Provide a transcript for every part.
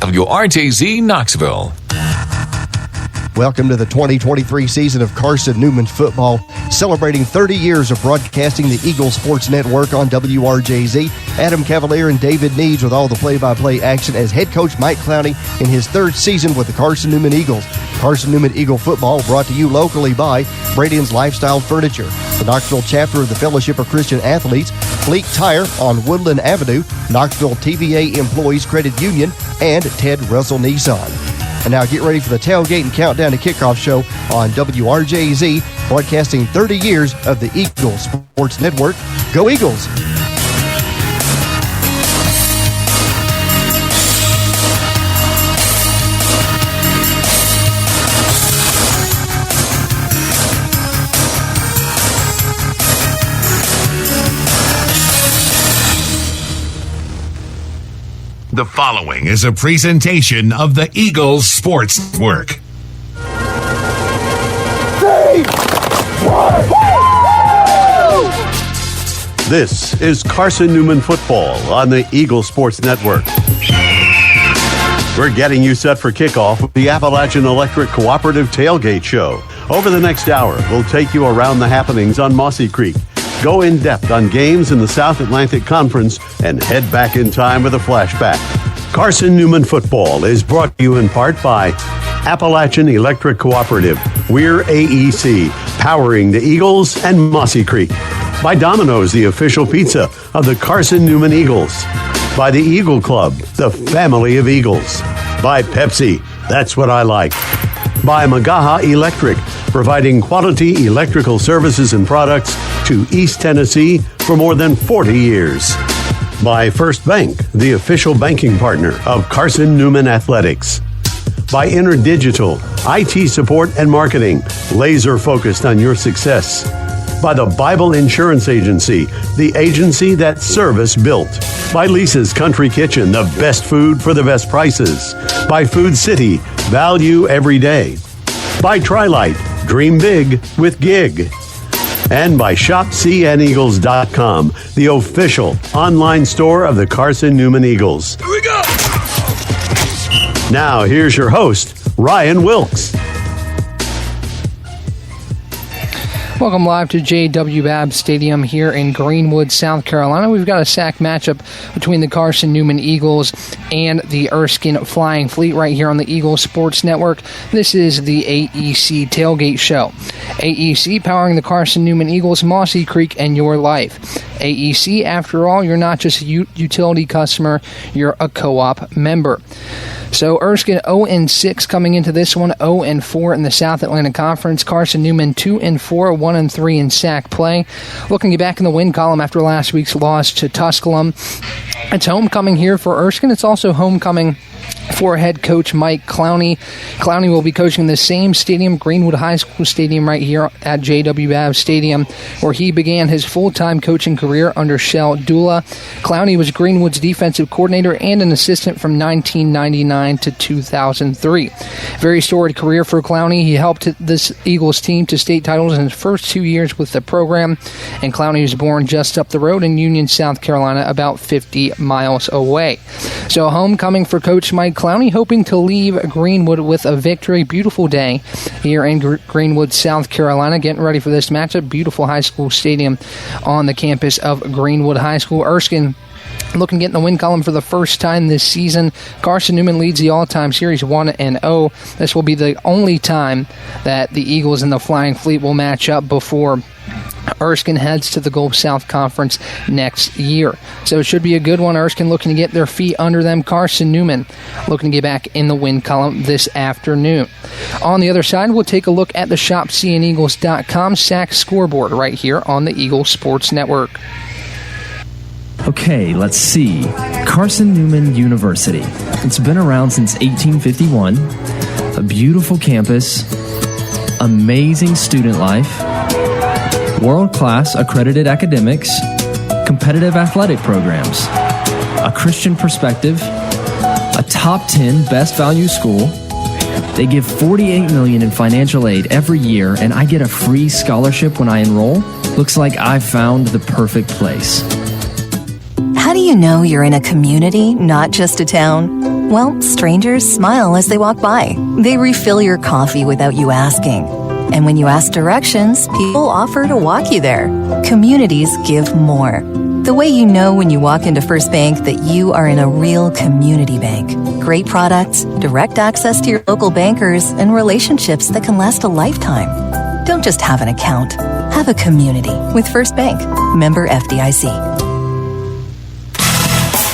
WRJZ Knoxville. Welcome to the 2023 season of Carson-Newman football, celebrating 30 years of broadcasting the Eagle Sports Network on WRJZ. Adam Cavalier and David Needs with all the play-by-play action as head coach Mike Clowney in his third season with the Carson-Newman Eagles. Carson-Newman Eagle football brought to you locally by Bradian's Lifestyle Furniture, the Knoxville chapter of the Fellowship of Christian Athletes, Fleet Tire on Woodland Avenue, Knoxville TVA Employees Credit Union, and Ted Russell Nissan. And now get ready for the tailgate and countdown to kickoff show on WRJZ, broadcasting 30 years of the Eagle Sports Network. Go Eagles! The following is a presentation of the Eagles Sports Network. 3, 1, This is Carson-Newman football on the Eagle Sports Network. We're getting you set for kickoff with the Appalachian Electric Cooperative Tailgate Show. Over the next hour, we'll take you around the happenings on Mossy Creek, go in depth on games in the South Atlantic Conference, and head back in time with a flashback. Carson-Newman football is brought to you in part by Appalachian Electric Cooperative. We're AEC, powering the Eagles and Mossy Creek. By Domino's, the official pizza of the Carson-Newman Eagles. By the Eagle Club, the family of Eagles. By Pepsi, that's what I like. By Magaha Electric, providing quality electrical services and products to East Tennessee for more than 40 years. By First Bank, the official banking partner of Carson-Newman Athletics. By InterDigital, IT support and marketing, laser focused on your success. By the Bible Insurance Agency, the agency that service built. By Lisa's Country Kitchen, the best food for the best prices. By Food City, value every day. By Trilight, dream big with Gig. And by ShopCNEagles.com, the official online store of the Carson-Newman Eagles. Here we go! Now, here's your host, Ryan Wilkes. Welcome live to JW Babb Stadium here in Greenwood, South Carolina. We've got a SAC matchup between the Carson-Newman Eagles and the Erskine Flying Fleet right here on the Eagles Sports Network. This is the AEC Tailgate Show. AEC powering the Carson-Newman Eagles, Mossy Creek, and your life. AEC, after all, you're not just a utility customer, you're a co-op member. So Erskine 0-6 coming into this one, 0-4 in the South Atlantic Conference. Carson-Newman 2-4, 1-3 in SAC play. Looking back in the win column after last week's loss to Tusculum. It's homecoming here for Erskine. It's also homecoming for head coach Mike Clowney. Clowney will be coaching the same stadium, Greenwood High School Stadium, right here at JW Babb Stadium, where he began his full-time coaching career under Shell Dula. Clowney was Greenwood's defensive coordinator and an assistant from 1999 to 2003. Very storied career for Clowney. He helped this Eagles team to state titles in his first 2 years with the program, and Clowney was born just up the road in Union, South Carolina, about 50 miles away. So homecoming for Coach Mike Clowney, hoping to leave Greenwood with a victory. Beautiful day here in Greenwood, South Carolina. Getting ready for this matchup. Beautiful high school stadium on the campus of Greenwood High School. Erskine looking to get in the win column for the first time this season. Carson-Newman leads the all-time series 1-0. This will be the only time that the Eagles and the Flying Fleet will match up before Erskine heads to the Gulf South Conference next year. So it should be a good one. Erskine looking to get their feet under them. Carson-Newman looking to get back in the win column this afternoon. On the other side, we'll take a look at the ShopCNEagles.com SAC scoreboard right here on the Eagle Sports Network. Okay, let's see. Carson-Newman University. It's been around since 1851. A beautiful campus, amazing student life, world-class accredited academics, competitive athletic programs, a Christian perspective, a top 10 best value school. They give $48 million in financial aid every year, and I get a free scholarship when I enroll. Looks like I've found the perfect place. How do you know you're in a community, not just a town? Well, strangers smile as they walk by. They refill your coffee without you asking. And when you ask directions, people offer to walk you there. Communities give more. The way you know when you walk into First Bank that you are in a real community bank. Great products, direct access to your local bankers, and relationships that can last a lifetime. Don't just have an account. Have a community with First Bank. Member FDIC.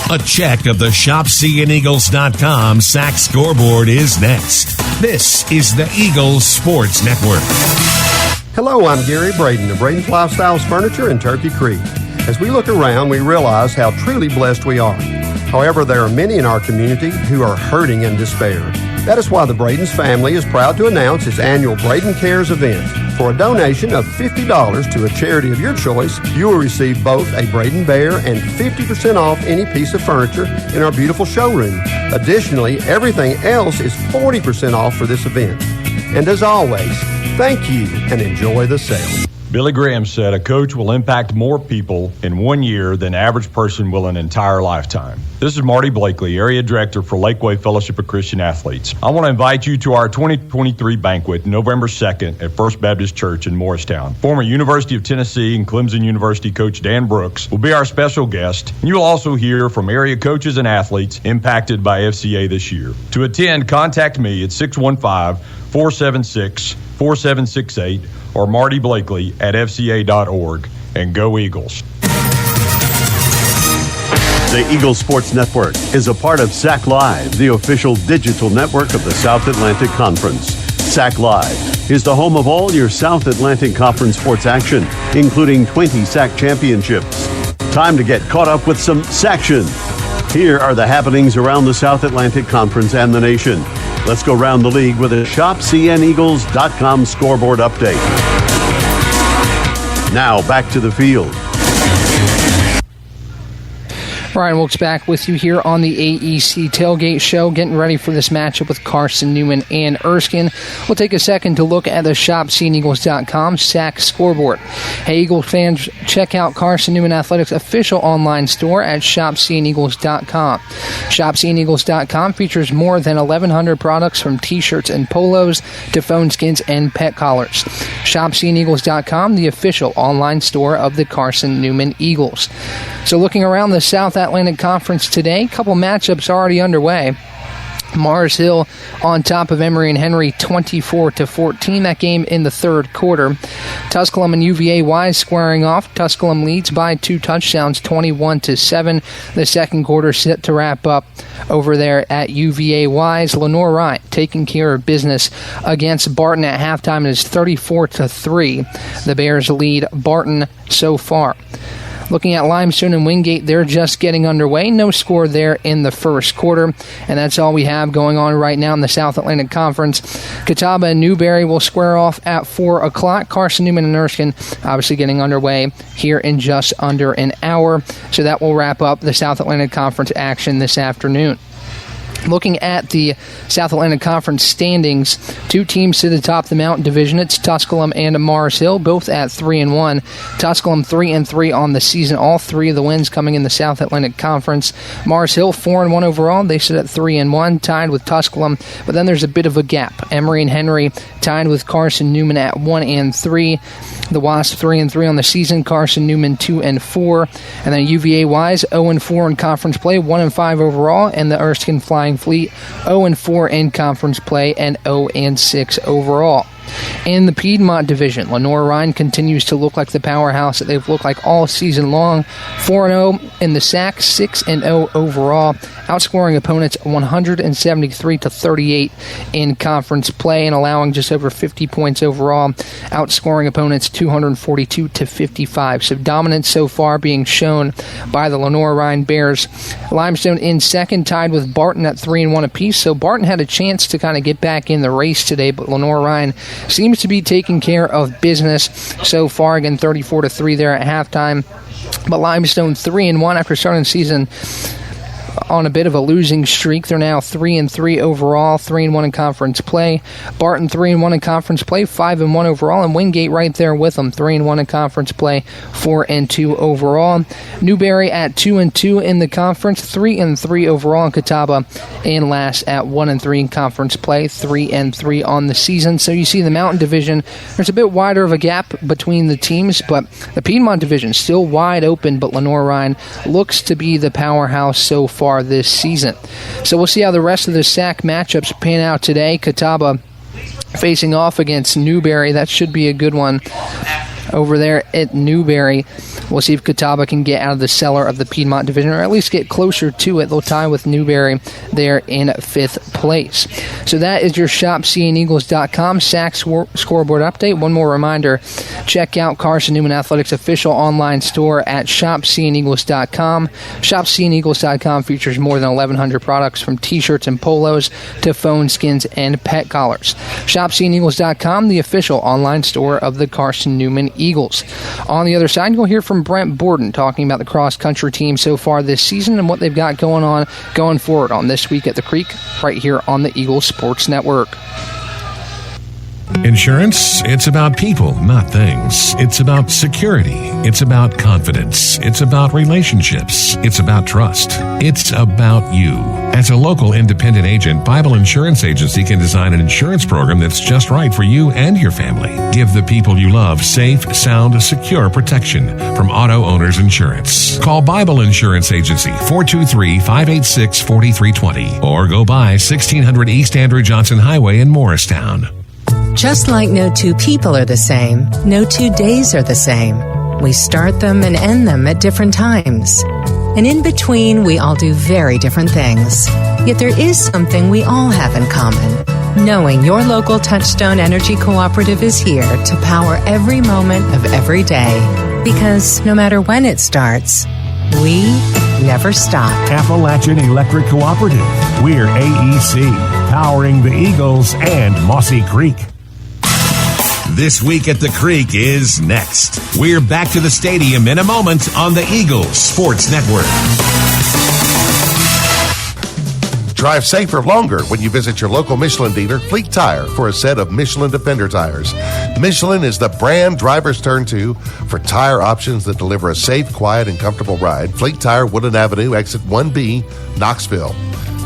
A check of the ShopCNEagles.com SAC scoreboard is next. This is the Eagles Sports Network. Hello, I'm Gary Braden of Braden's Lifestyles Furniture in Turkey Creek. As we look around, we realize how truly blessed we are. However, there are many in our community who are hurting in despair. That is why the Braden's family is proud to announce its annual Braden Cares event. For a donation of $50 to a charity of your choice, you will receive both a Braden Bear and 50% off any piece of furniture in our beautiful showroom. Additionally, everything else is 40% off for this event. And as always, thank you and enjoy the sale. Billy Graham said a coach will impact more people in 1 year than the average person will an entire lifetime. This is Marty Blakely, Area Director for Lakeway Fellowship of Christian Athletes. I want to invite you to our 2023 banquet November 2nd at First Baptist Church in Morristown. Former University of Tennessee and Clemson University coach Dan Brooks will be our special guest, and you will also hear from area coaches and athletes impacted by FCA this year. To attend, contact me at 615-476-4768 or Marty Blakely at FCA.org, and go Eagles. The Eagles Sports Network is a part of SAC Live, the official digital network of the South Atlantic Conference. SAC Live is the home of all your South Atlantic Conference sports action, including 20 SAC championships. Time to get caught up with some SACtion. Here are the happenings around the South Atlantic Conference and the nation. Let's go around the league with a ShopCNEagles.com scoreboard update. Now back to the field. Ryan Wilkes back with you here on the AEC Tailgate Show, getting ready for this matchup with Carson-Newman and Erskine. We'll take a second to look at the ShopCNEagles.com SAC scoreboard. Hey, Eagles fans, check out Carson-Newman Athletics' official online store at ShopCNEagles.com. ShopCNEagles.com features more than 1,100 products from T-shirts and polos to phone skins and pet collars. ShopCNEagles.com, the official online store of the Carson-Newman Eagles. So looking around the South Atlantic Conference today, a couple matchups already underway. Mars Hill on top of Emory and Henry 24-14. That game in the third quarter. Tusculum and UVA Wise squaring off. Tusculum leads by 2 touchdowns, 21-7. The second quarter set to wrap up over there at UVA Wise. Lenore Ryan taking care of business against Barton at halftime. It is 34-3. The Bears lead Barton so far. Looking at Limestone and Wingate, they're just getting underway. No score there in the first quarter. And that's all we have going on right now in the South Atlantic Conference. Catawba and Newberry will square off at 4 o'clock. Carson-Newman and Erskine obviously getting underway here in just under an hour. So that will wrap up the South Atlantic Conference action this afternoon. Looking at the South Atlantic Conference standings, 2 teams to the top of the Mountain Division. It's Tusculum and Mars Hill, both at 3-1. Tusculum 3-3 on the season. All 3 of the wins coming in the South Atlantic Conference. Mars Hill 4-1 overall. They sit at 3-1, tied with Tusculum. But then there's a bit of a gap. Emory and Henry tied with Carson-Newman at 1-3. The Wasps 3-3 on the season. Carson-Newman 2-4. And then UVA Wise 0-4 in conference play, 1-5 overall. And the Erskine Flying Fleet 0-4 in conference play and 0-6 overall. In the Piedmont Division, Lenore Ryan continues to look like the powerhouse that they've looked like all season long. 4-0 in the SAC, 6-0 overall, outscoring opponents 173-38 in conference play and allowing just over 50 points overall, outscoring opponents 242-55. So dominance so far being shown by the Lenore Ryan Bears. Limestone in second, tied with Barton at 3-1 apiece. So Barton had a chance to kind of get back in the race today, but Lenore Ryan seems to be taking care of business so far. Again, 34-3 there at halftime. But Limestone 3-1 after starting the season on a bit of a losing streak. They're now 3-3 overall, 3-1 in conference play. Barton 3-1 in conference play, 5-1 overall, and Wingate right there with them, 3-1 in conference play, 4-2 overall. Newberry at 2-2 in the conference, 3-3 overall, and Catawba in last at 1-3 in conference play, 3-3 on the season. So you see the Mountain Division, there's a bit wider of a gap between the teams, but the Piedmont Division still wide open, but Lenore-Rhine looks to be the powerhouse so far this season. So we'll see how the rest of the SAC matchups pan out today. Catawba facing off against Newberry. That should be a good one over there at Newberry. We'll see if Catawba can get out of the cellar of the Piedmont Division, or at least get closer to it. They'll tie with Newberry there in 5th place. So that is your ShopCNEagles.com SAC scoreboard update. One more reminder, check out Carson-Newman Athletics' official online store at ShopCNEagles.com. ShopCNEagles.com features more than 1,100 products, from t-shirts and polos to phone skins and pet collars. ShopCNEagles.com, the official online store of the Carson-Newman Eagles. On the other side, you'll hear from Brent Borden talking about the cross-country team so far this season and what they've got going forward on This Week at the Creek right here on the Eagles Sports Network. Insurance, it's about people, not things. It's about security. It's about confidence. It's about relationships. It's about trust. It's about you. As a local independent agent, Bible Insurance Agency can design an insurance program that's just right for you and your family. Give the people you love safe, sound, secure protection from Auto Owners Insurance. Call Bible Insurance Agency, 423-586-4320, or go by 1600 East Andrew Johnson Highway in Morristown. Just like no two people are the same, no 2 days are the same. We start them and end them at different times. And in between, we all do very different things. Yet there is something we all have in common. Knowing your local Touchstone Energy Cooperative is here to power every moment of every day. Because no matter when it starts, we never stop. Appalachian Electric Cooperative. We're AEC, powering the Eagles and Mossy Creek. This Week at the Creek is next. We're back to the stadium in a moment on the Eagles Sports Network. Drive safer longer when you visit your local Michelin dealer, Fleet Tire, for a set of Michelin Defender tires. Michelin is the brand drivers turn to for tire options that deliver a safe, quiet, and comfortable ride. Fleet Tire, Woodland Avenue, exit 1B, Knoxville.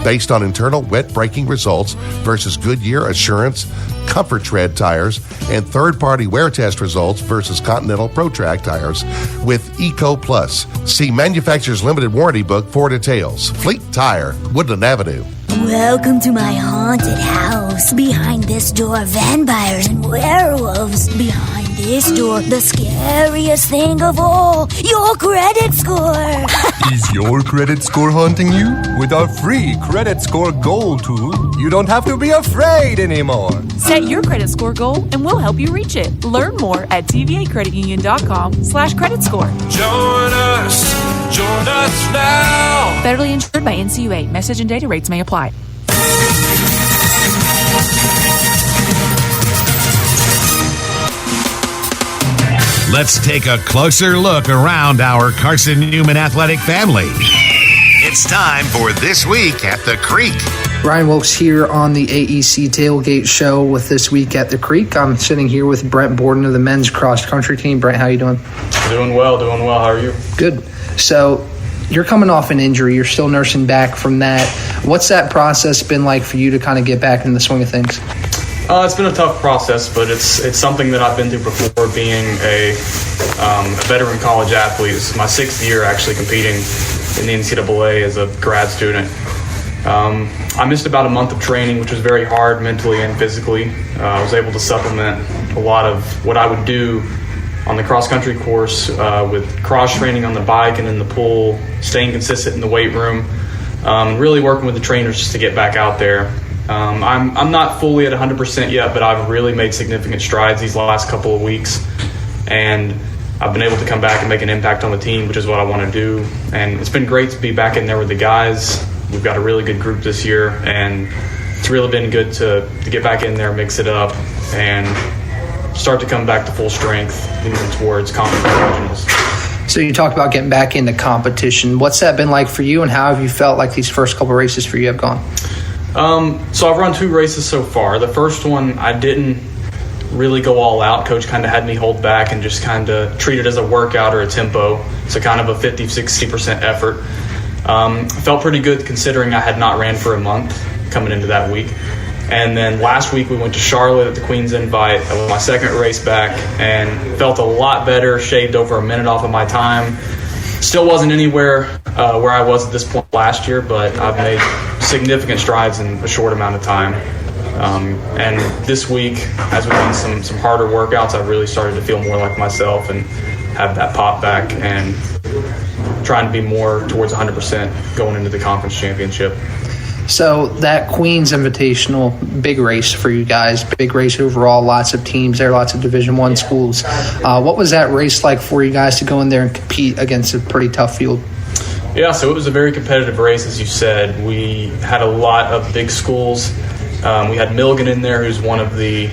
Based on internal wet braking results versus Goodyear, Assurance, Comfort Tread tires, and third-party wear test results versus Continental ProTrack tires with Eco Plus. See manufacturer's limited warranty book for details. Fleet Tire, Woodland Avenue. Welcome to my haunted house. Behind this door, vampires and werewolves. Behind this door, the scariest thing of all, your credit score. Is your credit score haunting you? With our free Credit Score Goal tool, you don't have to be afraid anymore. Set your credit score goal and we'll help you reach it. Learn more at tvacreditunion.com/credit score. Join us now. Federally insured by NCUA. Message and data rates may apply. Let's take a closer look around our Carson-Newman athletic family. It's time for This Week at the Creek. Ryan Wilkes here on the AEC Tailgate Show with This Week at the Creek. I'm sitting here with Brent Borden of the men's cross-country team. Brent, how you doing? Doing well. How are you? Good. So you're coming off an injury. You're still nursing back from that. What's that process been like for you to kind of get back in the swing of things? It's been a tough process, but it's something that I've been through before, being a veteran college athlete. This is my 6th year actually competing in the NCAA as a grad student. I missed about a month of training, which was very hard mentally and physically. I was able to supplement a lot of what I would do on the cross-country course with cross-training on the bike and in the pool, staying consistent in the weight room, really working with the trainers just to get back out there. I'm not fully at 100% yet, but I've really made significant strides these last couple of weeks, and I've been able to come back and make an impact on the team, which is what I want to do. And it's been great to be back in there with the guys. We've got a really good group this year, and it's really been good to get back in there, mix it up, and start to come back to full strength moving towards conference regionals. So you talked about getting back into competition. What's that been like for you, and how have you felt like these first couple races for you have gone? So I've run 2 races so far. The first one, I didn't really go all out. Coach kind of had me hold back and just kind of treat it as a workout or a tempo. So kind of a 50-60% effort. Felt pretty good considering I had not ran for a month coming into that week. And then last week we went to Charlotte at the Queen's Invite. That was my second race back and felt a lot better, shaved over a minute off of my time. Still wasn't anywhere where I was at this point last year, but I've made significant strides in a short amount of time. And this week, as we've done some harder workouts, I've really started to feel more like myself and have that pop back and trying to be more towards 100% going into the conference championship. So that Queen's Invitational, big race for you guys, big race overall, lots of teams there, lots of Division I schools. What was that race like for you guys to go in there and compete against a pretty tough field? Yeah, so it was a very competitive race, as you said. We had a lot of big schools. We had Milligan in there, who's one of the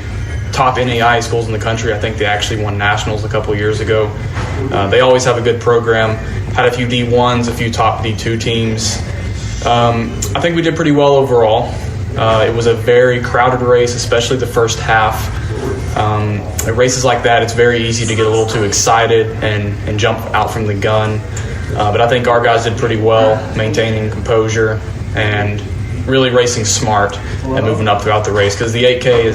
top NAIA schools in the country. I think they actually won nationals a couple of years ago. They always have a good program. Had a few D1s, a few top D2 teams. I think we did pretty well overall. It was a very crowded race, especially the first half. At races like that, it's very easy to get a little too excited and jump out from the gun. But I think our guys did pretty well, maintaining composure and really racing smart and moving up throughout the race, because the 8K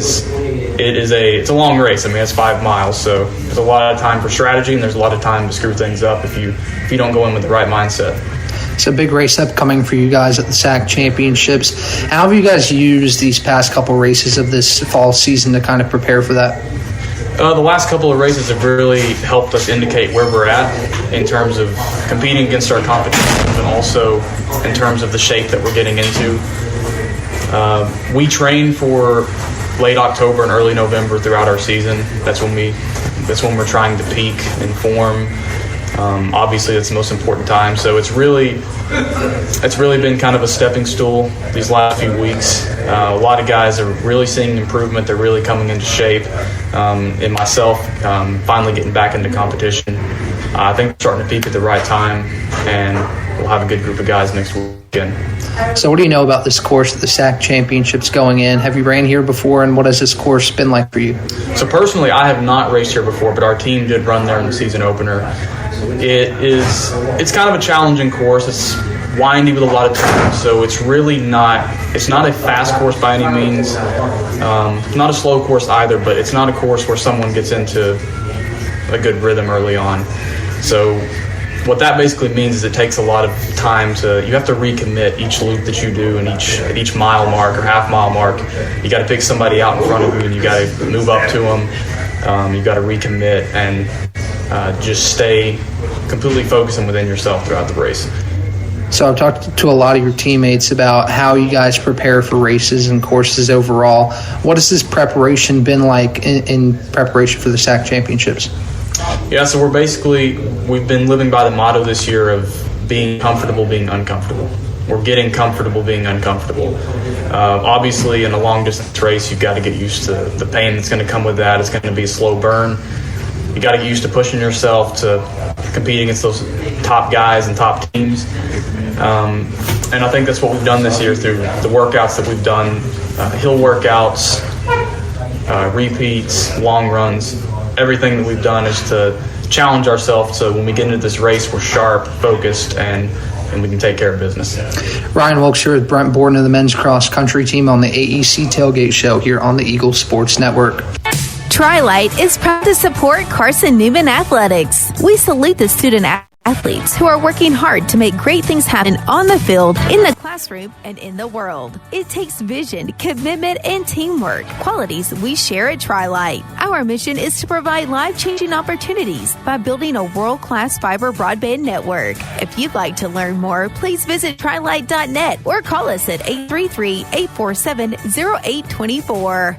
it's a long race. I mean, it's 5 miles, so there's a lot of time for strategy and there's a lot of time to screw things up if you don't go in with the right mindset. It's a big race upcoming for you guys at the SAC Championships. How have you guys used these past couple races of this fall season to kind of prepare for that? The last couple of races have really helped us indicate where we're at in terms of competing against our competition, and also in terms of the shape that we're getting into. We train for late October and early November throughout our season. That's when we're trying to peak and form. Obviously, that's the most important time. So it's really been kind of a stepping stool these last few weeks. A lot of guys are really seeing improvement. They're really coming into shape. And myself, finally getting back into competition. I think we're starting to peak at the right time, and we'll have a good group of guys next weekend. So what do you know about this course at the SAC Championships going in? Have you ran here before, and what has this course been like for you? So personally, I have not raced here before, but our team did run there in the season opener. It's kind of a challenging course. It's windy with a lot of turns, so it's not a fast course by any means. Not a slow course either, but it's not a course where someone gets into a good rhythm early on. So what that basically means is it takes a lot of time you have to recommit each loop that you do and at each mile mark or half mile mark. You got to pick somebody out in front of you and you got to move up to them. You got to recommit and just stay completely focused and within yourself throughout the race. So I've talked to a lot of your teammates about how you guys prepare for races and courses overall. What has this preparation been like in preparation for the SAC Championships? Yeah, so we've been living by the motto this year of being comfortable being uncomfortable. We're getting comfortable being uncomfortable. Obviously, in a long-distance race, you've got to get used to the pain that's going to come with that. It's going to be a slow burn. You got to get used to pushing yourself to compete against those top guys and top teams. And I think that's what we've done this year through the workouts that we've done, hill workouts, repeats, long runs. Everything that we've done is to challenge ourselves so when we get into this race, we're sharp, focused, and we can take care of business. Ryan Wilkshire with Brent Borden of the men's cross country team on the AEC Tailgate Show here on the Eagle Sports Network. Tri-Light is proud to support Carson-Newman Athletics. We salute the student athletes who are working hard to make great things happen on the field, in the classroom, and in the world. It takes vision, commitment, and teamwork, qualities we share at Tri-Light. Our mission is to provide life-changing opportunities by building a world-class fiber broadband network. If you'd like to learn more, please visit trilight.net or call us at 833-847-0824.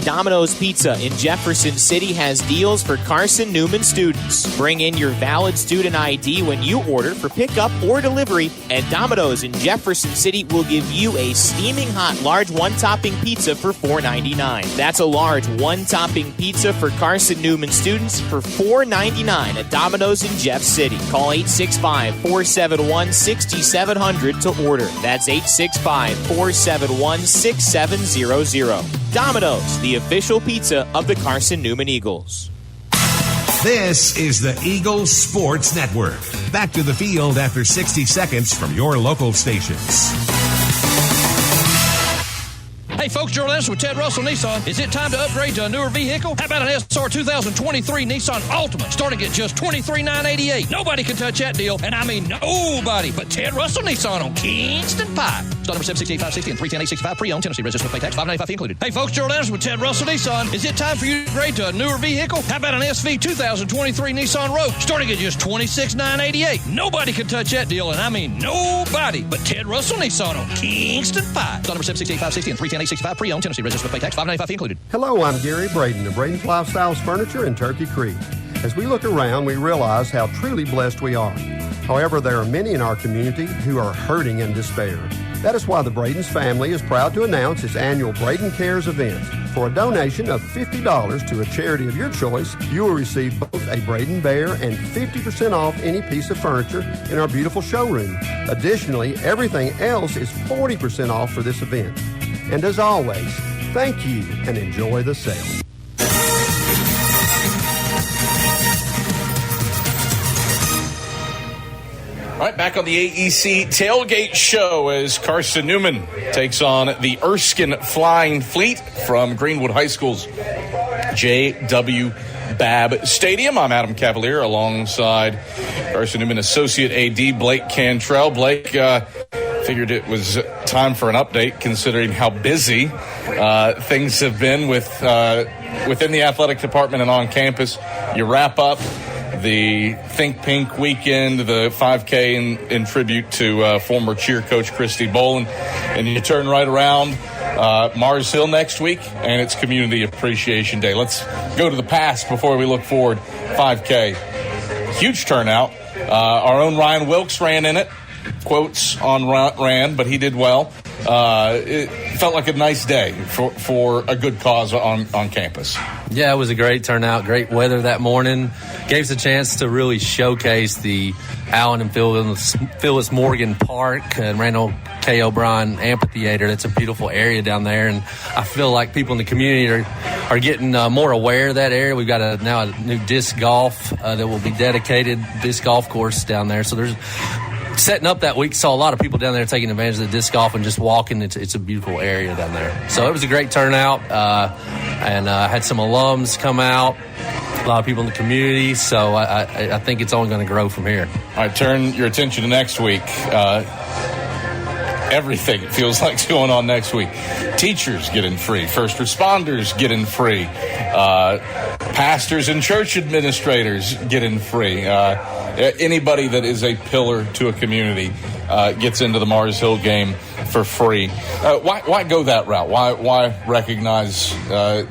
Domino's Pizza in Jefferson City has deals for Carson-Newman students. Bring in your valid student ID when you order for pickup or delivery, and Domino's in Jefferson City will give you a steaming hot large one-topping pizza for $4.99. That's a large one-topping pizza for Carson-Newman students for $4.99 at Domino's in Jeff City. Call 865-471-6700 to order. That's 865-471-6700. Domino's, the official pizza of the Carson-Newman Eagles. This is the Eagles Sports Network. Back to the field after 60 seconds from your local stations. Hey folks, Gerald Anderson with Ted Russell Nissan. Is it time to upgrade to a newer vehicle? How about an SR 2023 Nissan Altima starting at just $23,988? Nobody can touch that deal, and I mean nobody but Ted Russell Nissan on Kingston Pike. Stock number 768-560 and 310-865 pre-owned. Tennessee registered with pay tax, $595 included. Hey folks, Gerald Anderson with Ted Russell Nissan. Is it time for you to upgrade to a newer vehicle? How about an SV 2023 Nissan Rogue starting at just $26,988? Nobody can touch that deal, and I mean nobody but Ted Russell Nissan on Kingston Pike. Stock number 768-560 and 310-865 pre-owned. Tennessee registered with pay tax, $595 included. Hello, I'm Gary Braden of Braden's Lifestyles Furniture in Turkey Creek. As we look around, we realize how truly blessed we are. However, there are many in our community who are hurting in despair. That is why the Braden's family is proud to announce its annual Braden Cares event. For a donation of $50 to a charity of your choice, you will receive both a Braden Bear and 50% off any piece of furniture in our beautiful showroom. Additionally, everything else is 40% off for this event. And as always, thank you and enjoy the sale. All right, back on the AEC Tailgate Show as Carson-Newman takes on the Erskine Flying Fleet from Greenwood High School's JW Babb Stadium. I'm Adam Cavalier alongside Carson-Newman Associate AD Blake Cantrell. Blake, figured it was time for an update considering how busy things have been within the athletic department and on campus. You wrap up the Think Pink weekend, the 5K in tribute to former cheer coach Christy Boland, and you turn right around Mars Hill next week, and it's Community Appreciation Day. Let's go to the past before we look forward. 5K, huge turnout. Our own Ryan Wilkes ran in it. Quotes on Rand, but he did well. It felt like a nice day for a good cause on campus. Yeah, it was a great turnout, great weather that morning. Gave us a chance to really showcase the Allen and Phyllis Morgan Park and Randall K. O'Brien Amphitheater. That's a beautiful area down there, and I feel like people in the community are getting more aware of that area. We've got now a new disc golf that will be dedicated disc golf course down there. So there's setting up that week, saw a lot of people down there taking advantage of the disc golf and just walking. It's a beautiful area down there. So it was a great turnout, and had some alums come out, a lot of people in the community. So I think it's only going to grow from here. All right, turn your attention to next week. Everything it feels like is going on next week. Teachers get in free. First responders get in free. Pastors and church administrators get in free. Anybody that is a pillar to a community gets into the Mars Hill game for free. Why go that route? Why recognize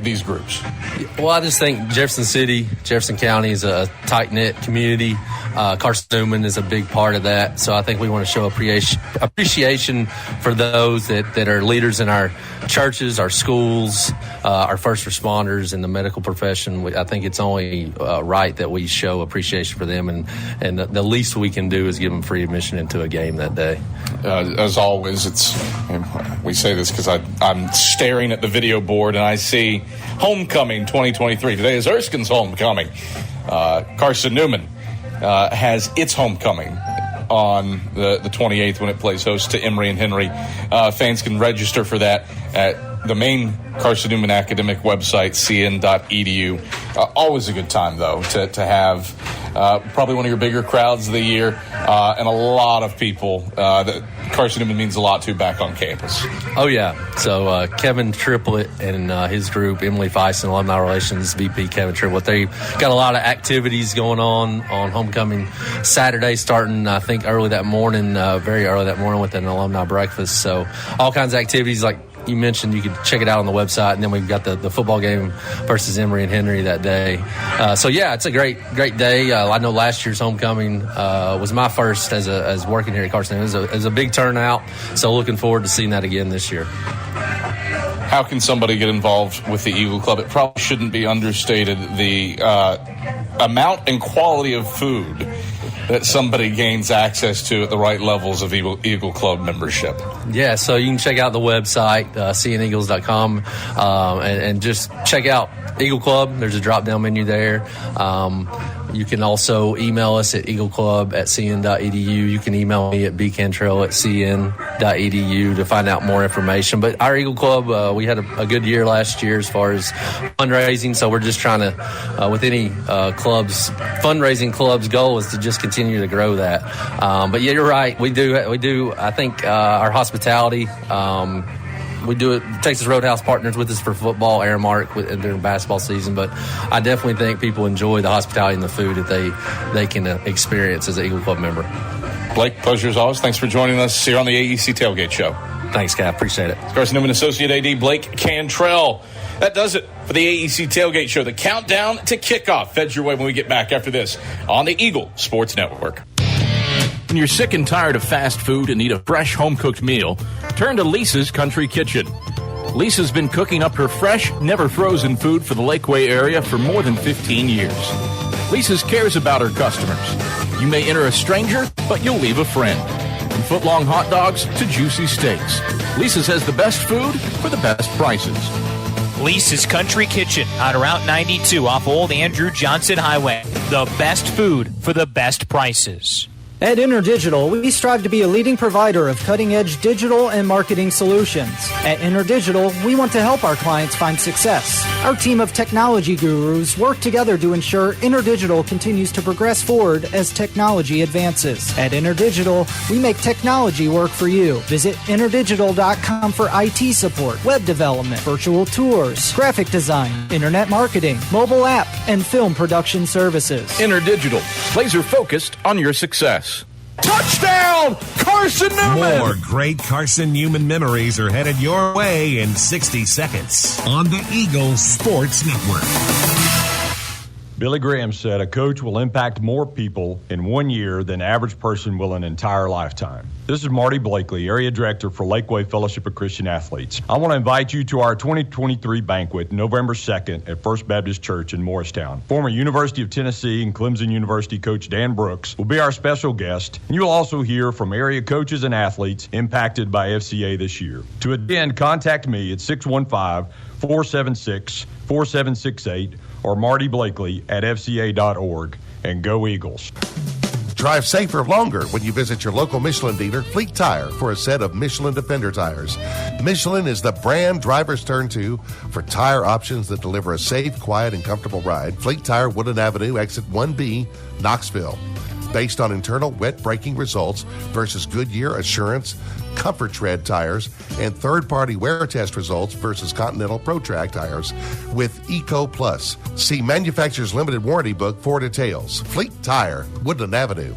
these groups? Well, I just think Jefferson County is a tight-knit community. Carson-Newman is a big part of that. So I think we want to show appreciation for those that are leaders in our churches, our schools, our first responders in the medical profession. I think it's only right that we show appreciation for them, and the least we can do is give them free admission into a game that day. As always, we say this because I'm staring at the video board and I see Homecoming 2023. Today is Erskine's Homecoming. Carson-Newman has its homecoming on the 28th when it plays host to Emory and Henry. Fans can register for that at the main Carson-Newman academic website, cn.edu. Always a good time, though, to have probably one of your bigger crowds of the year and a lot of people that Carson-Newman means a lot to back on campus. Oh, yeah. So Kevin Triplett and his group, Emily Feist and Alumni Relations VP Kevin Triplett, they got a lot of activities going on Homecoming Saturday, starting, I think, very early that morning with an alumni breakfast. So all kinds of activities like you mentioned, you could check it out on the website, and then we've got the football game versus Emory and Henry that day. So yeah, it's a great day. I know last year's homecoming was my first as working here at Carson. It was a big turnout, so looking forward to seeing that again this year. How can somebody get involved with the Eagle Club? It probably shouldn't be understated the amount and quality of food that somebody gains access to at the right levels of Eagle Club membership. Yeah, so you can check out the website, cneagles.com, and just check out Eagle Club. There's a drop-down menu there. You can also email us at eagleclub@cn.edu. You can email me at bcantrell@cn.edu to find out more information. But our Eagle Club, we had a good year last year as far as fundraising, so we're just trying to, with any fundraising club's goal is to just continue to grow that. But yeah, you're right. We do. I think our hospitality, we do it. Texas Roadhouse partners with us for football, Aramark during basketball season. But I definitely think people enjoy the hospitality and the food that they can experience as an Eagle Club member. Blake, pleasure as always. Thanks for joining us here on the AEC Tailgate Show. Thanks, Cap. Appreciate it. Carson-Newman Associate AD Blake Cantrell. That does it for the AEC Tailgate Show. The countdown to kickoff. Feds your way when we get back after this on the Eagle Sports Network. When you're sick and tired of fast food and need a fresh home-cooked meal, turn to Lisa's Country Kitchen. Lisa's been cooking up her fresh, never-frozen food for the Lakeway area for more than 15 years. Lisa's cares about her customers. You may enter a stranger, but you'll leave a friend. From foot-long hot dogs to juicy steaks, Lisa's has the best food for the best prices. Lisa's Country Kitchen on Route 92 off Old Andrew Johnson Highway. The best food for the best prices. At InterDigital, we strive to be a leading provider of cutting-edge digital and marketing solutions. At InterDigital, we want to help our clients find success. Our team of technology gurus work together to ensure InterDigital continues to progress forward as technology advances. At InterDigital, we make technology work for you. Visit interdigital.com for IT support, web development, virtual tours, graphic design, internet marketing, mobile app, and film production services. InterDigital, laser-focused on your success. Touchdown, Carson-Newman! More great Carson-Newman memories are headed your way in 60 seconds on the Eagle Sports Network. Billy Graham said a coach will impact more people in 1 year than the average person will an entire lifetime. This is Marty Blakely, Area Director for Lakeway Fellowship of Christian Athletes. I want to invite you to our 2023 banquet November 2nd at First Baptist Church in Morristown. Former University of Tennessee and Clemson University coach Dan Brooks will be our special guest, and you'll also hear from area coaches and athletes impacted by FCA this year. To attend, contact me at 615-476-4768 or Marty Blakely at fca.org, and go Eagles. Drive safer longer when you visit your local Michelin dealer, Fleet Tire, for a set of Michelin Defender tires. Michelin is the brand drivers turn to for tire options that deliver a safe, quiet, and comfortable ride. Fleet Tire, Woodland Avenue, exit 1B, Knoxville. Based on internal wet braking results versus Goodyear, Assurance, Comfort Tread tires, and third-party wear test results versus Continental ProTrack tires with Eco Plus. See manufacturer's limited warranty book for details. Fleet Tire, Woodland Avenue.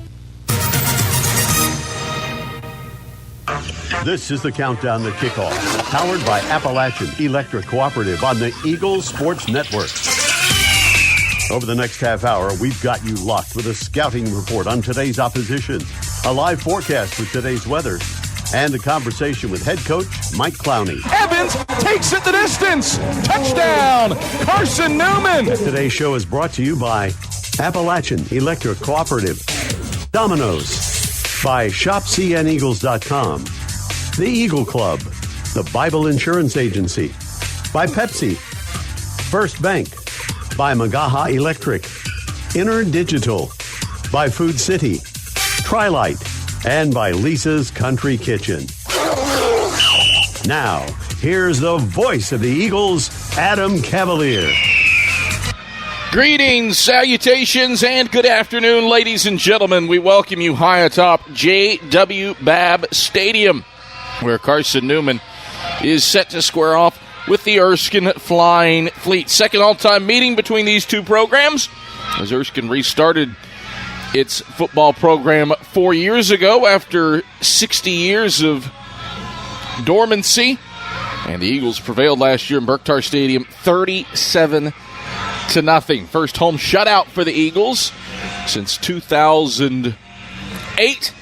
This is the countdown to kickoff, powered by Appalachian Electric Cooperative on the Eagle Sports Network. Over the next half hour, we've got you locked with a scouting report on today's opposition, a live forecast with today's weather, and a conversation with head coach Mike Clowney. Evans takes it the distance. Touchdown, Carson-Newman. Today's show is brought to you by Appalachian Electric Cooperative, Domino's, by ShopCNEagles.com, the Eagle Club, the Bible Insurance Agency, by Pepsi, First Bank, by Magaha Electric, InterDigital, by Food City, Trilite, and by Lisa's Country Kitchen. Now, here's the voice of the Eagles, Adam Cavalier. Greetings, salutations, and good afternoon, ladies and gentlemen. We welcome you high atop JW Babb Stadium, where Carson-Newman is set to square off with the Erskine Flying Fleet. Second all-time meeting between these two programs as Erskine restarted its football program 4 years ago after 60 years of dormancy. And the Eagles prevailed last year in Berktar Stadium 37-0. First home shutout for the Eagles since 2008.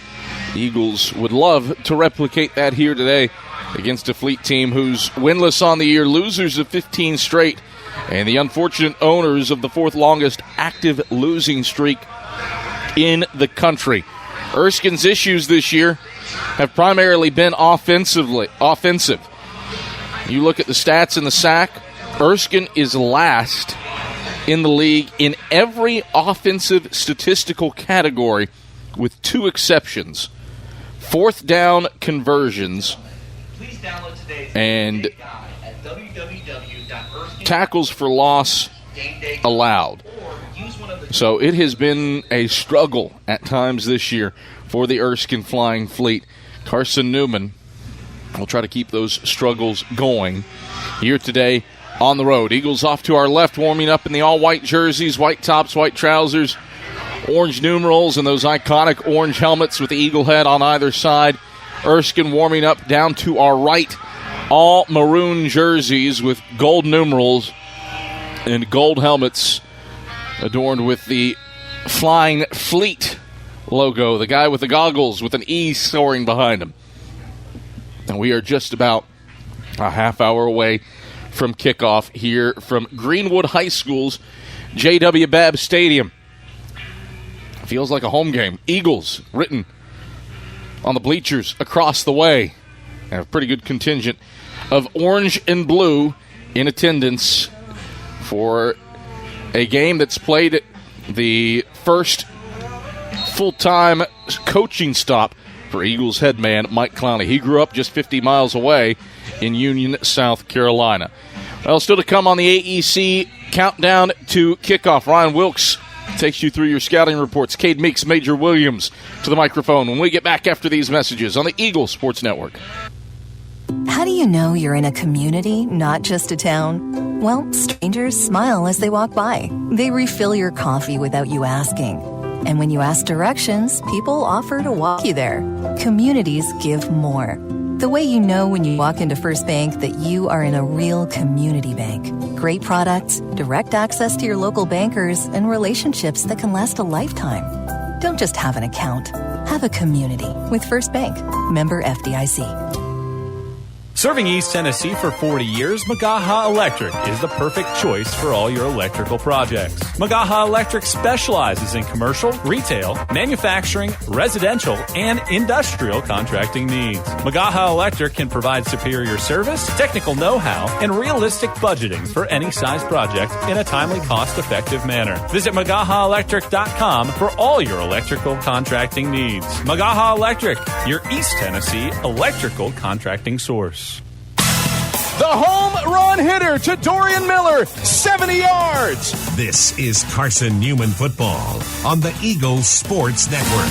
The Eagles would love to replicate that here today against a Fleet team who's winless on the year, losers of 15 straight, and the unfortunate owners of the fourth longest active losing streak in the country. Erskine's issues this year have primarily been offensive. You look at the stats in the SAC, Erskine is last in the league in every offensive statistical category with two exceptions: fourth down conversions and tackles for loss allowed. So it has been a struggle at times this year for the Erskine Flying Fleet. Carson-Newman will try to keep those struggles going here today on the road. Eagles off to our left, warming up in the all-white jerseys, white tops, white trousers, orange numerals, and those iconic orange helmets with the eagle head on either side. Erskine warming up down to our right, all maroon jerseys with gold numerals and gold helmets adorned with the Flying Fleet logo, the guy with the goggles with an E soaring behind him. And we are just about a half hour away from kickoff here from Greenwood High School's JW Babb Stadium. Feels like a home game. Eagles written on the bleachers across the way. And a pretty good contingent of orange and blue in attendance for a game that's played at the first full-time coaching stop for Eagles head man Mike Clowney. He grew up just 50 miles away in Union, South Carolina. Well, still to come on the AEC countdown to kickoff. Ryan Wilkes takes you through your scouting reports. Cade Meeks, Major Williams to the microphone when we get back after these messages on the Eagle Sports Network. How do you know you're in a community, not just a town? Well, strangers smile as they walk by. They refill your coffee without you asking. And when you ask directions, people offer to walk you there. Communities give more. The way you know when you walk into First Bank that you are in a real community bank. Great products, direct access to your local bankers, and relationships that can last a lifetime. Don't just have an account. Have a community with First Bank. Member FDIC. Serving East Tennessee for 40 years, Magaha Electric is the perfect choice for all your electrical projects. Magaha Electric specializes in commercial, retail, manufacturing, residential, and industrial contracting needs. Magaha Electric can provide superior service, technical know-how, and realistic budgeting for any size project in a timely, cost-effective manner. Visit MagahaElectric.com for all your electrical contracting needs. Magaha Electric, your East Tennessee electrical contracting source. The home run hitter to Dorian Miller, 70 yards. This is Carson-Newman football on the Eagles Sports Network.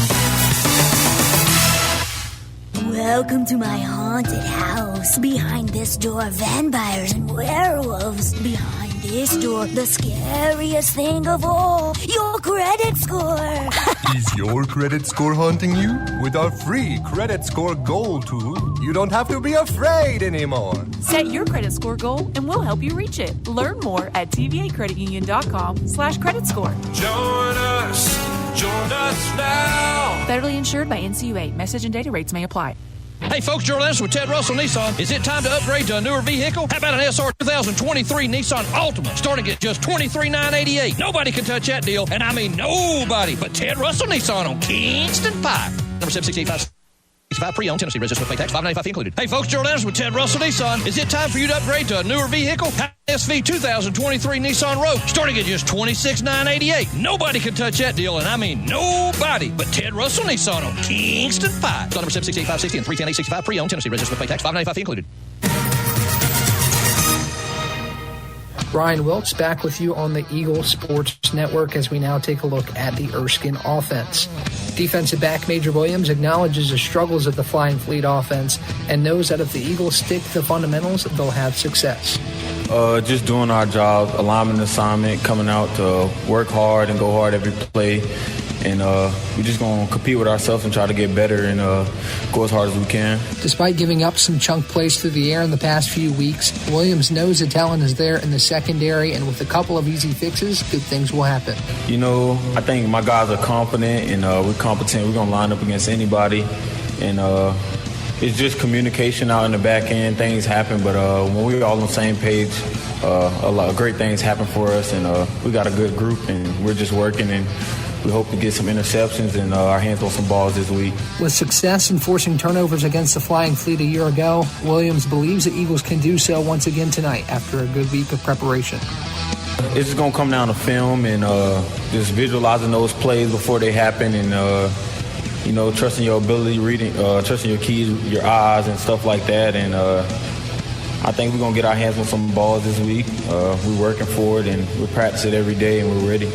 Welcome to my haunted house. Behind this door, vampires and werewolves. Behind this door, the scariest thing of all, your credit score. Is your credit score haunting you? With our free credit score goal tool, you don't have to be afraid anymore. Set your credit score goal and we'll help you reach it. Learn more at tvacreditunion.com/credit score. Join us now. Federally insured by NCUA. Message and data rates may apply. Hey folks, Gerald Anderson with Ted Russell Nissan. Is it time to upgrade to a newer vehicle? How about an SR 2023 Nissan Altima starting at just $23,988? Nobody can touch that deal, and I mean nobody but Ted Russell Nissan on Kingston Pike. Number 76885. Pre-owned, Tennessee, registered with pay tax, $595 included. Hey folks, Gerald Anderson with Ted Russell Nissan. Is it time for you to upgrade to a newer vehicle? SV 2023 Nissan Rogue, starting at just $26,988. Nobody can touch that deal, and I mean nobody but Ted Russell Nissan on Kingston Pike. Number 768-560 and 310-865. Pre-owned, Tennessee, registered with pay tax, $595 included. Ryan Wilkes back with you on the Eagle Sports Network as we now take a look at the Erskine offense. Defensive back Major Williams acknowledges the struggles of the Flying Fleet offense and knows that if the Eagles stick to the fundamentals, they'll have success. Just doing our job, alignment assignment, coming out to work hard and go hard every play, and we're just going to compete with ourselves and try to get better and go as hard as we can. Despite giving up some chunk plays through the air in the past few weeks, Williams knows the talent is there in the secondary, and with a couple of easy fixes, good things will happen. You know, I think my guys are confident, and we're competent. We're going to line up against anybody, and it's just communication out in the back end. Things happen, but when we're all on the same page, a lot of great things happen for us, and we got a good group, and we're just working, and we hope to get some interceptions and our hands on some balls this week. With success in forcing turnovers against the Flying Fleet a year ago, Williams believes the Eagles can do so once again tonight after a good week of preparation. It's just going to come down to film and just visualizing those plays before they happen, and you know, trusting your ability, reading, trusting your keys, your eyes, and stuff like that. And I think we're going to get our hands on some balls this week. We're working for it, and we practice it every day, and we're ready.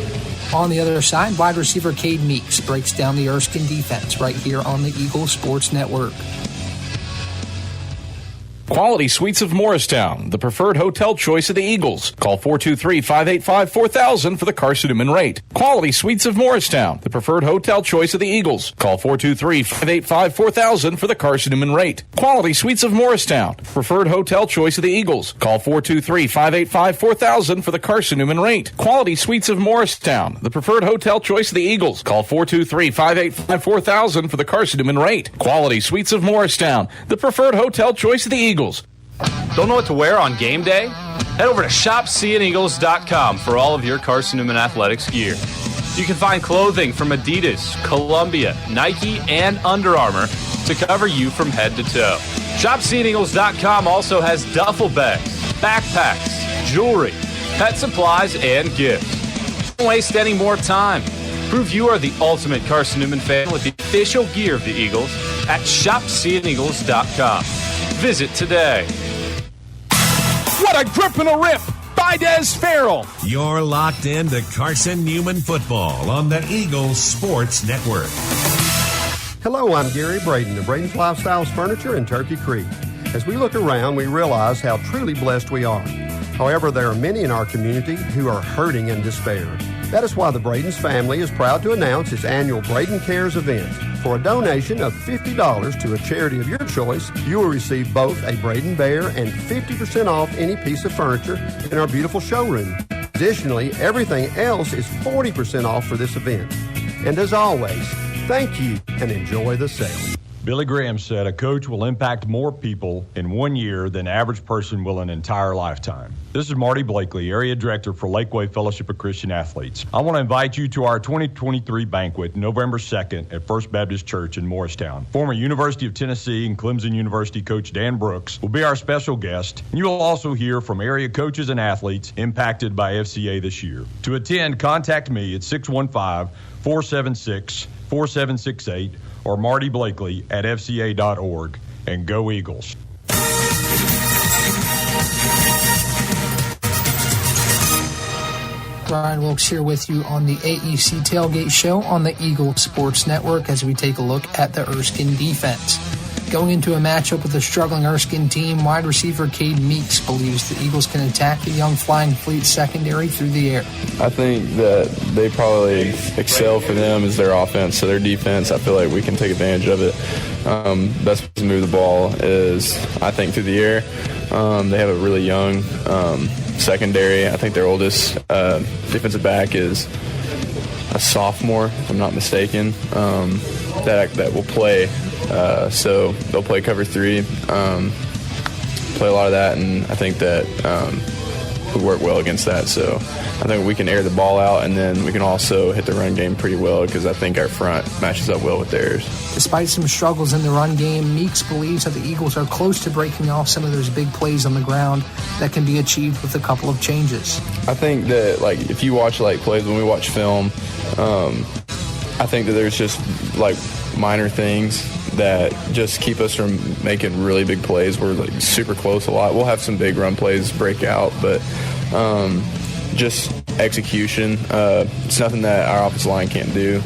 On the other side, wide receiver Cade Meeks breaks down the Erskine defense right here on the Eagles Sports Network. Quality Suites of Morristown, the preferred hotel choice of the Eagles. Call 423-585-4000 for the Carson-Newman rate. Quality Suites of Morristown, the preferred hotel choice of the Eagles. Call 423-585-4000 for the Carson-Newman rate. Quality Suites of Morristown, preferred hotel choice of the Eagles. Call 423-585-4000 for the Carson-Newman rate. Quality Suites of Morristown, the preferred hotel choice of the Eagles. Call 423-585-4000 for the Carson-Newman rate. Quality Suites of Morristown, the preferred hotel choice of the Eagles. Don't know what to wear on game day? Head over to shopseeandeagles.com for all of your Carson-Newman athletics gear. You can find clothing from Adidas, Columbia, Nike, and Under Armour to cover you from head to toe. ShopSeeingEagles.com also has duffel bags, backpacks, jewelry, pet supplies, and gifts. Don't waste any more time. Prove you are the ultimate Carson-Newman fan with the official gear of the Eagles at ShopSeeingEagles.com. Visit today. What a grip and a rip by Des Farrell. You're locked into Carson-Newman football on the Eagles Sports Network. Hello, I'm Gary Braden of Braden's Lifestyles Furniture in Turkey Creek. As we look around, we realize how truly blessed we are. However, there are many in our community who are hurting in despair. That is why the Braden's family is proud to announce its annual Braden Cares event. For a donation of $50 to a charity of your choice, you will receive both a Braden Bear and 50% off any piece of furniture in our beautiful showroom. Additionally, everything else is 40% off for this event. And as always, thank you and enjoy the sale. Billy Graham said a coach will impact more people in 1 year than the average person will an entire lifetime. This is Marty Blakely, Area Director for Lakeway Fellowship of Christian Athletes. I want to invite you to our 2023 banquet November 2nd at First Baptist Church in Morristown. Former University of Tennessee and Clemson University coach Dan Brooks will be our special guest, and you will also hear from area coaches and athletes impacted by FCA this year. To attend, contact me at 615-476-4768 or Marty Blakely at FCA.org, and go Eagles. Brian Wilkes here with you on the AEC Tailgate Show on the Eagles Sports Network as we take a look at the Erskine defense. Going into a matchup with a struggling Erskine team, wide receiver Cade Meeks believes the Eagles can attack the young Flying Fleet secondary through the air. I think that they probably excel for them is their offense. So their defense, I feel like we can take advantage of it. Best way to move the ball is, I think, through the air. They have a really young secondary. I think their oldest defensive back is a sophomore, if I'm not mistaken, that will play. So they'll play cover three, play a lot of that, and I think that we work well against that. So I think we can air the ball out, and then we can also hit the run game pretty well because I think our front matches up well with theirs. Despite some struggles in the run game, Meeks believes that the Eagles are close to breaking off some of those big plays on the ground that can be achieved with a couple of changes. I think that, like, if you watch, like, plays when we watch film, I think that there's just, like, minor things that just keep us from making really big plays. We're like super close a lot. We'll have some big run plays break out, but just execution. It's nothing that our offensive line can't do.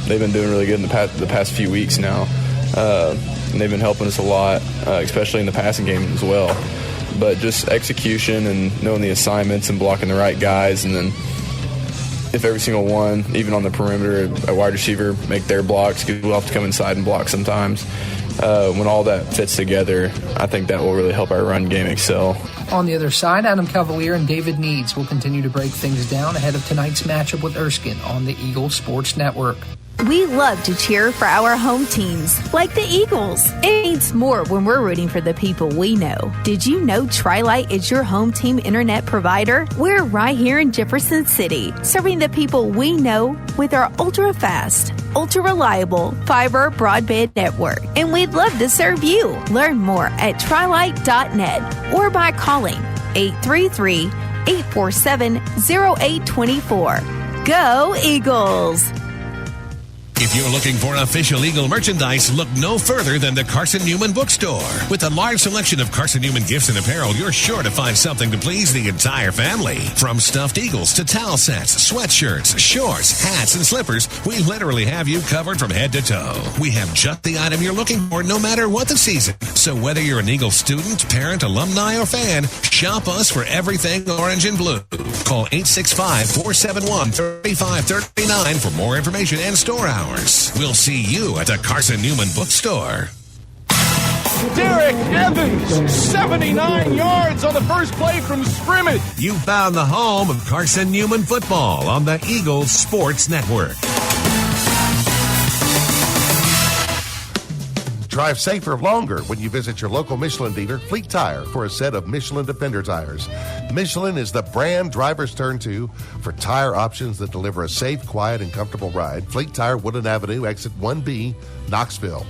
They've been doing really good in the past few weeks now, and they've been helping us a lot, especially in the passing game as well. But just execution and knowing the assignments and blocking the right guys, and then if every single one, even on the perimeter, a wide receiver, make their blocks, because we'll have to come inside and block sometimes. When all that fits together, I think that will really help our run game excel. On the other side, Adam Cavalier and David Needs will continue to break things down ahead of tonight's matchup with Erskine on the Eagle Sports Network. We love to cheer for our home teams, like the Eagles. It means more when we're rooting for the people we know. Did you know Tri-Lite is your home team internet provider? We're right here in Jefferson City, serving the people we know with our ultra-fast, ultra-reliable fiber broadband network. And we'd love to serve you. Learn more at trilite.net or by calling 833-847-0824. Go Eagles! If you're looking for official Eagle merchandise, look no further than the Carson-Newman bookstore. With a large selection of Carson-Newman gifts and apparel, you're sure to find something to please the entire family. From stuffed eagles to towel sets, sweatshirts, shorts, hats, and slippers, we literally have you covered from head to toe. We have just the item you're looking for no matter what the season. So whether you're an Eagle student, parent, alumni, or fan, shop us for everything orange and blue. Call 865-471-3539 for more information and store hours. We'll see you at the Carson-Newman bookstore. Derek Evans, 79 yards on the first play from scrimmage. You found the home of Carson-Newman football on the Eagles Sports Network. Drive safer longer when you visit your local Michelin dealer, Fleet Tire, for a set of Michelin Defender tires. Michelin is the brand drivers turn to for tire options that deliver a safe, quiet, and comfortable ride. Fleet Tire, Woodland Avenue, exit 1B, Knoxville.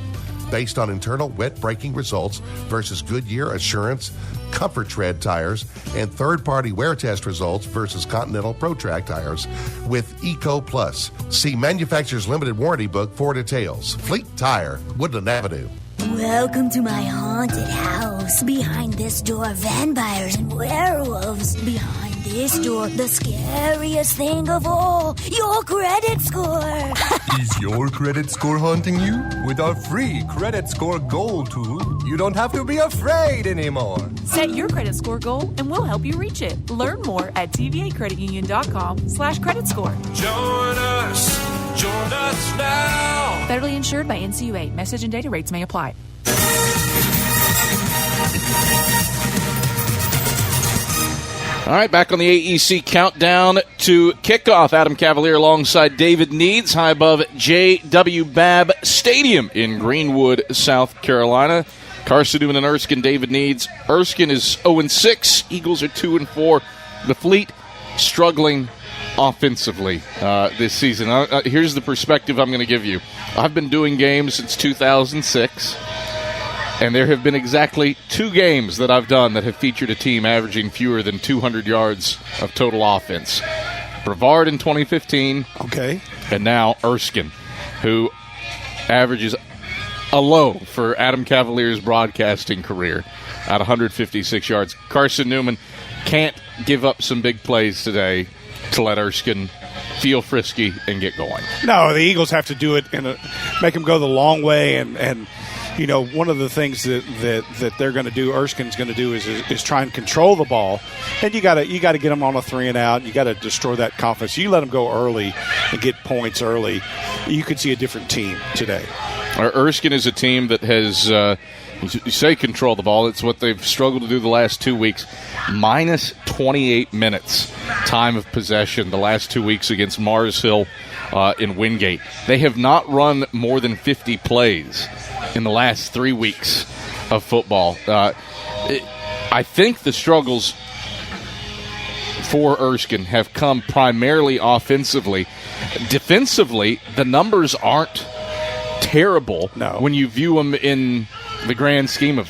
Based on internal wet braking results versus Goodyear Assurance Comfort Tread tires and third-party wear test results versus Continental ProTrack tires with Eco Plus. See manufacturer's limited warranty book for details. Fleet Tire, Woodland Avenue. Welcome to my haunted house. Behind this door, vampires and werewolves. Behind this door, the scariest thing of all, your credit score. Is your credit score haunting you? With our free Credit Score Goal tool, you don't have to be afraid anymore. Set your credit score goal and we'll help you reach it. Learn more at tvacreditunion.com/credit score. Join us now. Federally insured by NCUA. Message and data rates may apply. All right, back on the AEC countdown to kickoff. Adam Cavalier alongside David Needs, high above JW Babb Stadium in Greenwood, South Carolina. Carson-Newman and Erskine, David Needs. Erskine is 0-6. Eagles are 2-4. The Fleet struggling offensively this season. Here's the perspective I'm going to give you. I've been doing games since 2006. And there have been exactly 2 games that I've done that have featured a team averaging fewer than 200 yards of total offense. Brevard in 2015. Okay. And now Erskine, who averages a low for Adam Cavalier's broadcasting career at 156 yards. Carson-Newman can't give up some big plays today to let Erskine feel frisky and get going. No, the Eagles have to do it make them go the long way and you know, one of the things that they're going to do, Erskine's going to do, is try and control the ball, and you got to get them on a 3 and out. You got to destroy that confidence. You let them go early and get points early, you could see a different team today. Erskine is a team that has, you say control the ball. It's what they've struggled to do the last 2 weeks. Minus 28 minutes time of possession the last 2 weeks against Mars Hill in Wingate. They have not run more than 50 plays in the last 3 weeks of football. I think the struggles for Erskine have come primarily offensively. Defensively, the numbers aren't terrible when you view them in the grand scheme of,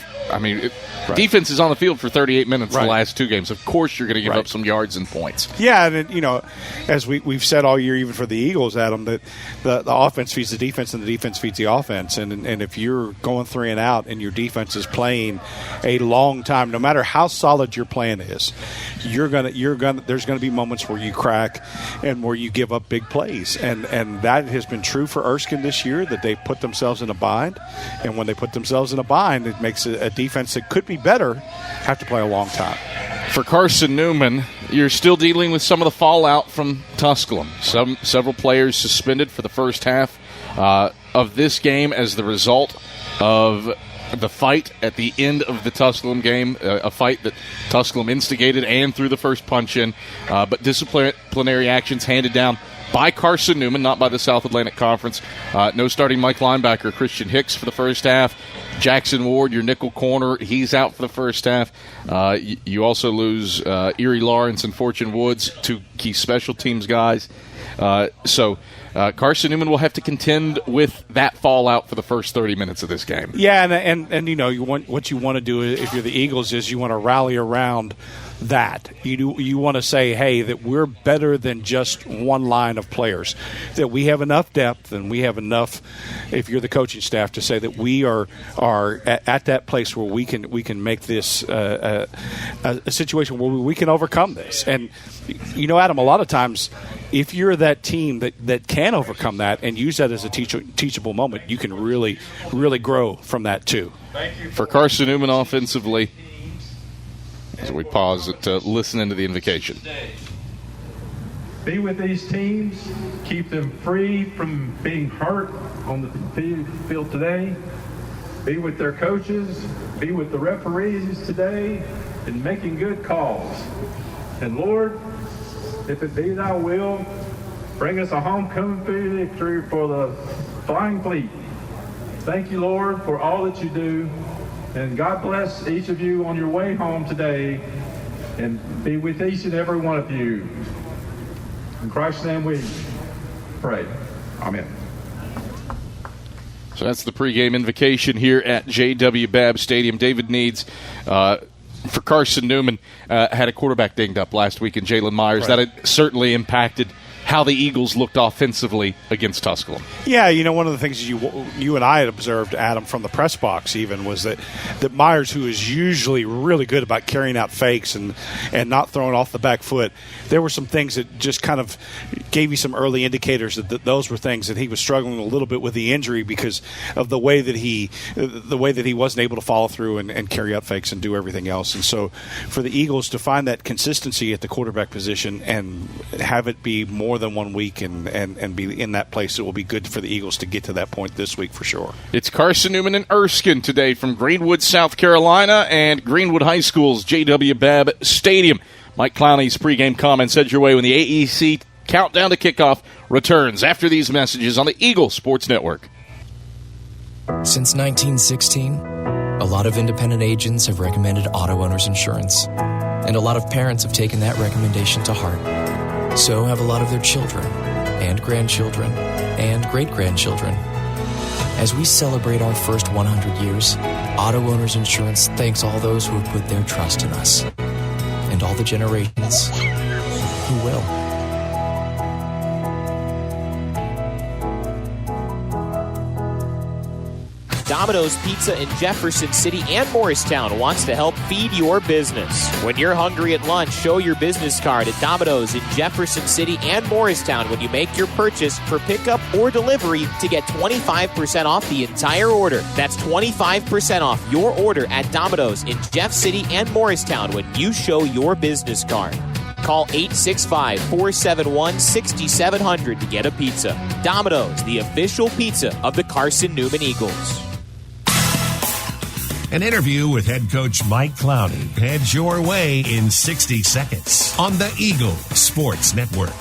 defense is on the field for 38 minutes the last 2 games. Of course you're going to give up some yards and points. Yeah, and you know, as we've said all year, even for the Eagles, Adam, that the offense feeds the defense and the defense feeds the offense. And if you're going 3 and out and your defense is playing a long time, no matter how solid your plan is, there's gonna be moments where you crack and where you give up big plays. And that has been true for Erskine this year, that they put themselves in a bind. And when they put themselves in a bind, it makes a defense that could be better have to play a long time. For Carson-Newman, you're still dealing with some of the fallout from Tusculum. Several players suspended for the first half of this game as the result of the fight at the end of the Tusculum game, a fight that Tusculum instigated and threw the first punch in, but disciplinary actions handed down by Carson-Newman, not by the South Atlantic Conference. No starting Mike linebacker Christian Hicks for the first half. Jackson Ward, your nickel corner, he's out for the first half. You also lose Erie Lawrence and Fortune Woods, two key special teams guys. So Carson-Newman will have to contend with that fallout for the first 30 minutes of this game. Yeah, and you know, what you want to do if you're the Eagles is you want to rally around that. You want to say, hey, that we're better than just one line of players, that we have enough depth and we have enough, if you're the coaching staff, to say that we are at that place where we can make this a situation where we can overcome this. And you know, Adam, a lot of times if you're that team that can overcome that and use that as a teachable moment, you can really, really grow from that too. For Carson-Newman offensively, as we pause to listen into the invocation. Be with these teams, keep them free from being hurt on the field today. Be with their coaches, be with the referees today in making good calls. And Lord, if it be thy will, bring us a homecoming victory for the Flying Fleet. Thank you, Lord, for all that you do. And God bless each of you on your way home today, and be with each and every one of you. In Christ's name we pray. Amen. So that's the pregame invocation here at JW Babb Stadium. David Needs, for Carson-Newman, had a quarterback dinged up last week in Jalen Myers. Right. That had certainly impacted how the Eagles looked offensively against Tusculum. Yeah, you know, one of the things you and I had observed, Adam, from the press box even, was that Myers, who is usually really good about carrying out fakes and not throwing off the back foot, there were some things that just kind of gave you some early indicators that those were things that he was struggling a little bit with the injury because of the way that he wasn't able to follow through and carry out fakes and do everything else. And so for the Eagles to find that consistency at the quarterback position and have it be more than 1 week and be in that place, it will be good for the Eagles to get to that point this week for sure. It's Carson-Newman and Erskine today from Greenwood, South Carolina, and Greenwood High School's JW Babb Stadium. Mike Clowney's pregame comments head your way when the AEC countdown to kickoff returns after these messages on the Eagle Sports Network. Since 1916, a lot of independent agents have recommended auto owners insurance, and a lot of parents have taken that recommendation to heart. So have a lot of their children, and grandchildren, and great-grandchildren. As we celebrate our first 100 years, Auto Owners Insurance thanks all those who have put their trust in us, and all the generations who will. Domino's Pizza in Jefferson City and Morristown wants to help feed your business. When you're hungry at lunch, show your business card at Domino's in Jefferson City and Morristown when you make your purchase for pickup or delivery to get 25% off the entire order. That's 25% off your order at Domino's in Jeff City and Morristown when you show your business card. Call 865-471-6700 to get a pizza. Domino's, the official pizza of the Carson-Newman Eagles. An interview with head coach Mike Clowney heads your way in 60 seconds on the Eagle Sports Network.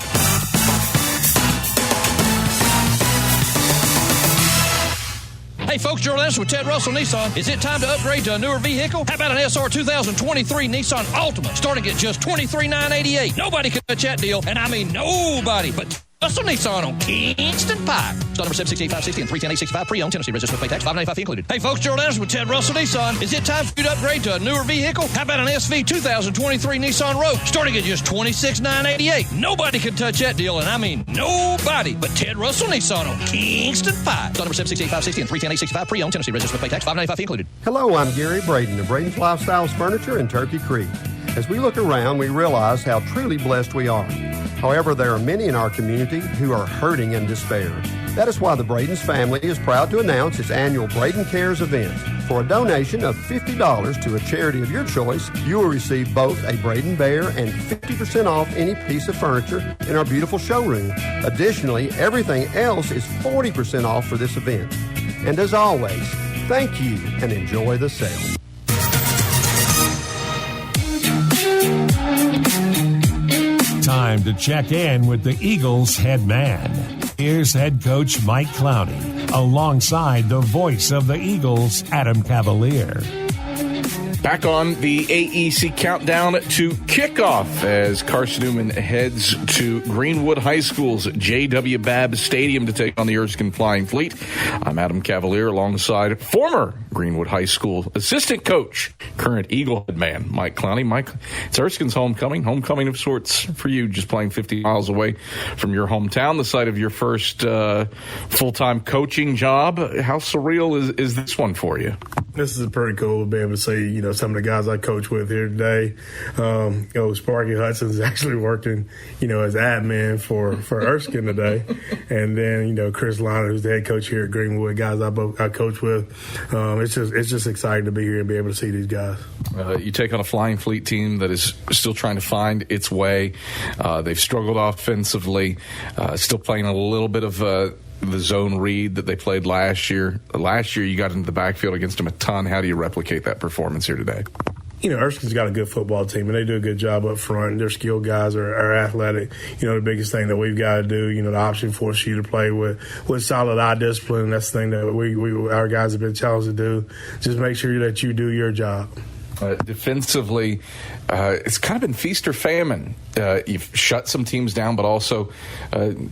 Hey folks, Gerald Anderson with Ted Russell Nissan. Is it time to upgrade to a newer vehicle? How about an SR 2023 Nissan Altima starting at just $23,988? Nobody can touch that deal, and I mean nobody. But Russell Nissan on Kingston Pike. Start number 768-560 and 310-865 pre-owned Tennessee. Registered with pay tax, $595 fee included. Hey folks, Gerald Anderson with Ted Russell Nissan. Is it time for you to upgrade to a newer vehicle? How about an SV 2023 Nissan Rogue starting at just $26,988? Nobody can touch that deal, and I mean nobody. But Ted Russell Nissan on Kingston Pike. Start number 768-560 and 310-865 pre-owned Tennessee. Registered with pay tax, $595 fee included. Hello, I'm Gary Braden of Braden's Lifestyles Furniture in Turkey Creek. As we look around, we realize how truly blessed we are. However, there are many in our community who are hurting and despair. That is why the Braden's family is proud to announce its annual Braden Cares event. For a donation of $50 to a charity of your choice, you will receive both a Braden Bear and 50% off any piece of furniture in our beautiful showroom. Additionally, everything else is 40% off for this event. And as always, thank you and enjoy the sale. Time to check in with the Eagles head man. Here's head coach Mike Clowney, alongside the voice of the Eagles, Adam Cavalier. Back on the AEC countdown to kickoff as Carson-Newman heads to Greenwood High School's JW Babb Stadium to take on the Erskine Flying Fleet. I'm Adam Cavalier alongside former Greenwood High School assistant coach, current Eagle head man, Mike Clowney. Mike, it's Erskine's homecoming of sorts for you, just playing 50 miles away from your hometown, the site of your first full-time coaching job. How surreal is this one for you? This is pretty cool to be able to see, some of the guys I coach with here today. Sparky Hudson's actually working, as admin for Erskine today. And then, Chris Liner, who's the head coach here at Greenwood, guys I coach with. It's just exciting to be here and be able to see these guys. You take on a Flying Fleet team that is still trying to find its way. They've struggled offensively, still playing a little bit of the zone read that they played last year. Last year, you got into the backfield against them a ton. How do you replicate that performance here today? Erskine's got a good football team, and they do a good job up front. Their skilled guys are athletic. The biggest thing that we've got to do, the option force you to play with solid eye discipline. That's the thing that we our guys have been challenged to do. Just make sure that you do your job. Defensively, it's kind of been feast or famine. You've shut some teams down, but also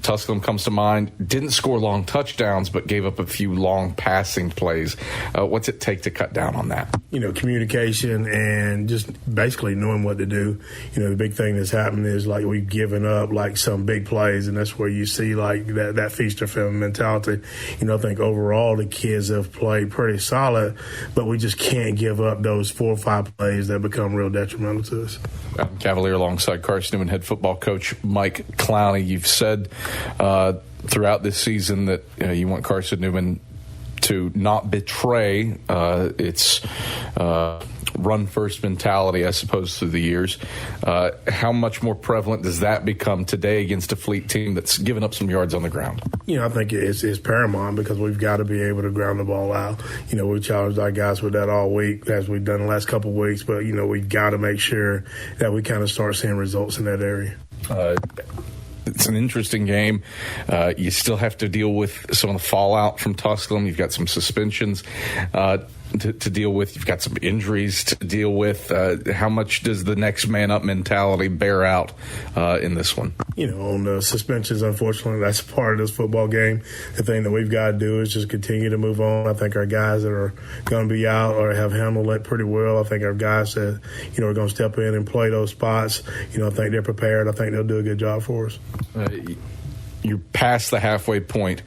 Tusculum comes to mind. Didn't score long touchdowns, but gave up a few long passing plays. What's it take to cut down on that? Communication and just basically knowing what to do. The big thing that's happened is we've given up some big plays, and that's where you see that feast or famine mentality. I think overall the kids have played pretty solid, but we just can't give up those 4 or 5 plays that become real detrimental to us. Cavalier alongside Carson-Newman head football coach Mike Clowney. You've said throughout this season that you want Carson-Newman to not betray its run-first mentality, I suppose, through the years. How much more prevalent does that become today against a Fleet team that's given up some yards on the ground? I think it's paramount because we've got to be able to ground the ball out. We've challenged our guys with that all week, as we've done the last couple of weeks, but, we've got to make sure that we kind of start seeing results in that area. It's an interesting game. You still have to deal with some of the fallout from Tusculum. You've got some suspensions to deal with. You've got some injuries to deal with. How much does the next man up mentality bear out in this one? On the suspensions, unfortunately, that's part of this football game. The thing that we've got to do is just continue to move on. I think our guys that are going to be out or have handled it pretty well. I think our guys that, are going to step in and play those spots, I think they're prepared. I think they'll do a good job for us. You're past the halfway point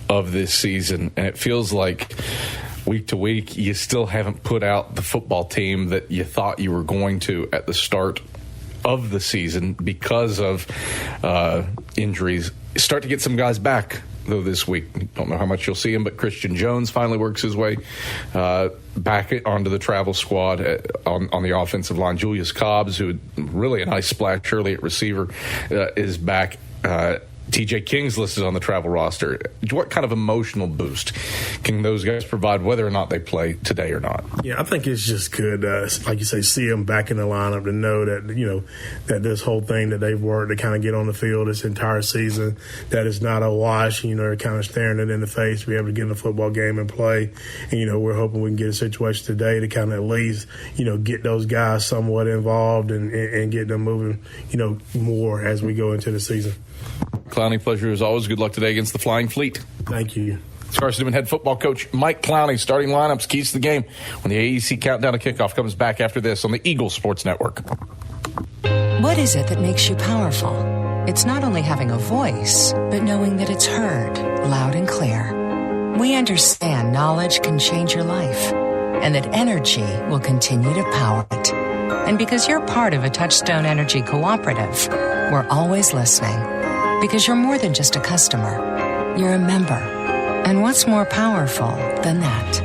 of this season, and it feels like week to week you still haven't put out the football team that you thought you were going to at the start of the season because of injuries. Start to get some guys back, though, this week. Don't know how much you'll see him, but Christian Jones finally works his way back onto the travel squad on the offensive line. Julius Cobbs, who had really a nice splash early at receiver, is back. TJ King's listed on the travel roster. What kind of emotional boost can those guys provide, whether or not they play today or not? Yeah, I think it's just good, like you say, see them back in the lineup to know that, that this whole thing that they've worked to kind of get on the field this entire season, that it's not a wash, they're kind of staring it in the face, be able to get in the football game and play. And, we're hoping we can get a situation today to kind of at least, get those guys somewhat involved and get them moving, more as we go into the season. Clowney, pleasure as always. Good luck today against the Flying Fleet. Thank you. It's Carson-Newman head football coach Mike Clowney. Starting lineups, keys to the game when the AEC countdown to kickoff comes back after this on the Eagle Sports Network. What is it that makes you powerful? It's not only having a voice, but knowing that it's heard loud and clear. We understand knowledge can change your life and that energy will continue to power it. And because you're part of a Touchstone Energy cooperative, we're always listening. Because you're more than just a customer. You're a member. And what's more powerful than that?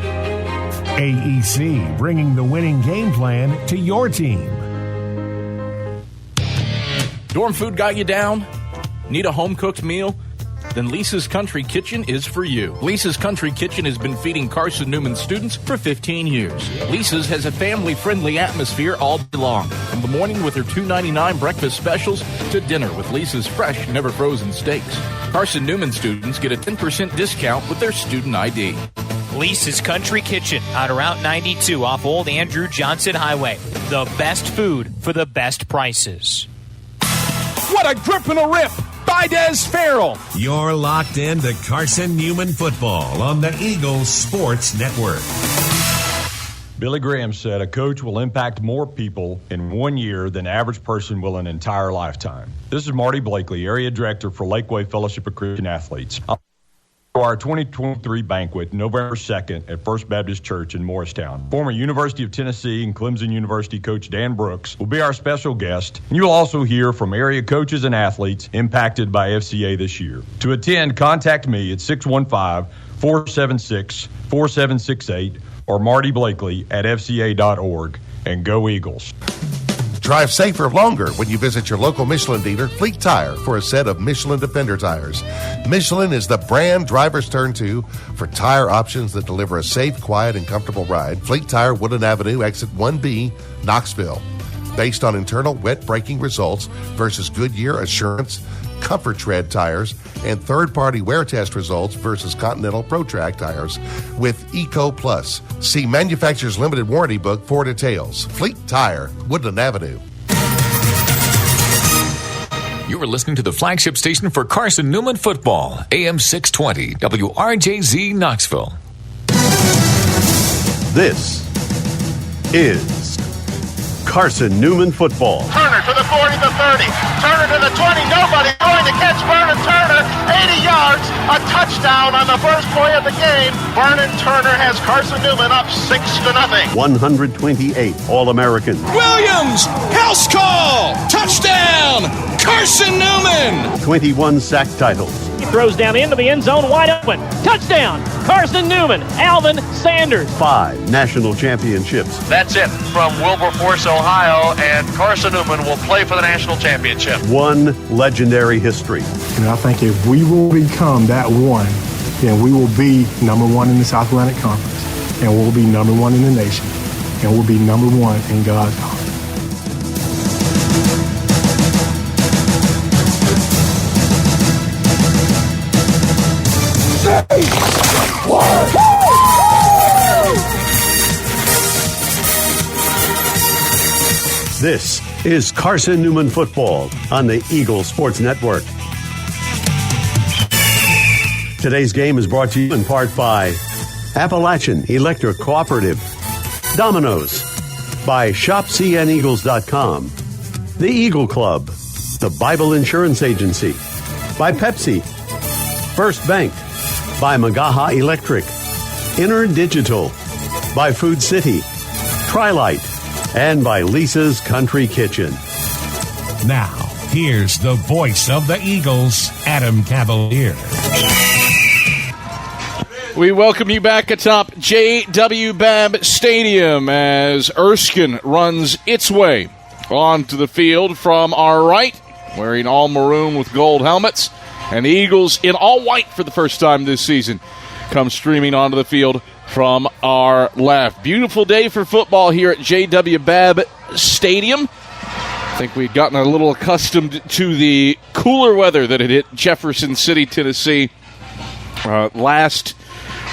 AEC, bringing the winning game plan to your team. Dorm food got you down? Need a home-cooked meal? Then Lisa's Country Kitchen is for you. Lisa's Country Kitchen has been feeding Carson-Newman students for 15 years. Lisa's has a family-friendly atmosphere all day long. From the morning with her $2.99 breakfast specials to dinner with Lisa's fresh, never-frozen steaks. Carson-Newman students get a 10% discount with their student ID. Lisa's Country Kitchen on Route 92 off Old Andrew Johnson Highway. The best food for the best prices. What a grip and a rip by Des Farrell. You're locked into Carson-Newman football on the Eagles Sports Network. Billy Graham said a coach will impact more people in 1 year than the average person will an entire lifetime. This is Marty Blakely, Area Director for Lakeway Fellowship of Christian Athletes. Our 2023 banquet, November 2nd at First Baptist Church in Morristown. Former University of Tennessee and Clemson University coach Dan Brooks will be our special guest. And you'll also hear from area coaches and athletes impacted by FCA this year. To attend, contact me at 615-476-4768 or Marty Blakely at fca.org. And go Eagles. Drive safer longer when you visit your local Michelin dealer, Fleet Tire, for a set of Michelin Defender tires. Michelin is the brand drivers turn to for tire options that deliver a safe, quiet, and comfortable ride. Fleet Tire, Woodland Avenue, exit 1B, Knoxville. Based on internal wet braking results versus Goodyear Assurance Comfort Tread tires and third-party wear test results versus Continental ProTrack tires with Eco Plus. See manufacturer's limited warranty book for details. Fleet Tire, Woodland Avenue. You are listening to the flagship station for Carson-Newman football, AM 620, WRJZ Knoxville. This is Carson-Newman football. Turner to the 40, the 30. Turner to the 20. Nobody going to catch Vernon Turner. 80 yards. A touchdown on the first play of the game. Vernon Turner has Carson-Newman up 6-0. 128 All-Americans. Williams, house call. Touchdown. Carson-Newman. 21 sack titles. He throws down into the end zone wide open. Touchdown. Carson-Newman. Alvin Sanders. 5 national championships. That's it from Wilberforce, Ohio, and Carson-Newman will play for the national championship. 1 legendary history. And I think if we will become that one, then we will be number 1 in the South Atlantic Conference, and we'll be number 1 in the nation, and we'll be number 1 in God's heart. This is Carson-Newman football on the Eagles Sports Network. Today's game is brought to you in part by Appalachian Electric Cooperative, Domino's, by ShopCNEagles.com, the Eagle Club, the Bible Insurance Agency, by Pepsi, First Bank, by Magaha Electric, Inner Digital, by Food City, Trilite, and by Lisa's Country Kitchen. Now, here's the voice of the Eagles, Adam Cavalier. We welcome you back atop JW Babb Stadium as Erskine runs its way onto the field from our right, wearing all maroon with gold helmets, and the Eagles in all white for the first time this season come streaming onto the field from our left. Beautiful day for football here at JW Babb Stadium. I think we'd gotten a little accustomed to the cooler weather that had hit Jefferson City, Tennessee last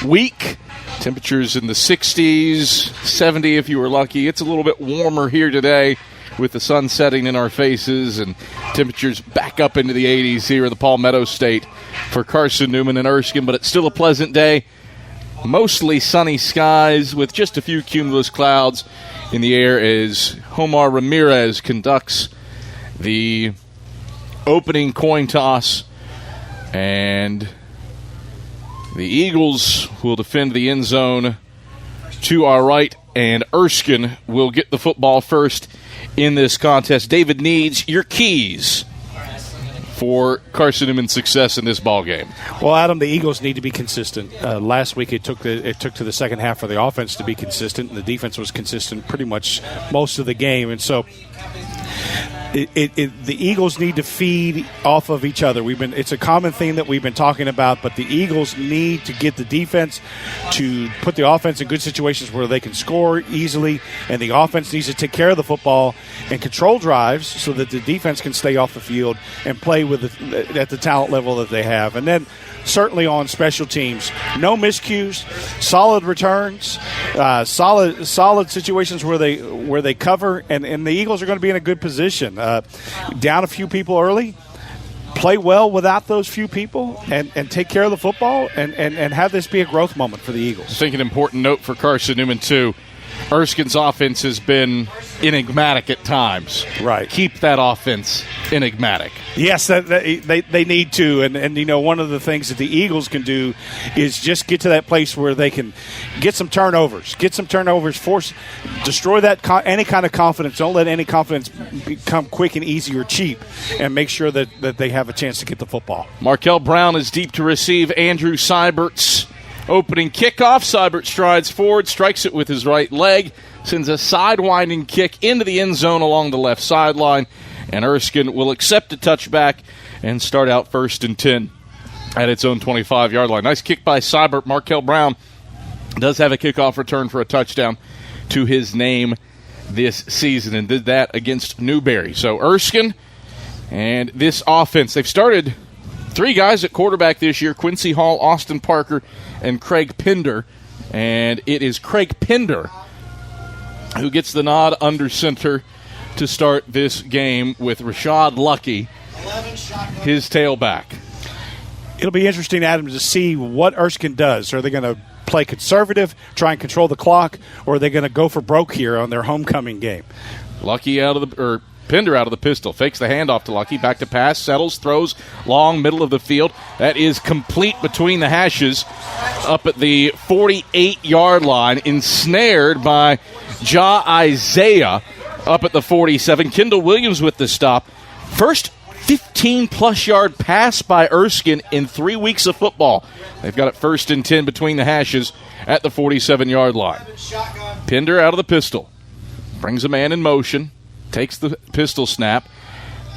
week. Temperatures in the 60s, 70 if you were lucky. It's a little bit warmer here today with the sun setting in our faces and temperatures back up into the 80s here in the Palmetto State for Carson-Newman and Erskine, but it's still a pleasant day. Mostly sunny skies with just a few cumulus clouds in the air as Omar Ramirez conducts the opening coin toss, and the Eagles will defend the end zone to our right, and Erskine will get the football first in this contest. David needs your keys for Carson-Newman's success in this ball game? Well, Adam, the Eagles need to be consistent. Last week it took to the second half for the offense to be consistent, and the defense was consistent pretty much most of the game. And so the Eagles need to feed off of each other. It's a common theme that we've been talking about, but the Eagles need to get the defense to put the offense in good situations where they can score easily, and the offense needs to take care of the football and control drives so that the defense can stay off the field and play at the talent level that they have. And then certainly on special teams, no miscues, solid returns, solid situations where they cover, and the Eagles are going to be in a good position. Down a few people early, play well without those few people, and take care of the football, and have this be a growth moment for the Eagles. I think an important note for Carson-Newman, too. Erskine's offense has been enigmatic at times. Right. Keep that offense enigmatic. Yes, they need to. And you know, one of the things that the Eagles can do is just get to that place where they can get some turnovers, destroy that any kind of confidence. Don't let any confidence become quick and easy or cheap, and make sure that they have a chance to get the football. Markel Brown is deep to receive Andrew Seibert's opening kickoff. Seibert strides forward, strikes it with his right leg, sends a sidewinding kick into the end zone along the left sideline, and Erskine will accept a touchback and start out 1st and 10 at its own 25-yard line. Nice kick by Seibert. Markel Brown does have a kickoff return for a touchdown to his name this season, and did that against Newberry. So Erskine and this offense, they've started 3 guys at quarterback this year: Quincy Hall, Austin Parker, and Craig Pender. And it is Craig Pender who gets the nod under center to start this game with Rashad Lucky, his tailback. It'll be interesting, Adam, to see what Erskine does. Are they going to play conservative, try and control the clock, or are they going to go for broke here on their homecoming game? Pender out of the pistol, fakes the handoff to Lucky, back to pass, settles, throws long, middle of the field. That is complete between the hashes up at the 48-yard line, ensnared by Ja Isaiah up at the 47. Kendall Williams with the stop. First 15-plus yard pass by Erskine in 3 weeks of football. They've got it 1st and 10 between the hashes at the 47-yard line. Pender out of the pistol, brings a man in motion, takes the pistol snap,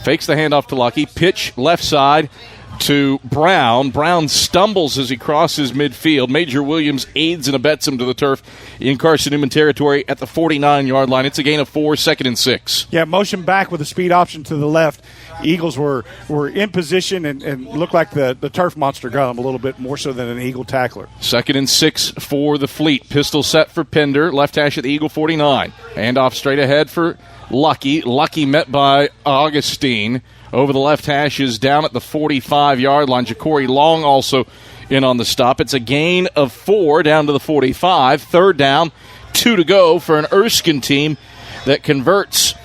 fakes the handoff to Lucky, pitch left side to Brown. Brown stumbles as he crosses midfield. Major Williams aids and abets him to the turf in Carson-Newman territory at the 49-yard line. It's a gain of 4, 2nd and 6. Yeah, motion back with a speed option to the left. Eagles were in position and looked like the turf monster got them a little bit more so than an Eagle tackler. 2nd and 6 for the Fleet. Pistol set for Pender, left hash at the Eagle 49. Handoff straight ahead for Lucky. Lucky met by Augustine. Over the left hash is down at the 45-yard line. Ja'Cory Long also in on the stop. It's a gain of 4 down to the 45. 3rd down, 2 to go for an Erskine team that converts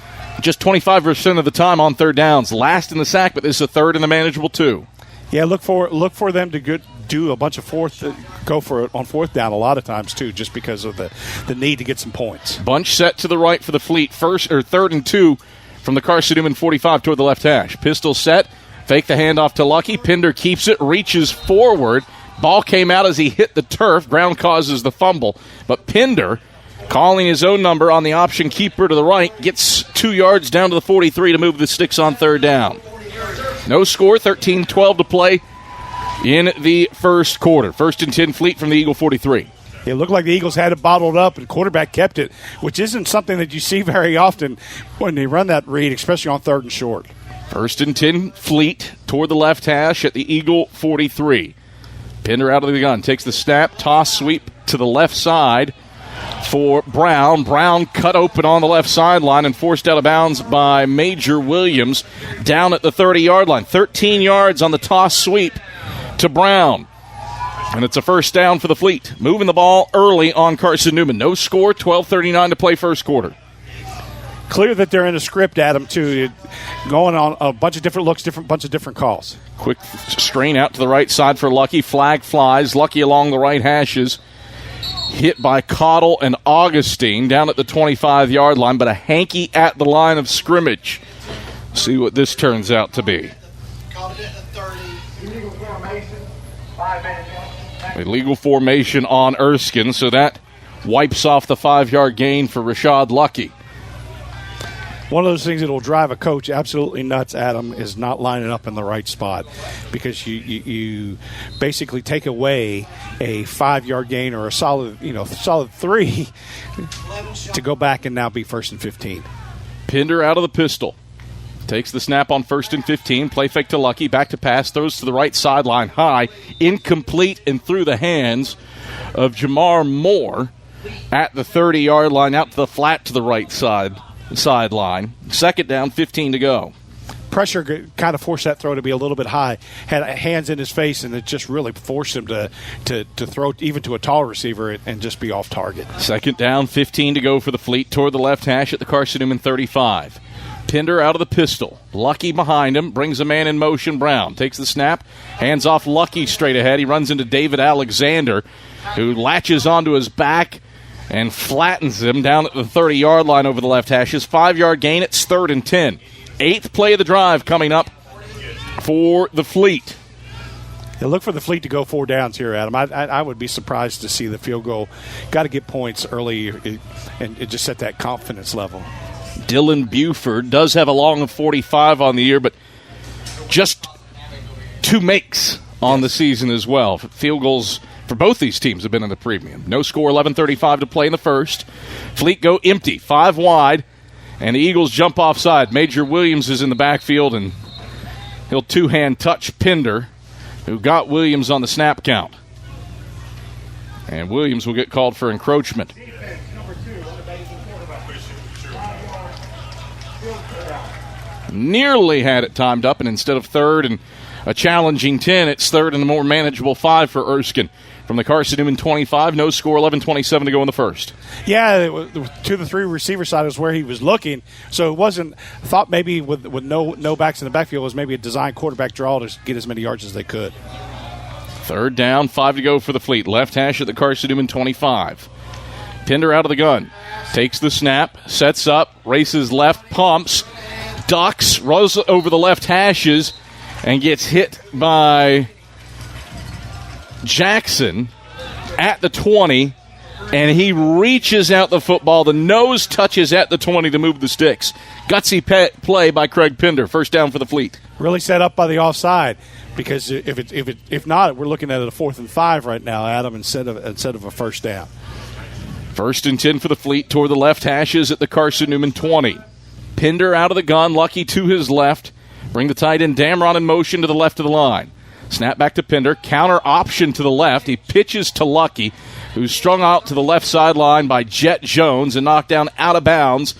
just 25% of the time on 3rd downs. Last in the sack, but this is a 3rd and the manageable 2. Yeah, look for them to do a bunch of go for it on 4th down a lot of times too, just because of the need to get some points. Bunch set to the right for the Fleet. 3rd and 2 from the Carson-Newman 45 toward the left hash. Pistol set, fake the handoff to Lucky. Pender keeps it, reaches forward. Ball came out as he hit the turf. Ground causes the fumble, but Pender, calling his own number on the option keeper to the right, gets 2 yards down to the 43 to move the sticks on 3rd down. No score, 13-12 to play in the first quarter. 1st and 10 Fleet from the Eagle 43. It looked like the Eagles had it bottled up, and the quarterback kept it, which isn't something that you see very often when they run that read, especially on 3rd and short. 1st and 10 Fleet toward the left hash at the Eagle 43. Pender out of the gun, takes the snap, toss sweep to the left side for Brown. Brown cut open on the left sideline and forced out of bounds by Major Williams down at the 30-yard line. 13 yards on the toss sweep to Brown. And it's a 1st down for the Fleet. Moving the ball early on Carson-Newman. No score, 12:39 to play first quarter. Clear that they're in a script, Adam, too. Going on a bunch of different looks, bunch of different calls. Quick strain out to the right side for Lucky. Flag flies. Lucky along the right hashes. Hit by Cottle and Augustine down at the 25-yard line, but a hanky at the line of scrimmage. See what this turns out to be. Illegal formation on Erskine, so that wipes off the 5-yard gain for Rashad Lucky. One of those things that will drive a coach absolutely nuts, Adam, is not lining up in the right spot, because you basically take away a 5-yard gain or a solid 3 to go back and now be 1st and 15. Pinder out of the pistol. Takes the snap on 1st and 15. Play fake to Lucky. Back to pass. Throws to the right sideline high. Incomplete and through the hands of Jamar Moore at the 30-yard line. Out to the flat to the right sideline. 2nd down, 15 to go. Pressure kind of forced that throw to be a little bit high. Had hands in his face, and it just really forced him to throw even to a tall receiver and just be off target. 2nd down, 15 to go for the Fleet. Toward the left hash at the Carson-Newman 35. Pinder out of the pistol. Lucky behind him. Brings a man in motion. Brown takes the snap. Hands off Lucky straight ahead. He runs into David Alexander, who latches onto his back and flattens him down at the 30-yard line over the left hash. His 5-yard gain. It's 3rd and 10. 8th play of the drive coming up for the Fleet. Yeah, look for the Fleet to go 4 downs here, Adam. I would be surprised to see the field goal. Got to get points early and just set that confidence level. Dylan Buford does have a long of 45 on the year, but just 2 makes on the season as well. Field goals for both these teams have been in the premium. No score, 11:35 to play in the first. Fleet go empty, 5 wide, and the Eagles jump offside. Major Williams is in the backfield, and he'll 2-hand touch Pinder, who got Williams on the snap count. And Williams will get called for encroachment. Nearly had it timed up, and instead of 3rd and a challenging 10, it's 3rd and a more manageable 5 for Erskine. From the Carson-Newman 25, no score, 11:27 to go in the first. Yeah, to the 3 receiver side is where he was looking, so it wasn't thought maybe with no backs in the backfield was maybe a design quarterback draw to get as many yards as they could. 3rd down, 5 to go for the Fleet. Left hash at the Carson-Newman 25. Pinder out of the gun. Takes the snap, sets up, races left, pumps, ducks, rolls over the left hashes, and gets hit by Jackson at the 20, and he reaches out the football. The nose touches at the 20 to move the sticks. Gutsy play by Craig Pinder. 1st down for the Fleet. Really set up by the offside, because if not, we're looking at a 4th and 5 right now, Adam, instead of a 1st down. 1st and 10 for the Fleet toward the left hashes at the Carson-Newman 20. Pinder out of the gun, Lucky to his left. Bring the tight end Damron in motion to the left of the line. Snap back to Pinder. Counter option to the left. He pitches to Lucky, who's strung out to the left sideline by Jet Jones and knocked down out of bounds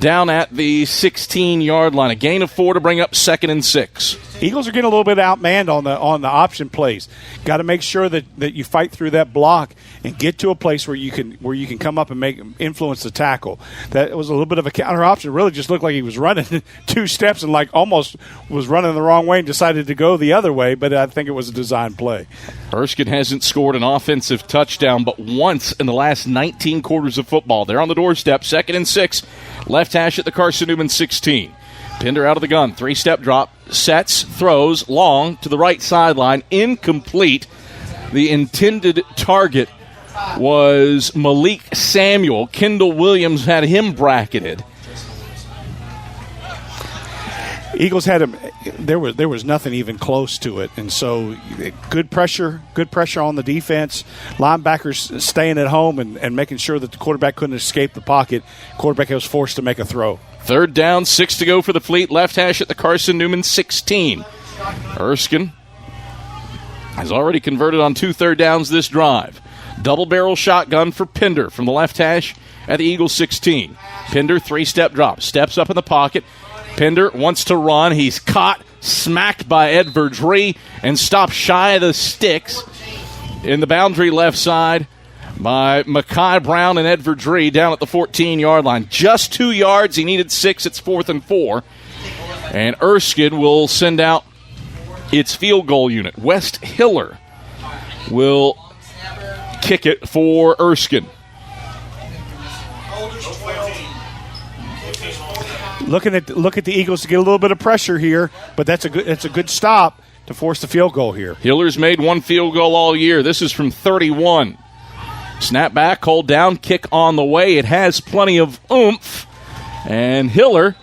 down at the 16-yard line. A gain of 4 to bring up 2nd and 6. Eagles are getting a little bit outmanned on the option plays. Got to make sure that you fight through that block and get to a place where you can come up and influence the tackle. That was a little bit of a counter option. It really just looked like he was running 2 steps and like almost was running the wrong way and decided to go the other way, but I think it was a design play. Erskine hasn't scored an offensive touchdown but once in the last 19 quarters of football. They're on the doorstep, 2nd and 6. Left hash at the Carson-Newman 16. Pinder out of the gun, 3-step drop, sets, throws, long to the right sideline, incomplete. The intended target was Malik Samuel. Kendall Williams had him bracketed. Eagles had him. There was nothing even close to it, and so good pressure on the defense. Linebackers staying at home and making sure that the quarterback couldn't escape the pocket. Quarterback was forced to make a throw. 3rd down, 6 to go for the Fleet. Left hash at the Carson-Newman 16. Erskine has already converted on 2 third downs this drive. Double barrel shotgun for Pinder from the left hash at the Eagles 16. Pinder, 3-step drop, steps up in the pocket. Pinder wants to run. He's caught, smacked by Ed Verdree, and stopped shy of the sticks in the boundary left side by Mekhi Brown and Ed Verdree down at the 14-yard line. Just 2 yards. He needed 6. It's 4th and 4. And Erskine will send out its field goal unit. West Hiller will kick it for Erskine. Look at the Eagles to get a little bit of pressure here, but that's a good stop to force the field goal here. Hiller's made one field goal all year. This is from 31. Snap back, hold down, kick on the way. It has plenty of oomph. And Hiller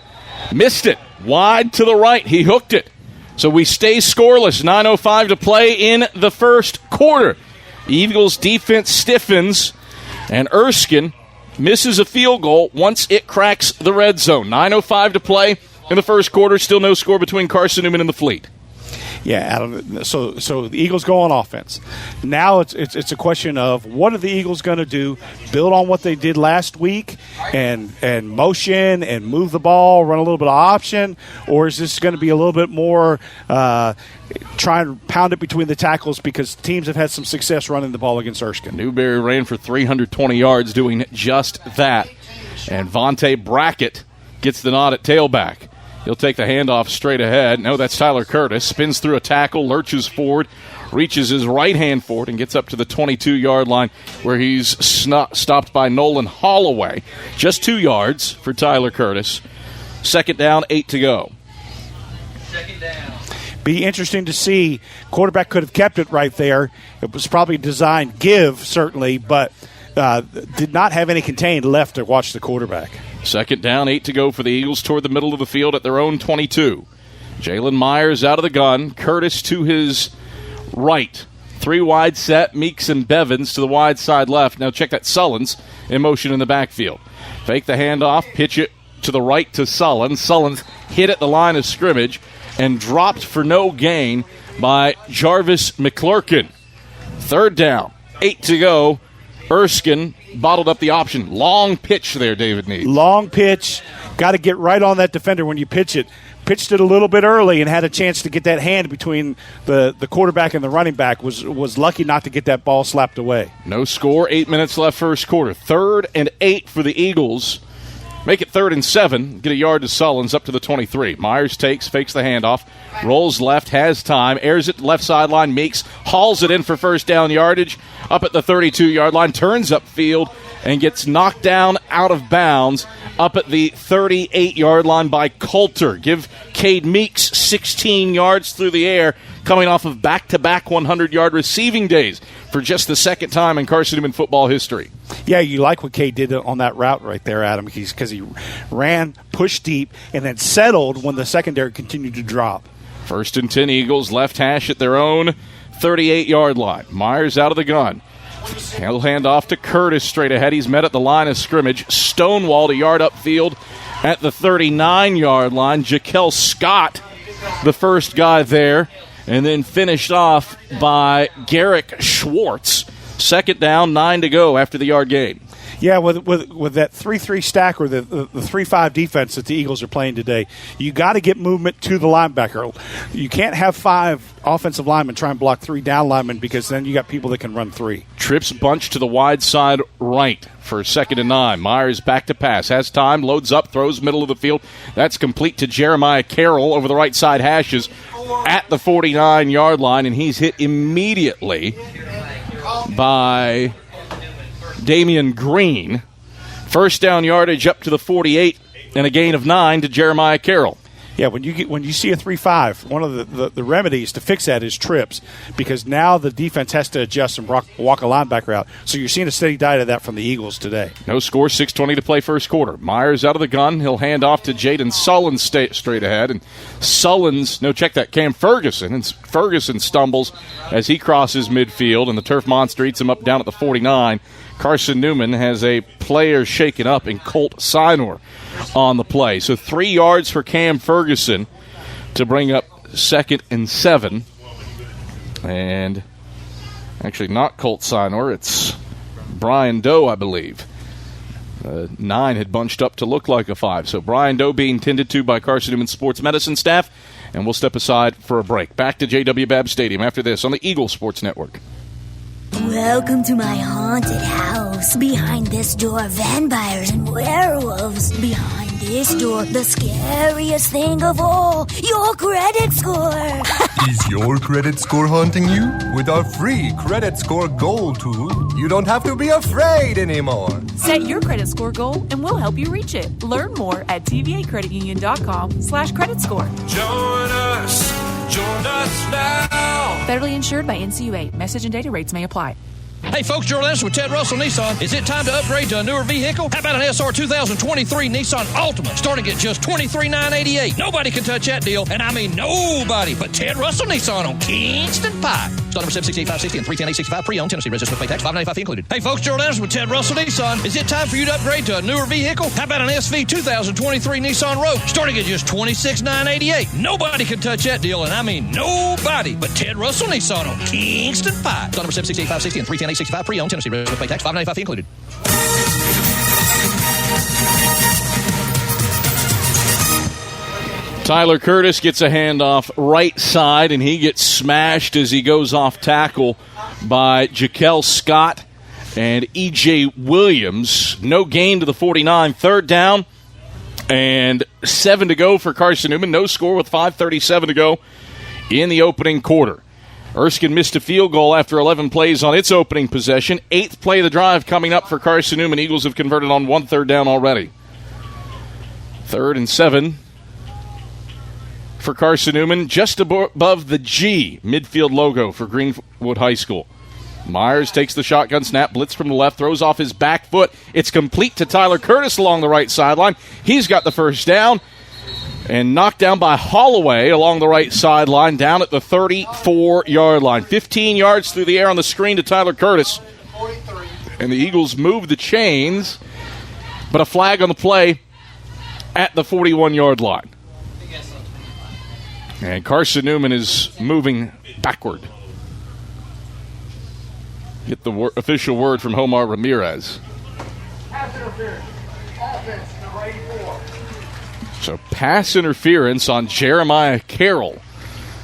missed it. Wide to the right. He hooked it. So we stay scoreless. 9:05 to play in the first quarter. Eagles defense stiffens, and Erskine misses a field goal once it cracks the red zone. 9:05 to play in the first quarter. Still no score between Carson-Newman and the Fleet. Yeah, Adam. So the Eagles go on offense. Now it's a question of what are the Eagles going to do? Build on what they did last week and motion and move the ball, run a little bit of option, or is this going to be a little bit more try and pound it between the tackles because teams have had some success running the ball against Erskine? Newberry ran for 320 yards doing just that, and Vontae Brackett gets the nod at tailback. He'll take the handoff straight ahead. No, that's Tyler Curtis. Spins through a tackle, lurches forward, reaches his right hand forward, and gets up to the 22-yard line where he's stopped by Nolan Holloway. Just 2 yards for Tyler Curtis. Second down, 8 to go. Second down. Be interesting to see. Quarterback could have kept it right there. It was probably designed give, certainly, but did not have any contained left to watch the quarterback. Second down, 8 to go for the Eagles toward the middle of the field at their own 22. Jalen Myers out of the gun. Curtis to his right. 3 wide set. Meeks and Bevins to the wide side left. Now check that. Sullins in motion in the backfield. Fake the handoff. Pitch it to the right to Sullins. Sullins hit at the line of scrimmage and dropped for no gain by Jarvis McClurkin. Third down, 8 to go. Erskine bottled up the option. Long pitch there, David Needs. Long pitch. Got to get right on that defender when you pitch it. Pitched it a little bit early and had a chance to get that hand between the quarterback and the running back. Was lucky not to get that ball slapped away. No score. 8 minutes left first quarter. 3rd and 8 for the Eagles. Make it 3rd and 7. Get a yard to Sullins up to the 23. Myers takes, fakes the handoff, rolls left, has time, airs it left sideline. Meeks hauls it in for first down yardage up at the 32-yard line, turns upfield, and gets knocked down out of bounds up at the 38-yard line by Coulter. Give Cade Meeks 16 yards through the air, coming off of back-to-back 100-yard receiving days for just the second time in Carson-Newman football history. Yeah, you like what Cade did on that route right there, Adam, because he ran, pushed deep, and then settled when the secondary continued to drop. 1st and 10 Eagles, left hash at their own 38-yard line. Myers out of the gun. He'll hand off to Curtis straight ahead. He's met at the line of scrimmage. Stonewalled a yard upfield at the 39-yard line. Jaquel Scott, the first guy there, and then finished off by Garrick Schwartz. Second down, 9 to go after the yard gain. Yeah, with that 3-3 stack or the 3-5 defense that the Eagles are playing today, you got to get movement to the linebacker. You can't have 5 offensive linemen try and block 3 down linemen because then you got people that can run 3. Trips bunch to the wide side right for 2nd and 9. Myers back to pass. Has time, loads up, throws middle of the field. That's complete to Jeremiah Carroll over the right side hashes at the 49-yard line, and he's hit immediately by Damian Green. First down yardage up to the 48 and a gain of 9 to Jeremiah Carroll. Yeah, when you see a 3-5, one of the remedies to fix that is trips, because now the defense has to adjust and walk a linebacker out. So you're seeing a steady diet of that from the Eagles today. No score, 6:20 to play first quarter. Myers out of the gun. He'll hand off to Jaden Sullins straight ahead. And Sullins, check that, Cam Ferguson. And Ferguson stumbles as he crosses midfield, and the turf monster eats him up down at the 49. Carson-Newman has a player shaken up in Colt Sinor on the play. So 3 yards for Cam Ferguson to bring up 2nd and 7. And actually not Colt Sinor, it's Brian Doe, I believe. 9 had bunched up to look like a 5. So Brian Doe being tended to by Carson-Newman sports medicine staff. And we'll step aside for a break. Back to JW Babb Stadium after this on the Eagle Sports Network. Welcome to my haunted house. Behind this door, vampires and werewolves. Behind this door, the scariest thing of all, your credit score. Is your credit score haunting you? With our free credit score goal tool, you don't have to be afraid anymore. Set your credit score goal and we'll help you reach it. Learn more at tvacreditunion.com/credit score. Join us. Join us now. Federally insured by NCUA. Message and data rates may apply. Hey folks, Gerald Anderson with Ted Russell Nissan. Is it time to upgrade to a newer vehicle? How about an SR 2023 Nissan Altima starting at just $23,988? Nobody can touch that deal, and I mean nobody but Ted Russell Nissan on Kingston Pike. Start number 768-560 and 310-865 pre-owned. Tennessee registered with pay tax, $595 fee included. Hey folks, Gerald Anderson with Ted Russell Nissan. Is it time for you to upgrade to a newer vehicle? How about an SV 2023 Nissan Rogue starting at just $26,988? Nobody can touch that deal, and I mean nobody but Ted Russell Nissan on Kingston Pike. Start number 768-560 and 310-865 pre-owned. Tennessee registered with pay tax, $595 fee included. Tyler Curtis gets a handoff right side, and he gets smashed as he goes off tackle by Jaquel Scott and E.J. Williams. No gain to the 49. Third down and 7 to go for Carson-Newman. No score with 5:37 to go in the opening quarter. Erskine missed a field goal after 11 plays on its opening possession. 8th play of the drive coming up for Carson-Newman. Eagles have converted on 1 third down already. 3rd and 7 for Carson-Newman, just above the G midfield logo for Greenwood High School. Myers takes the shotgun snap, blitz from the left, throws off his back foot. It's complete to Tyler Curtis along the right sideline. He's got the first down and knocked down by Holloway along the right sideline down at the 34-yard line. 15 yards through the air on the screen to Tyler Curtis. And the Eagles move the chains, but a flag on the play at the 41-yard line. And Carson-Newman is moving backward. Get the official word from Homar Ramirez. So pass interference on Jeremiah Carroll.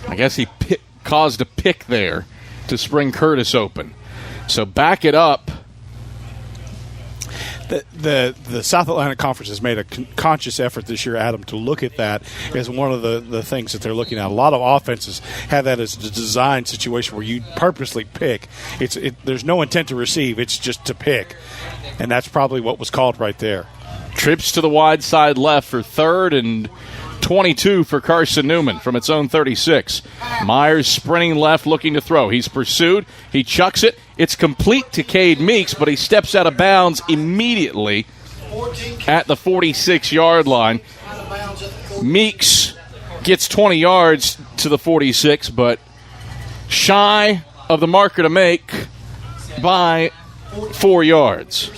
I guess he caused a pick there to spring Curtis open. So back it up. The South Atlantic Conference has made a conscious effort this year, Adam, to look at that as one of the things that they're looking at. A lot of offenses have that as a design situation where you purposely pick. There's no intent to receive. It's just to pick. And that's probably what was called right there. Trips to the wide side left for 3rd and 22 for Carson-Newman from its own 36. Myers sprinting left, looking to throw. He's pursued. He chucks it. It's complete to Cade Meeks, but he steps out of bounds immediately at the 46-yard line. Meeks gets 20 yards to the 46, but shy of the marker to make by 4 yards.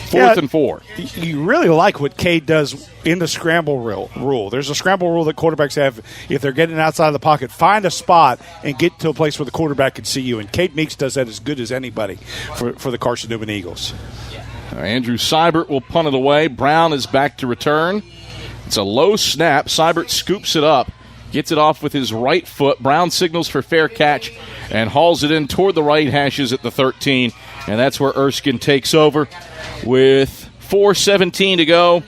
4th and 4. You really like what Cade does in the scramble rule. There's a scramble rule that quarterbacks have. If they're getting outside of the pocket, find a spot and get to a place where the quarterback can see you. And Cade Meeks does that as good as anybody for the Carson-Newman Eagles. Andrew Seibert will punt it away. Brown is back to return. It's a low snap. Seibert scoops it up, gets it off with his right foot. Brown signals for fair catch and hauls it in toward the right hashes at the 13. And that's where Erskine takes over with 4:17 to go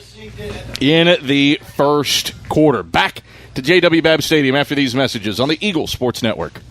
in the first quarter. Back to JW Babb Stadium after these messages on the Eagle Sports Network.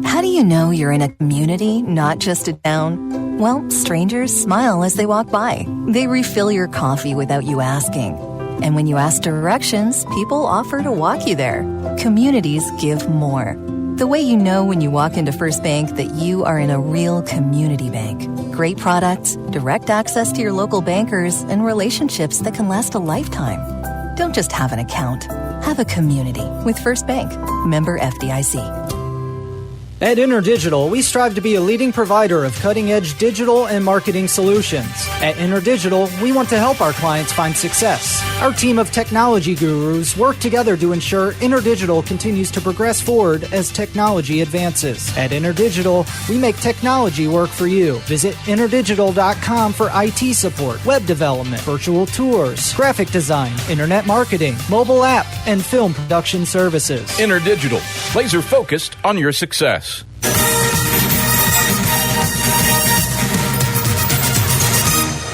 How do you know you're in a community, not just a town? Well, strangers smile as they walk by. They refill your coffee without you asking. And when you ask directions, people offer to walk you there. Communities give more. The way you know when you walk into First Bank that you are in a real community bank. Great products, direct access to your local bankers, and relationships that can last a lifetime. Don't just have an account. Have a community with First Bank. Member FDIC. At InterDigital, we strive to be a leading provider of cutting-edge digital and marketing solutions. At InterDigital, we want to help our clients find success. Our team of technology gurus work together to ensure InterDigital continues to progress forward as technology advances. At InterDigital, we make technology work for you. Visit interdigital.com for IT support, web development, virtual tours, graphic design, internet marketing, mobile app, and film production services. InterDigital, laser focused on your success.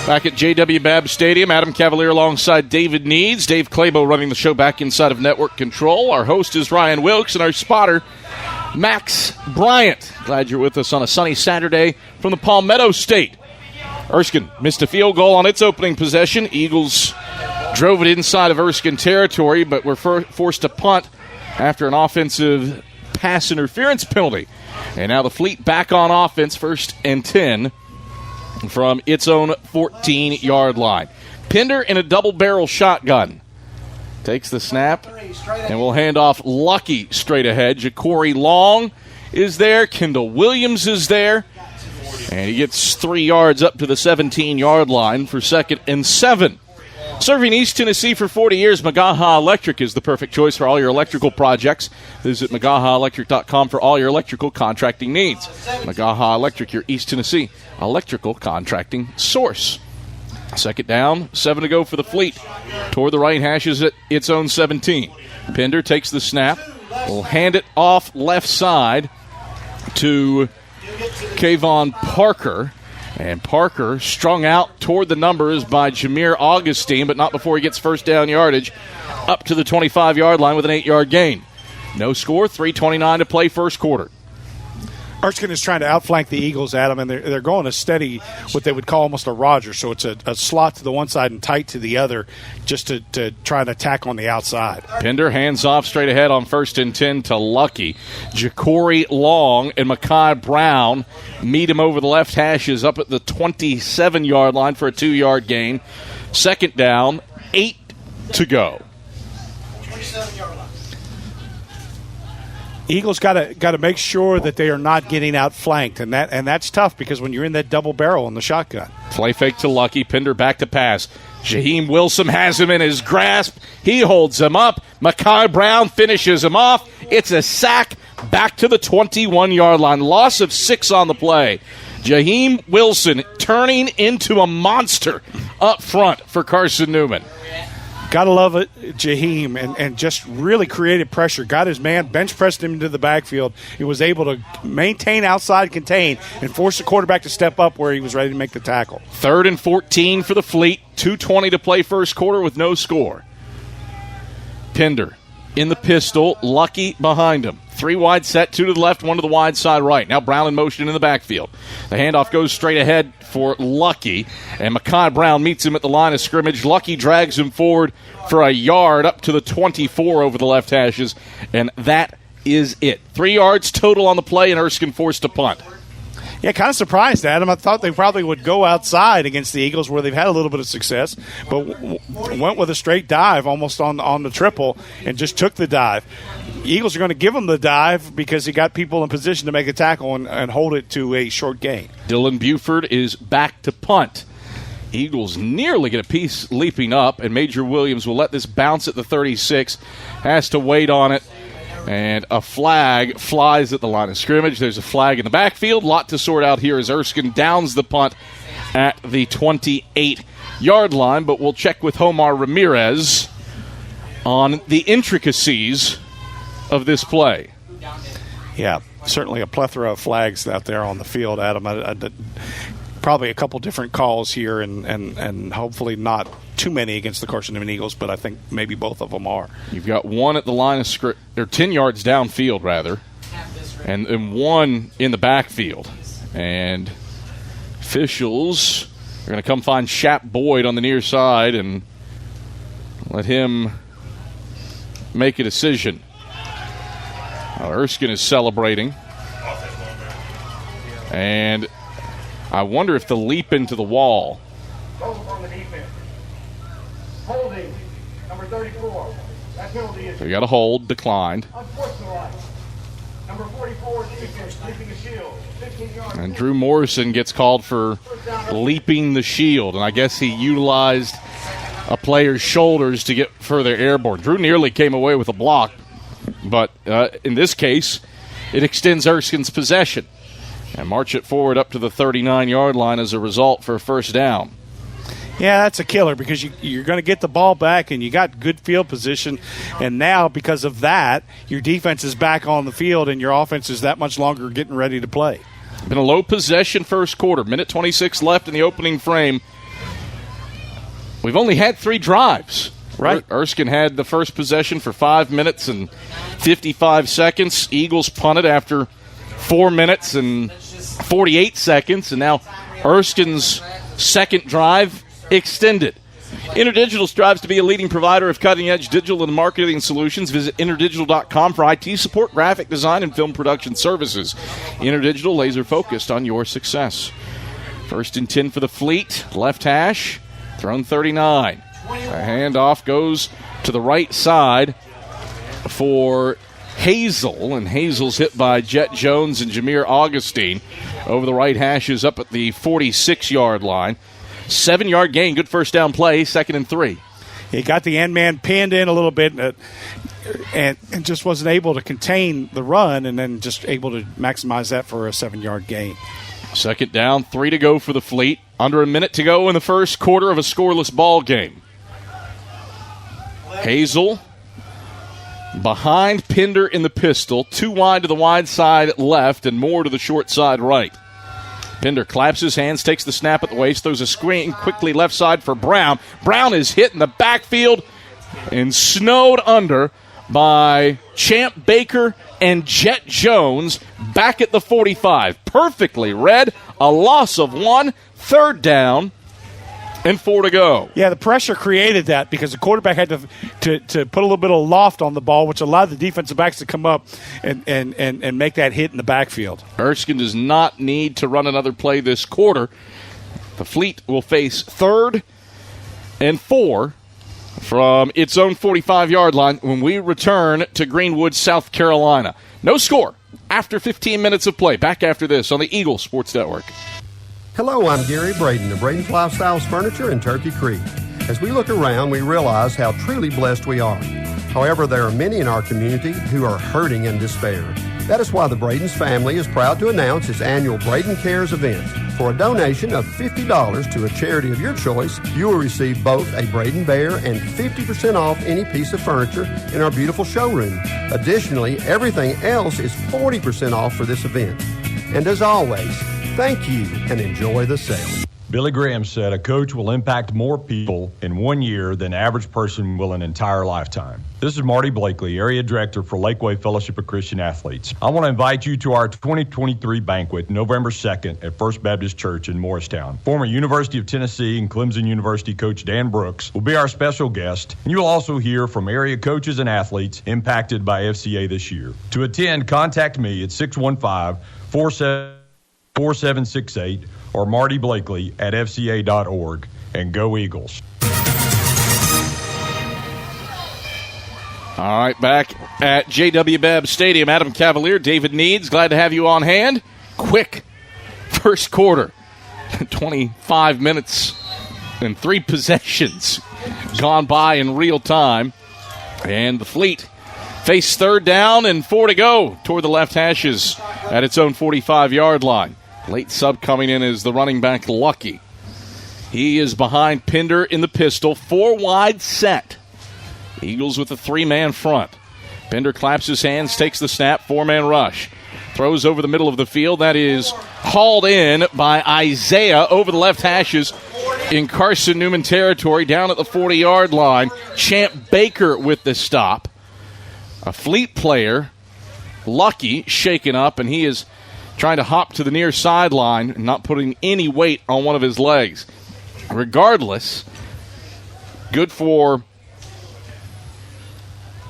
Back at JW Babb Stadium, Adam Cavalier alongside David Needs. Dave Clabo running the show back inside of Network Control. Our host is Ryan Wilkes, and our spotter, Max Bryant. Glad you're with us on a sunny Saturday from the Palmetto State. Erskine missed a field goal on its opening possession. Eagles drove it inside of Erskine territory, but were forced to punt after an offensive pass interference penalty. And now the Fleet back on offense, 1st and 10 from its own 14-yard line. Pinder in a double-barrel shotgun. Takes the snap and will hand off Lucky straight ahead. Ja'Cory Long is there. Kendall Williams is there. And he gets 3 yards up to the 17-yard line for 2nd and 7. Serving East Tennessee for 40 years, Magaha Electric is the perfect choice for all your electrical projects. Visit MagahaElectric.com for all your electrical contracting needs. Magaha Electric, your East Tennessee electrical contracting source. 2nd down, 7 to go for the Fleet. Toward the right hashes at its own 17. Pinder takes the snap. Will hand it off left side to Kayvon Parker. And Parker strung out toward the numbers by Jameer Augustine, but not before he gets 1st down yardage up to the 25-yard line with an 8-yard gain. No score, 3:29 to play, 1st quarter. Erskine is trying to outflank the Eagles, Adam, and they're going a steady, what they would call almost a Roger. So it's a slot to the one side and tight to the other just to try and attack on the outside. Pinder hands off straight ahead on 1st and 10 to Lucky. Ja'Cory Long and Mekhi Brown meet him over the left hashes up at the 27-yard line for a 2-yard gain. 2nd down, 8 to go. 27-yard line. Eagles got to make sure that they are not getting outflanked, and that's tough because when you're in that double barrel in the shotgun. Play fake to Lucky. Pinder back to pass. Jaheim Wilson has him in his grasp. He holds him up. Mekhi Brown finishes him off. It's a sack back to the 21-yard line. Loss of 6 on the play. Jaheim Wilson turning into a monster up front for Carson-Newman. Gotta love it, Jaheim, and just really created pressure. Got his man, bench pressed him into the backfield. He was able to maintain outside contain and force the quarterback to step up where he was ready to make the tackle. 3rd and 14 for the Fleet. 2:20 to play 1st quarter with no score. Pinder in the pistol, Lucky behind him. 3 wide set, 2 to the left, 1 to the wide side right. Now Brown in motion in the backfield. The handoff goes straight ahead for Lucky, and Mekhi Brown meets him at the line of scrimmage. Lucky drags him forward for a yard up to the 24 over the left hashes, and that is it. 3 yards total on the play, and Erskine forced to punt. Yeah, kind of surprised, Adam. I thought they probably would go outside against the Eagles where they've had a little bit of success, but went with a straight dive almost on the triple and just took the dive. The Eagles are going to give him the dive because he got people in position to make a tackle and hold it to a short gain. Dylan Buford is back to punt. Eagles nearly get a piece leaping up, and Major Williams will let this bounce at the 36. Has to wait on it. And a flag flies at the line of scrimmage. There's a flag in the backfield. Lot to sort out here as Erskine downs the punt at the 28-yard line. But we'll check with Homar Ramirez on the intricacies of this play. Yeah, certainly a plethora of flags out there on the field, Adam. Probably a couple different calls here, and hopefully not too many against the Carson-Newman Eagles, but I think maybe both of them are. You've got one at the line of scrimmage, or 10 yards downfield, rather, and one in the backfield. And officials are going to come find Shap Boyd on the near side and let him make a decision. Erskine is celebrating. And I wonder if the leap into the wall. Holding, number 34. That penalty is. So you got a hold, declined. Number 44, defense, leaping the shield. 15 yards. And Drew Morrison gets called for leaping the shield. And I guess he utilized a player's shoulders to get further airborne. Drew nearly came away with a block. But in this case, it extends Erskine's possession. And march it forward up to the 39-yard line as a result for a 1st down. Yeah, that's a killer because you're going to get the ball back and you got good field position. And now because of that, your defense is back on the field and your offense is that much longer getting ready to play. Been a low possession 1st quarter. Minute 26 left in the opening frame. We've only had 3 drives. Right. Erskine had the first possession for 5 minutes and 55 seconds. Eagles punted after 4 minutes and 48 seconds. And now Erskine's Second drive extended. InterDigital strives to be a leading provider of cutting-edge digital and marketing solutions. Visit interdigital.com for IT support, graphic design, and film production services. InterDigital, laser-focused on your success. 1st and 10 for the Fleet. Left hash, thrown 39. A handoff goes to the right side for Hazel, and Hazel's hit by Jet Jones and Jameer Augustine. Over the right hash is up at the 46-yard line. 7-yard gain, good first down play, 2nd and 3. He got the end man pinned in a little bit and just wasn't able to contain the run, and then just able to maximize that for a 7-yard gain. 2nd down, 3 to go for the Fleet. Under a minute to go in the first quarter of a scoreless ball game. Hazel behind Pinder in the pistol, 2 wide to the wide side left and more to the short side right. Pinder claps his hands, takes the snap at the waist, throws a screen quickly left side for Brown. Brown is hit in the backfield and snowed under by Champ Baker and Jet Jones back at the 45. Perfectly read, a loss of 1, 3rd down, and 4 to go. Yeah, the pressure created that because the quarterback had to put a little bit of loft on the ball, which allowed the defensive backs to come up and make that hit in the backfield. Erskine does not need to run another play this quarter. The Fleet will face 3rd and 4 from its own 45-yard line when we return to Greenwood, South Carolina. No score after 15 minutes of play. Back after this on the Eagle Sports Network. Hello, I'm Gary Braden of Braden's Lifestyles Furniture in Turkey Creek. As we look around, we realize how truly blessed we are. However, there are many in our community who are hurting in despair. That is why the Braden's family is proud to announce its annual Braden Cares event. For a donation of $50 to a charity of your choice, you will receive both a Braden Bear and 50% off any piece of furniture in our beautiful showroom. Additionally, everything else is 40% off for this event. And as always, thank you and enjoy the sale. Billy Graham said a coach will impact more people in 1 year than the average person will an entire lifetime. This is Marty Blakely, Area Director for Lakeway Fellowship of Christian Athletes. I want to invite you to our 2023 banquet November 2nd at First Baptist Church in Morristown. Former University of Tennessee and Clemson University coach Dan Brooks will be our special guest, and you will also hear from area coaches and athletes impacted by FCA this year. To attend, contact me at 615-4768 or Marty Blakely at fca.org, and go Eagles. All right, back at JW Babb Stadium, Adam Cavalier, David Needs, glad to have you on hand. Quick first quarter, 25 minutes and 3 possessions gone by in real time. And the Fleet face 3rd down and 4 to go toward the left hashes at its own 45-yard line. Late sub coming in is the running back, Lucky. He is behind Pinder in the pistol, 4 wide set. Eagles with a 3-man front. Pinder claps his hands, takes the snap, 4-man rush. Throws over the middle of the field. That is hauled in by Isaiah over the left hashes in Carson-Newman territory down at the 40-yard line. Champ Baker with the stop. A Fleet player, Lucky, shaken up, and he is trying to hop to the near sideline and not putting any weight on one of his legs. Regardless, good for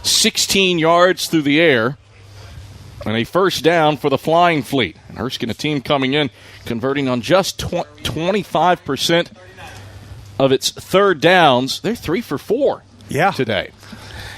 16 yards through the air and a first down for the Flying Fleet. And Erskine, a team coming in, converting on just 25% of its 3rd downs. They're 3 for 4 today.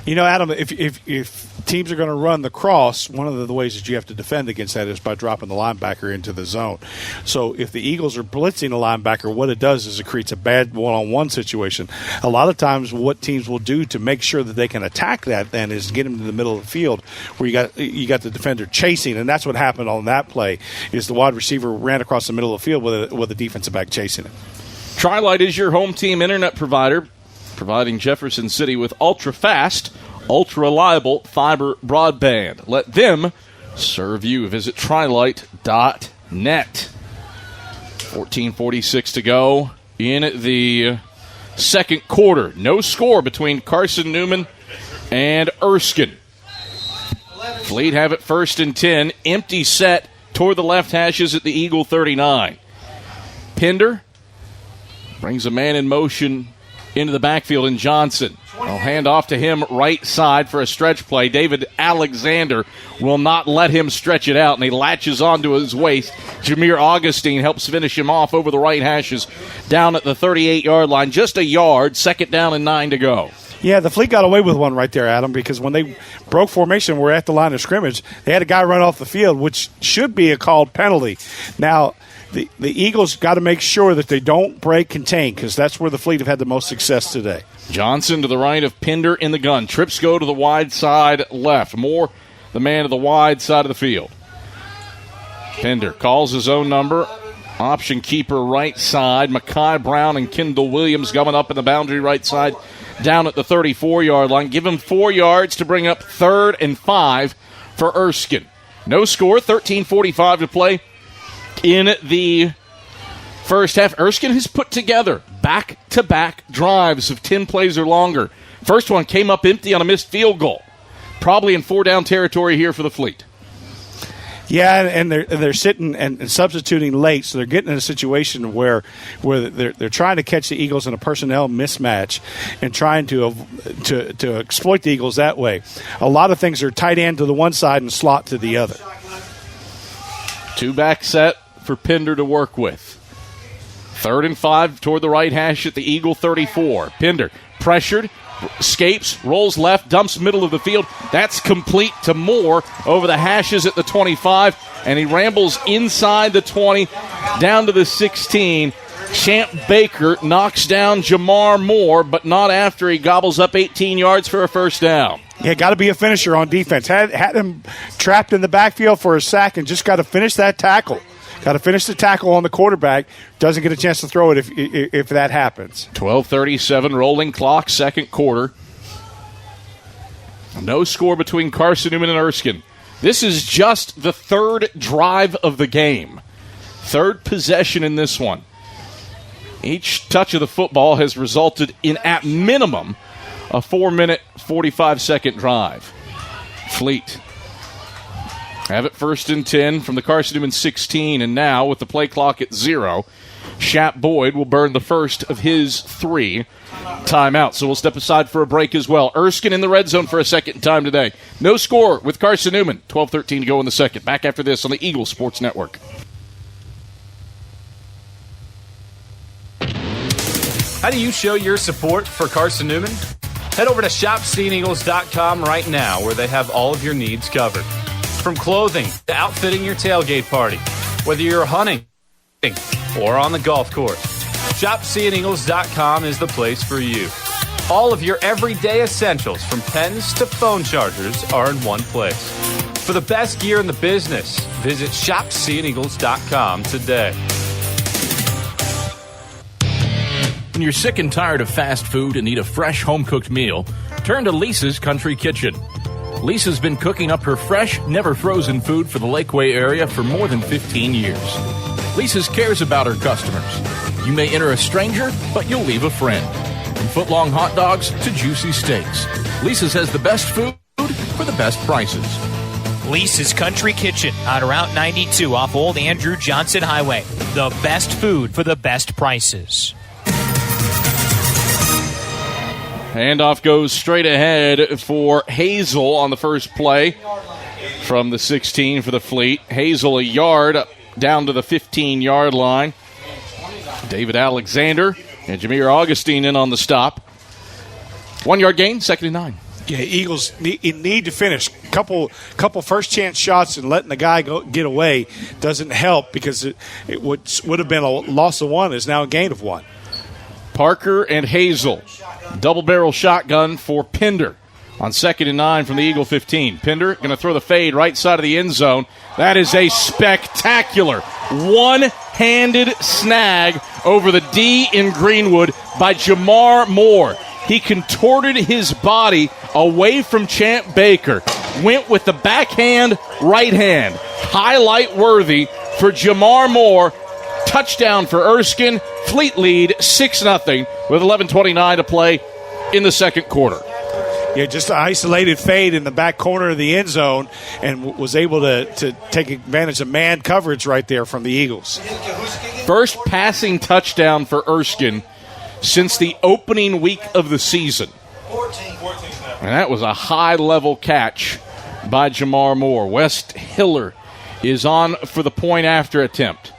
You know, Adam, if teams are going to run the cross, one of the ways that you have to defend against that is by dropping the linebacker into the zone. So if the Eagles are blitzing a linebacker, what it does is it creates a bad one-on-one situation. A lot of times what teams will do to make sure that they can attack that then is get them to the middle of the field where you got the defender chasing, and that's what happened on that play is the wide receiver ran across the middle of the field with a defensive back chasing it. Tri-Lite is your home team internet provider, providing Jefferson City with ultra-fast, ultra-reliable fiber broadband. Let them serve you. Visit trilite.net. 14:46 to go in the second quarter. No score between Carson-Newman and Erskine. Fleet have it 1st and 10. Empty set toward the left hashes at the Eagle 39. Pinder Brings a man in motion into the backfield in Johnson. I'll hand off to him right side for a stretch play. David Alexander will not let him stretch it out, and he latches onto his waist. Jameer Augustine helps finish him off over the right hashes down at the 38-yard line. Just a yard, 2nd down and 9 to go. Yeah, the Fleet got away with one right there, Adam, because when they broke formation, we're at the line of scrimmage, they had a guy run off the field, which should be a called penalty. Now, the Eagles got to make sure that they don't break contain, because that's where the Fleet have had the most success today. Johnson to the right of Pinder in the gun. Trips go to the wide side left. Moore, the man to the wide side of the field. Pinder calls his own number. Option keeper right side. Makai Brown and Kendall Williams coming up in the boundary right side down at the 34-yard line. Give him 4 yards to bring up 3rd and 5 for Erskine. No score, 13:45 to play in the first half. Erskine has put together back-to-back drives of 10 plays or longer. First one came up empty on a missed field goal. Probably in 4-down territory here for the Fleet. Yeah, and they're sitting and substituting late, so they're getting in a situation where they're trying to catch the Eagles in a personnel mismatch and trying to exploit the Eagles that way. A lot of things are tight end to the one side and slot to the other. 2-back set for Pinder to work with. 3rd and 5 toward the right hash at the Eagle 34. Pinder pressured, escapes, rolls left, dumps middle of the field. That's complete to Moore over the hashes at the 25, and he rambles inside the 20 down to the 16. Champ Baker knocks down Jamar Moore, but not after he gobbles up 18 yards for a first down. Yeah, got to be a finisher on defense. Had him trapped in the backfield for a sack and just got to finish that tackle. Got to finish the tackle on the quarterback. Doesn't get a chance to throw it if that happens. 12:37 rolling clock, second quarter. No score between Carson-Newman and Erskine. This is just the 3rd drive of the game. 3rd possession in this one. Each touch of the football has resulted in, at minimum, a 4-minute, 45-second drive. Fleet have it 1st and 10 from the Carson-Newman 16, and now with the play clock at 0, Shap Boyd will burn the first of his 3 timeouts. So we'll step aside for a break as well. Erskine in the red zone for a second time today. No score with Carson-Newman. 12:13 to go in the second. Back after this on the Eagles Sports Network. How do you show your support for Carson-Newman? Head over to shopseeandeagles.com right now, where they have all of your needs covered. From clothing to outfitting your tailgate party, whether you're hunting or on the golf course, shopseeandeagles.com is the place for you. All of your everyday essentials, from pens to phone chargers, are in one place. For the best gear in the business, visit shopseeandeagles.com today. When you're sick and tired of fast food and need a fresh home-cooked meal, turn to Lisa's Country Kitchen. Lisa's been cooking up her fresh, never-frozen food for the Lakeway area for more than 15 years. Lisa's cares about her customers. You may enter a stranger, but you'll leave a friend. From foot-long hot dogs to juicy steaks, Lisa's has the best food for the best prices. Lisa's Country Kitchen on Route 92 off Old Andrew Johnson Highway. The best food for the best prices. Handoff goes straight ahead for Hazel on the first play from the 16 for the Fleet. Hazel a yard down to the 15-yard line. David Alexander and Jameer Augustine in on the stop. 1 yard gain, 2nd and 9. Yeah, Eagles need to finish. Couple first chance shots and letting the guy get away doesn't help, because it would have been a loss of 1 is now a gain of 1. Parker and Hazel. Double-barrel shotgun for Pinder on 2nd and 9 from the Eagle 15. Pinder going to throw the fade right side of the end zone. That is a spectacular one-handed snag over the D in Greenwood by Jamar Moore. He contorted his body away from Champ Baker. Went with the backhand, right hand. Highlight worthy for Jamar Moore. Touchdown for Erskine. Fleet lead 6-0 with 11:29 to play in the second quarter. just an isolated fade in the back corner of the end zone, and was able to take advantage of man coverage right there from the Eagles. First passing touchdown for Erskine since the opening week of the season. And that was a high-level catch by Jamar Moore. West Hiller is on for the point-after attempt.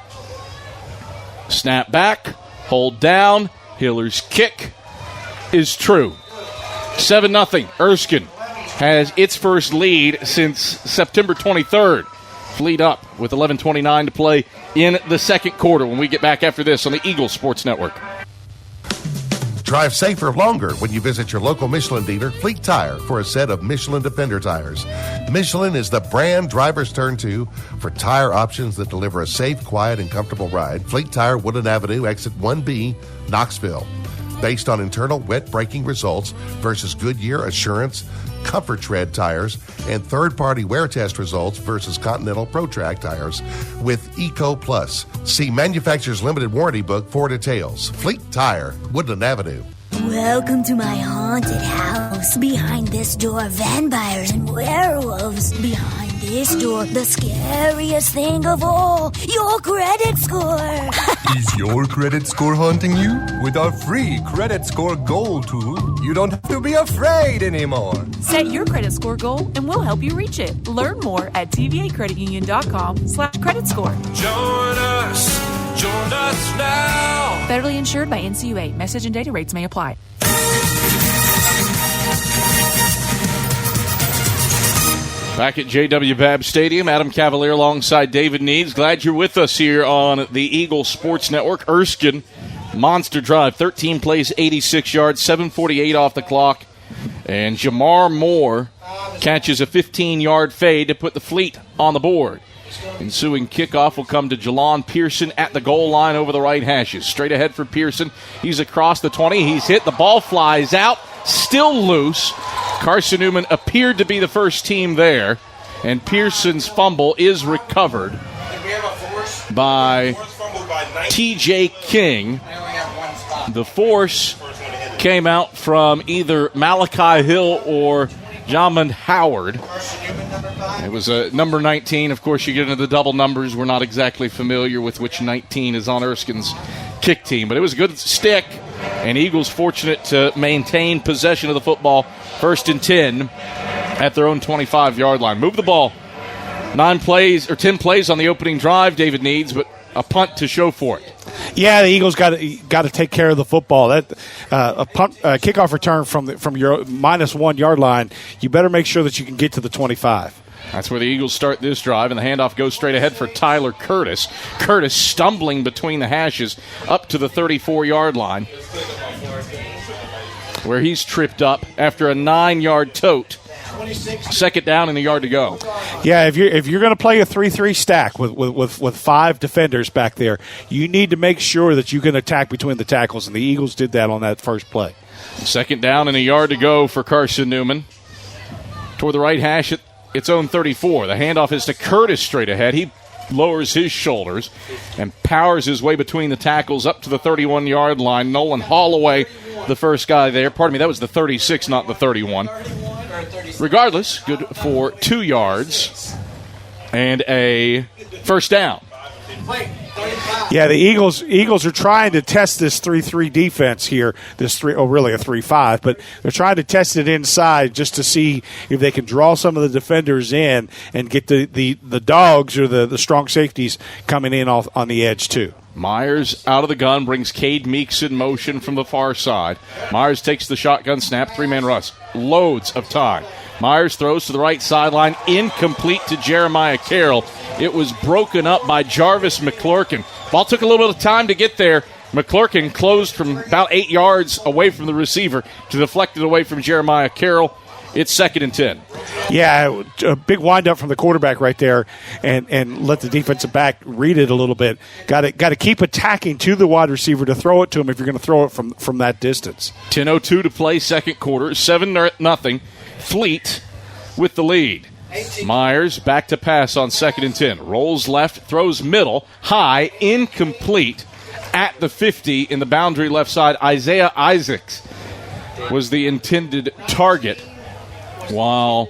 Snap back, hold down. Hiller's kick is true. 7-0. Erskine has its first lead since September 23rd. Lead up with 11:29 to play in the second quarter when we get back after this on the Eagles Sports Network. Drive safer longer when you visit your local Michelin dealer, Fleet Tire, for a set of Michelin Defender tires. Michelin is the brand drivers turn to for tire options that deliver a safe, quiet, and comfortable ride. Fleet Tire, Woodland Avenue, exit 1B, Knoxville. Based on internal wet braking results versus Goodyear, Assurance, Comfort Tread tires, and third-party wear test results versus Continental ProTrack tires with Eco Plus. See manufacturer's limited warranty book for details. Fleet Tire, Woodland Avenue. Welcome to my haunted house. Behind this door, vampires and werewolves. Behind this door, the scariest thing of all, your credit score. Is your credit score haunting you? With our free credit score goal tool, you don't have to be afraid anymore. Set your credit score goal and we'll help you reach it. Learn more at tvacreditunion.com/credit score. Join us now. Federally insured by NCUA. Message and data rates may apply. Back at JW Babb Stadium, Adam Cavalier alongside David Needs. Glad you're with us here on the Eagles Sports Network. Erskine, monster drive, 13 plays, 86 yards, 7:48 off the clock. And Jamar Moore catches a 15-yard fade to put the Fleet on the board. Ensuing kickoff will come to Jelon Pearson at the goal line over the right hashes. Straight ahead for Pearson. He's across the 20. He's hit. The ball flies out. Still loose. Carson-Newman appeared to be the first team there. And Pearson's fumble is recovered by T.J. King. The force came out from either Malachi Hill or Jamin Howard. It was a number 19. Of course, you get into the double numbers. We're not exactly familiar with which 19 is on Erskine's kick team. But it was a good stick, and Eagles fortunate to maintain possession of the football. 1st and 10 at their own 25-yard line. Move the ball. 10 plays on the opening drive, David Needs, but a punt to show for it. Yeah, the Eagles got to take care of the football. That a kickoff return from your -1 yard line. You better make sure that you can get to the 25. That's where the Eagles start this drive, and the handoff goes straight ahead for Tyler Curtis. Curtis stumbling between the hashes up to the 34-yard line, where he's tripped up after a 9-yard tote. 2nd down and a yard to go. Yeah, if you're going to play a 3-3 stack with 5 defenders back there, you need to make sure that you can attack between the tackles, and the Eagles did that on that first play. 2nd down and a yard to go for Carson-Newman. Toward the right hash at its own 34. The handoff is to Curtis straight ahead. He lowers his shoulders and powers his way between the tackles up to the 31-yard line. Nolan Holloway, the first guy there. Pardon me, that was the 36, not the 31. Regardless, good for 2 yards and a first down. Yeah, the Eagles are trying to test this 3-3 defense here. Really a 3-5, but they're trying to test it inside just to see if they can draw some of the defenders in and get the dogs or the strong safeties coming in off on the edge too. Myers out of the gun, brings Cade Meeks in motion from the far side. Myers takes the shotgun snap, 3-man rush. Loads of time. Myers throws to the right sideline, incomplete to Jeremiah Carroll. It was broken up by Jarvis McClurkin. Ball took a little bit of time to get there. McClurkin closed from about 8 yards away from the receiver to deflect it away from Jeremiah Carroll. It's 2nd and 10. Yeah, a big windup from the quarterback right there, and let the defensive back read it a little bit. Got to keep attacking to the wide receiver to throw it to him if you're going to throw it from that distance. 10:02 to play, second quarter, 7-0. Fleet with the lead. Myers back to pass on 2nd and 10. Rolls left, throws middle, high, incomplete at the 50 in the boundary left side. Isaiah Isaacs was the intended target while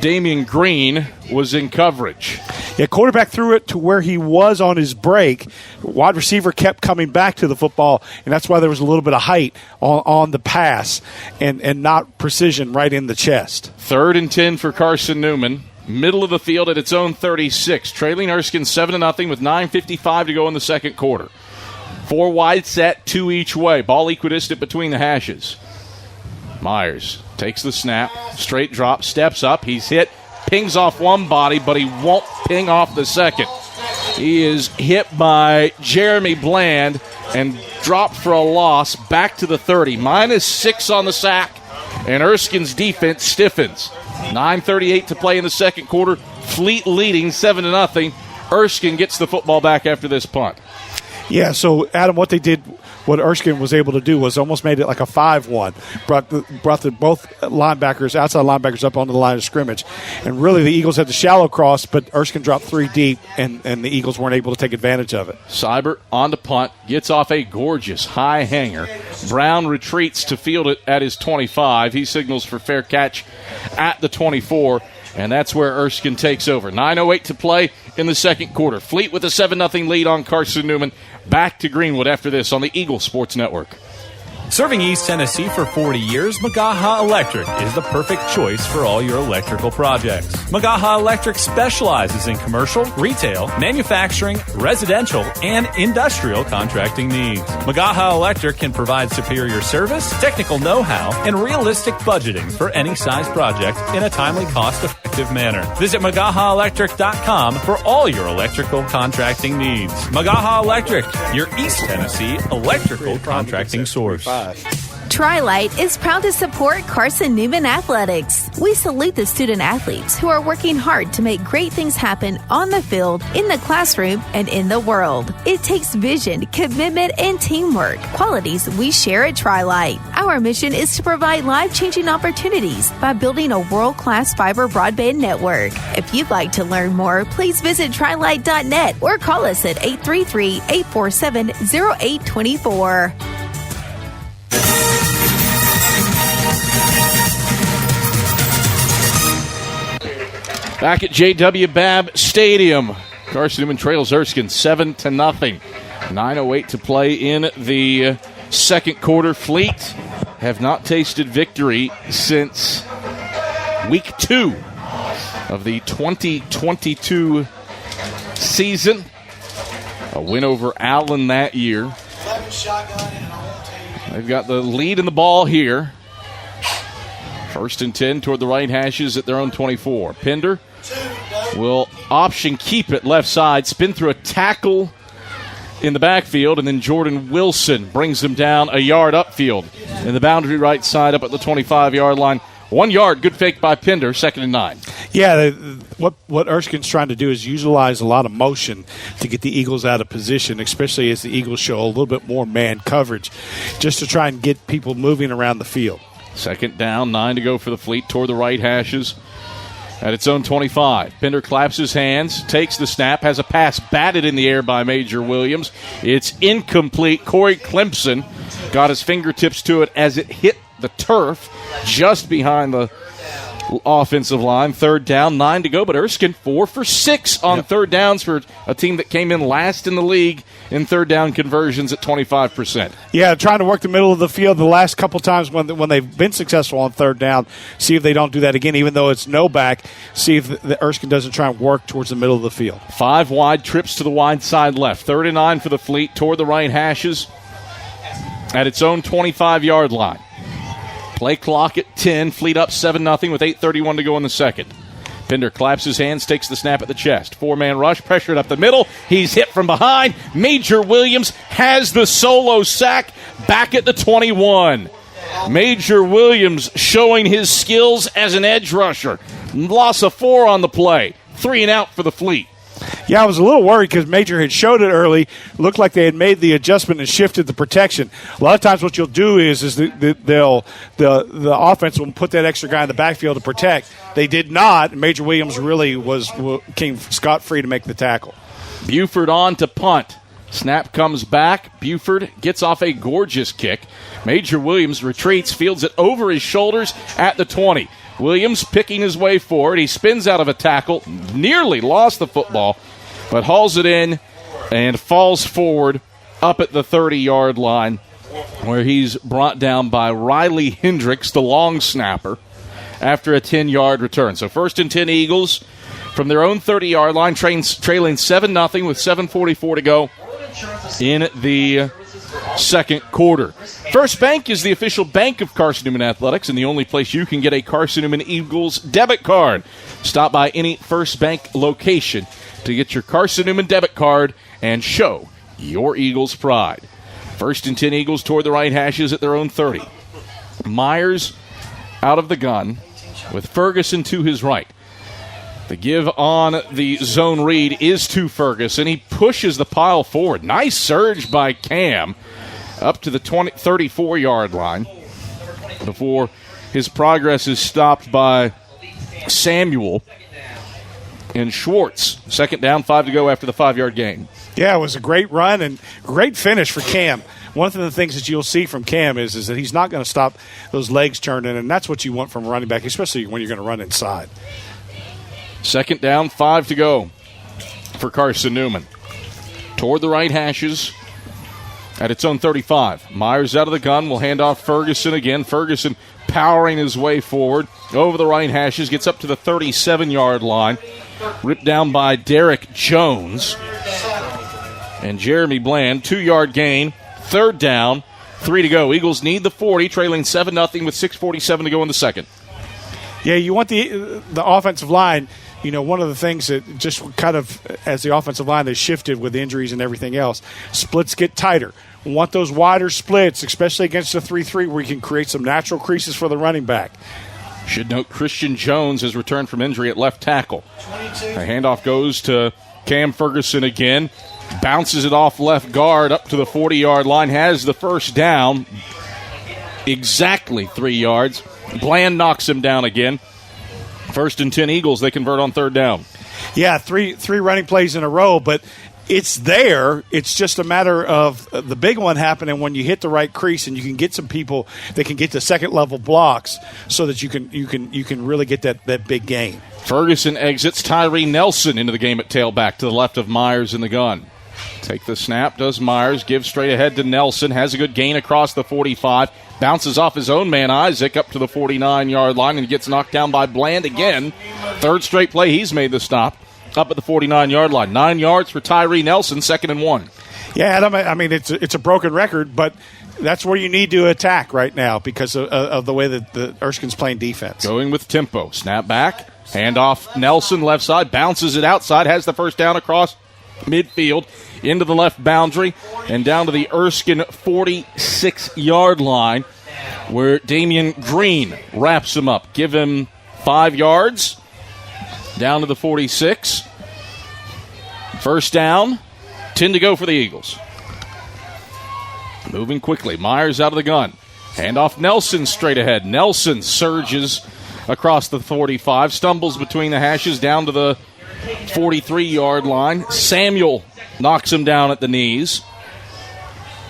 Damian Green was in coverage. Yeah, quarterback threw it to where he was on his break. Wide receiver kept coming back to the football, and that's why there was a little bit of height on the pass and not precision right in the chest. 3rd and 10 for Carson-Newman. Middle of the field at its own 36. Trailing Erskine 7-0 with 9:55 to go in the second quarter. 4 wide set, 2 each way. Ball equidistant between the hashes. Myers takes the snap, straight drop, steps up. He's hit, pings off one body, but he won't ping off the second. He is hit by Jeremy Bland and dropped for a loss back to the 30. -6 on the sack, and Erskine's defense stiffens. 9:38 to play in the second quarter. Fleet leading 7-0. Erskine gets the football back after this punt. Yeah, so, Adam, what Erskine was able to do was almost made it like a 5-1. Brought the both linebackers, outside linebackers, up onto the line of scrimmage. And really the Eagles had the shallow cross, but Erskine dropped 3 deep, and the Eagles weren't able to take advantage of it. Seibert on the punt, gets off a gorgeous high hanger. Brown retreats to field it at his 25. He signals for fair catch at the 24. And that's where Erskine takes over. 9:08 to play in the second quarter. Fleet with a 7-0 lead on Carson-Newman. Back to Greenwood after this on the Eagle Sports Network. Serving East Tennessee for 40 years, Magaha Electric is the perfect choice for all your electrical projects. Magaha Electric specializes in commercial, retail, manufacturing, residential, and industrial contracting needs. Magaha Electric can provide superior service, technical know-how, and realistic budgeting for any size project in a timely, cost-effective manner. Visit MagahaElectric.com for all your electrical contracting needs. Magaha Electric, your East Tennessee electrical contracting source. Tri-Light is proud to support Carson-Newman Athletics. We salute the student athletes who are working hard to make great things happen on the field, in the classroom, and in the world. It takes vision, commitment, and teamwork, qualities we share at Tri-Light. Our mission is to provide life-changing opportunities by building a world-class fiber broadband network. If you'd like to learn more, please visit trilight.net or call us at 833-847-0824. Back at JW Babb Stadium, Carson-Newman trails Erskine 7-0. 9:08 to play in the second quarter. Fleet have not tasted victory since week 2 of the 2022 season. A win over Allen that year. They've got the lead in the ball here. 1st and 10 toward the right hashes at their own 24. Pender will option keep it left side, spin through a tackle in the backfield, and then Jordan Wilson brings him down a yard upfield in the boundary right side up at the 25-yard line. 1 yard, good fake by Pender, 2nd and 9. Yeah, what Erskine's trying to do is utilize a lot of motion to get the Eagles out of position, especially as the Eagles show a little bit more man coverage, just to try and get people moving around the field. 2nd down, 9 to go for the Fleet toward the right hashes at its own 25. Pender claps his hands, takes the snap, has a pass batted in the air by Major Williams. It's incomplete. Corey Clemson got his fingertips to it as it hit the turf just behind the offensive line. 3rd down, 9 to go, but Erskine 4 for 6 on 3rd downs for a team that came in last in the league in 3rd down conversions at 25%. Yeah, trying to work the middle of the field the last couple times when they've been successful on 3rd down. See if they don't do that again, even though it's no back. See if the Erskine doesn't try and work towards the middle of the field. 5 wide, trips to the wide side left. 3rd and 9 for the Fleet toward the right hashes at its own 25-yard line. Play clock at 10. Fleet up 7-0 with 8:31 to go in the second. Pender claps his hands, takes the snap at the chest. 4-man rush, pressured up the middle. He's hit from behind. Major Williams has the solo sack back at the 21. Major Williams showing his skills as an edge rusher. Loss of 4 on the play. 3 and out for the Fleet. Yeah, I was a little worried because Major had showed it early. Looked like they had made the adjustment and shifted the protection. A lot of times what you'll do is the offense will put that extra guy in the backfield to protect. They did not. Major Williams really came scot-free to make the tackle. Buford on to punt. Snap comes back. Buford gets off a gorgeous kick. Major Williams retreats, fields it over his shoulders at the 20. Williams picking his way forward. He spins out of a tackle, nearly lost the football, but hauls it in and falls forward up at the 30-yard line, where he's brought down by Riley Hendricks, the long snapper, after a 10-yard return. So 1st and 10 Eagles from their own 30-yard line, trailing 7-0 with 7:44 to go in the second quarter. First Bank is the official bank of Carson-Newman Athletics and the only place you can get a Carson-Newman Eagles debit card. Stop by any First Bank location to get your Carson-Newman debit card and show your Eagles pride. 1st and 10 Eagles toward the right hashes at their own 30. Myers out of the gun with Ferguson to his right. The give on the zone read is to Ferguson. He pushes the pile forward. Nice surge by Cam up to the 34-yard line before his progress is stopped by Samuel and Schwartz. 2nd down, 5 to go after the 5-yard gain. Yeah, it was a great run and great finish for Cam. One of the things that you'll see from Cam is that he's not going to stop those legs turning, and that's what you want from a running back, especially when you're going to run inside. 2nd down, 5 to go for Carson-Newman. Toward the right hashes at its own 35. Myers out of the gun, will hand off Ferguson again. Ferguson powering his way forward over the right hashes, gets up to the 37-yard line. Ripped down by Derek Jones. And Jeremy Bland, 2-yard gain. 3rd down, 3 to go. Eagles need the 40, trailing 7-0 with 6:47 to go in the second. Yeah, you want the offensive line. You know, one of the things that just kind of, as the offensive line has shifted with injuries and everything else, splits get tighter. We want those wider splits, especially against the 3-3, where you can create some natural creases for the running back. Should note Christian Jones has returned from injury at left tackle. The handoff goes to Cam Ferguson again. Bounces it off left guard up to the 40-yard line. Has the first down. Exactly 3 yards. Bland knocks him down again. 1st and 10 Eagles, they convert on 3rd down. Yeah, three running plays in a row, but it's there. It's just a matter of the big one happening when you hit the right crease and you can get some people that can get to second-level blocks so that you can really get that big gain. Ferguson exits Tyree Nelson into the game at tailback to the left of Myers in the gun. Take the snap, does Myers, gives straight ahead to Nelson, has a good gain across the 45, bounces off his own man Isaac up to the 49-yard line and gets knocked down by Bland again. 3rd straight play he's made the stop up at the 49-yard line. 9 yards for Tyree Nelson, 2nd and 1. Yeah, Adam, I mean, it's a broken record, but that's where you need to attack right now because of the way that the Erskine's playing defense. Going with tempo. Snap back, hand off Nelson, left side, bounces it outside, has the first down across midfield, into the left boundary, and down to the Erskine 46-yard line, where Damian Green wraps him up. Give him 5 yards, down to the 46. First down, 10 to go for the Eagles. Moving quickly, Myers out of the gun. Hand off Nelson straight ahead. Nelson surges across the 45, stumbles between the hashes down to the 43-yard line. Samuel knocks him down at the knees.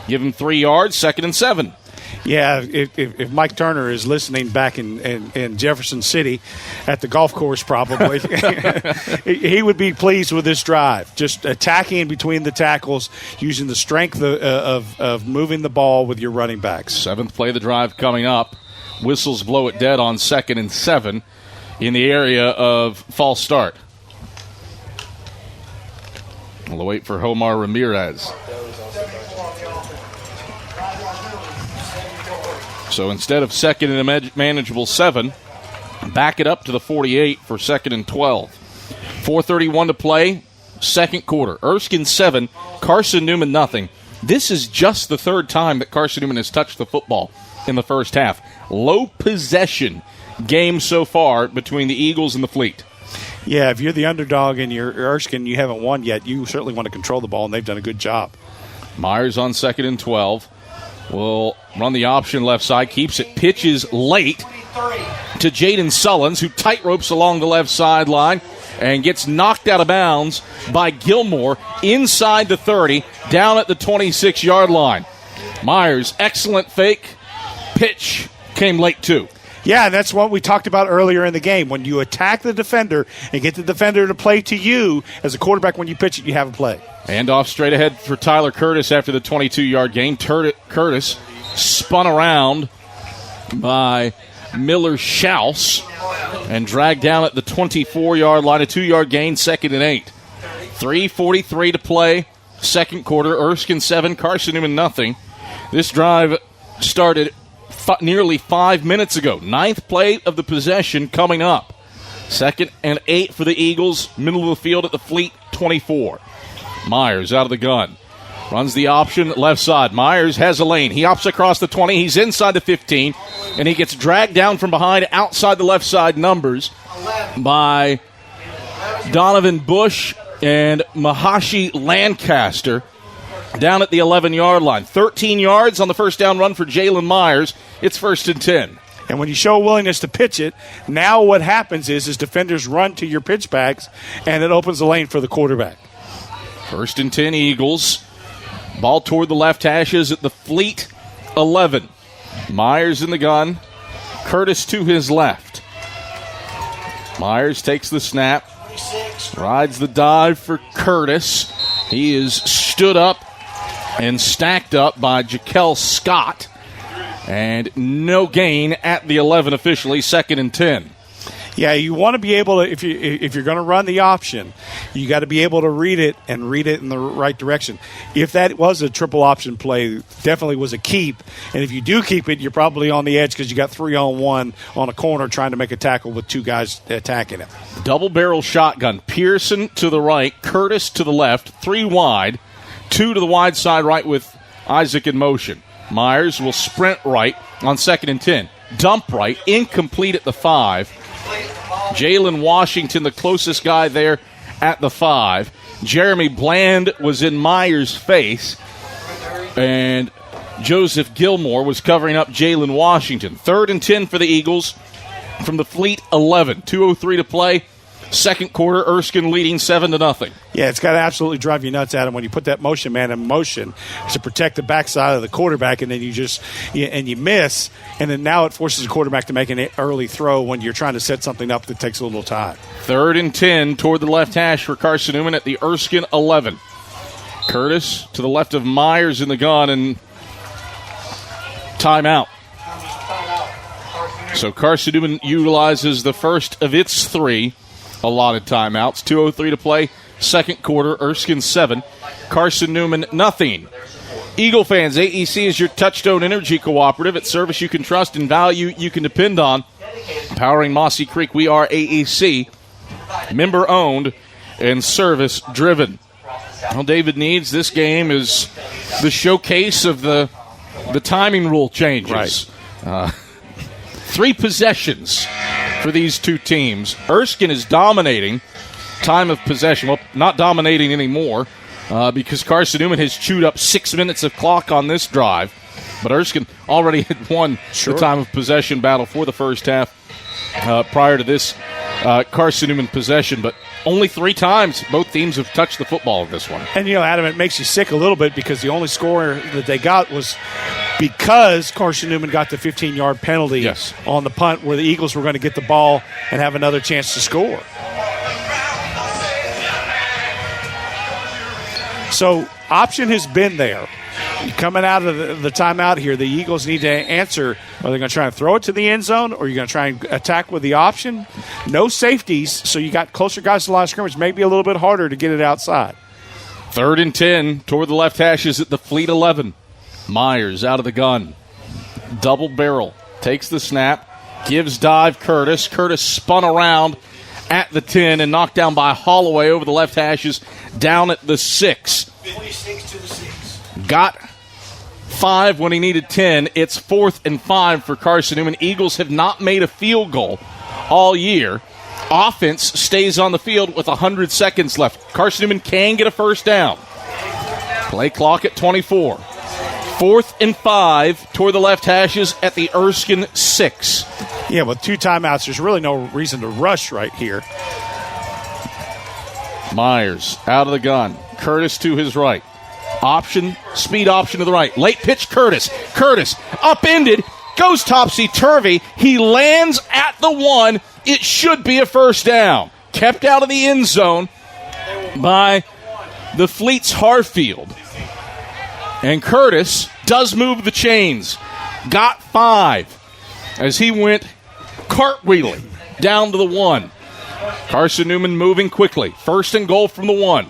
Give him 3 yards, 2nd and 7. Yeah, if Mike Turner is listening back in Jefferson City at the golf course probably, he would be pleased with this drive. Just attacking between the tackles, using the strength of moving the ball with your running backs. 7th play of the drive coming up. Whistles blow it dead on 2nd and 7 in the area of false start. We'll wait for Homar Ramirez. So instead of 2nd and a manageable 7, back it up to the 48 for 2nd and 12. 4:31 to play, 2nd quarter. Erskine 7, Carson-Newman nothing. This is just the 3rd time that Carson-Newman has touched the football in the first half. Low possession game so far between the Eagles and the Fleet. Yeah, if you're the underdog and you're Erskine, you haven't won yet, you certainly want to control the ball, and they've done a good job. Myers on 2nd and 12. Will run the option left side, keeps it, pitches late to Jaden Sullins, who tight ropes along the left sideline and gets knocked out of bounds by Gilmore inside the 30, down at the 26-yard line. Myers, excellent fake. Pitch came late, too. Yeah, that's what we talked about earlier in the game. When you attack the defender and get the defender to play to you, as a quarterback, when you pitch it, you have a play. And off straight ahead for Tyler Curtis after the 22-yard gain. Curtis spun around by Miller Schaus and dragged down at the 24-yard line. A 2-yard gain, 2nd and 8. 3:43 to play, second quarter. Erskine 7, Carson-Newman nothing. This drive started nearly 5 minutes ago. 9th play of the possession coming up. 2nd and 8 for the Eagles. Middle of the field at the Fleet 24. Myers out of the gun. Runs the option left side. Myers has a lane. He opts across the 20. He's inside the 15. And he gets dragged down from behind outside the left side numbers by Donovan Bush and Mahashi Lancaster down at the 11-yard line. 13 yards on the first down run for Jalen Myers. It's 1st and 10. And when you show a willingness to pitch it, now what happens is defenders run to your pitchbacks, and it opens the lane for the quarterback. 1st and 10 Eagles. Ball toward the left hashes at the Fleet 11. Myers in the gun. Curtis to his left. Myers takes the snap. Rides the dive for Curtis. He is stood up and stacked up by Jaquel Scott. And no gain at the 11 officially, 2nd and 10. Yeah, you want to be able to, if you're going to run the option, you got to be able to read it and read it in the right direction. If that was a triple option play, definitely was a keep. And if you do keep it, you're probably on the edge because you got 3-on-1 on a corner trying to make a tackle with 2 guys attacking it. Double barrel shotgun. Pearson to the right, Curtis to the left, 3 wide, 2 to the wide side right with Isaac in motion. Myers will sprint right on 2nd and 10. Dump right, incomplete at the 5. Jalen Washington, the closest guy there at the 5. Jeremy Bland was in Myers' face, and Joseph Gilmore was covering up Jalen Washington. 3rd and 10 for the Eagles from the Fleet 11. 2:03 to play. Second quarter, Erskine leading 7-0. Yeah, it's got to absolutely drive you nuts, Adam, when you put that motion man in motion to protect the backside of the quarterback, and then you miss, and then now it forces the quarterback to make an early throw when you're trying to set something up that takes a little time. 3rd and 10 toward the left hash for Carson-Newman at the Erskine 11. Curtis to the left of Myers in the gun, and timeout. So Carson-Newman utilizes the first of its 3 allotted timeouts. 2:03 to play, second quarter. Erskine 7, Carson-Newman nothing. Eagle fans, AEC is your Touchstone Energy Cooperative. It's service you can trust and value you can depend on. Powering Mossy Creek, we are AEC, member owned and service driven. Well, David Needs, this game is the showcase of the timing rule changes. Right. 3 possessions for these 2 teams. Erskine is dominating time of possession. Well, not dominating anymore because Carson-Newman has chewed up 6 minutes of clock on this drive. But Erskine already had won the time of possession battle for the first half prior to this Carson-Newman possession. But only 3 times both teams have touched the football in this one. And, Adam, it makes you sick a little bit because the only score that they got was because Carson-Newman got the 15-yard penalty on the punt where the Eagles were going to get the ball and have another chance to score. So option has been there. Coming out of the timeout here, the Eagles need to answer. Are they going to try and throw it to the end zone, or are you going to try and attack with the option? No safeties, so you got closer guys to the line of scrimmage. Maybe a little bit harder to get it outside. 3rd and 10 toward the left hashes at the Fleet 11. Myers out of the gun. Double barrel. Takes the snap. Gives dive Curtis. Curtis spun around at the 10 and knocked down by Holloway over the left hashes down at the 6. Got 5 when he needed 10. It's 4th and 5 for Carson-Newman. Eagles have not made a field goal all year. Offense stays on the field with 100 seconds left. Carson-Newman can get a first down. Play clock at 24. 4th and 5 toward the left hashes at the Erskine 6. Yeah, with 2 timeouts, there's really no reason to rush right here. Myers out of the gun. Curtis to his right. Option, speed option to the right. Late pitch, Curtis. Curtis upended goes topsy-turvy. He lands at the 1. It should be a first down. Kept out of the end zone by the Fleet's Harfield. And Curtis does move the chains. Got 5 as he went cartwheeling down to the 1. Carson-Newman moving quickly. First and goal from the 1.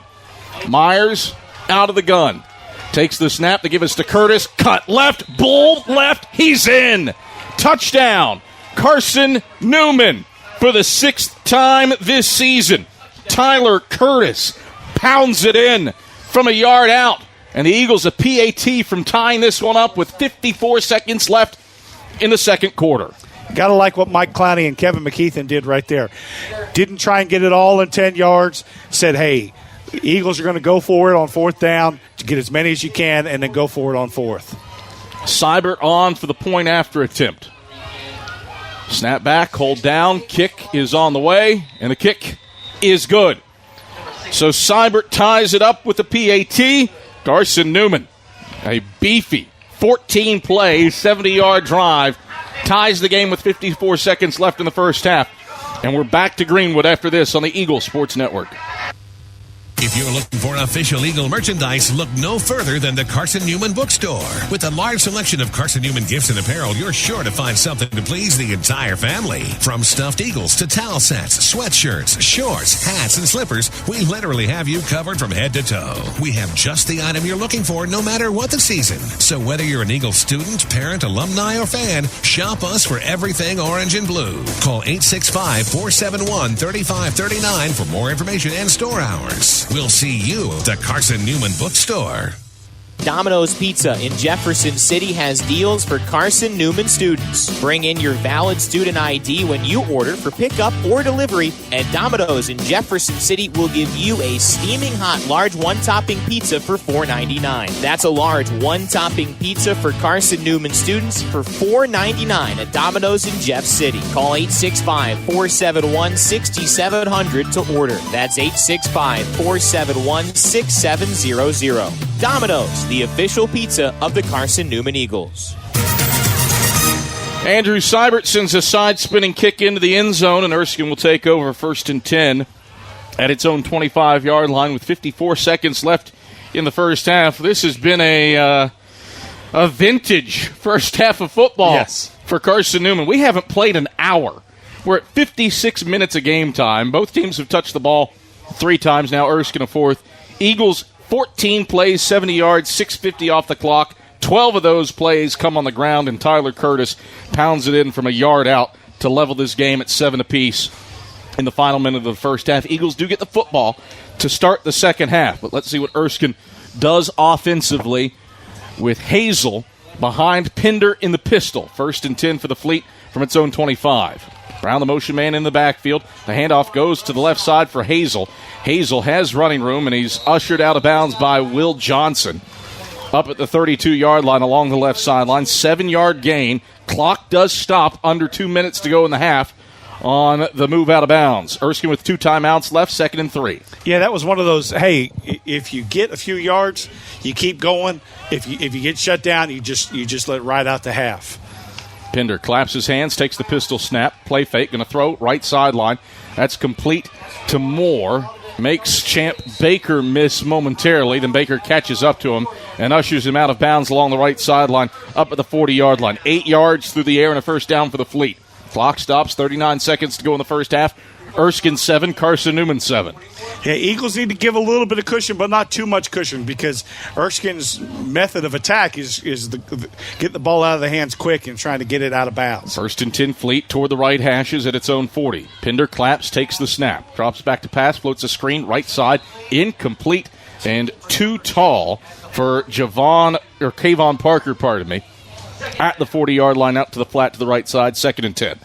Myers out of the gun. Takes the snap to give us to Curtis. Cut left. Bull left. He's in. Touchdown. Carson-Newman for the 6th time this season. Tyler Curtis pounds it in from a yard out. And the Eagles a PAT from tying this one up with 54 seconds left in the second quarter. Got to like what Mike Clowney and Kevin McKeithen did right there. Didn't try and get it all in 10 yards. Said, hey, the Eagles are going to go for it on 4th down to get as many as you can and then go for it on 4th. Seibert on for the point after attempt. Snap back, hold down, kick is on the way, and the kick is good. So Seibert ties it up with the PAT. Carson-Newman, a beefy 14-play, 70-yard drive, ties the game with 54 seconds left in the first half. And we're back to Greenwood after this on the Eagle Sports Network. If you're looking for official Eagle merchandise, look no further than the Carson-Newman Bookstore. With a large selection of Carson-Newman gifts and apparel, you're sure to find something to please the entire family. From stuffed eagles to towel sets, sweatshirts, shorts, hats, and slippers, we literally have you covered from head to toe. We have just the item you're looking for no matter what the season. So whether you're an Eagle student, parent, alumni, or fan, shop us for everything orange and blue. Call 865-471-3539 for more information and store hours. We'll see you at the Carson-Newman Bookstore. Domino's Pizza in Jefferson City has deals for Carson-Newman students. Bring in your valid student ID when you order for pickup or delivery, and Domino's in Jefferson City will give you a steaming hot large one-topping pizza for $4.99. That's a large one-topping pizza for Carson-Newman students for $4.99 at Domino's in Jeff City. Call 865-471-6700 to order. That's 865-471-6700. Domino's, the official pizza of the Carson-Newman Eagles. Andrew Seibert sends a side-spinning kick into the end zone, and Erskine will take over 1st and 10 at its own 25-yard line with 54 seconds left in the first half. This has been a vintage first half of football for Carson-Newman. We haven't played an hour. We're at 56 minutes of game time. Both teams have touched the ball 3 times now. Erskine a 4th. Eagles 14 plays, 70 yards, 6:50 off the clock. 12 of those plays come on the ground, and Tyler Curtis pounds it in from a yard out to level this game at 7 apiece in the final minute of the first half. Eagles do get the football to start the second half, but let's see what Erskine does offensively with Hazel behind Pinder in the pistol. 1st and 10 for the Fleet from its own 25. Brown, the motion man in the backfield. The handoff goes to the left side for Hazel. Hazel has running room, and he's ushered out of bounds by Will Johnson. Up at the 32-yard line along the left sideline. 7-yard gain. Clock does stop under 2 minutes to go in the half on the move out of bounds. Erskine with 2 timeouts left, 2nd and 3. Yeah, that was one of those, hey, if you get a few yards, you keep going. If you get shut down, you just let it ride out the half. Pinder claps his hands, takes the pistol snap, play fake, going to throw right sideline. That's complete to Moore. Makes Champ Baker miss momentarily. Then Baker catches up to him and ushers him out of bounds along the right sideline up at the 40-yard line. 8 yards through the air and a first down for the Fleet. Clock stops, 39 seconds to go in the first half. Erskine 7, Carson-Newman 7. Yeah, Eagles need to give a little bit of cushion, but not too much cushion, because Erskine's method of attack is get the ball out of the hands quick and trying to get it out of bounds. 1st and 10 Fleet toward the right hashes at its own 40. Pinder claps, takes the snap, drops back to pass, floats a screen, right side, incomplete, and too tall for Kayvon Parker, at the 40-yard line out to the flat to the right side, 2nd and 10.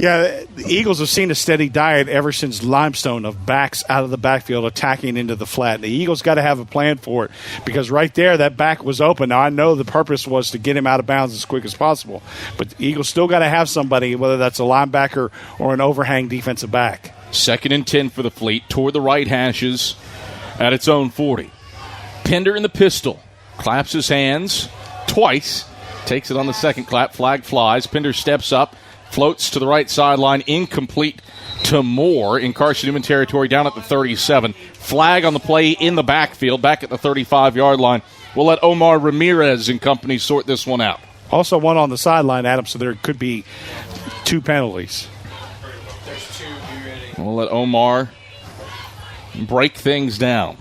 Yeah, the Eagles have seen a steady diet ever since Limestone of backs out of the backfield attacking into the flat. The Eagles got to have a plan for it, because right there that back was open. Now, I know the purpose was to get him out of bounds as quick as possible, but the Eagles still got to have somebody, whether that's a linebacker or an overhang defensive back. 2nd and 10 for the Fleet toward the right hashes at its own 40. Pinder in the pistol, claps his hands twice, Takes it on the second clap. Flag flies. Pinder steps up. Floats to the right sideline. Incomplete to Moore in Carson-Newman territory down at the 37. Flag on the play in the backfield, back at the 35-yard line. We'll let Omar Ramirez and company sort this one out. Also one on the sideline, Adam, so there could be 2 penalties. We'll let Omar break things down.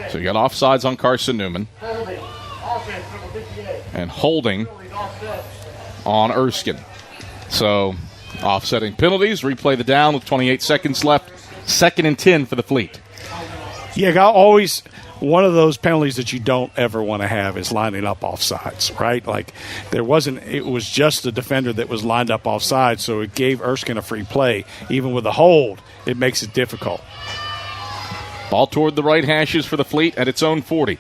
So you got offsides on Carson-Newman. And holding on Erskine. So offsetting penalties, replay the down with 28 seconds left. 2nd and 10 for the Fleet. Yeah, always one of those penalties that you don't ever want to have is lining up offsides, right? Like it was just the defender that was lined up offside, so it gave Erskine a free play. Even with a hold, it makes it difficult. Ball toward the right hashes for the Fleet at its own 40.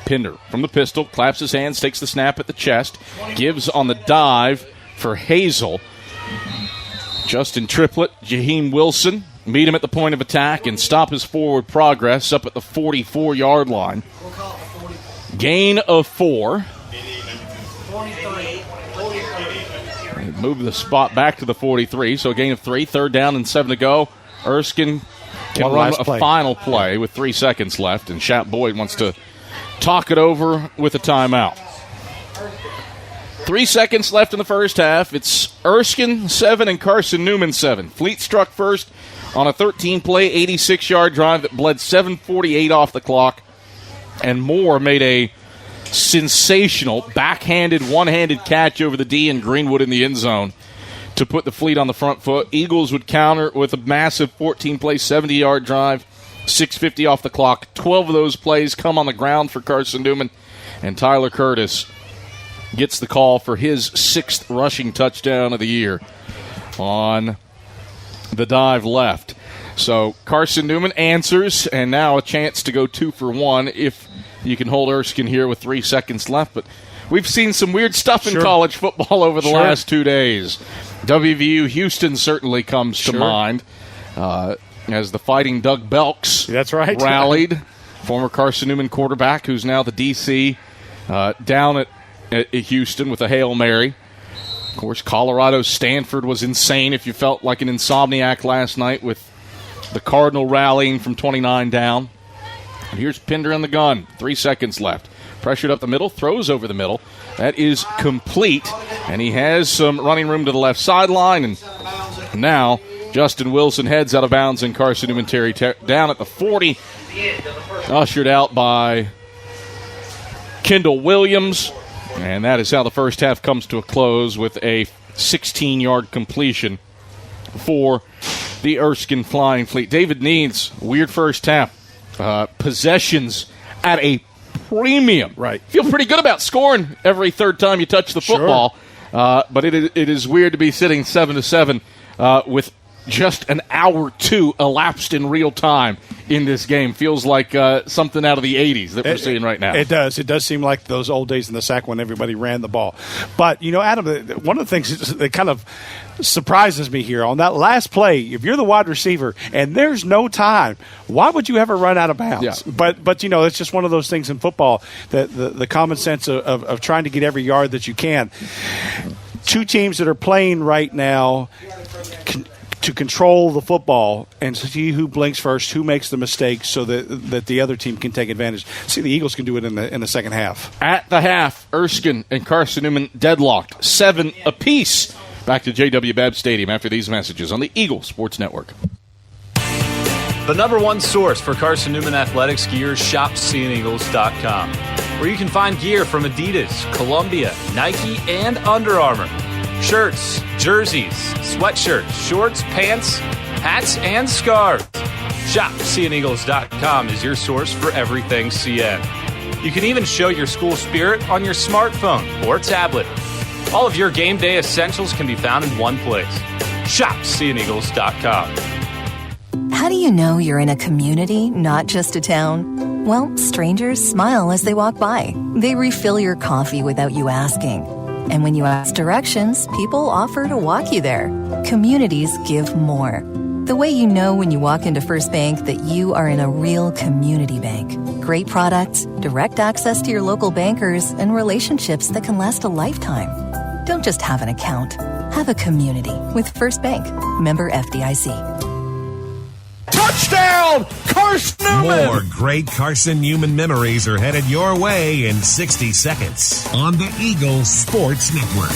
Pinder from the pistol, claps his hands, takes the snap at the chest, gives on the dive for Hazel. Justin Triplett, Jaheim Wilson, meet him at the point of attack and stop his forward progress up at the 44-yard line. Gain of 4. Move the spot back to the 43, so a gain of 3. 3rd down and 7 to go. Erskine can run a final play with 3 seconds left, and Shap Boyd wants to talk it over with a timeout. 3 seconds left in the first half. It's Erskine 7 and Carson-Newman 7. Fleet struck first on a 13-play, 86-yard drive that bled 7:48 off the clock, and Moore made a sensational backhanded, one-handed catch over the D and Greenwood in the end zone to put the Fleet on the front foot. Eagles would counter with a massive 14-play, 70-yard drive, 6:50 off the clock. 12 of those plays come on the ground for Carson-Newman, and Tyler Curtis gets the call for his 6th rushing touchdown of the year on the dive left. So Carson-Newman answers, and now a chance to go 2 for 1 if you can hold Erskine here with 3 seconds left. But we've seen some weird stuff in college football over the last 2 days. WVU Houston certainly comes to mind as the Fighting Doug Belks rallied. Former Carson-Newman quarterback who's now the DC down at Houston with a Hail Mary. Of course, Colorado Stanford was insane if you felt like an insomniac last night with the Cardinal rallying from 29 down. And here's Pinder in the gun. 3 seconds left. Pressured up the middle, throws over the middle. That is complete, and he has some running room to the left sideline. And now Justin Wilson heads out of bounds in Carson-Newman territory down at the 40. Ushered out by Kendall Williams. And that is how the first half comes to a close with a 16-yard completion for the Erskine Flying Fleet. David Needs, weird first half. Possessions at a premium. Right. Feel pretty good about scoring every third time you touch the football. But it is weird to be sitting 7-7 with just an hour 2 elapsed in real time in this game. Feels like something out of the 80s that we're seeing right now. It does. It does seem like those old days in the sack when everybody ran the ball. But, Adam, one of the things that kind of surprises me here, on that last play, if you're the wide receiver and there's no time, why would you ever run out of bounds? Yeah. But it's just one of those things in football, that the common sense of trying to get every yard that you can. 2 teams that are playing right now to control the football and see who blinks first, who makes the mistake, so that the other team can take advantage. See, the Eagles can do it in the second half. At the half, Erskine and Carson-Newman deadlocked, 7 apiece. Back to JW Babb Stadium after these messages on the Eagle Sports Network. The #1 source for Carson-Newman athletics gear is shopseeandeagles.com, where you can find gear from Adidas, Columbia, Nike, and Under Armour. Shirts, jerseys, sweatshirts, shorts, pants, hats, and scarves. ShopSeeAndEagles.com is your source for everything CN. You can even show your school spirit on your smartphone or tablet. All of your game day essentials can be found in one place. ShopSeeAndEagles.com. How do you know you're in a community, not just a town? Well, strangers smile as they walk by. They refill your coffee without you asking. And when you ask directions, people offer to walk you there. Communities give more. The way you know when you walk into First Bank that you are in a real community bank. Great products, direct access to your local bankers, and relationships that can last a lifetime. Don't just have an account. Have a community with First Bank. Member FDIC. Touchdown, Carson-Newman! More great Carson-Newman memories are headed your way in 60 seconds on the Eagles Sports Network.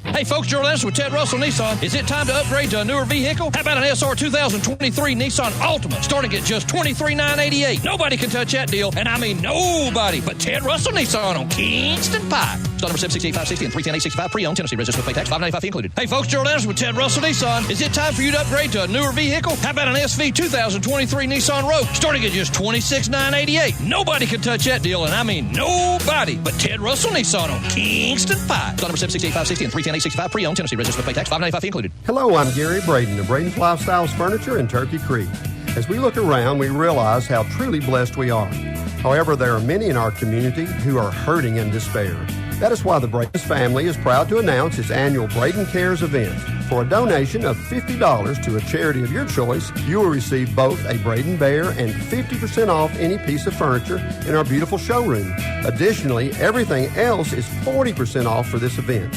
Hey folks, Gerald Anderson with Ted Russell Nissan. Is it time to upgrade to a newer vehicle? How about an SR 2023 Nissan Altima starting at just $23,988? Nobody can touch that deal, and I mean nobody but Ted Russell Nissan on Kingston Pike. Start number 768-560 and 310-865 pre-owned Tennessee registered with pay tax, $595 fee included. Hey folks, Gerald Anderson with Ted Russell Nissan. Is it time for you to upgrade to a newer vehicle? How about an SV 2023 Nissan Rogue starting at just $26,988? Nobody can touch that deal, and I mean nobody but Ted Russell Nissan on Kingston Pike. Start number 768-560 and 310-865 pre-owned Tennessee registered with pay tax, $595 fee included. Hello, I'm Gary Braden of Braden Lifestyles Furniture in Turkey Creek. As we look around, we realize how truly blessed we are. However, there are many in our community who are hurting in despair. That is why the Braden family is proud to announce its annual Braden Cares event. For a donation of $50 to a charity of your choice, you will receive both a Braden Bear and 50% off any piece of furniture in our beautiful showroom. Additionally, everything else is 40% off for this event.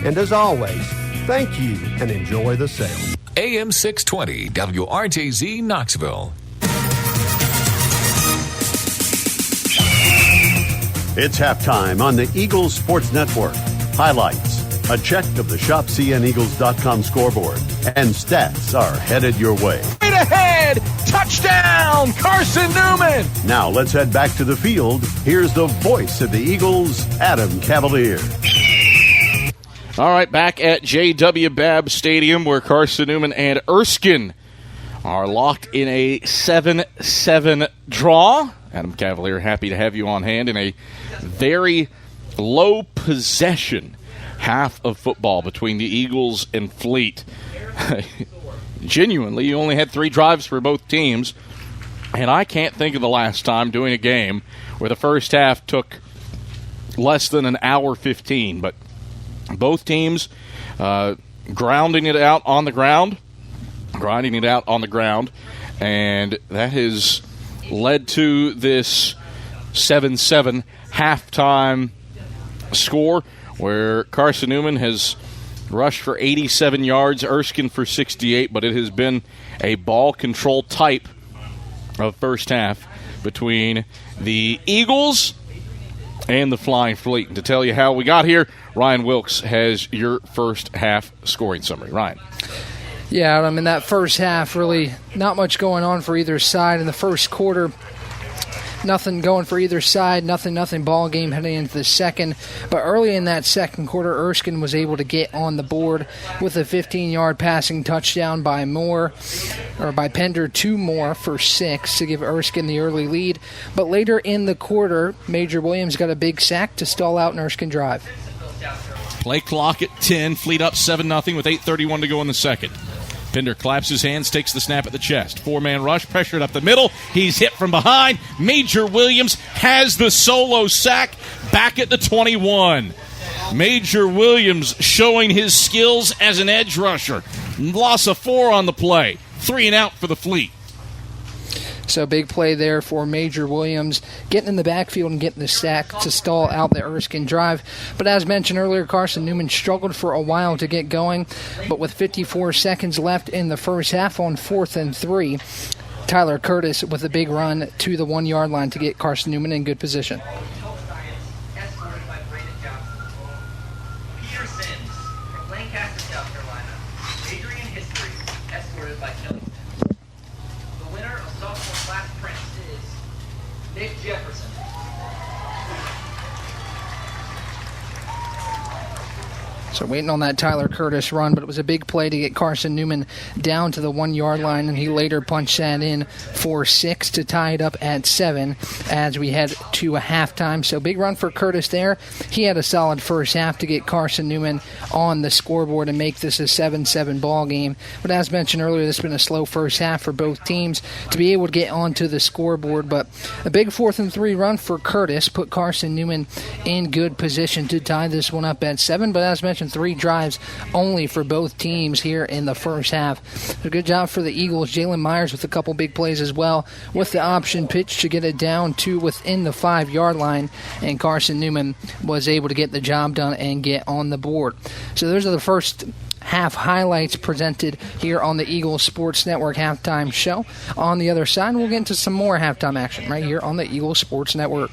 And as always, thank you and enjoy the sale. AM 620 WRJZ Knoxville. It's halftime on the Eagles Sports Network. Highlights, a check of the ShopCNEagles.com scoreboard, and stats are headed your way. Right ahead! Touchdown, Carson-Newman! Now let's head back to the field. Here's the voice of the Eagles, Adam Cavalier. All right, back at JW Babb Stadium where Carson-Newman and Erskine are locked in a 7-7 draw. Adam Cavalier, happy to have you on hand in a very low possession half of football between the Eagles and Fleet. Genuinely, you only had 3 drives for both teams, and I can't think of the last time doing a game where the first half took less than an hour 15, but both teams grinding it out on the ground, and that has led to this 7-7 halftime score where Carson-Newman has rushed for 87 yards, Erskine for 68, but it has been a ball control type of first half between the Eagles and the Flying Fleet. And to tell you how we got here, Ryan Wilkes has your first half scoring summary. Ryan. Yeah, in that first half, really not much going on for either side. In the first quarter, nothing going for either side, nothing ball game heading into the second. But early in that second quarter, Erskine was able to get on the board with a 15-yard passing touchdown by Pender to Moore for 6 to give Erskine the early lead. But later in the quarter, Major Williams got a big sack to stall out an Erskine drive. Play clock at 10, Fleet up 7-0 with 8:31 to go in the second. Pender claps his hands, takes the snap at the chest. 4-man rush, pressured up the middle. He's hit from behind. Major Williams has the solo sack back at the 21. Major Williams showing his skills as an edge rusher. Loss of 4 on the play. 3 and out for the Fleet. So big play there for Major Williams, getting in the backfield and getting the sack to stall out the Erskine drive. But as mentioned earlier, Carson-Newman struggled for a while to get going. But with 54 seconds left in the first half on 4th and 3, Tyler Curtis with a big run to the 1-yard line to get Carson-Newman in good position. So waiting on that Tyler Curtis run, but it was a big play to get Carson-Newman down to the 1-yard line, and he later punched that in for 6 to tie it up at 7 as we head to a halftime. So big run for Curtis there. He had a solid first half to get Carson-Newman on the scoreboard and make this a 7-7 ball game. But as mentioned earlier, this has been a slow first half for both teams to be able to get onto the scoreboard. But a big 4th and 3 run for Curtis put Carson-Newman in good position to tie this one up at 7. But as mentioned, 3 drives only for both teams here in the first half. A good job for the Eagles. Jalen Myers with a couple big plays as well with the option pitch to get it down to within the 5-yard line, and Carson-Newman was able to get the job done and get on the board. So those are the first half highlights presented here on the Eagles Sports Network halftime show. On the other side, we'll get into some more halftime action right here on the Eagles Sports Network.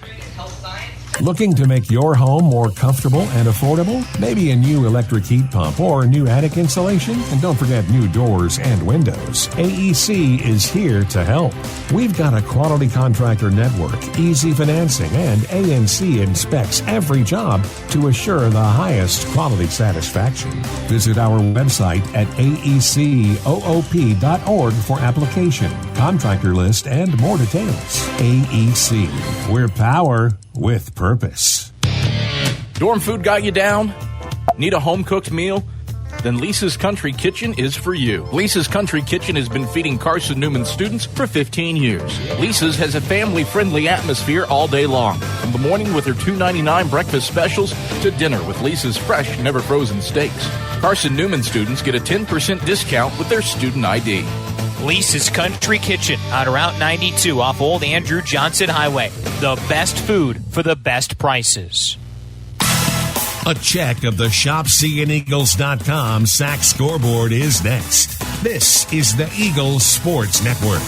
Looking to make your home more comfortable and affordable? Maybe a new electric heat pump or new attic insulation? And don't forget new doors and windows. AEC is here to help. We've got a quality contractor network, easy financing, and ANC inspects every job to assure the highest quality satisfaction. Visit our website at aecoop.org for application, contractor list, and more details. AEC. We're power with purpose. Dorm food got you down? Need a home-cooked meal? Then Lisa's Country Kitchen is for you. Lisa's Country Kitchen has been feeding Carson-Newman students for 15 years. Lisa's has a family-friendly atmosphere all day long. From the morning with her $2.99 breakfast specials to dinner with Lisa's fresh, never-frozen steaks. Carson-Newman students get a 10% discount with their student ID. Lisa's Country Kitchen on Route 92 off Old Andrew Johnson Highway. The best food for the best prices. A check of the ShopCNEagles.com SAC scoreboard is next. This is the Eagles Sports Network.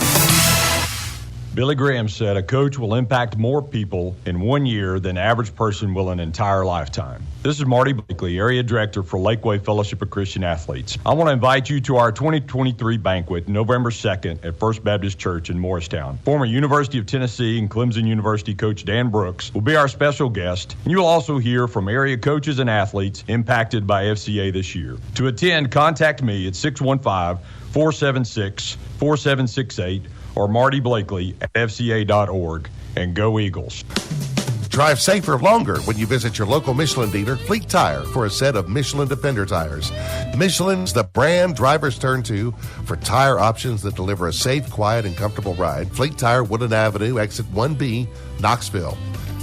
Billy Graham said a coach will impact more people in 1 year than the average person will an entire lifetime. This is Marty Blakely, Area Director for Lakeway Fellowship of Christian Athletes. I want to invite you to our 2023 banquet November 2nd at First Baptist Church in Morristown. Former University of Tennessee and Clemson University coach Dan Brooks will be our special guest, and you'll also hear from area coaches and athletes impacted by FCA this year. To attend, contact me at 615-476-4768 or Marty Blakely at FCA.org, and go Eagles. Drive safer longer when you visit your local Michelin dealer, Fleet Tire, for a set of Michelin Defender tires. Michelin's the brand drivers turn to for tire options that deliver a safe, quiet, and comfortable ride. Fleet Tire, Woodland Avenue, exit 1B, Knoxville.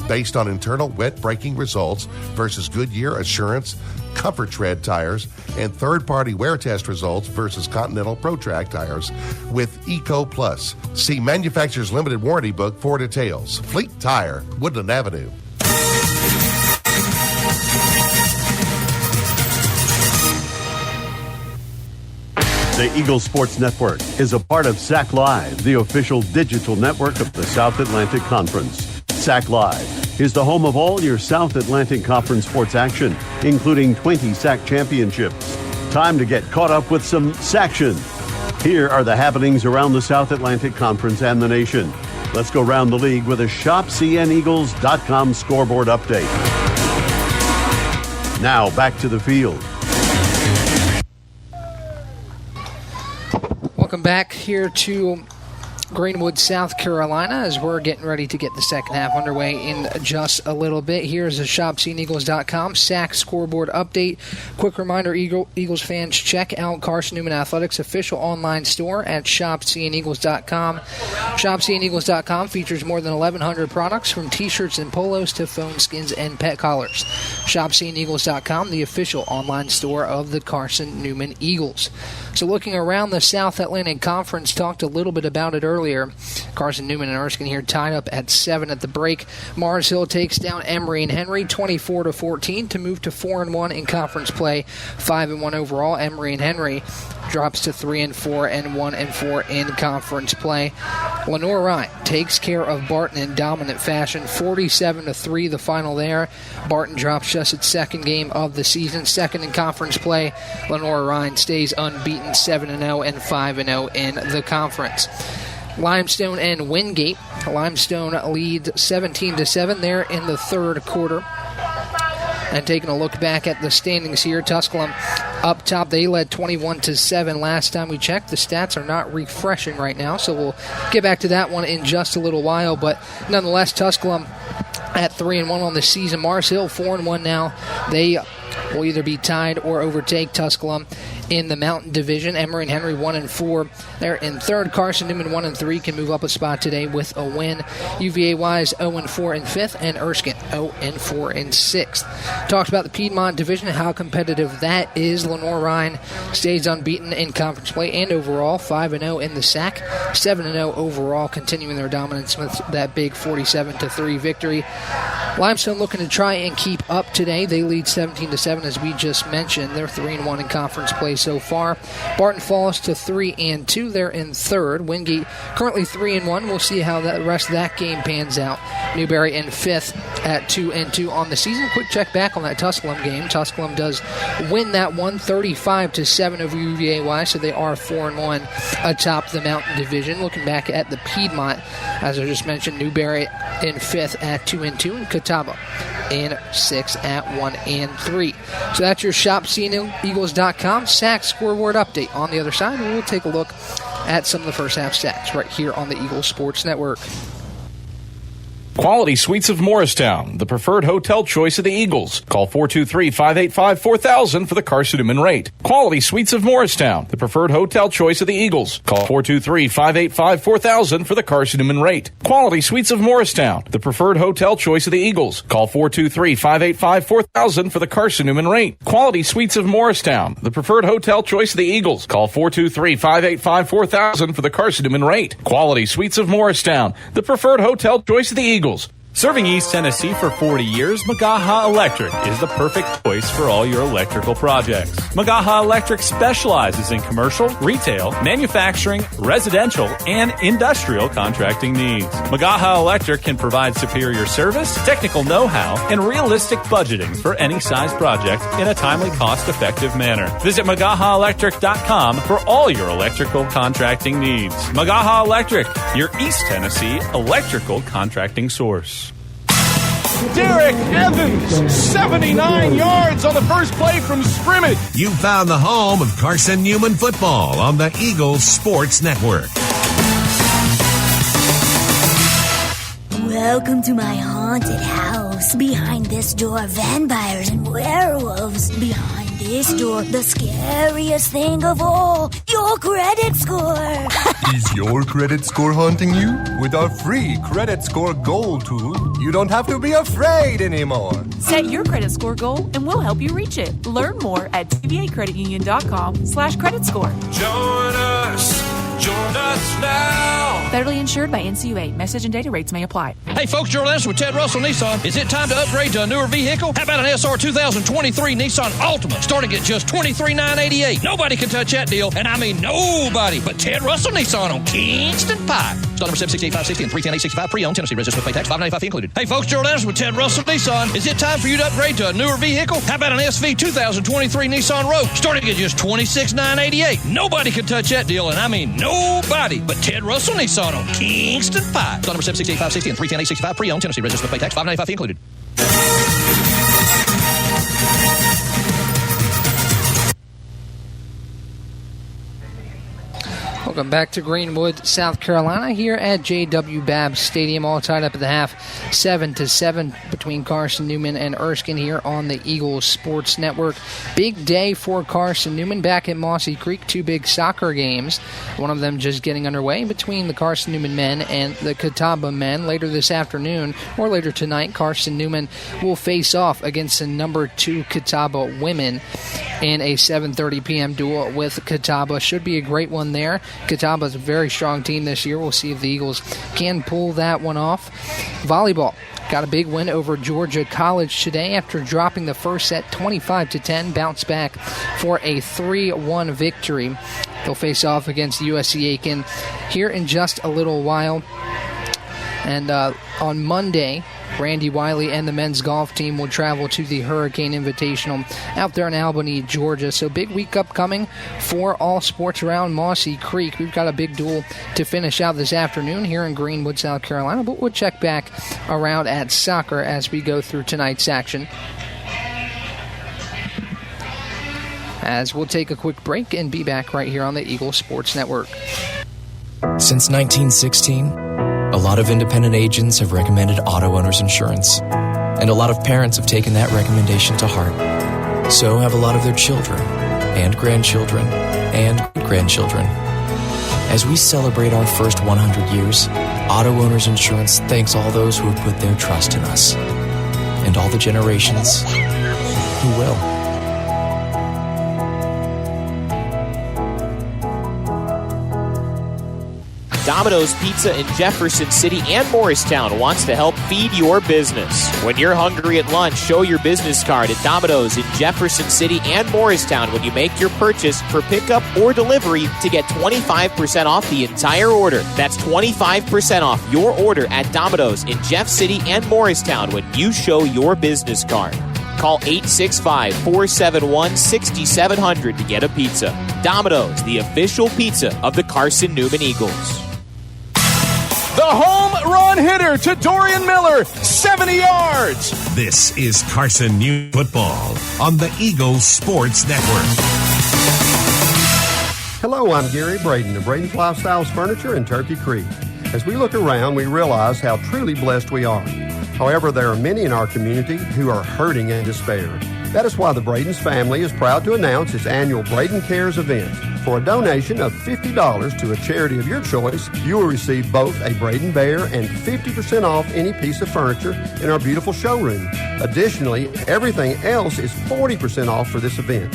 Based on internal wet braking results versus Goodyear Assurance Comfort Tread tires and third-party wear test results versus Continental ProTrack tires with Eco Plus. See manufacturer's limited warranty book for details. Fleet Tire, Woodland Avenue. The Eagle Sports Network is a part of SAC Live, the official digital network of the South Atlantic Conference. SAC Live is the home of all your South Atlantic Conference sports action, including 20 SAC championships. Time to get caught up with some SACtion. Here are the happenings around the South Atlantic Conference and the nation. Let's go around the league with a ShopCNEagles.com scoreboard update. Now back to the field. Welcome back here to Greenwood, South Carolina, as we're getting ready to get the second half underway in just a little bit. Here's a ShopCNEagles.com SAC scoreboard update. Quick reminder, Eagles fans, check out Carson-Newman Athletics' official online store at ShopCNEagles.com. ShopCNEagles.com features more than 1,100 products, from T-shirts and polos to phone skins and pet collars. ShopCNEagles.com, the official online store of the Carson-Newman Eagles. So looking around the South Atlantic Conference, talked a little bit about it earlier. Carson-Newman and Erskine here tied up at 7 at the break. Mars Hill takes down Emory and Henry 24-14 to move to 4-1 in conference play, 5-1 overall. Emory and Henry drops to 3-4 and 1-4 in conference play. Lenore-Ryan takes care of Barton in dominant fashion, 47-3 the final there. Barton drops just its second game of the season, second in conference play. Lenore-Ryan stays unbeaten, 7-0 and 5-0 in the conference. Limestone and Wingate. Limestone leads 17-7 there in the third quarter. And taking a look back at the standings here, Tusculum up top. They led 21-7 last time we checked. The stats are not refreshing right now, so we'll get back to that one in just a little while. But nonetheless, Tusculum at 3-1 on the season. Mars Hill 4-1 now. They will either be tied or overtake Tusculum in the Mountain Division. Emory and Henry 1-4. They're in third. Carson-Newman 1-3 can move up a spot today with a win. UVA-wise 0-4 in fifth, and Erskine 0-4 in sixth. Talked about the Piedmont Division, how competitive that is. Lenore-Rhine stays unbeaten in conference play and overall, 5-0 in the SAC, 7-0 overall, continuing their dominance with that big 47-3 victory. Limestone looking to try and keep up today. They lead 17-7, as we just mentioned. They're 3-1 in conference play so far. Barton falls to 3-2. They're in third. Wingate currently 3-1. We'll see how the rest of that game pans out. Newberry in fifth at 2-2 on the season. Quick check back on that Tusculum game. Tusculum does win that one 35-7 over UVA-Y, so they are 4-1 atop the Mountain Division. Looking back at the Piedmont, as I just mentioned, Newberry in fifth at 2-2, and Catawba in sixth at 1-3. So that's your ShopSeeingEagles.com SAC scoreboard update. On the other side, we'll take a look at some of the first half stats right here on the Eagles Sports Network. Quality Suites of Morristown, the preferred hotel choice of the Eagles. Call 423-585-4000 for the Carson-Newman rate. Quality Suites of Morristown, the preferred hotel choice of the Eagles. Call 423-585-4000 for the Carson-Newman rate. Quality Suites of Morristown, the preferred hotel choice of the Eagles. Call 423-585-4000 for the Carson-Newman rate. Quality Suites of Morristown, the preferred hotel choice of the Eagles. Call 423-585-4000 for the Carson-Newman rate. Quality Suites of Morristown, the preferred hotel choice of the Eagles. Serving East Tennessee for 40 years, Magaha Electric is the perfect choice for all your electrical projects. Magaha Electric specializes in commercial, retail, manufacturing, residential, and industrial contracting needs. Magaha Electric can provide superior service, technical know-how, and realistic budgeting for any size project in a timely, cost-effective manner. Visit MagahaElectric.com for all your electrical contracting needs. Magaha Electric, your East Tennessee electrical contracting source. Derek Evans, 79 yards on the first play from scrimmage. You found the home of Carson-Newman football on the Eagles Sports Network. Welcome to my haunted house. Behind this door, vampires and werewolves. Behind this door, the scariest thing of all, your credit score. Is your credit score haunting you? With our free credit score goal tool, you don't have to be afraid anymore. Set your credit score goal and we'll help you reach it. Learn more at tvacreditunion.com/credit score. Join us now. Federally insured by NCUA. Message and data rates may apply. Hey folks, Gerald Anderson with Ted Russell Nissan. Is it time to upgrade to a newer vehicle? How about an SR 2023 Nissan Altima starting at just $23,988? Nobody can touch that deal, and I mean nobody. But Ted Russell Nissan on Kingston Pike. Stock number 768-560 and 310-865 pre-owned. Tennessee registered with pay tax. $595 fee included. Hey folks, Gerald Anderson with Ted Russell Nissan. Is it time for you to upgrade to a newer vehicle? How about an SV 2023 Nissan Rogue starting at just $26,988? Nobody can touch that deal, and I mean nobody. But Ted Russell Nissan on Kingston Pike. Stock number 768-560 and 310-865 pre-owned. Tennessee registered with pay tax. $595 fee included. Welcome back to Greenwood, South Carolina, here at JW Babb Stadium. All tied up at the half, 7-7 between Carson-Newman and Erskine here on the Eagles Sports Network. Big day for Carson-Newman back at Mossy Creek. Two big soccer games, one of them just getting underway between the Carson-Newman men and the Catawba men. Later this afternoon, or later tonight, Carson-Newman will face off against the number 2 Catawba women in a 7:30 p.m. duel with Catawba. Should be a great one there. Catawba's a very strong team this year. We'll see if the Eagles can pull that one off. Volleyball got a big win over Georgia College today after dropping the first set 25-10. Bounced back for a 3-1 victory. They'll face off against USC Aiken here in just a little while. And on Monday, Randy Wiley and the men's golf team will travel to the Hurricane Invitational out there in Albany, Georgia. So big week upcoming for all sports around Mossy Creek. We've got a big duel to finish out this afternoon here in Greenwood, South Carolina, but we'll check back around at soccer as we go through tonight's action. as we'll take a quick break and be back right here on the Eagle Sports Network. Since 1916, a lot of independent agents have recommended auto owners insurance, and a lot of parents have taken that recommendation to heart. So have a lot of their children and grandchildren and grandchildren. As we celebrate our first 100 years, Auto Owners Insurance thanks all those who have put their trust in us, and all the generations who will. Domino's Pizza in Jefferson City and Morristown wants to help feed your business. When you're hungry at lunch, show your business card at Domino's in Jefferson City and Morristown when you make your purchase for pickup or delivery to get 25% off the entire order. That's 25% off your order at Domino's in Jeff City and Morristown when you show your business card. Call 865-471-6700 to get a pizza. Domino's, the official pizza of the Carson-Newman Eagles. The home run hitter to Dorian Miller, 70 yards. This is Carson-Newman football on the Eagle Sports Network. Hello, I'm Gary Braden of Braden's Lifestyles Furniture in Turkey Creek. As we look around, we realize how truly blessed we are. However, there are many in our community who are hurting in despair. That is why the Braden's family is proud to announce its annual Braden Cares event. For a donation of $50 to a charity of your choice, you will receive both a Braden Bear and 50% off any piece of furniture in our beautiful showroom. Additionally, everything else is 40% off for this event.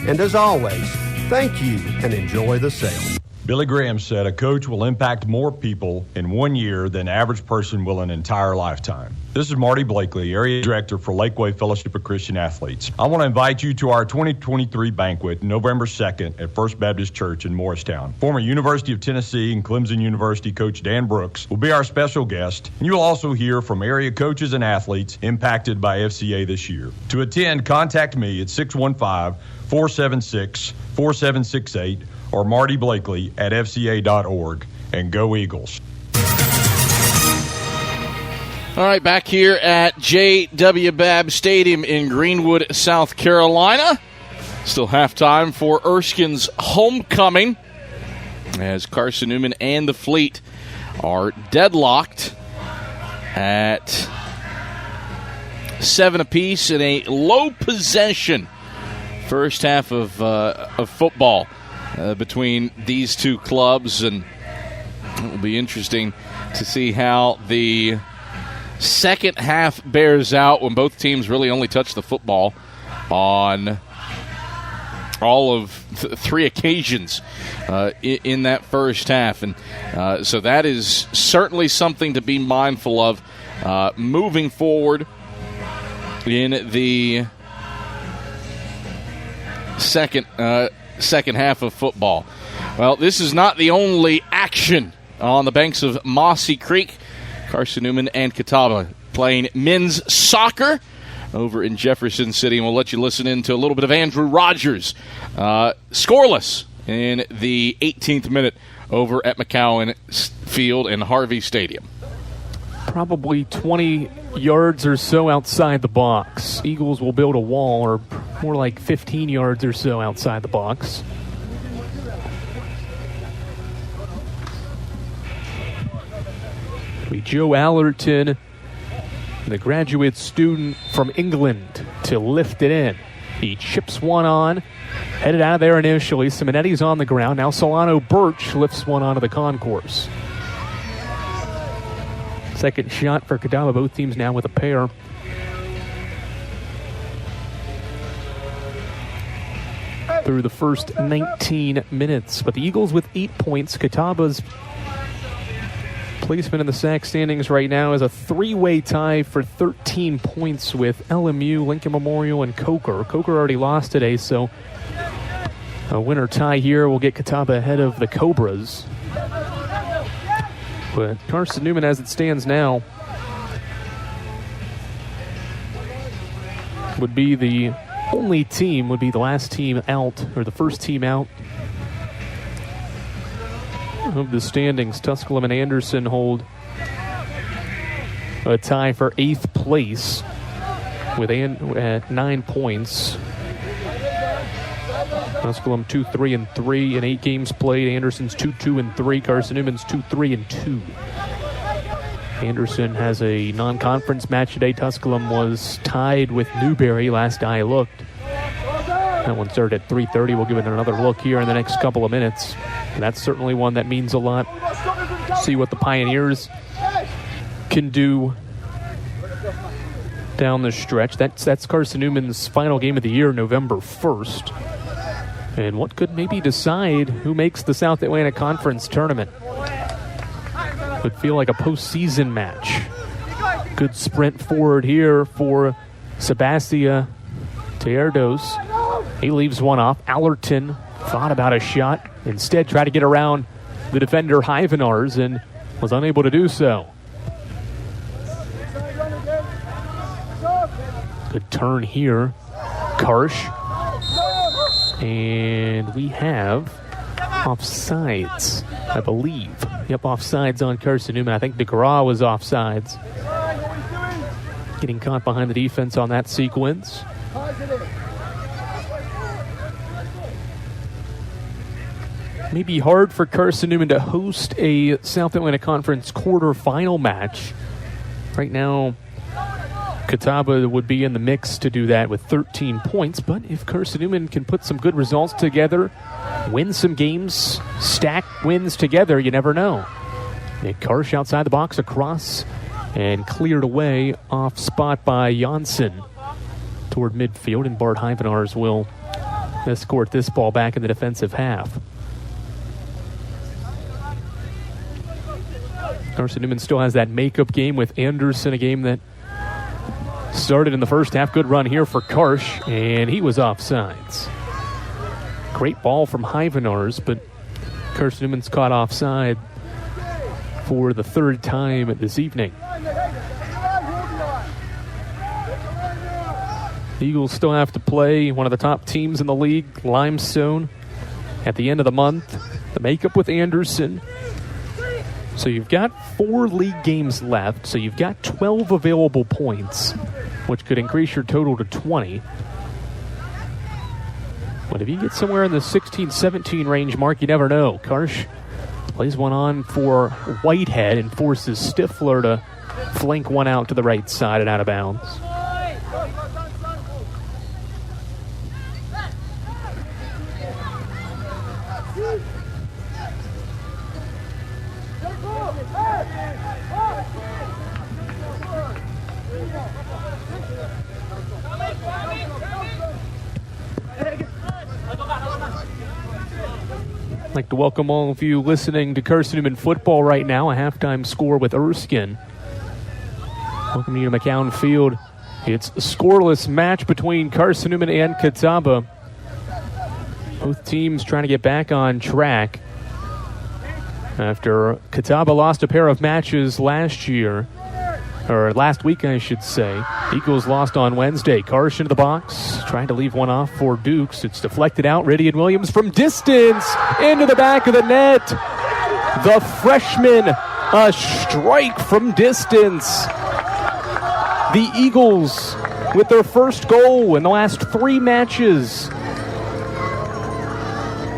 And as always, thank you and enjoy the sale. Billy Graham said a coach will impact more people in 1 year than an average person will an entire lifetime. This is Marty Blakely, Area Director for Lakeway Fellowship of Christian Athletes. I want to invite you to our 2023 banquet November 2nd at First Baptist Church in Morristown. Former University of Tennessee and Clemson University coach Dan Brooks will be our special guest, and you will also hear from area coaches and athletes impacted by FCA this year. To attend, contact me at 615-476-4768 or Marty Blakely at FCA.org, and go Eagles. All right, back here at JW Babb Stadium in Greenwood, South Carolina. Still halftime for Erskine's homecoming as Carson-Newman and the Fleet are deadlocked at 7 apiece in a low possession first half of football between these two clubs, and it will be interesting to see how the second half bears out when both teams really only touch the football on all of three occasions in that first half. And so that is certainly something to be mindful of moving forward in the second half of football. Well, this is not the only action on the banks of Mossy Creek. Carson-Newman and Catawba playing men's soccer over in Jefferson City, and we'll let you listen in to a little bit of Andrew Rogers. Scoreless in the 18th minute over at McCowan Field and Harvey Stadium. Probably 20 yards or so outside the box. Eagles will build a wall, or more like 15 yards or so outside the box. Joe Allerton, the graduate student from England, to lift it in. He chips one on, headed out of there initially. Simonetti's on the ground. Now Solano Birch lifts one onto the concourse. Second shot for Catawba. Both teams now with a pair. Through the first 19 minutes. But the Eagles with 8 points. Catawba's placement in the SAC standings right now is a three-way tie for 13 points with LMU, Lincoln Memorial, and Coker. Coker already lost today, so a winner tie here will get Catawba ahead of the Cobras. But Carson-Newman, as it stands now, would be the only team, would be the last team out, or the first team out of the standings. Tusculum and Anderson hold a tie for 8th place with at 9 points. Tusculum 2-3-3 in 8 games played. Anderson's 2-2-3. Carson-Newman's 2-3-2. Anderson has a non-conference match today. Tusculum was tied with Newberry last I looked. That one started at 3:30. We'll give it another look here in the next couple of minutes. And that's certainly one that means a lot. See what the Pioneers can do down the stretch. That's Carson-Newman's final game of the year, November 1st. And what could maybe decide who makes the South Atlantic Conference tournament. Would feel like a postseason match. Good sprint forward here for Sebastia Teardos. He leaves one off. Allerton thought about a shot. Instead tried to get around the defender Hyvenars and was unable to do so. Good turn here. Karsh. And we have offsides, I believe. Yep, offsides on Carson-Newman. I think DeGraw was offsides. Getting caught behind the defense on that sequence. Maybe hard for Carson-Newman to host a South Atlantic Conference quarterfinal match. Right now, Catawba would be in the mix to do that with 13 points, but if Carson-Newman can put some good results together, win some games, stack wins together, you never know. Nick Karsh outside the box, across, and cleared away off spot by Janssen toward midfield, and Bart Hyvenars will escort this ball back in the defensive half. Carson-Newman still has that makeup game with Anderson, a game that started in the first half. Good run here for Karsh, and he was offsides. Great ball from Hyvenars, but Carson-Newman's caught offside for the third time this evening. The Eagles still have to play one of the top teams in the league, Limestone, at the end of the month. The makeup with Anderson. So you've got 4 league games left, so you've got 12 available points, which could increase your total to 20. But if you get somewhere in the 16-17 range mark, you never know. Karsh plays one on for Whitehead and forces Stifler to flank one out to the right side and out of bounds. I'd like to welcome all of you listening to Carson-Newman football right now. A halftime score with Erskine. Welcome you to McCown Field. It's a scoreless match between Carson-Newman and Catawba. Both teams trying to get back on track after Catawba lost a pair of matches last week, I should say. Eagles lost on Wednesday. Karsh into the box, trying to leave one off for Dukes. It's deflected out. Rydian Williams from distance into the back of the net. The freshman, a strike from distance. The Eagles with their first goal in the last 3 matches.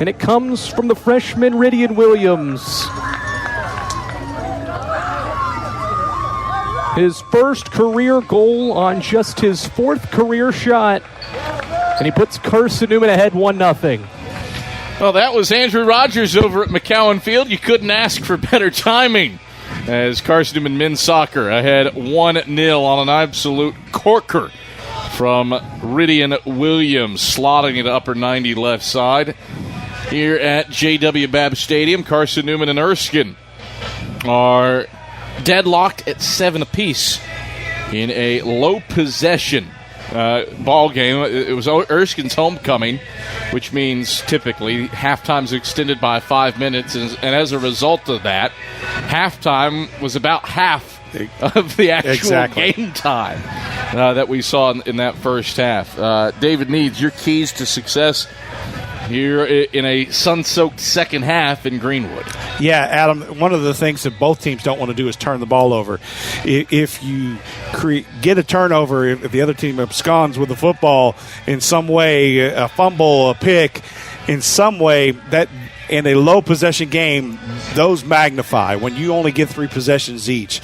And it comes from the freshman Rydian Williams. His first career goal on just his 4th career shot. And he puts Carson-Newman ahead 1-0. Well, that was Andrew Rogers over at McCowan Field. You couldn't ask for better timing as Carson-Newman men's soccer ahead 1-0 on an absolute corker from Rydian Williams, slotting it upper 90 left side. Here at JW Babb Stadium, Carson-Newman and Erskine are deadlocked at 7 apiece in a low possession ball game. It was Erskine's homecoming, which means typically halftime's extended by 5 minutes, and as a result of that, halftime was about half of the actual game time that we saw in that first half. David Needs, your keys to success here in a sun-soaked second half in Greenwood. Yeah, Adam, one of the things that both teams don't want to do is turn the ball over. If you get a turnover, if the other team absconds with the football in some way, a fumble, a pick, in some way that in a low possession game, those magnify. When you only get 3 possessions each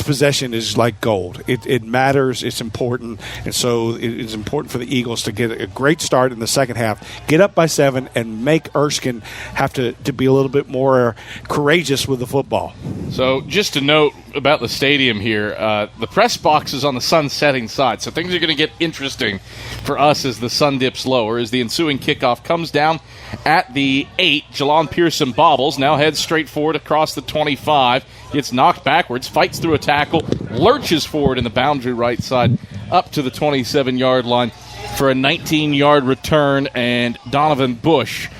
possession is like gold. It matters. It's important. And so it's important for the Eagles to get a great start in the second half, get up by 7, and make Erskine have to be a little bit more courageous with the football. So just a note about the stadium here, the press box is on the sun setting side, so things are going to get interesting for us as the sun dips lower, as the ensuing kickoff comes down at the 8. Jalon Pearson bobbles, now heads straight forward across the 25, gets knocked backwards, fights through a tackle, lurches forward in the boundary right side up to the 27-yard line for a 19-yard return, and Donovan Bush,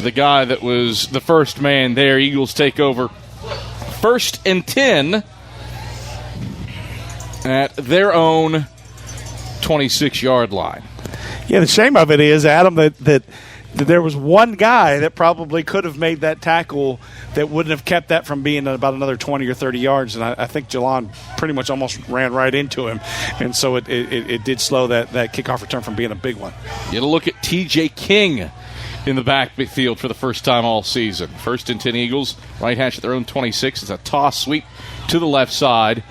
the guy that was the first man there. Eagles take over 1st and 10 at their own 26-yard line. Yeah, the shame of it is, Adam, that there was one guy that probably could have made that tackle that wouldn't have kept that from being about another 20 or 30 yards, and I think Jalon pretty much almost ran right into him, and so it did slow that kickoff return from being a big one. Get a look at T.J. King in the backfield for the first time all season. 1st and 10 Eagles, right hash at their own 26. It's a toss sweep to the left side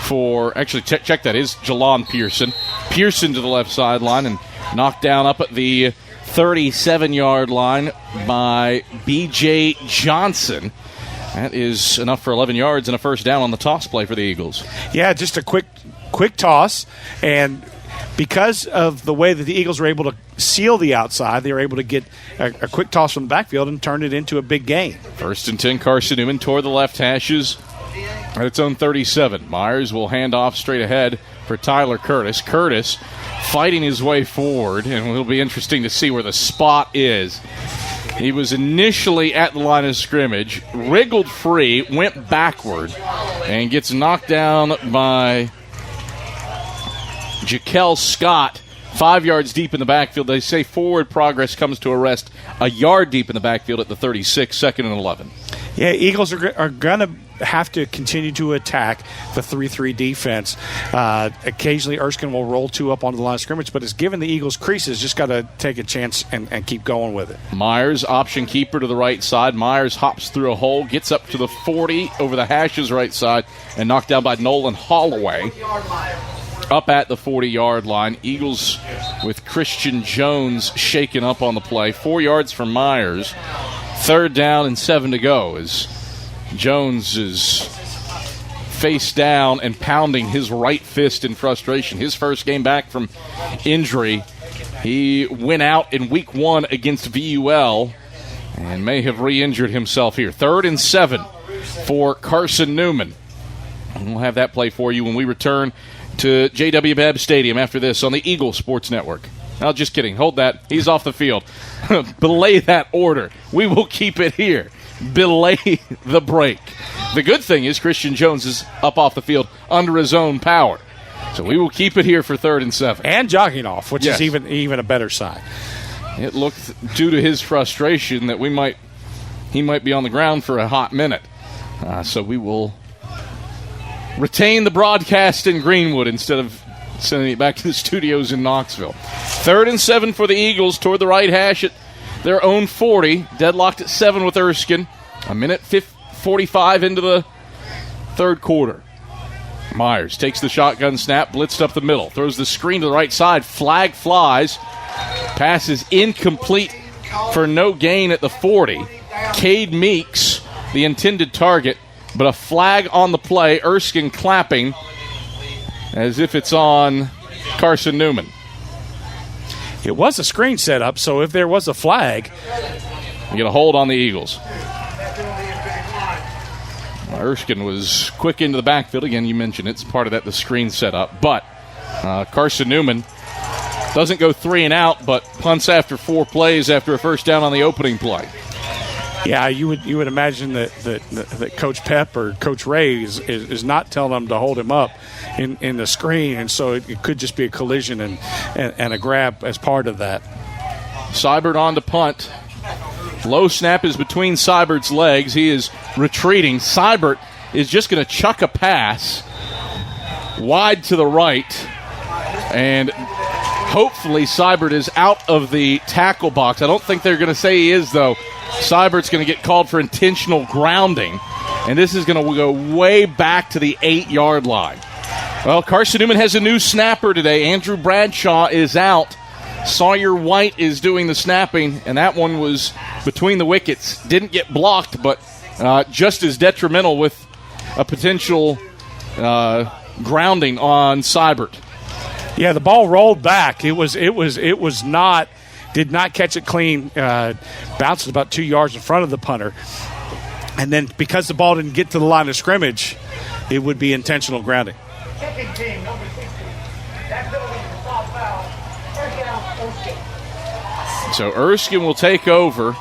for, actually, check that, is Jalon Pearson. Pearson to the left sideline and knocked down up at the 37-yard line by B.J. Johnson. That is enough for 11 yards and a first down on the toss play for the Eagles. Yeah, just a quick toss, and because of the way that the Eagles were able to seal the outside, they were able to get a quick toss from the backfield and turn it into a big gain. 1st and 10, Carson-Newman toward the left hashes at its own 37. Myers will hand off straight ahead for Tyler Curtis. Curtis fighting his way forward, and it'll be interesting to see where the spot is. He was initially at the line of scrimmage, wriggled free, went backward, and gets knocked down by Jaquel Scott 5 yards deep in the backfield. They say forward progress comes to a rest a yard deep in the backfield at the 36, 2nd and 11. Yeah, Eagles are going to have to continue to attack the 3-3 defense. Occasionally, Erskine will roll 2 up onto the line of scrimmage, but it's given the Eagles creases, just got to take a chance and keep going with it. Myers, option keeper to the right side. Myers hops through a hole, gets up to the 40 over the hashes right side, and knocked down by Nolan Holloway. Up at the 40-yard line. Eagles with Christian Jones shaken up on the play. 4 yards from Myers. 3rd down and 7 to go as Jones is face down and pounding his right fist in frustration. His first game back from injury. He went out in week 1 against VUL and may have re-injured himself here. 3rd and 7 for Carson-Newman. And we'll have that play for you when we return to JW Babb Stadium after this on the Eagle Sports Network. No, just kidding. Hold that. He's off the field. Belay that order. We will keep it here. Belay the break. The good thing is Christian Jones is up off the field under his own power. So we will keep it here for 3rd and 7. And jogging off, which is even a better sign. It looked, due to his frustration, that he might be on the ground for a hot minute. So we will retain the broadcast in Greenwood instead of sending it back to the studios in Knoxville. 3rd and 7 for the Eagles toward the right hash at their own 40. Deadlocked at 7 with Erskine. A minute 45 into the third quarter. Myers takes the shotgun snap, blitzed up the middle. Throws the screen to the right side. Flag flies. Pass is incomplete for no gain at the 40. Cade Meeks, the intended target, but a flag on the play. Erskine clapping as if it's on Carson-Newman. It was a screen setup, so if there was a flag, you get a hold on the Eagles. Erskine was quick into the backfield. Again, you mentioned it's part of the screen setup. But Carson-Newman doesn't go 3 and out, but punts after 4 plays after a first down on the opening play. Yeah, you would imagine that Coach Pep or Coach Ray is not telling them to hold him up in the screen, and so it could just be a collision and a grab as part of that. Seibert on to punt. Low snap is between Seibert's legs. He is retreating. Seibert is just going to chuck a pass wide to the right, and hopefully Seibert is out of the tackle box. I don't think they're going to say he is, though. Seibert's going to get called for intentional grounding, and this is going to go way back to the 8-yard line. Well, Carson-Newman has a new snapper today. Andrew Bradshaw is out. Sawyer White is doing the snapping, and that one was between the wickets. Didn't get blocked, but just as detrimental with a potential grounding on Seibert. Yeah, the ball rolled back. It was not, did not catch it clean. Bounced about 2 yards in front of the punter. And then because the ball didn't get to the line of scrimmage, it would be intentional grounding. So Erskine will take over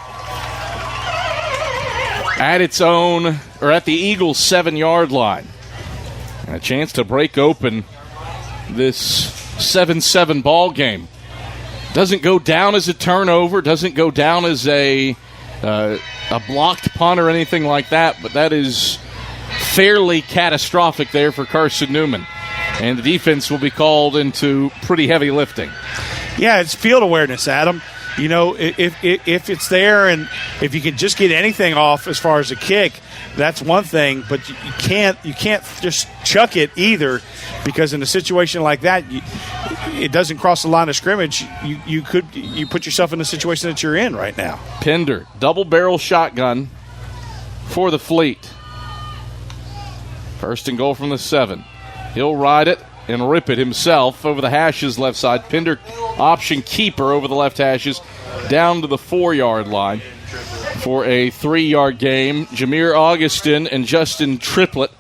at its own, or at the Eagles' 7-yard line. And a chance to break open this 7-7 ball game. Doesn't go down as a turnover, doesn't go down as a blocked punt or anything like that, but that is fairly catastrophic there for Carson-Newman. And the defense will be called into pretty heavy lifting. Yeah, it's field awareness, Adam. You know, if it's there and if you can just get anything off as far as a kick, that's one thing. But you can't just chuck it either, because in a situation like that, it doesn't cross the line of scrimmage. You put yourself in the situation that you're in right now. Pender, double barrel shotgun for the Fleet. First and goal from the 7. He'll ride it and rip it himself over the hashes left side. Pender, option keeper over the left hashes, down to the 4-yard line for a 3-yard game. Jameer Augustin and Justin Triplett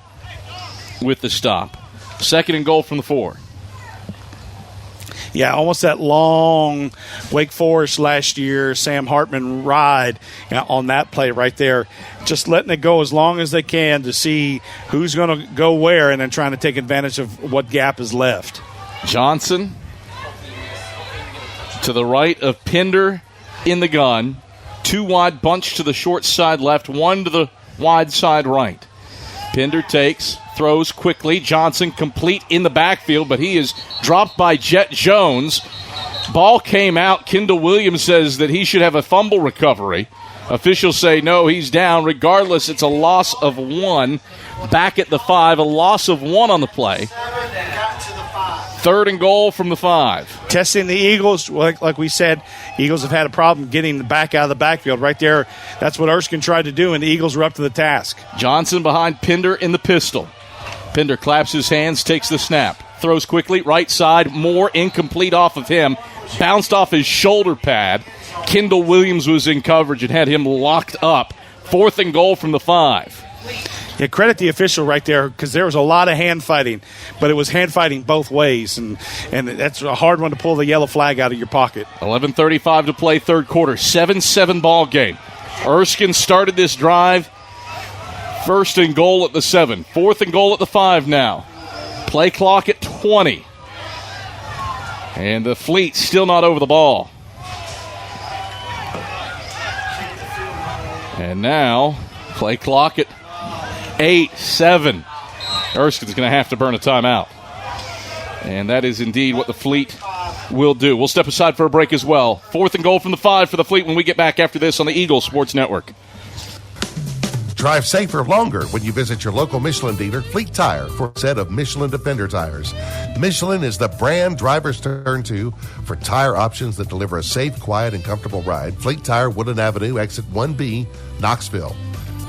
with the stop. Second and goal from the 4. Yeah, almost that long Wake Forest last year, Sam Hartman ride on that play right there. Just letting it go as long as they can to see who's going to go where and then trying to take advantage of what gap is left. Johnson to the right of Pender in the gun. 2 wide bunch to the short side left, 1 to the wide side right. Pender takes, throws quickly. Johnson complete in the backfield, but he is dropped by Jet Jones. Ball came out. Kendall Williams says that he should have a fumble recovery. Officials say no, he's down. Regardless, it's a loss of 1. Back at the 5, a loss of 1 on the play. Third and goal from the 5. Testing the Eagles, like we said, Eagles have had a problem getting the back out of the backfield. Right there, that's what Erskine tried to do, and the Eagles were up to the task. Johnson behind Pender in the pistol. Pender claps his hands, takes the snap. Throws quickly, right side, more incomplete off of him. Bounced off his shoulder pad. Kendall Williams was in coverage and had him locked up. Fourth and goal from the 5. Yeah, credit the official right there, because there was a lot of hand fighting, but it was hand fighting both ways, and that's a hard one to pull the yellow flag out of your pocket. 11:35 to play, third quarter, 7-7 ball game. Erskine started this drive. First and goal at the 7. Fourth and goal at the 5 now. Play clock at 20. And the Fleet still not over the ball. And now, play clock at 8-7. Erskine's going to have to burn a timeout. And that is indeed what the Fleet will do. We'll step aside for a break as well. Fourth and goal from the 5 for the Fleet when we get back after this on the Eagle Sports Network. Drive safer longer when you visit your local Michelin dealer, Fleet Tire, for a set of Michelin Defender tires. Michelin is the brand drivers turn to for tire options that deliver a safe, quiet, and comfortable ride. Fleet Tire, Woodland Avenue, exit 1B, Knoxville.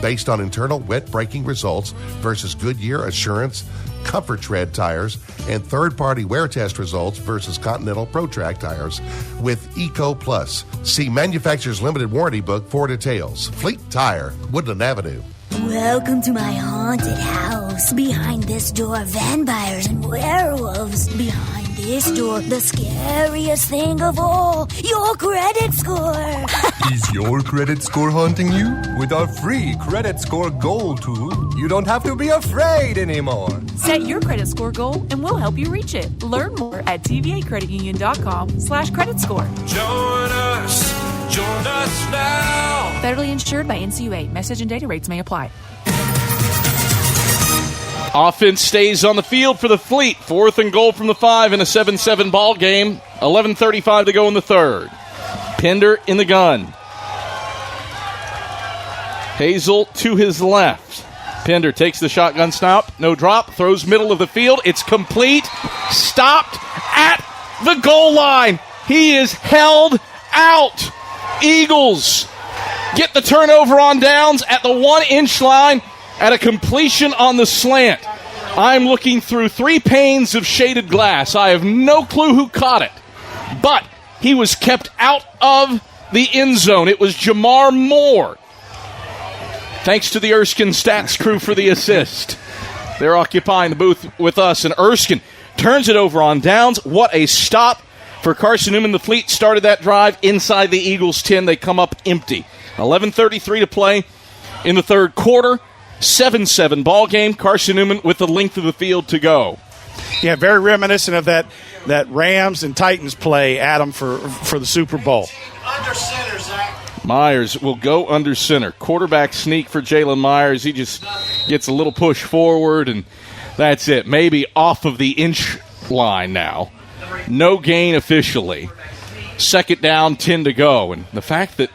Based on internal wet braking results versus Goodyear Assurance Comfort Tread tires and third-party wear test results versus Continental ProTrack tires with Eco Plus. See manufacturer's limited warranty book for details. Fleet Tire, Woodland Avenue. Welcome to my haunted house. Behind this door, vampires and werewolves. Behind this door, the scariest thing of all, your credit score. Is your credit score haunting you? With our free credit score goal tool, you don't have to be afraid anymore. Set your credit score goal and we'll help you reach it. Learn more at tvacreditunion.com/credit score. Join us now. Federally insured by NCUA. Message and data rates may apply. Offense stays on the field for the Fleet. Fourth and goal from the 5 in a 7-7 ball game. 11:35 to go in the third. Pinder in the gun. Hazel to his left. Pinder takes the shotgun snap. No drop. Throws middle of the field. It's complete. Stopped at the goal line. He is held out. Eagles get the turnover on downs at the 1-inch line at a completion on the slant. I'm looking through 3 panes of shaded glass. I have no clue who caught it, but he was kept out of the end zone. It was Jamar Moore. Thanks to the Erskine stats crew for the assist. They're occupying the booth with us, and Erskine turns it over on downs. What a stop for Carson-Newman. The Fleet started that drive inside the Eagles' 10. They come up empty. 11:33 to play in the third quarter. 7-7 ball game. Carson-Newman with the length of the field to go. Yeah, very reminiscent of that Rams and Titans play, Adam, for the Super Bowl. Under center, Zach. Myers will go under center. Quarterback sneak for Jalen Myers. He just gets a little push forward, and that's it. Maybe off of the inch line now. No gain officially. Second down, 10 to go. And the fact that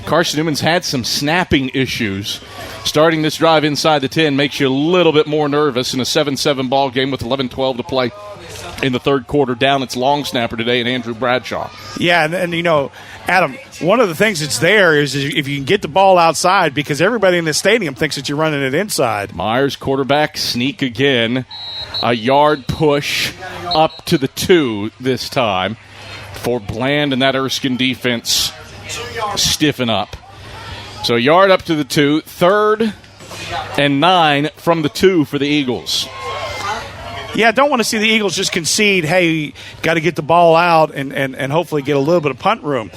Carson-Newman's had some snapping issues starting this drive inside the 10 makes you a little bit more nervous in a 7-7 ball game with 11-12 to play in the third quarter. Down its long snapper today in Andrew Bradshaw. Yeah, and you know, Adam, one of the things that's there is if you can get the ball outside, because everybody in the stadium thinks that you're running it inside. Myers, quarterback sneak again. A yard push up to the 2 this time for Bland, and that Erskine defense stiffen up. So yard up to the 2, 3rd and 9 from the 2 for the Eagles. Yeah, I don't want to see the Eagles just concede, hey, got to get the ball out and hopefully get a little bit of punt room.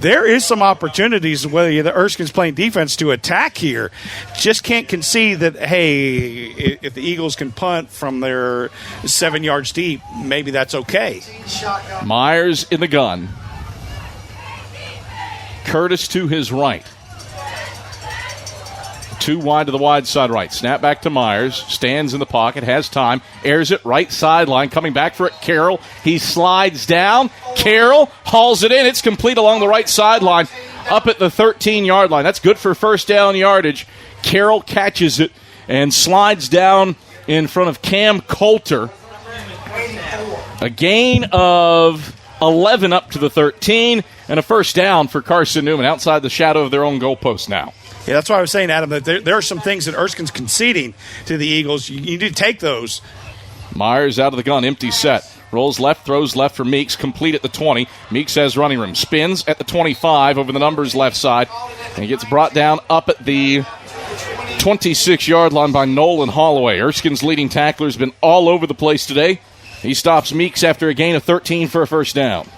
There is some opportunities, whether the Erskine's playing defense, to attack here. Just can't concede that, hey, if the Eagles can punt from their 7 yards deep, maybe that's okay. Myers in the gun. Curtis to his right. 2 wide to the wide side right. Snap back to Myers. Stands in the pocket. Has time. Airs it right sideline. Coming back for it. Carroll. He slides down. Carroll hauls it in. It's complete along the right sideline. Up at the 13-yard line. That's good for first down yardage. Carroll catches it and slides down in front of Cam Coulter. A gain of 11 up to the 13. And a first down for Carson-Newman outside the shadow of their own goalpost now. Yeah, that's why I was saying, Adam, that there are some things that Erskine's conceding to the Eagles. You need to take those. Myers out of the gun, empty set. Rolls left, throws left for Meeks, complete at the 20. Meeks has running room. Spins at the 25 over the numbers left side. And he gets brought down up at the 26-yard line by Nolan Holloway. Erskine's leading tackler has been all over the place today. He stops Meeks after a gain of 13 for a first down.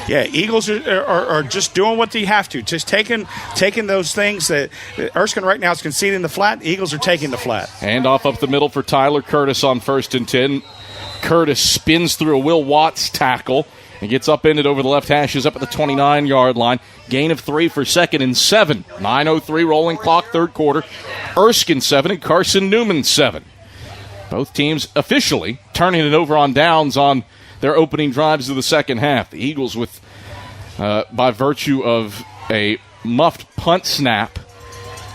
Yeah, Eagles are just doing what they have to. Just taking those things that Erskine right now is conceding the flat. Eagles are taking the flat. Hand off up the middle for Tyler Curtis on 1st and 10. Curtis spins through a Will Watts tackle and gets upended over the left hashes up at the 29-yard line. Gain of 3 for 2nd and 7. 9:03 rolling clock, third quarter. Erskine 7 and Carson-Newman 7. Both teams officially turning it over on downs on their opening drives of the second half. The Eagles with, by virtue of a muffed punt snap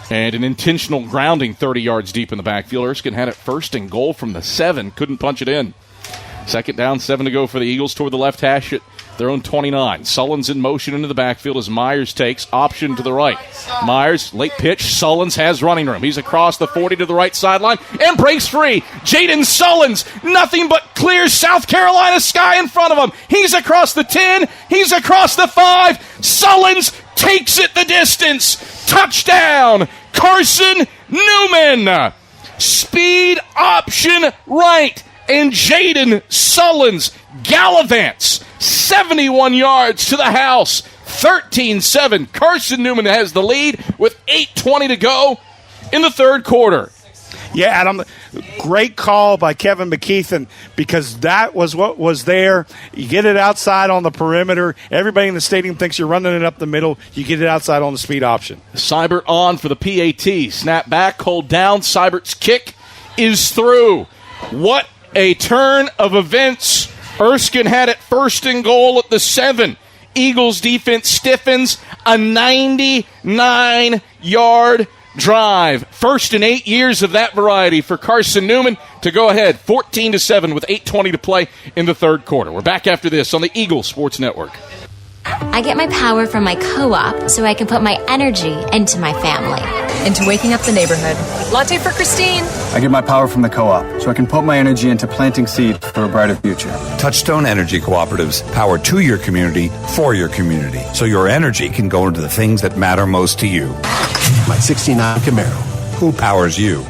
and an intentional grounding 30 yards deep in the backfield. Erskine had it 1st and goal from the 7. Couldn't punch it in. Second down, 7 to go for the Eagles toward the left hash at their own 29. Sullins in motion into the backfield as Myers takes option to the right. Myers, late pitch. Sullins has running room. He's across the 40 to the right sideline and breaks free. Jaden Sullins, nothing but clear South Carolina sky in front of him. He's across the 10. He's across the 5. Sullins takes it the distance. Touchdown, Carson-Newman. Speed option right. And Jaden Sullins gallivants 71 yards to the house. 13-7. Carson-Newman has the lead with 8:20 to go in the third quarter. Yeah, Adam, great call by Kevin McKeithen, because that was what was there. You get it outside on the perimeter. Everybody in the stadium thinks you're running it up the middle. You get it outside on the speed option. Seibert on for the PAT. Snap back, hold down. Seibert's kick is through. What a turn of events Erskine had it 1st and goal at the 7. Eagles defense stiffens a 99-yard drive. First in 8 years of that variety for Carson-Newman to go ahead 14-7 with 8:20 to play in the third quarter. We're back after this on the Eagle Sports Network. I get my power from my co-op so I can put my energy into my family. Into waking up the neighborhood. Latte for Christine. I get my power from the co-op so I can put my energy into planting seed for a brighter future. Touchstone Energy Cooperatives, power to your community, for your community, so your energy can go into the things that matter most to you. My 69 Camaro. Who powers you?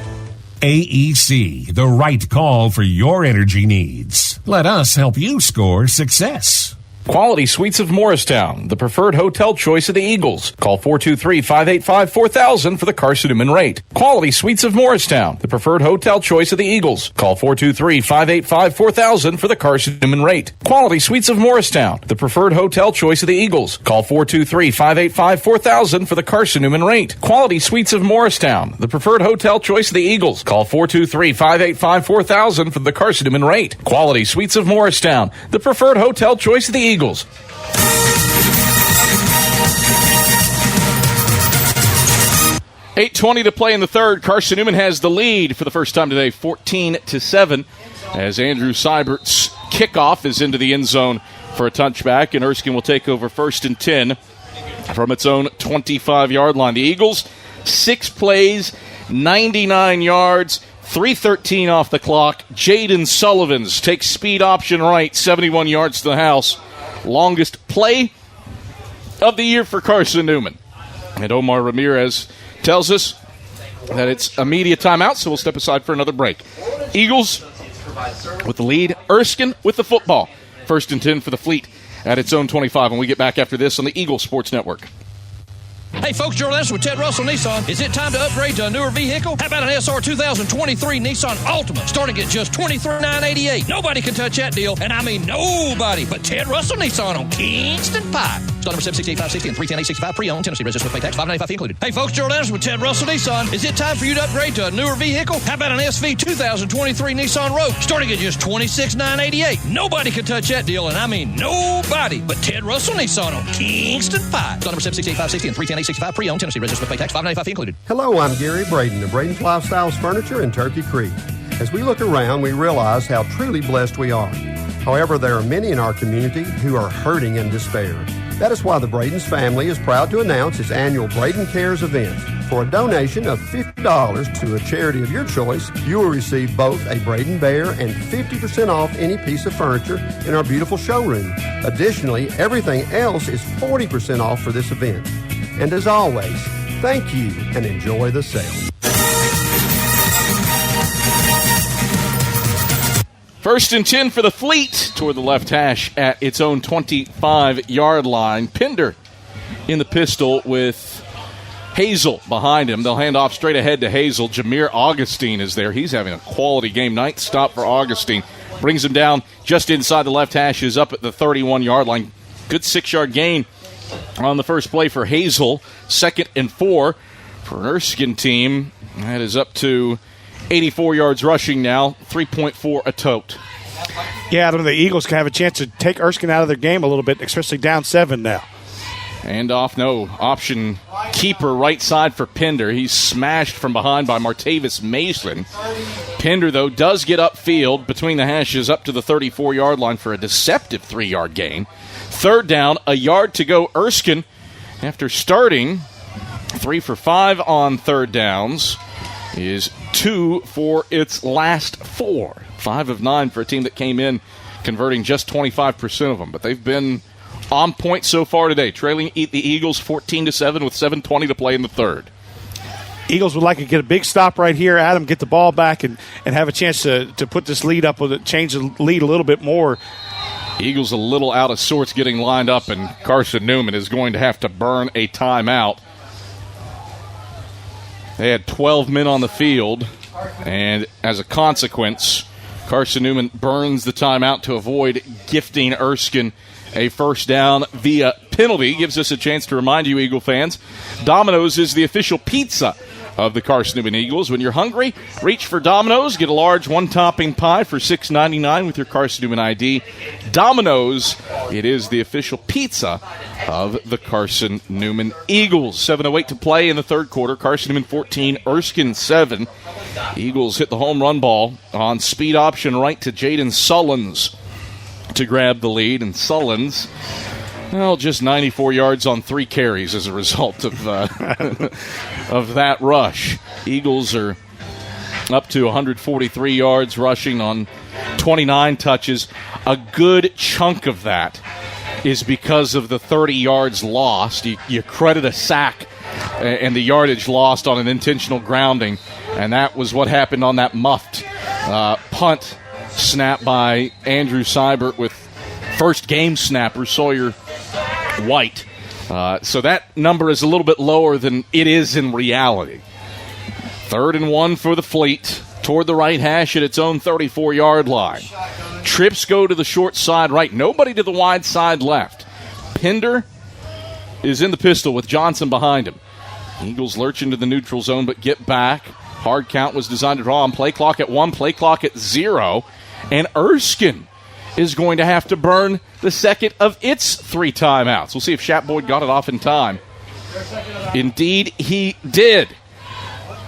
AEC, the right call for your energy needs. Let us help you score success. Quality Suites of Morristown, the preferred hotel choice of the Eagles. Call 423-585-4000 for the Carson-Newman rate. Quality Suites of Morristown, the preferred hotel choice of the Eagles. Call 423-585-4000 for the Carson-Newman rate. Quality Suites of Morristown, the preferred hotel choice of the Eagles. Call 423-585-4000 for the Carson-Newman rate. Quality Suites of Morristown, the preferred hotel choice of the Eagles. Call 423-585-4000 for the Carson-Newman rate. Quality Suites of Morristown, the preferred hotel choice of the Eagles. 8:20 to play in the third. Carson-Newman has the lead for the first time today, 14-7, as Andrew Seibert's kickoff is into the end zone for a touchback, and Erskine will take over 1st and 10 from its own 25-yard line. The Eagles, 6 plays, 99 yards, 3:13 off the clock. Jaden Sullivan's takes speed option right, 71 yards to the house. Longest play of the year for Carson-Newman. And Omar Ramirez tells us that it's a media timeout, so we'll step aside for another break. Eagles with the lead. Erskine with the football. 1st and 10 for the Fleet at its own 25. When we get back after this on the Eagle Sports Network. Hey folks, Gerald Anderson with Ted Russell Nissan. Is it time to upgrade to a newer vehicle? How about an SR 2023 Nissan Altima starting at just $23,988? Nobody can touch that deal, and I mean nobody but Ted Russell Nissan on Kingston Pike. Stock number 768-560 and 310-865 pre-owned. Tennessee registered with pay tax. $595 included. Hey folks, Gerald Anderson with Ted Russell Nissan. Is it time for you to upgrade to a newer vehicle? How about an SV 2023 Nissan Rogue starting at just $26,988? Nobody can touch that deal, and I mean nobody but Ted Russell Nissan on Kingston Pike. Stock number 768-560 and 310-865 pre-owned. Tennessee registered with pay tax. $595 included. Hello, I'm Gary Braden of Braden's Lifestyles Furniture in Turkey Creek. As we look around, we realize how truly blessed we are. However, there are many in our community who are hurting in despair. That is why the Braden's family is proud to announce its annual Braden Cares event. For a donation of $50 to a charity of your choice, you will receive both a Braden Bear and 50% off any piece of furniture in our beautiful showroom. Additionally, everything else is 40% off for this event. And as always, thank you and enjoy the sale. 1st and 10 for the Fleet toward the left hash at its own 25-yard line. Pender in the pistol with Hazel behind him. They'll hand off straight ahead to Hazel. Jameer Augustine is there. He's having a quality game. 9th stop for Augustine. Brings him down just inside the left hash. Is up at the 31-yard line. Good 6-yard gain on the first play for Hazel. 2nd and 4 for an Erskine team. That is up to 84 yards rushing now, 3.4 a tote. Yeah, the Eagles can have a chance to take Erskine out of their game a little bit, especially down 7 now. And off, no. Option keeper right side for Pender. He's smashed from behind by Martavis Mason. Pender, though, does get upfield between the hashes up to the 34-yard line for a deceptive 3-yard gain. 3rd down, a yard to go. Erskine, after starting 3 for 5 on 3rd downs, is 2 for its last 4. 5 of 9 for a team that came in converting just 25% of them. But they've been on point so far today, trailing the Eagles 14-7 with 7:20 to play in the third. Eagles would like to get a big stop right here, Adam, get the ball back and have a chance to put this lead up, with it, change the lead a little bit more. Eagles a little out of sorts getting lined up, and Carson-Newman is going to have to burn a timeout. They had 12 men on the field, and as a consequence, Carson-Newman burns the timeout to avoid gifting Erskine a first down via penalty. Gives us a chance to remind you, Eagle fans, Domino's is the official pizza of the Carson-Newman Eagles. When you're hungry, reach for Domino's. Get a large one-topping pie for $6.99 with your Carson-Newman ID. Domino's, it is the official pizza of the Carson-Newman Eagles. 7:08 to play in the third quarter. Carson-Newman 14, Erskine 7. Eagles hit the home run ball on speed option right to Jaden Sullins to grab the lead, and Sullins, well, just 94 yards on 3 carries as a result of of that rush. Eagles are up to 143 yards rushing on 29 touches. A good chunk of that is because of the 30 yards lost. You credit a sack and the yardage lost on an intentional grounding, and that was what happened on that muffed punt snap by Andrew Seibert with first game snapper Sawyer White. So that number is a little bit lower than it is in reality. 3rd and 1 for the Fleet toward the right hash at its own 34-yard line. Trips go to the short side right. Nobody to the wide side left. Pinder is in the pistol with Johnson behind him. Eagles lurch into the neutral zone but get back. Hard count was designed to draw on play clock at 1, play clock at 0. And Erskine is going to have to burn the second of its 3 timeouts. We'll see if Shat Boyd got it off in time. Indeed, he did.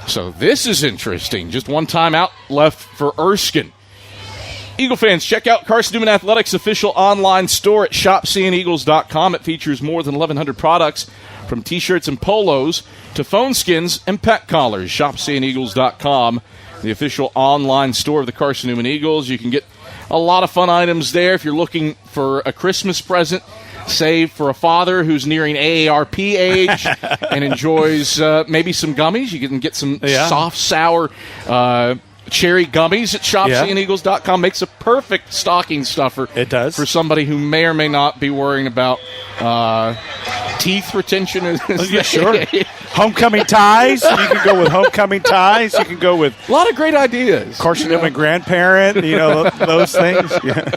So this is interesting. Just 1 timeout left for Erskine. Eagle fans, check out Carson-Newman Athletics' official online store at shopseeandeagles.com. It features more than 1,100 products, from T-shirts and polos to phone skins and pet collars. Shopseeandeagles.com, the official online store of the Carson-Newman Eagles. You can get a lot of fun items there if you're looking for a Christmas present, say for a father who's nearing AARP age and enjoys maybe some gummies. You can get some soft, sour cherry gummies at shopseeandeagles.com. Makes a perfect stocking stuffer. It does. For somebody who may or may not be worrying about teeth retention. Sure. Homecoming ties. You can go with homecoming ties. You can go with a lot of great ideas. Carson-Newman grandparent, those things. Yeah.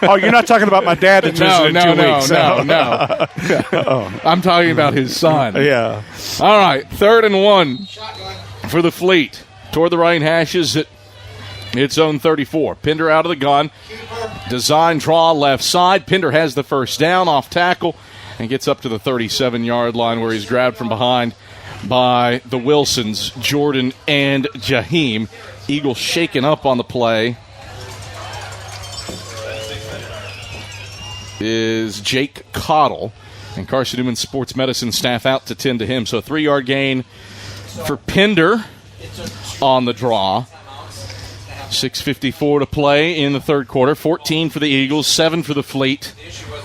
Oh, you're not talking about my dad that's visiting in 2 weeks. No. Oh. I'm talking about his son. Yeah. All right, 3rd and 1 for the Fleet. Toward the right hashes at its own 34. Pinder out of the gun. Design draw left side. Pinder has the first down off tackle and gets up to the 37-yard line where he's grabbed from behind by the Wilsons, Jordan and Jaheim. Eagles shaken up on the play is Jake Cottle, and Carson-Newman sports medicine staff out to tend to him. So a 3-yard gain for Pinder on the draw. 6:54 to play in the third quarter. 14 for the Eagles, 7 for the Fleet.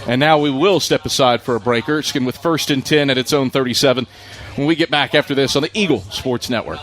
And now we will step aside for a breaker. Erskine with 1st and 10 at its own 37 when we get back after this on the Eagle Sports Network.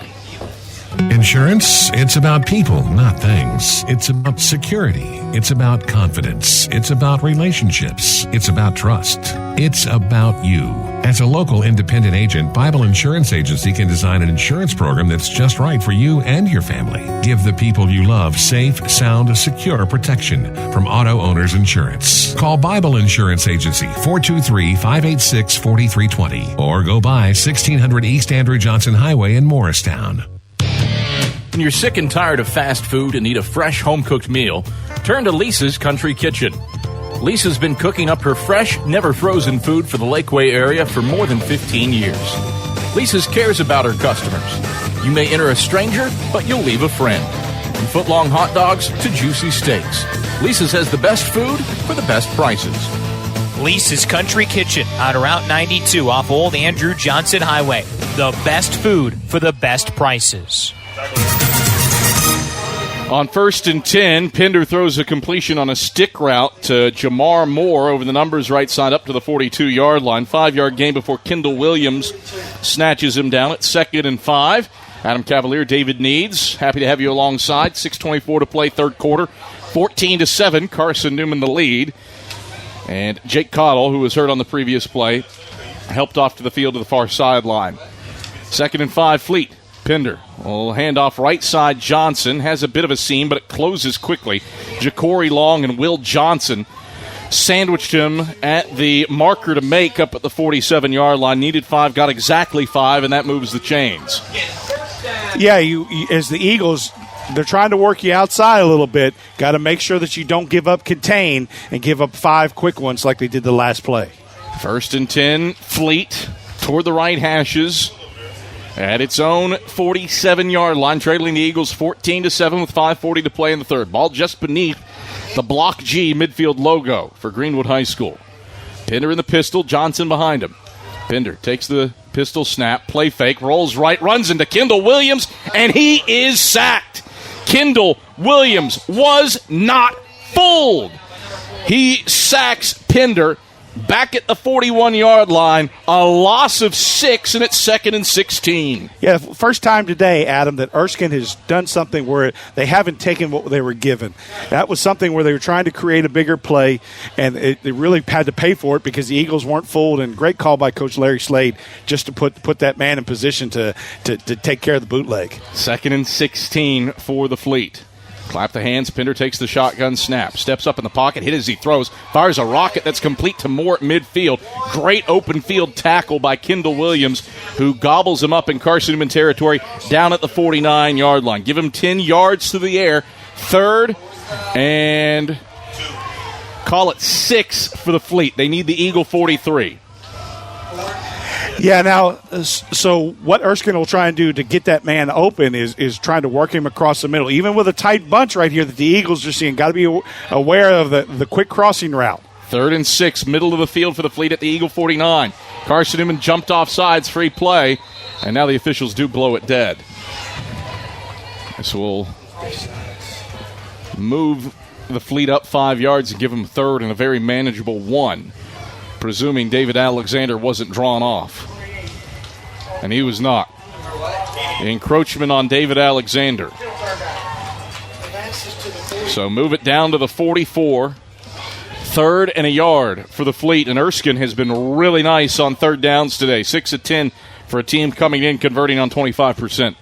Insurance, it's about people, not things. It's about security. It's about confidence. It's about relationships. It's about trust. It's about you. As a local independent agent, Bible Insurance Agency can design an insurance program that's just right for you and your family. Give the people you love safe, sound, secure protection from Auto Owners Insurance. Call Bible Insurance Agency, 423-586-4320, or go by 1600 East Andrew Johnson Highway in Morristown. When you're sick and tired of fast food and need a fresh home-cooked meal, turn to Lisa's Country Kitchen. Lisa's been cooking up her fresh, never-frozen food for the Lakeway area for more than 15 years. Lisa's cares about her customers. You may enter a stranger, but you'll leave a friend. From foot-long hot dogs to juicy steaks, Lisa's has the best food for the best prices. Lisa's Country Kitchen on Route 92 off Old Andrew Johnson Highway. The best food for the best prices. On 1st and 10, Pinder throws a completion on a stick route to Jamar Moore over the numbers right side up to the 42-yard line. 5-yard gain before Kendall Williams snatches him down at 2nd and 5. Adam Cavalier, David Needs, happy to have you alongside. 6:24 to play, third quarter. 14-7, Carson-Newman the lead. And Jake Cottle, who was hurt on the previous play, helped off to the field to the far sideline. 2nd and 5, Fleet. Pinder will hand off right side. Johnson has a bit of a seam, but it closes quickly. Ja'Cory Long and Will Johnson sandwiched him at the marker to make up at the 47-yard line. Needed 5, got exactly 5, and that moves the chains. Yeah, you as the Eagles, they're trying to work you outside a little bit. Got to make sure that you don't give up contain and give up 5 quick ones like they did the last play. 1st and 10, Fleet toward the right hashes at its own 47-yard line, trailing the Eagles 14-7 with 5:40 to play in the third. Ball just beneath the Block G midfield logo for Greenwood High School. Pinder in the pistol, Johnson behind him. Pinder takes the pistol snap, play fake, rolls right, runs into Kendall Williams, and he is sacked. Kendall Williams was not fooled. He sacks Pinder back at the 41-yard line, a loss of 6, and it's 2nd and 16. Yeah, first time today, Adam, that Erskine has done something where they haven't taken what they were given. That was something where they were trying to create a bigger play, and they really had to pay for it because the Eagles weren't fooled, and great call by Coach Larry Slade just to put that man in position to take care of the bootleg. 2nd and 16 for the Fleet. Clap the hands. Pinder takes the shotgun snap. Steps up in the pocket. Hit as he throws. Fires a rocket that's complete to Moore at midfield. Great open field tackle by Kendall Williams, who gobbles him up in Carson-Newman territory down at the 49-yard line. Give him 10 yards to the air. 3rd and call it 6 for the Fleet. They need the Eagle 43. Yeah, now, so what Erskine will try and do to get that man open is trying to work him across the middle. Even with a tight bunch right here that the Eagles are seeing, got to be aware of the quick crossing route. 3rd and 6, middle of the field for the Fleet at the Eagle 49. Carson-Newman jumped off sides, free play, and now the officials do blow it dead. This will move the Fleet up 5 yards and give them 3rd and a very manageable 1. Presuming David Alexander wasn't drawn off. And he was not. Encroachment on David Alexander. So move it down to the 44. 3rd and a yard for the Fleet. And Erskine has been really nice on 3rd downs today. 6 of 10 for a team coming in, converting on 25%.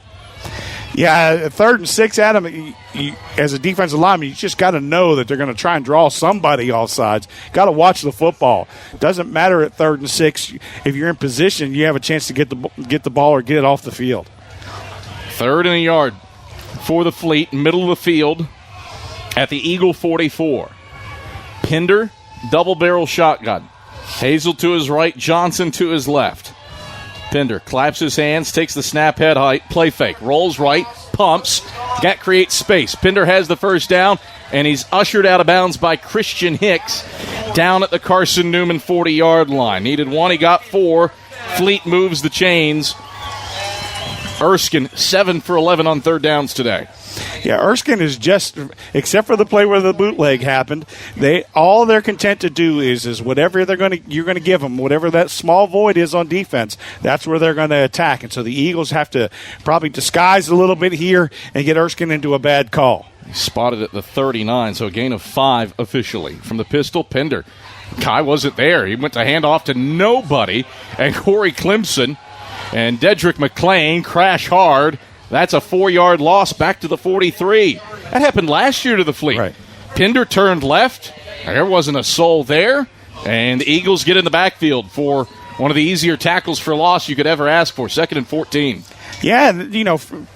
Yeah, 3rd and 6, Adam, you, as a defensive lineman, you just got to know that they're going to try and draw somebody off sides. Got to watch the football. Doesn't matter at 3rd and 6. If you're in position, you have a chance to get the ball or get it off the field. 3rd and a yard for the Fleet, middle of the field at the Eagle 44. Pinder, double-barrel shotgun. Hazel to his right, Johnson to his left. Pinder claps his hands, takes the snap head height, play fake, rolls right, pumps, that creates space. Pinder has the first down, and he's ushered out of bounds by Christian Hicks down at the Carson-Newman 40-yard line. Needed 1, he got 4. Fleet moves the chains. Erskine, 7 for 11 on 3rd downs today. Yeah, Erskine is just, except for the play where the bootleg happened, all they're content to do is whatever you're going to give them, whatever that small void is on defense, that's where they're going to attack. And so the Eagles have to probably disguise a little bit here and get Erskine into a bad call. He's spotted at the 39, so a gain of 5 officially. From the pistol, Pinder. Guy wasn't there. He went to hand off to nobody, and Corey Clemson and Dedrick McLean crash hard. That's a 4-yard loss back to the 43. That happened last year to the Fleet. Right. Pinder turned left. There wasn't a soul there. And the Eagles get in the backfield for one of the easier tackles for loss you could ever ask for. 2nd and 14. Yeah,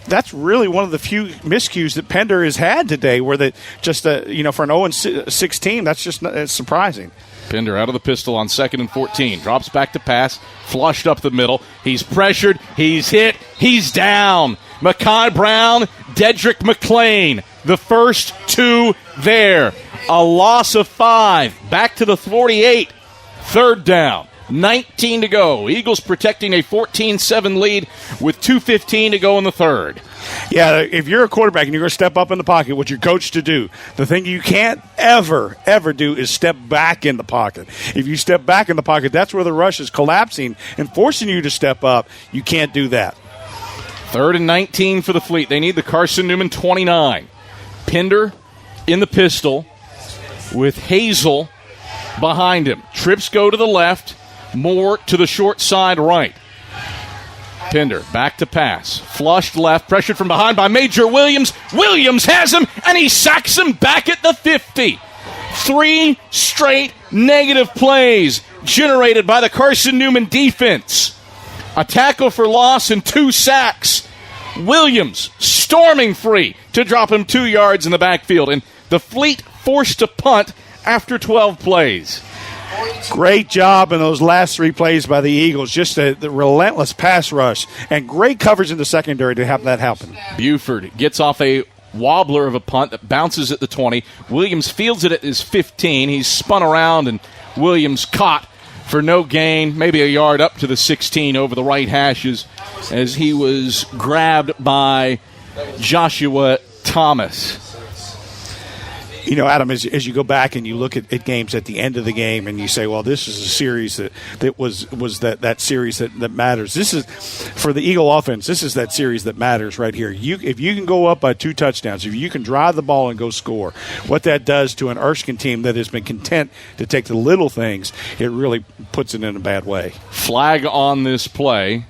that's really one of the few miscues that Pinder has had today where they just, for an 0-6 team, that's just surprising. Pinder out of the pistol on 2nd and 14. Drops back to pass. Flushed up the middle. He's pressured. He's hit. He's down. Mekhi Brown, Dedrick McLean. The first 2 there. A loss of 5. Back to the 48. 3rd down. 19 to go. Eagles protecting a 14-7 lead with 2:15 to go in the 3rd. Yeah, if you're a quarterback and you're going to step up in the pocket, what you're coached to do, the thing you can't ever do is step back in the pocket. If you step back in the pocket, that's where the rush is collapsing and forcing you to step up. You can't do that. 3rd and 19 for the Fleet. They need the Carson-Newman 29. Pinder in the pistol with Hazel behind him. Trips go to the left. Moore to the short side right. Pinder back to pass. Flushed left. Pressured from behind by Major Williams. Williams has him, and he sacks him back at the 50. 3 straight negative plays generated by the Carson-Newman defense. A tackle for loss and 2 sacks. Williams storming free to drop him 2 yards in the backfield. And the Fleet forced to punt after 12 plays. Great job in those last 3 plays by the Eagles. Just the relentless pass rush and great coverage in the secondary to have that happen. Buford gets off a wobbler of a punt that bounces at the 20. Williams fields it at his 15. He's spun around, and Williams caught for no gain, maybe a yard up to the 16 over the right hashes as he was grabbed by Joshua Thomas. You know, Adam, as you go back and you look at games at the end of the game and you say, well, this is a series that was that series that matters. This is, for the Eagle offense, this is that series that matters right here. If you can go up by 2 touchdowns, if you can drive the ball and go score, what that does to an Erskine team that has been content to take the little things, it really puts it in a bad way. Flag on this play,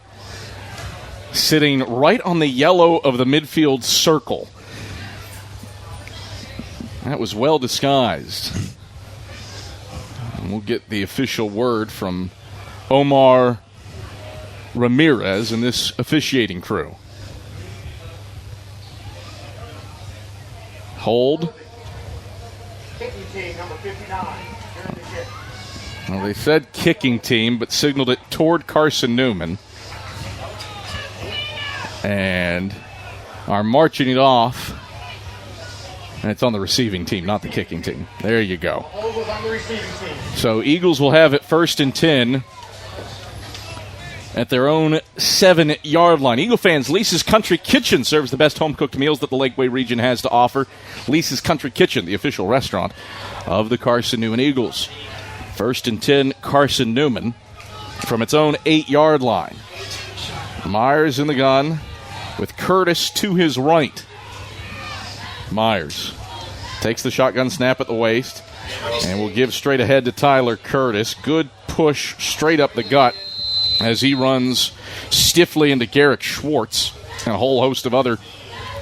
sitting right on the yellow of the midfield circle. That was well disguised. And we'll get the official word from Omar Ramirez and this officiating crew. Hold. Kicking team, number 59. Well, they said kicking team, but signaled it toward Carson-Newman. And are marching it off. And it's on the receiving team, not the kicking team. There you go. On the receiving team. So Eagles will have it 1st and 10 at their own 7-yard line. Eagle fans, Lisa's Country Kitchen serves the best home-cooked meals that the Lakeway region has to offer. Lisa's Country Kitchen, the official restaurant of the Carson-Newman Eagles. 1st and 10, Carson-Newman from its own 8-yard line. Myers in the gun with Curtis to his right. Myers takes the shotgun snap at the waist and will give straight ahead to Tyler Curtis. Good push straight up the gut as he runs stiffly into Garrick Schwartz. And a whole host of other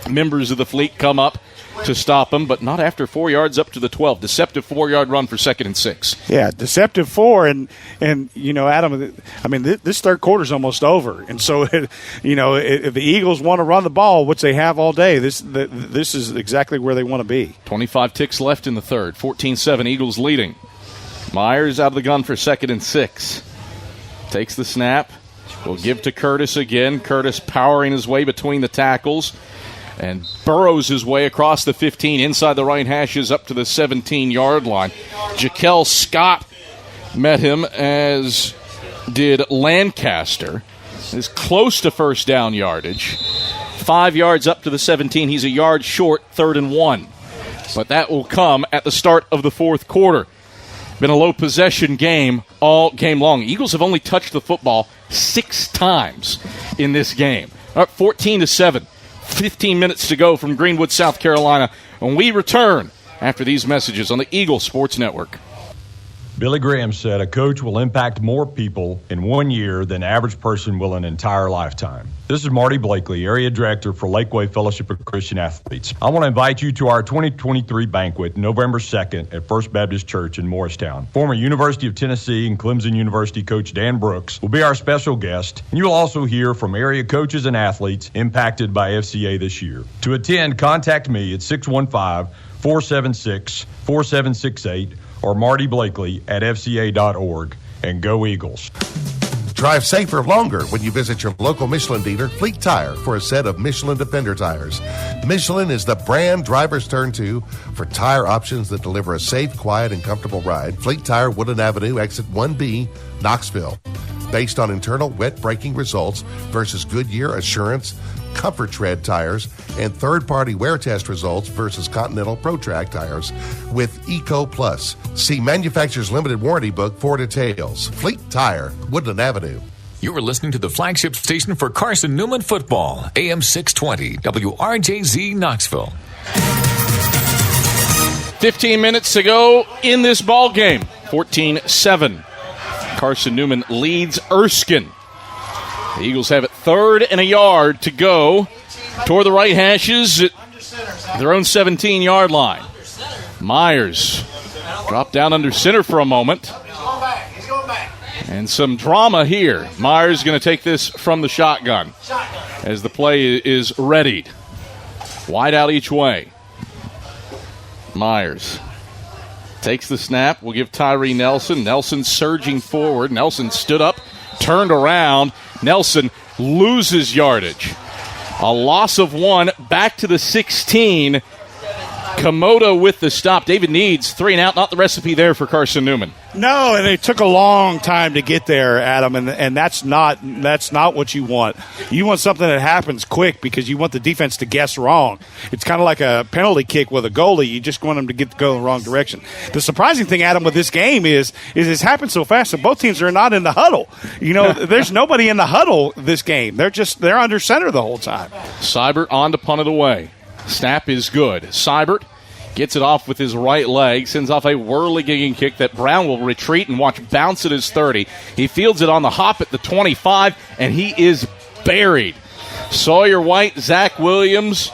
members of the Fleet come up to stop him, but not after 4 yards up to the 12. Deceptive 4-yard run for 2nd and 6. Yeah, deceptive 4, and you know, Adam, I mean, this third quarter's almost over, and so you know, if the Eagles want to run the ball, which they have all day, this is exactly where they want to be. 25 ticks left in the third. 14-7, Eagles leading. Myers out of the gun for 2nd and 6. Takes the snap. Will give to Curtis again. Curtis powering his way between the tackles and burrows his way across the 15 inside the right hashes up to the 17-yard line. Jaquel Scott met him, as did Lancaster. Is close to first down yardage. 5 yards up to the 17. He's a yard short, 3rd and 1. But that will come at the start of the 4th quarter. Been a low possession game all game long. Eagles have only touched the football 6 times in this game. Up 14-7. 15 minutes to go from Greenwood, South Carolina. When we return after these messages on the Eagle Sports Network. Billy Graham said a coach will impact more people in 1 year than the average person will an entire lifetime. This is Marty Blakely, Area Director for Lakeway Fellowship of Christian Athletes. I want to invite you to our 2023 banquet November 2nd at First Baptist Church in Morristown. Former University of Tennessee and Clemson University coach Dan Brooks will be our special guest, and you will also hear from area coaches and athletes impacted by FCA this year. To attend, contact me at 615-476-4768 or Marty Blakely at FCA.org, and go Eagles. Drive safer longer when you visit your local Michelin dealer, Fleet Tire, for a set of Michelin Defender tires. Michelin is the brand drivers turn to for tire options that deliver a safe, quiet, and comfortable ride. Fleet Tire, Woodland Avenue, exit 1B, Knoxville. Based on internal wet braking results versus Goodyear, Assurance, Comfort Tread tires, and third-party wear test results versus Continental ProTrack tires with Eco Plus. See manufacturer's limited warranty book for details. Fleet Tire, Woodland Avenue. You are listening to the flagship station for Carson-Newman football, AM 620, WRJZ Knoxville. 15 minutes to go in this ball game. 14-7. Carson-Newman leads Erskine. The Eagles have it 3rd and a yard to go toward the right hashes at their own 17-yard line. Myers Drop down under center for a moment. And some drama here. Myers going to take this from the shotgun as the play is readied. Wide out each way. Myers takes the snap. We'll give Tyree Nelson. Nelson surging forward. Nelson stood up, turned around. Nelson loses yardage. A loss of 1, back to the 16. Komodo with the stop. David Needs 3 and out. Not the recipe there for Carson-Newman. No, and it took a long time to get there, Adam, and that's not what you want. You want something that happens quick because you want the defense to guess wrong. It's kind of like a penalty kick with a goalie. You just want them to go in the wrong direction. The surprising thing, Adam, with this game is it's happened so fast that both teams are not in the huddle. There's nobody in the huddle this game. They're under center the whole time. Seibert on to punt it away. Snap is good. Seibert gets it off with his right leg, sends off a whirly-gigging kick that Brown will retreat and watch bounce at his 30. He fields it on the hop at the 25, and he is buried. Sawyer White, Zach Williams,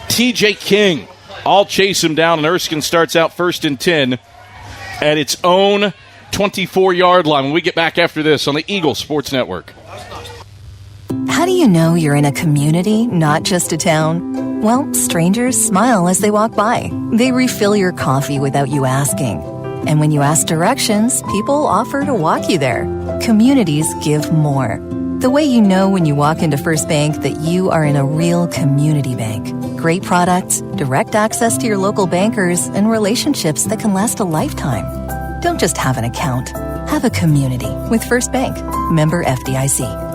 TJ King all chase him down, and Erskine starts out 1st and 10 at its own 24-yard line when we get back after this on the Eagle Sports Network. How do you know you're in a community, not just a town? Well, strangers smile as they walk by. They refill your coffee without you asking. And when you ask directions, people offer to walk you there. Communities give more. The way you know when you walk into First Bank that you are in a real community bank. Great products, direct access to your local bankers, and relationships that can last a lifetime. Don't just have an account. Have a community with First Bank. Member FDIC.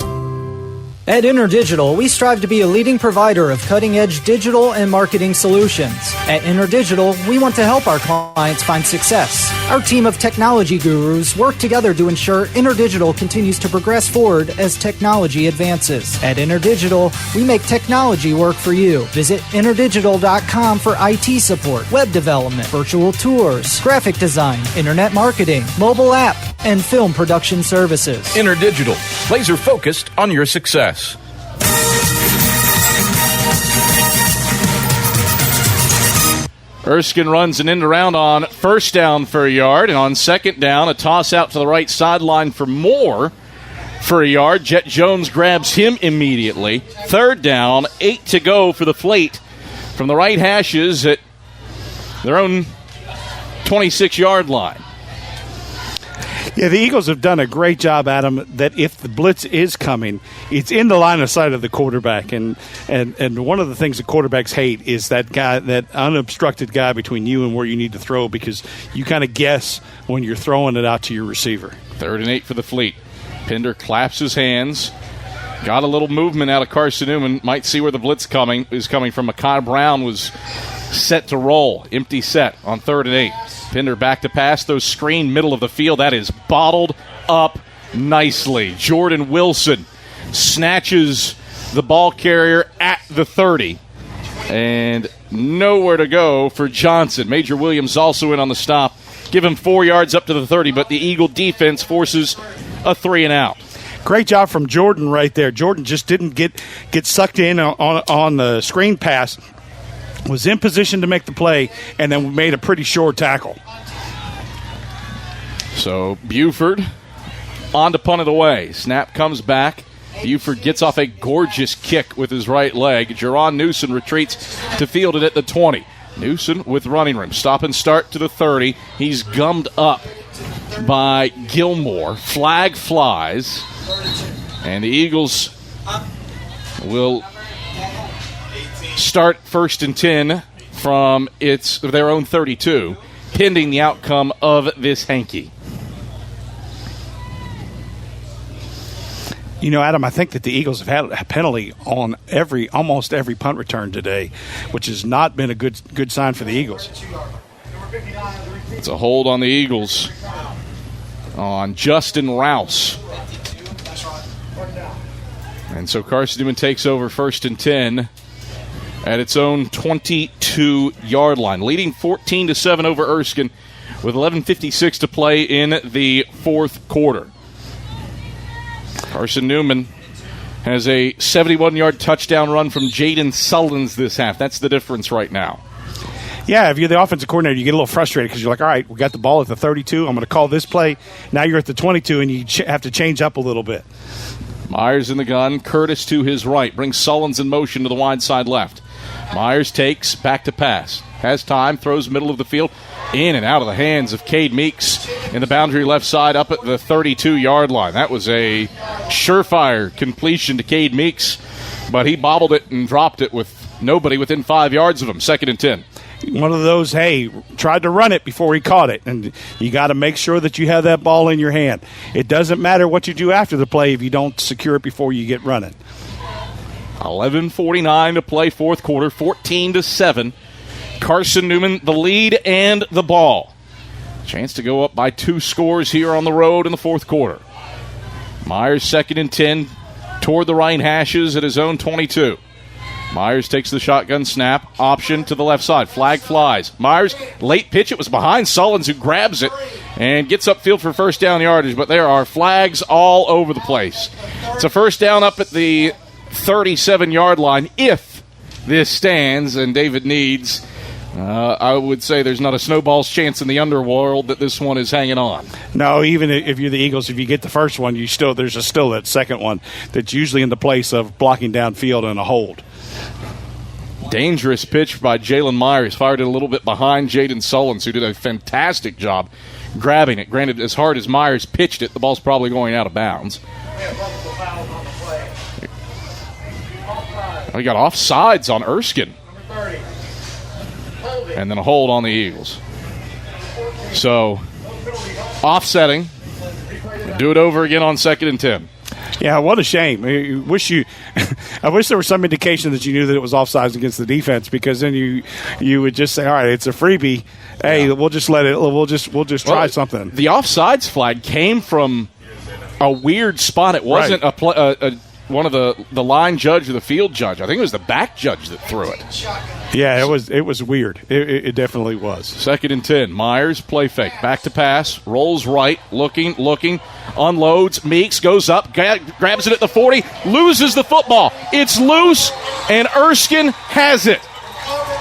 At InterDigital, we strive to be a leading provider of cutting-edge digital and marketing solutions. At InterDigital, we want to help our clients find success. Our team of technology gurus work together to ensure InterDigital continues to progress forward as technology advances. At InterDigital, we make technology work for you. Visit interdigital.com for IT support, web development, virtual tours, graphic design, internet marketing, mobile app, and film production services. InterDigital, laser focused on your success. Erskine runs an end around on 1st down for a yard, and on 2nd down, a toss out to the right sideline for Moore for a yard. Jet Jones grabs him immediately. 3rd down, 8 to go for the Fleet from the right hashes at their own 26-yard line. Yeah, the Eagles have done a great job, Adam, that if the blitz is coming, it's in the line of sight of the quarterback. And one of the things the quarterbacks hate is that guy, that unobstructed guy between you and where you need to throw, because you kind of guess when you're throwing it out to your receiver. 3rd and 8 for the Fleet. Pinder claps his hands. Got a little movement out of Carson-Newman. Might see where the blitz is coming from. Mekhi Brown was set to roll. Empty set on 3rd and 8. Pinder back to pass, those screen middle of the field. That is bottled up nicely. Jordan Wilson snatches the ball carrier at the 30. And nowhere to go for Johnson. Major Williams also in on the stop. Give him 4 yards up to the 30, but the Eagle defense forces a 3 and out. Great job from Jordan right there. Jordan just didn't get sucked in on the screen pass. Was in position to make the play, and then made a pretty short tackle. So Buford on to punt it away. Snap comes back. Buford gets off a gorgeous kick with his right leg. Jerron Newson retreats to field it at the 20. Newson with running room. Stop and start to the 30. He's gummed up by Gilmore. Flag flies. And the Eagles will start 1st and 10 from their own 32, pending the outcome of this hanky. You know, Adam, I think that the Eagles have had a penalty on almost every punt return today, which has not been a good sign for the Eagles. It's a hold on the Eagles on Justin Rouse. And so Carson-Newman takes over 1st and 10 at its own 22-yard line, leading 14-7 over Erskine with 11:56 to play in the 4th quarter. Carson-Newman has a 71-yard touchdown run from Jaden Sullins this half. That's the difference right now. Yeah, if you're the offensive coordinator, you get a little frustrated because you're like, all right, we got the ball at the 32. I'm going to call this play. Now you're at the 22, and you have to change up a little bit. Myers in the gun. Curtis to his right. Brings Sullins in motion to the wide side left. Myers takes, back to pass. Has time, throws middle of the field. In and out of the hands of Cade Meeks in the boundary left side up at the 32-yard line. That was a surefire completion to Cade Meeks, but he bobbled it and dropped it with nobody within 5 yards of him. 2nd and 10. One of those, hey, tried to run it before he caught it, and you got to make sure that you have that ball in your hand. It doesn't matter what you do after the play if you don't secure it before you get running. 11:49 to play, fourth quarter, 14-7. Carson-Newman, the lead and the ball. Chance to go up by 2 scores here on the road in the fourth quarter. Myers 2nd and 10 toward the right hashes at his own 22. Myers takes the shotgun snap, option to the left side. Flag flies. Myers, late pitch. It was behind Sullins, who grabs it and gets upfield for first down yardage, but there are flags all over the place. It's a first down up at the 37-yard line if this stands, and David needs, I would say there's not a snowball's chance in the underworld that this one is hanging on. No, even if you're the Eagles, if you get the first one, there's still that second one that's usually in the place of blocking downfield and a hold. Dangerous pitch by Jalen Myers. Fired it a little bit behind Jaden Sullins, who did a fantastic job grabbing it. Granted, as hard as Myers pitched it, the ball's probably going out of bounds. We got offsides on Erskine. And then a hold on the Eagles. So, offsetting. Do it over again on 2nd and 10. Yeah, what a shame. I wish there was some indication that you knew that it was offsides against the defense, because then you would just say, all right, it's a freebie. Hey, we'll just let it. We'll just try something. The offsides flag came from a weird spot. It wasn't one of the line judge or the field judge. I think it was the back judge that threw it. Yeah, it was weird. It definitely was. 2nd and 10. Myers, play fake. Back to pass. Rolls right. Looking. Unloads. Meeks goes up. Grabs it at the 40. Loses the football. It's loose, and Erskine has it.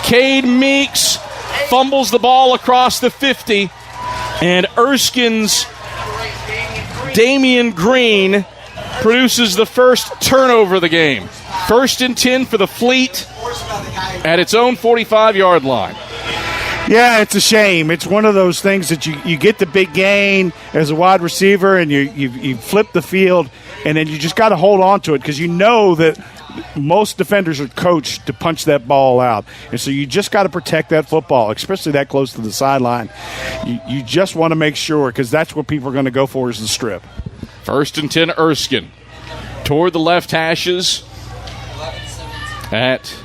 Cade Meeks fumbles the ball across the 50, and Erskine's Damian Green produces the first turnover of the game. 1st and 10 for the Fleet at its own 45-yard line. Yeah, it's a shame. It's one of those things that you get the big gain as a wide receiver, and you flip the field, and then you just got to hold on to it, because you know that most defenders are coached to punch that ball out. And so you just got to protect that football, especially that close to the sideline. You just want to make sure, because that's what people are going to go for, is the strip. 1st and 10, Erskine. Toward the left hashes at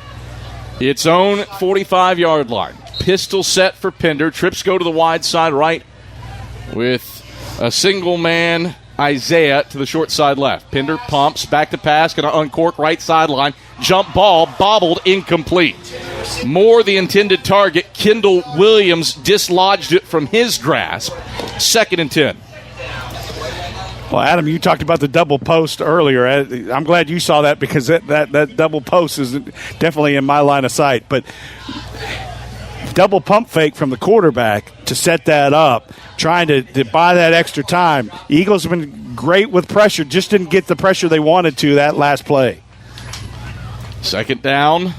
its own 45-yard line. Pistol set for Pinder. Trips go to the wide side right with a single man, Isaiah, to the short side left. Pinder pumps, back to pass, going to uncork right sideline. Jump ball, bobbled, incomplete. Moore, the intended target. Kendall Williams dislodged it from his grasp. 2nd and 10. Well, Adam, you talked about the double post earlier. I'm glad you saw that, because that double post is definitely in my line of sight. But double pump fake from the quarterback to set that up, trying to buy that extra time. The Eagles have been great with pressure, just didn't get the pressure they wanted to that last play. 2nd down,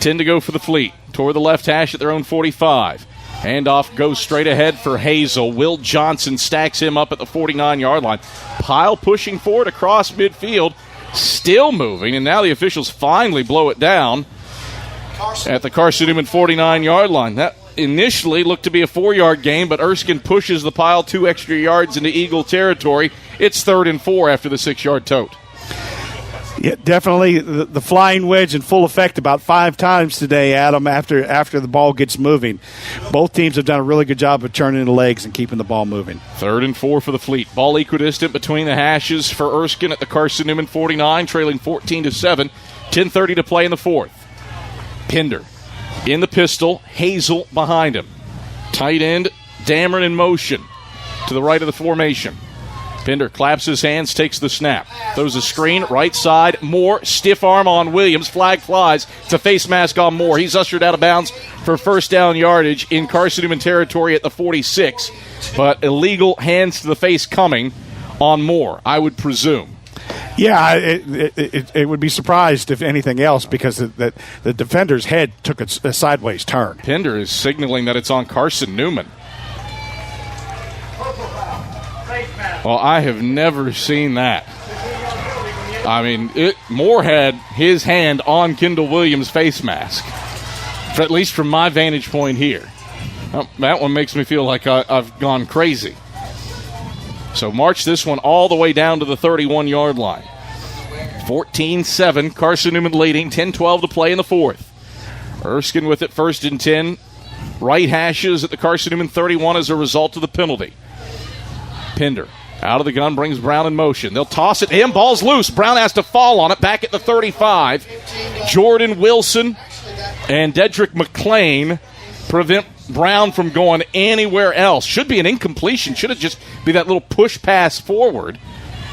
10 to go for the Fleet. Toward the left hash at their own 45. Handoff goes straight ahead for Hazel. Will Johnson stacks him up at the 49-yard line. Pyle pushing forward across midfield, still moving, and now the officials finally blow it down at the Carson-Newman 49-yard line. That initially looked to be a 4-yard gain, but Erskine pushes the Pyle 2 extra yards into Eagle territory. It's 3rd and 4 after the 6-yard tote. Yeah, definitely the flying wedge in full effect about 5 times today, Adam, after the ball gets moving. Both teams have done a really good job of turning the legs and keeping the ball moving. 3rd and 4 for the Fleet. Ball equidistant between the hashes for Erskine at the Carson-Newman 49, trailing 14-7. 10:30 to play in the fourth. Pinder in the pistol. Hazel behind him. Tight end, Dameron in motion to the right of the formation. Pinder claps his hands, takes the snap. Throws a screen, right side. Moore, stiff arm on Williams. Flag flies. It's a face mask on Moore. He's ushered out of bounds for first down yardage in Carson-Newman territory at the 46. But illegal hands to the face coming on Moore, I would presume. Yeah, it would be surprised if anything else because the defender's head took a sideways turn. Pinder is signaling that it's on Carson-Newman. Well, I have never seen that. I mean, Moore had his hand on Kendall Williams' face mask, at least from my vantage point here. That one makes me feel like I've gone crazy. So march this one all the way down to the 31-yard line. 14-7, Carson-Newman leading, 10-12 to play in the fourth. Erskine with it, 1st and 10. Right hashes at the Carson-Newman 31 as a result of the penalty. Pinder out of the gun, brings Brown in motion. They'll toss it to him. Ball's loose. Brown has to fall on it. Back at the 35. Jordan Wilson and Dedrick McLean prevent Brown from going anywhere else. Should be an incompletion. Should have just be that little push pass forward.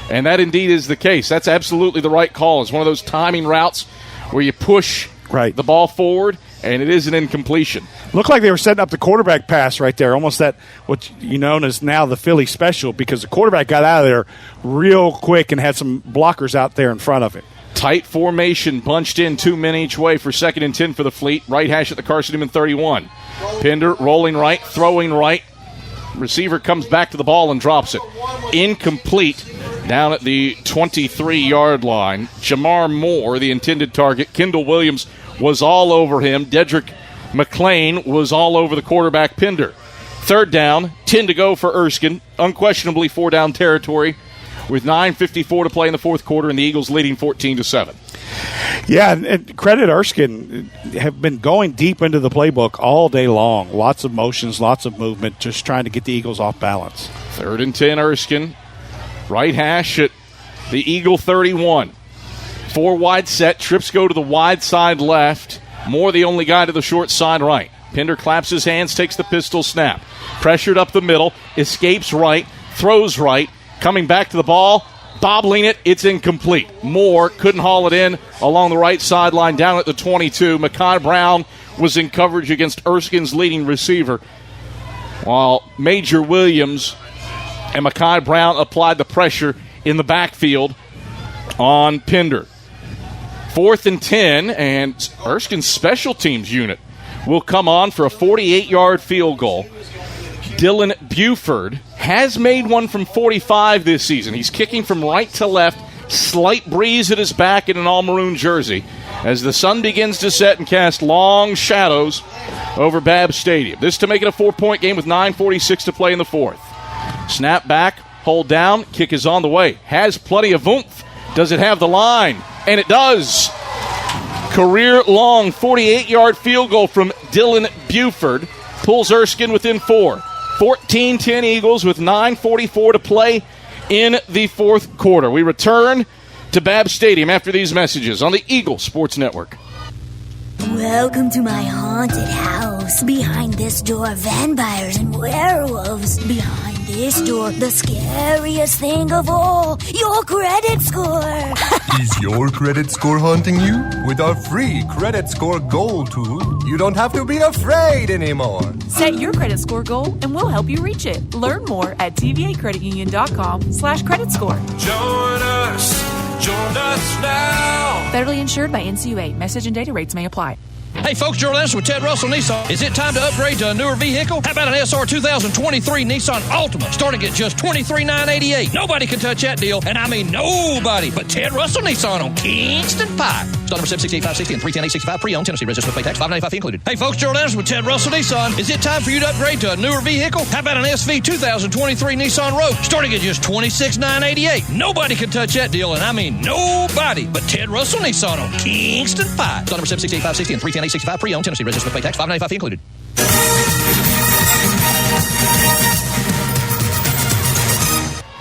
And that indeed is the case. That's absolutely the right call. It's one of those timing routes where you push the ball forward, and it is an incompletion. Looked like they were setting up the quarterback pass right there, almost that what you know as now the Philly special, because the quarterback got out of there real quick and had some blockers out there in front of him. Tight formation, bunched in 2 men each way for 2nd and 10 for the Fleet. Right hash at the Carson-Newman 31. Pinder rolling right, throwing right. Receiver comes back to the ball and drops it. Incomplete down at the 23-yard line. Jamar Moore, the intended target. Kendall Williams was all over him. Dedrick McLean was all over the quarterback, Pinder. 3rd down, 10 to go for Erskine. Unquestionably 4-down territory with 9:54 to play in the fourth quarter, and the Eagles leading 14-7. Yeah, and credit Erskine, have been going deep into the playbook all day long. Lots of motions, lots of movement, just trying to get the Eagles off balance. 3rd and 10, Erskine. Right hash at the Eagle 31. 4 wide set. Trips go to the wide side left. Moore the only guy to the short side right. Pinder claps his hands, takes the pistol snap. Pressured up the middle. Escapes right. Throws right. Coming back to the ball. Bobbling it. It's incomplete. Moore couldn't haul it in along the right sideline down at the 22. Mekhi Brown was in coverage against Erskine's leading receiver, while Major Williams and Mekhi Brown applied the pressure in the backfield on Pinder. 4th and 10, and Erskine's special teams unit will come on for a 48-yard field goal. Dylan Buford has made one from 45 this season. He's kicking from right to left. Slight breeze at his back in an all-maroon jersey as the sun begins to set and cast long shadows over Babb Stadium. This to make it a 4-point game with 9:46 to play in the fourth. Snap back, hold down, kick is on the way. Has plenty of oomph. Does it have the line? And it does. Career-long 48-yard field goal from Dylan Buford pulls Erskine within 4. 14-10 Eagles with 9:44 to play in the fourth quarter. We return to Babb Stadium after these messages on the Eagle Sports Network. Welcome to my haunted house. Behind this door, vampires and werewolves. Behind this door, the scariest thing of all, your credit score. Is your credit score haunting you? With our free Credit Score Goal tool, you don't have to be afraid anymore. Set your credit score goal and we'll help you reach it. Learn more at tvacreditunion.com/credit score. Join us now. Federally insured by NCUA. Message and data rates may apply. Hey folks, Gerald Anderson with Ted Russell Nissan. Is it time to upgrade to a newer vehicle? How about an SR 2023 Nissan Altima starting at just $23,988? Nobody can touch that deal, and I mean nobody. But Ted Russell Nissan on Kingston Pike. Start number 768-560 and 310-865 pre-owned. Tennessee registered with pay tax. $595 included. Hey folks, Gerald Anderson with Ted Russell Nissan. Is it time for you to upgrade to a newer vehicle? How about an SV 2023 Nissan Rogue starting at just $26,988? Nobody can touch that deal, and I mean nobody. But Ted Russell Nissan on Kingston Pike. Start number 768-560 and 310-865 pre-owned. Tennessee registered with pay tax. $595 included.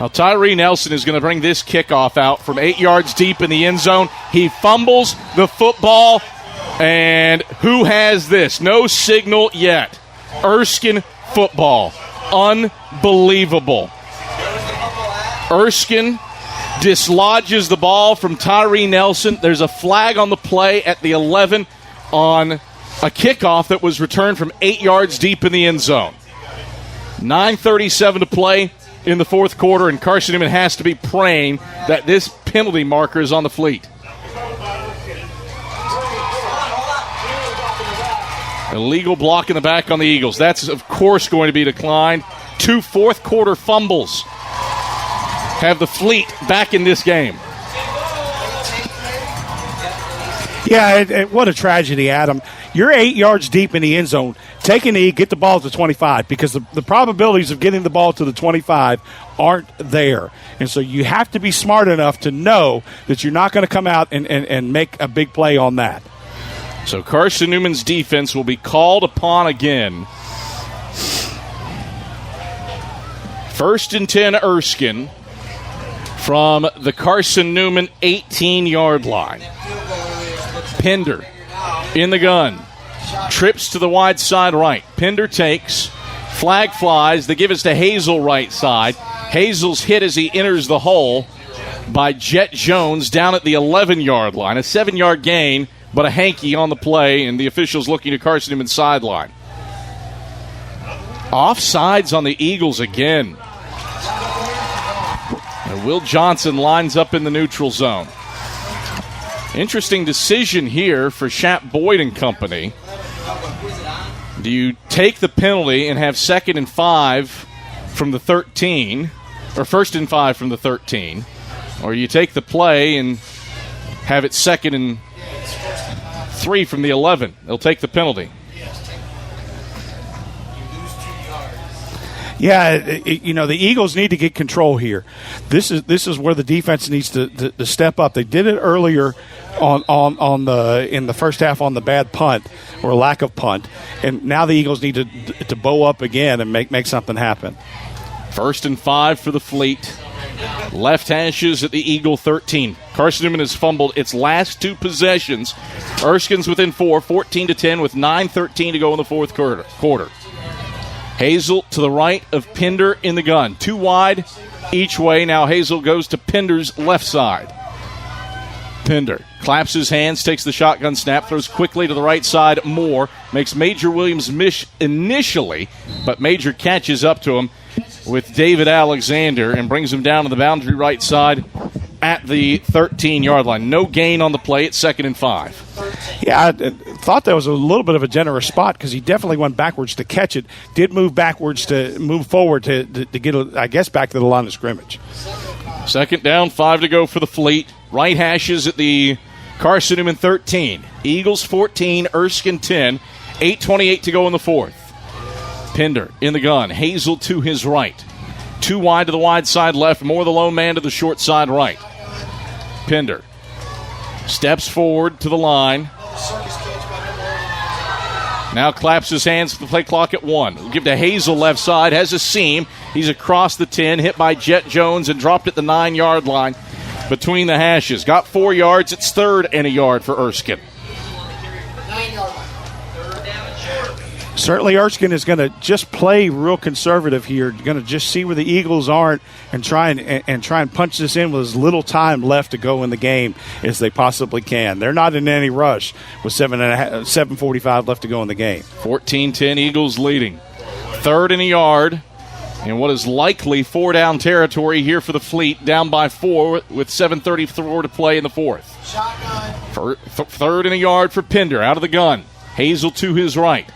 Now, Tyree Nelson is going to bring this kickoff out from 8 yards deep in the end zone. He fumbles the football, and who has this? No signal yet. Erskine football. Unbelievable. Erskine dislodges the ball from Tyree Nelson. There's a flag on the play at the 11 on a kickoff that was returned from 8 yards deep in the end zone. 9:37 to play in the fourth quarter, and Carson-Newman has to be praying that this penalty marker is on the fleet. Illegal block in the back on the Eagles. That's, of course, going to be declined. 2 fourth-quarter fumbles have the fleet back in this game. Yeah, what a tragedy, Adam. You're 8 yards deep in the end zone. Take a knee, get the ball to 25, because the probabilities of getting the ball to the 25 aren't there. And so you have to be smart enough to know that you're not going to come out and make a big play on that. So Carson-Newman's defense will be called upon again. 1st and 10 Erskine from the Carson-Newman 18-yard line. Pender in the gun. Trips to the wide side right. Pender takes. Flag flies. They give it to Hazel right side. Hazel's hit as he enters the hole by Jet Jones down at the 11-yard line. A 7-yard gain, but a hanky on the play, and the officials looking to Carson-Newman's sideline. Offsides on the Eagles again. And Will Johnson lines up in the neutral zone. Interesting decision here for Shap Boyd and company. Do you take the penalty and have 2nd and 5 from the 13, or 1st and 5 from the 13, or you take the play and have it 2nd and 3 from the 11? They'll take the penalty. Yeah, the Eagles need to get control here. This is where the defense needs to step up. They did it earlier in the first half on the bad punt or lack of punt, and now the Eagles need to bow up again and make something happen. 1st and 5 for the fleet. Left hashes at the Eagle 13. Carson-Newman has fumbled its last 2 possessions. Erskine's within 4, 14-10 with 9:13 to go in the fourth quarter. Hazel to the right of Pender in the gun. 2 wide each way. Now Hazel goes to Pender's left side. Pender claps his hands, takes the shotgun snap, throws quickly to the right side. Moore makes Major Williams miss initially, but Major catches up to him with David Alexander and brings him down to the boundary right side at the 13-yard line. No gain on the play. It's 2nd and 5. Yeah, I thought that was a little bit of a generous spot because he definitely went backwards to catch it. Did move backwards to move forward to get, I guess, back to the line of scrimmage. 2nd down, 5 to go for the fleet. Right hashes at the Carson-Newman 13. Eagles 14, Erskine 10. 8:28 to go in the fourth. Pender in the gun. Hazel to his right. 2 wide to the wide side left. Moore the lone man to the short side right. Pender steps forward to the line. Now claps his hands for the play clock at 1. We'll give to Hazel left side. Has a seam. He's across the 10. Hit by Jet Jones and dropped at the 9-yard line between the hashes. Got 4 yards. It's 3rd and a yard for Erskine. Certainly Erskine is going to just play real conservative here. Going to just see where the Eagles aren't and try and punch this in with as little time left to go in the game as they possibly can. They're not in any rush with 7:45 left to go in the game. 14-10 Eagles leading. 3rd and a yard in what is likely 4-down territory here for the fleet. Down by 4 with 7:34 to play in the fourth. 3rd and a yard for Pender out of the gun. Hazel to his right.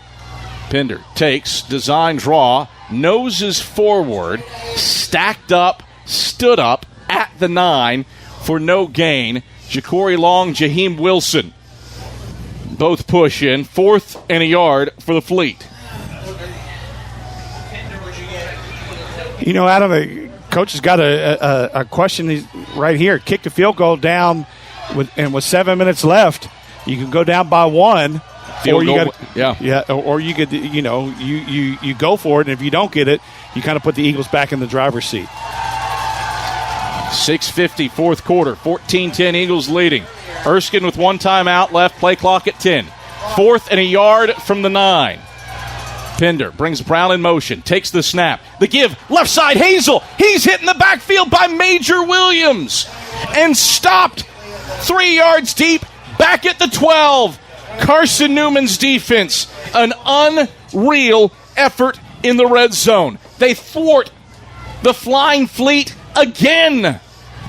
Pender takes, design draw, noses forward, stacked up, stood up at the 9 for no gain. Ja'Cory Long, Jaheim Wilson both push in. 4th and a yard for the fleet. You know, Adam, the coach has got a question right here. Kicked a field goal down with 7 minutes left. You can go down by 1. Or you or you could, you go for it, and if you don't get it, you kind of put the Eagles back in the driver's seat. 6:50, fourth quarter, 14-10 Eagles leading. Erskine with 1 timeout left, play clock at 10. 4th and a yard from the 9. Pender brings Brown in motion, takes the snap. The give, left side, Hazel. He's hit in the backfield by Major Williams and stopped 3 yards deep back at the 12. Carson-Newman's defense, an unreal effort in the red zone. They thwart the Flying Fleet again.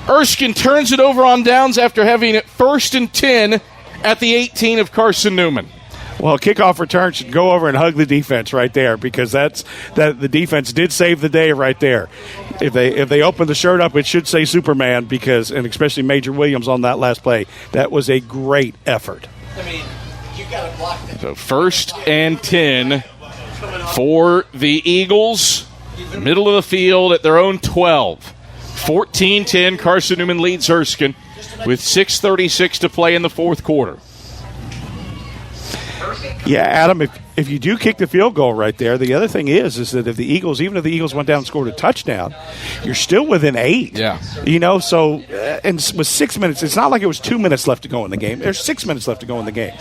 Erskine turns it over on downs after having it 1st and 10 at the 18 of Carson-Newman. Well, kickoff return should go over and hug the defense right there, because that the defense did save the day right there. If they open the shirt up, it should say Superman, and especially Major Williams on that last play. That was a great effort. So 1st and 10 for the Eagles, middle of the field at their own 12. 14-10, Carson-Newman leads Erskine with 6:36 to play in the fourth quarter. Yeah, Adam, if you do kick the field goal right there, the other thing is that if the Eagles, even if the Eagles went down and scored a touchdown, you're still within 8. Yeah. So and with 6 minutes, it's not like it was 2 minutes left to go in the game. There's 6 minutes left to go in the game.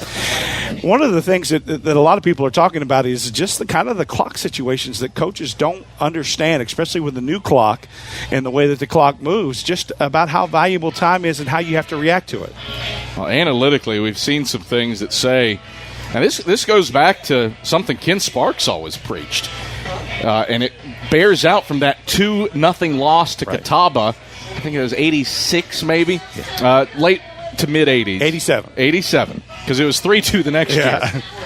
One of the things that a lot of people are talking about is just the kind of the clock situations that coaches don't understand, especially with the new clock and the way that the clock moves, just about how valuable time is and how you have to react to it. Well, analytically, we've seen some things that say, now this goes back to something Ken Sparks always preached, and it bears out from that 2-0 loss to Catawba. I think it was 86 maybe, late to mid-80s. 87, because it was 3-2 the next year.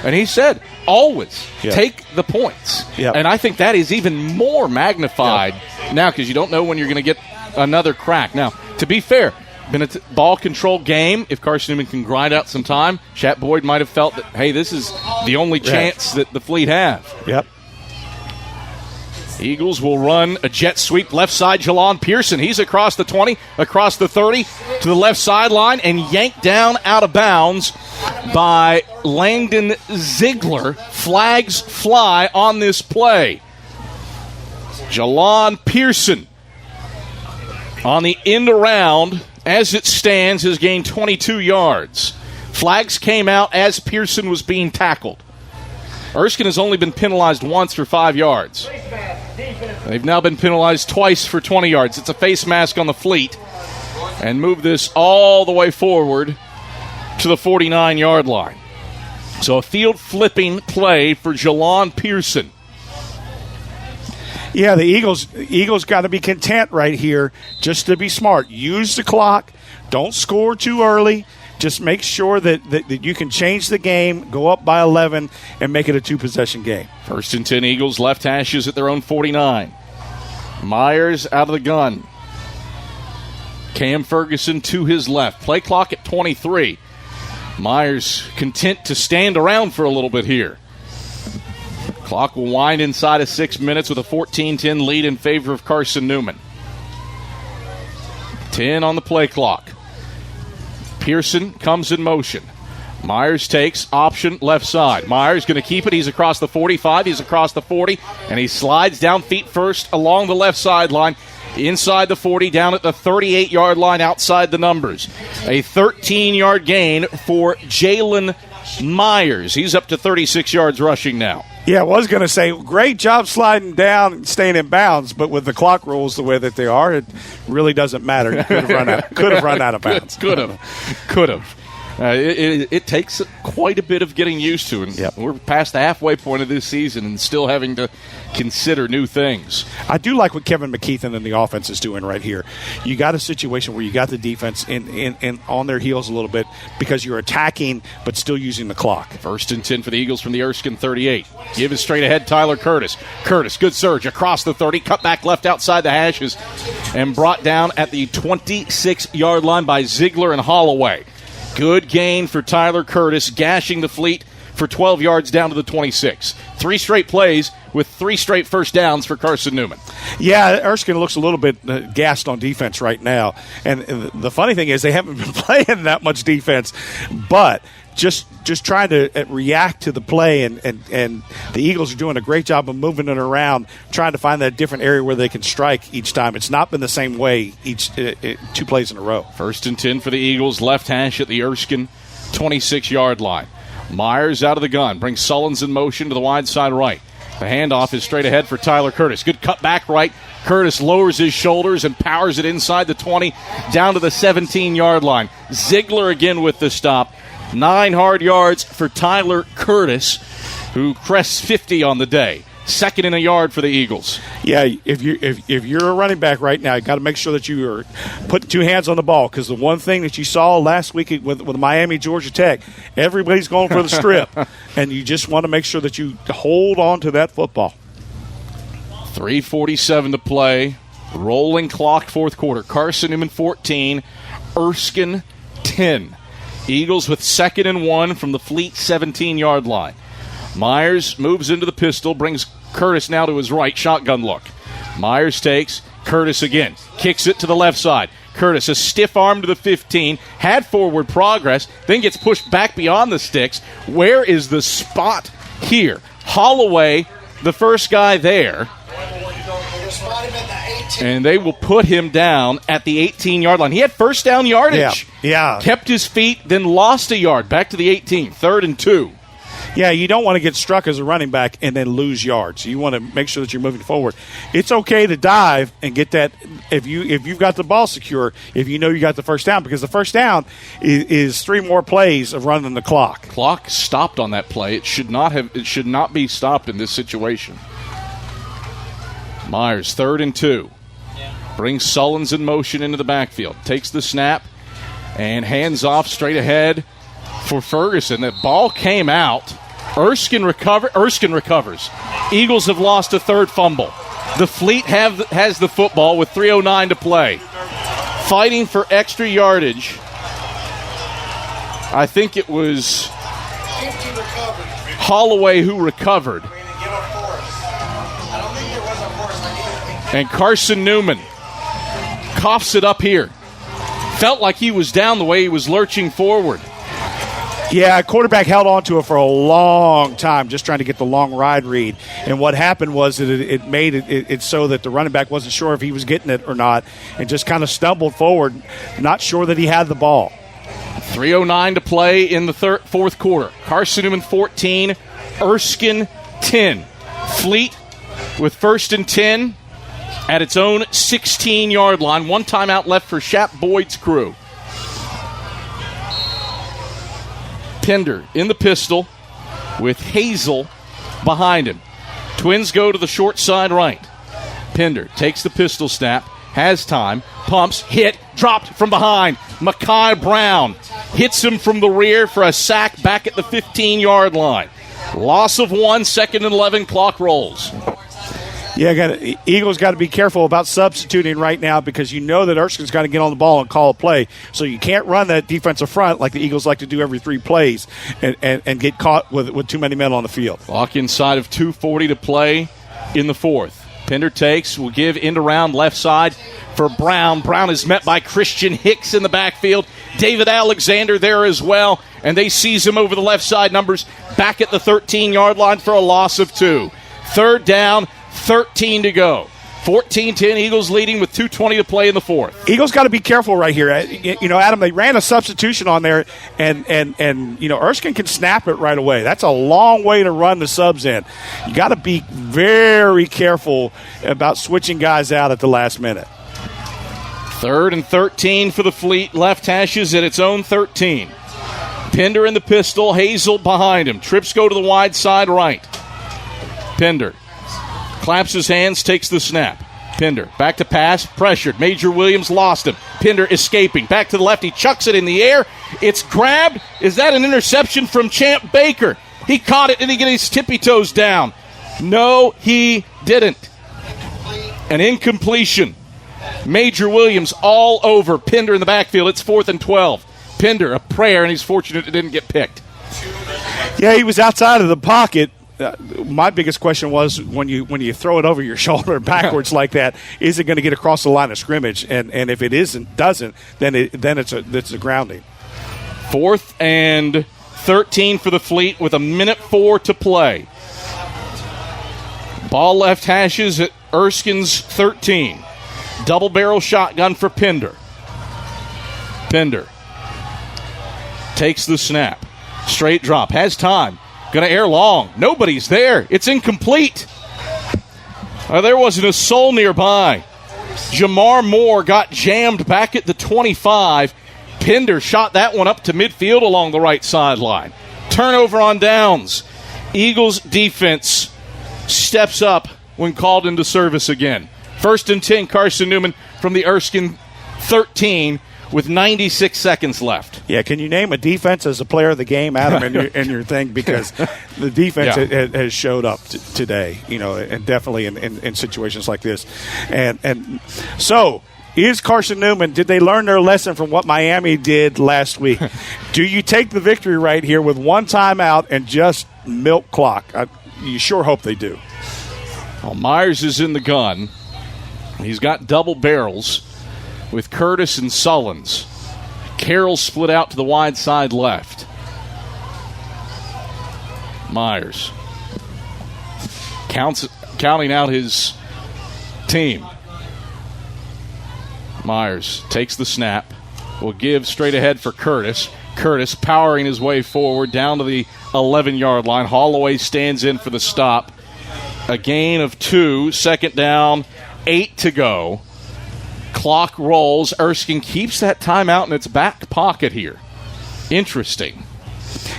And he said, always take the points. And I think that is even more magnified now, because you don't know when you're going to get another crack. Now, to be fair, been a ball control game. If Carson-Newman can grind out some time, Shat Boyd might have felt that, hey, this is the only chance that the Fleet have. Eagles will run a jet sweep left side. Jalon Pearson, he's across the 20, across the 30, to the left sideline, and yanked down out of bounds by Langdon Ziegler. Flags fly on this play. Jalon Pearson on the end around, as it stands, has gained 22 yards. Flags came out as Pearson was being tackled. Erskine has only been penalized once for 5 yards. They've now been penalized twice for 20 yards. It's a face mask on the Fleet, and move this all the way forward to the 49-yard line. So a field-flipping play for Jalon Pearson. Yeah, the Eagles got to be content right here, just to be smart. Use the clock. Don't score too early. Just make sure that you can change the game, go up by 11, and make it a 2-possession game. 1st and 10, Eagles left hashes at their own 49. Myers out of the gun. Cam Ferguson to his left. Play clock at 23. Myers content to stand around for a little bit here. Clock will wind inside of 6 minutes with a 14-10 lead in favor of Carson-Newman. 10 on the play clock. Pearson comes in motion. Myers takes option left side. Myers going to keep it. He's across the 45. He's across the 40. And he slides down feet first along the left sideline. Inside the 40, down at the 38-yard line, outside the numbers. A 13-yard gain for Jalen Myers. He's up to 36 yards rushing now. Yeah, I was going to say, great job sliding down and staying in bounds, but with the clock rules the way that they are, it really doesn't matter. You could have run out of bounds. Could have. It takes quite a bit of getting used to, and we're past the halfway point of this season and still having to consider new things. I do like what Kevin McKeithen and the offense is doing right here. You got a situation where you got the defense in on their heels a little bit because you're attacking but still using the clock. 1st and 10 for the Eagles from the Erskine 38. Give it straight ahead, Tyler Curtis. Curtis, good surge across the 30, cut back left outside the hashes, and brought down at the 26-yard line by Ziegler and Holloway. Good gain for Tyler Curtis, gashing the Fleet for 12 yards down to the 26. 3 straight plays with 3 straight first downs for Carson-Newman. Yeah, Erskine looks a little bit gassed on defense right now. And the funny thing is they haven't been playing that much defense, but just trying to react to the play, and the Eagles are doing a great job of moving it around, trying to find that different area where they can strike each time. It's not been the same way each 2 plays in a row. 1st and 10 for the Eagles, left hash at the Erskine 26-yard line. Myers out of the gun, brings Sullins in motion to the wide side right. The handoff is straight ahead for Tyler Curtis. Good cut back right. Curtis lowers his shoulders and powers it inside the 20 down to the 17-yard line. Ziegler again with the stop. 9 hard yards for Tyler Curtis, who crests 50 on the day. Second and a yard for the Eagles. Yeah, if you're a running back right now, you got to make sure that you are putting 2 hands on the ball, because the one thing that you saw last week with Miami, Georgia Tech, everybody's going for the strip, and you just want to make sure that you hold on to that football. 3:47 to play. Rolling clock, fourth quarter. Carson-Newman 14, Erskine 10. Eagles with 2nd and 1 from the Fleet 17-yard line. Myers moves into the pistol, brings Curtis now to his right, shotgun look. Myers takes, Curtis again, kicks it to the left side. Curtis, a stiff arm to the 15, had forward progress, then gets pushed back beyond the sticks. Where is the spot here? Holloway, the first guy there, and they will put him down at the 18-yard line. He had first down yardage. Yeah. Kept his feet, then lost a yard. Back to the 18, 3rd and 2. Yeah, you don't want to get struck as a running back and then lose yards. You want to make sure that you're moving forward. It's okay to dive and get that if you've got the ball secure, if you know you got the first down, because the first down is 3 more plays of running the clock. Clock stopped on that play. It should not be stopped in this situation. Myers, 3rd and 2. Brings Sullins in motion into the backfield. Takes the snap and hands off straight ahead for Ferguson. That ball came out. Erskine recovers. Eagles have lost a 3rd fumble. The Fleet has the football with 3:09 to play. Fighting for extra yardage. I think it was Holloway who recovered. And Carson-Newman coughs it up here. Felt like he was down the way he was lurching forward. Yeah, quarterback held on to it for a long time, just trying to get the long ride read. And what happened was that it made it so that the running back wasn't sure if he was getting it or not, and just kind of stumbled forward, not sure that he had the ball. 3:09 to play in the fourth quarter. Carson-Newman 14, Erskine 10. Fleet with 1st and 10 at its own 16-yard line. 1 timeout left for Shap Boyd's crew. Pender in the pistol with Hazel behind him. Twins go to the short side right. Pender takes the pistol snap, has time, pumps, hit, dropped from behind. Mekhi Brown hits him from the rear for a sack back at the 15-yard line. Loss of 1, 2nd and 11, clock rolls. Yeah, Eagles got to be careful about substituting right now, because you know that Erskine's got to get on the ball and call a play. So you can't run that defensive front like the Eagles like to do every 3 plays and get caught with too many men on the field. Clock inside of 2:40 to play in the 4th. Pender takes, will give end around left side for Brown. Brown is met by Christian Hicks in the backfield. David Alexander there as well, and they seize him over the left side. Numbers back at the 13-yard line for a loss of 2. 3rd down, 13 to go. 14-10, Eagles leading with 2:20 to play in the 4th. Eagles got to be careful right here. Adam, they ran a substitution on there, and Erskine can snap it right away. That's a long way to run the subs in. You got to be very careful about switching guys out at the last minute. 3rd and 13 for the Fleet. Left hashes at its own 13. Pender in the pistol, Hazel behind him. Trips go to the wide side right. Pender claps his hands, takes the snap. Pender back to pass, pressured. Major Williams lost him. Pender escaping. Back to the left, he chucks it in the air. It's grabbed. Is that an interception from Champ Baker? He caught it. Did he get his tippy toes down? No, he didn't. An incompletion. Major Williams all over Pender in the backfield. It's 4th and 12. Pender, a prayer, and he's fortunate it didn't get picked. Yeah, he was outside of the pocket. My biggest question was when you throw it over your shoulder backwards like that, is it going to get across the line of scrimmage? And if it doesn't, then it's a grounding. 4th and 13 for the Fleet with 1:04 to play. Ball left hashes at Erskine's 13. Double barrel shotgun for Pender. Pender takes the snap. Straight drop. Has time. Going to air long. Nobody's there. It's incomplete. There wasn't a soul nearby. Jamar Moore got jammed back at the 25. Pinder shot that one up to midfield along the right sideline. Turnover on downs. Eagles defense steps up when called into service again. 1st and 10, Carson-Newman from the Erskine 13 with 96 seconds left. Yeah, can you name a defense as a player of the game, Adam, in your thing? Because the defense has showed up today, and definitely in situations like this. And so is Carson-Newman, did they learn their lesson from what Miami did last week? Do you take the victory right here with one timeout and just milk clock? You sure hope they do. Well, Myers is in the gun. He's got double barrels with Curtis and Sullins. Carroll split out to the wide side left. Myers counting out his team. Myers takes the snap. Will give straight ahead for Curtis. Curtis powering his way forward down to the 11-yard line. Holloway stands in for the stop. A gain of 2. 2nd down. 8 to go. Clock rolls. Erskine keeps that timeout in its back pocket here. Interesting.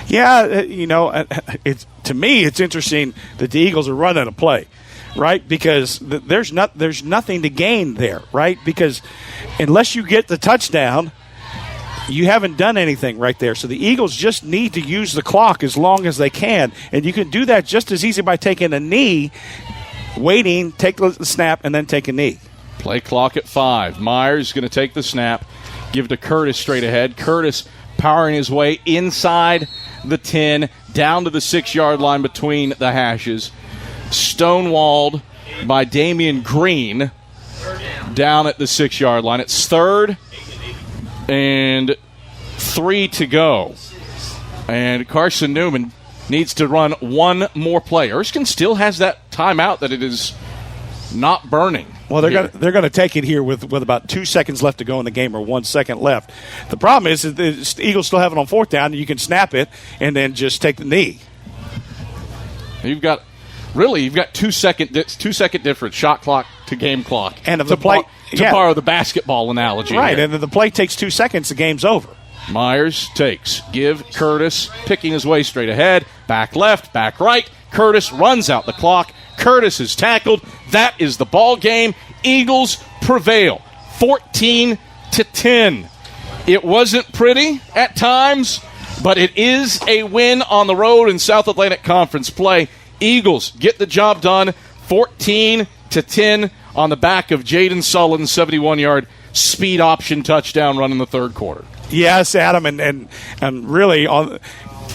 Yeah, to me, it's interesting that the Eagles are running a play, right? Because there's nothing to gain there, right? Because unless you get the touchdown, you haven't done anything right there. So the Eagles just need to use the clock as long as they can, and you can do that just as easy by taking a knee, waiting, take the snap, and then take a knee. Play clock at 5. Myers going to take the snap, give to Curtis straight ahead. Curtis powering his way inside the 10, down to the 6-yard line between the hashes. Stonewalled by Damian Green down at the 6-yard line. It's 3rd and 3 to go. And Carson-Newman needs to run one more play. Erskine still has that timeout that it is not burning. Well, they're going to take it here with about 2 seconds left to go in the game, or 1 second left. The problem is that the Eagles still have it on 4th down, and you can snap it and then just take the knee. You've got 2 second difference, shot clock to game clock. And if the play to borrow the basketball analogy, right? Here. And if the play takes 2 seconds, the game's over. Myers takes, give Curtis, picking his way straight ahead, back left, back right. Curtis runs out the clock. Curtis is tackled. That is the ball game. Eagles prevail, 14-10. It wasn't pretty at times, but it is a win on the road in South Atlantic Conference play. Eagles get the job done, 14-10 on the back of Jaden Sullen's 71-yard speed option touchdown run in the 3rd quarter. Yes, Adam, and really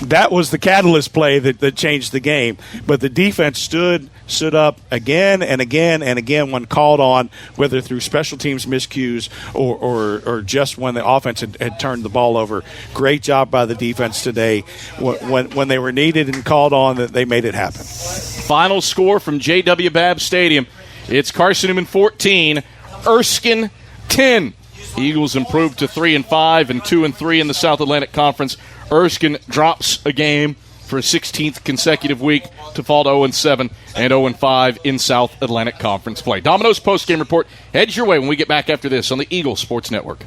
that was the catalyst play that changed the game. But the defense stood up again and again and again when called on, whether through special teams miscues or just when the offense had turned the ball over. Great job by the defense today. When they were needed and called on, that they made it happen. Final score from JW Babb Stadium. It's Carson-Newman 14, Erskine 10. Eagles improved to 3-5 and 2-3 in the South Atlantic Conference. Erskine drops a game for a 16th consecutive week to fall to 0-7 and 0-5 in South Atlantic Conference play. Domino's postgame report heads your way when we get back after this on the Eagle Sports Network.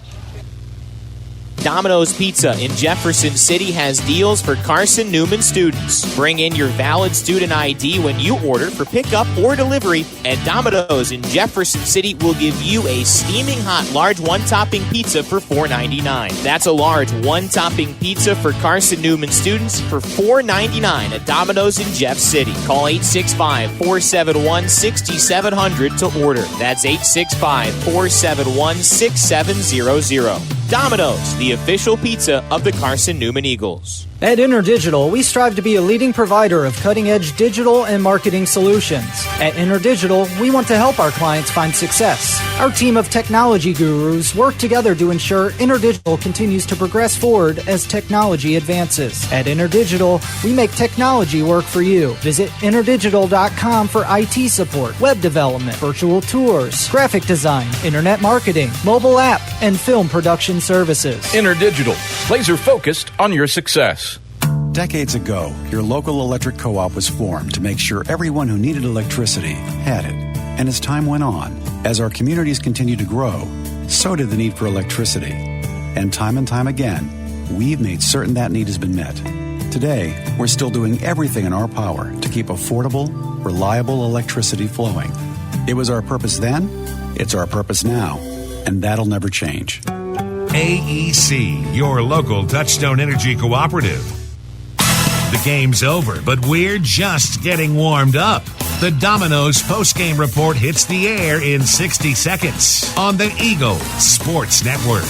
Domino's Pizza in Jefferson City has deals for Carson-Newman students. Bring in your valid student ID when you order for pickup or delivery, and Domino's in Jefferson City will give you a steaming hot large one-topping pizza for $4.99. That's a large one-topping pizza for Carson-Newman students for $4.99 at Domino's in Jeff City. Call 865-471-6700 to order. That's 865-471-6700. Domino's, the official pizza of the Carson-Newman Eagles. At InterDigital, we strive to be a leading provider of cutting-edge digital and marketing solutions. At InterDigital, we want to help our clients find success. Our team of technology gurus work together to ensure InterDigital continues to progress forward as technology advances. At InterDigital, we make technology work for you. Visit interdigital.com for IT support, web development, virtual tours, graphic design, internet marketing, mobile app, and film production services. InterDigital, laser focused on your success. Decades ago, your local electric co-op was formed to make sure everyone who needed electricity had it. And as time went on, as our communities continued to grow, so did the need for electricity. And time again, we've made certain that need has been met. Today, we're still doing everything in our power to keep affordable, reliable electricity flowing. It was our purpose then, it's our purpose now, and that'll never change. AEC, your local Touchstone Energy Cooperative. The game's over, but we're just getting warmed up. The Domino's postgame report hits the air in 60 seconds on the Eagle Sports Network.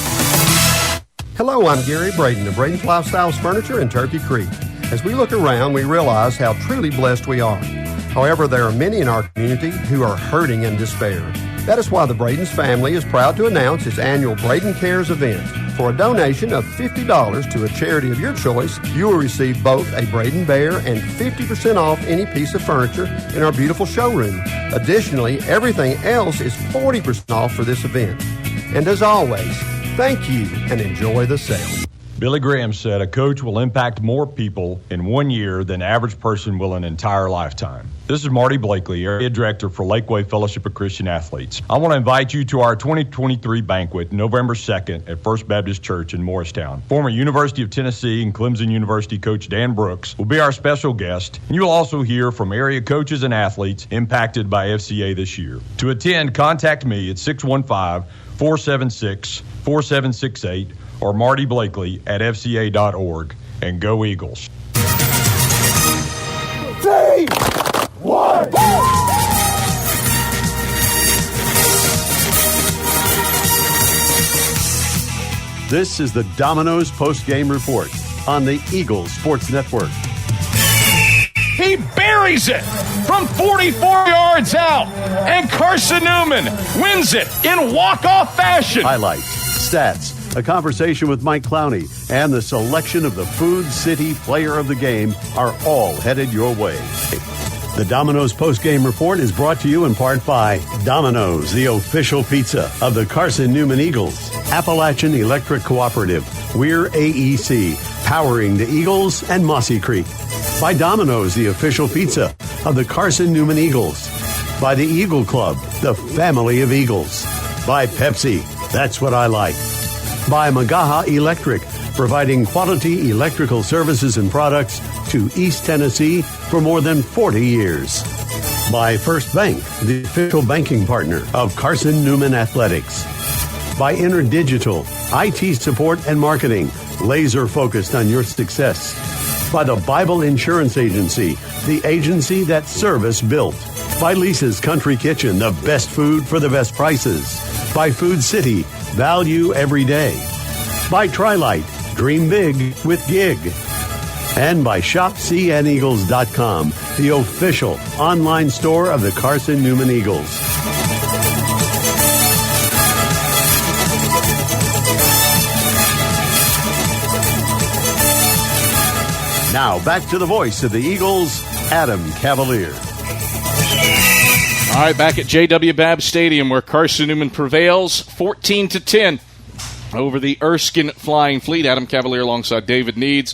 Hello, I'm Gary Braden of Braden's Lifestyles Furniture in Turkey Creek. As we look around, we realize how truly blessed we are. However, there are many in our community who are hurting in despair. That is why the Braden's family is proud to announce its annual Braden Cares event. For a donation of $50 to a charity of your choice, you will receive both a Braden Bear and 50% off any piece of furniture in our beautiful showroom. Additionally, everything else is 40% off for this event. And as always, thank you and enjoy the sale. Billy Graham said a coach will impact more people in 1 year than the average person will an entire lifetime. This is Marty Blakely, Area Director for Lakeway Fellowship of Christian Athletes. I want to invite you to our 2023 banquet November 2nd at First Baptist Church in Morristown. Former University of Tennessee and Clemson University coach Dan Brooks will be our special guest, and you will also hear from area coaches and athletes impacted by FCA this year. To attend, contact me at 615-476-4768 or Marty Blakely at FCA.org, and go Eagles. 3, 1, This is the Domino's post-game report on the Eagles Sports Network. He buries it from 44 yards out, and Carson-Newman wins it in walk-off fashion. Highlights, stats, a conversation with Mike Clowney, and the selection of the Food City Player of the Game are all headed your way. The Domino's post-game report is brought to you in part by Domino's, the official pizza of the Carson-Newman Eagles. Appalachian Electric Cooperative. We're AEC, powering the Eagles and Mossy Creek. By Domino's, the official pizza of the Carson-Newman Eagles. By the Eagle Club, the family of Eagles. By Pepsi, that's what I like. By Magaha Electric, providing quality electrical services and products to East Tennessee for more than 40 years. By First Bank, the official banking partner of Carson-Newman Athletics. By InterDigital, IT support and marketing, laser focused on your success. By the Bible Insurance Agency, the agency that service built. By Lisa's Country Kitchen, the best food for the best prices. By Food City, value every day. By Trilight, dream big with Gig. And by ShopCNEagles.com, the official online store of the Carson-Newman Eagles. Now, back to the voice of the Eagles, Adam Cavalier. All right, back at JW Babb Stadium where Carson-Newman prevails 14-10 over the Erskine Flying Fleet. Adam Cavalier alongside David Needs.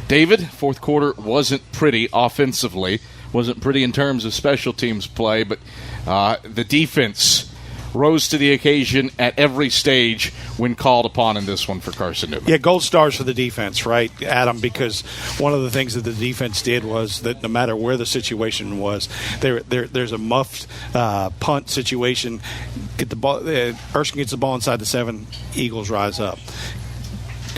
David, fourth quarter wasn't pretty offensively, wasn't pretty in terms of special teams play, but the defense rose to the occasion at every stage when called upon in this one for Carson-Newman. Yeah, gold stars for the defense, right, Adam? Because one of the things that the defense did was that no matter where the situation was, there's a muffed punt situation. Get the ball. Erskine gets the ball inside the 7. Eagles rise up.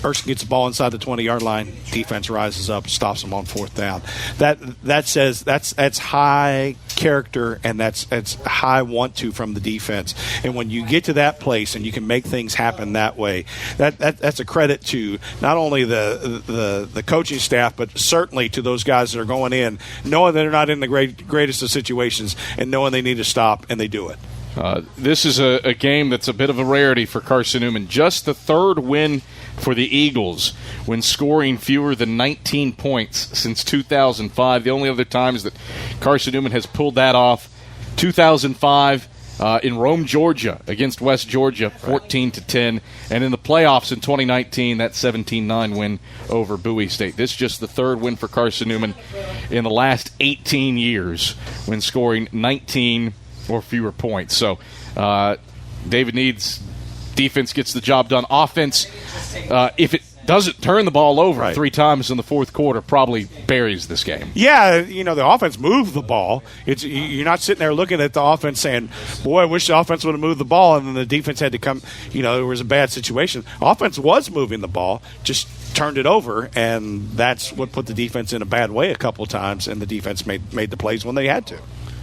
Erskine gets the ball inside the 20-yard line. Defense rises up, stops them on fourth down. That says that's high character and that's high want to from the defense. And when you get to that place and you can make things happen that way, that's a credit to not only the coaching staff but certainly to those guys that are going in, knowing they're not in the greatest of situations and knowing they need to stop, and they do it. This is a game that's a bit of a rarity for Carson-Newman. Just the third win for the Eagles when scoring fewer than 19 points since 2005. The only other times that Carson-Newman has pulled that off, 2005 in Rome, Georgia, against West Georgia, 14-10. And in the playoffs in 2019, that 17-9 win over Bowie State. This is just the third win for Carson-Newman in the last 18 years when scoring 19 or fewer points. So David Need's defense gets the job done. Offense, if it doesn't turn the ball over 3 times in the fourth quarter, probably buries this game. Yeah, the offense moved the ball. You're not sitting there looking at the offense saying, boy, I wish the offense would have moved the ball, and then the defense had to come, there was a bad situation. Offense was moving the ball, just turned it over, and that's what put the defense in a bad way a couple of times, and the defense made the plays when they had to.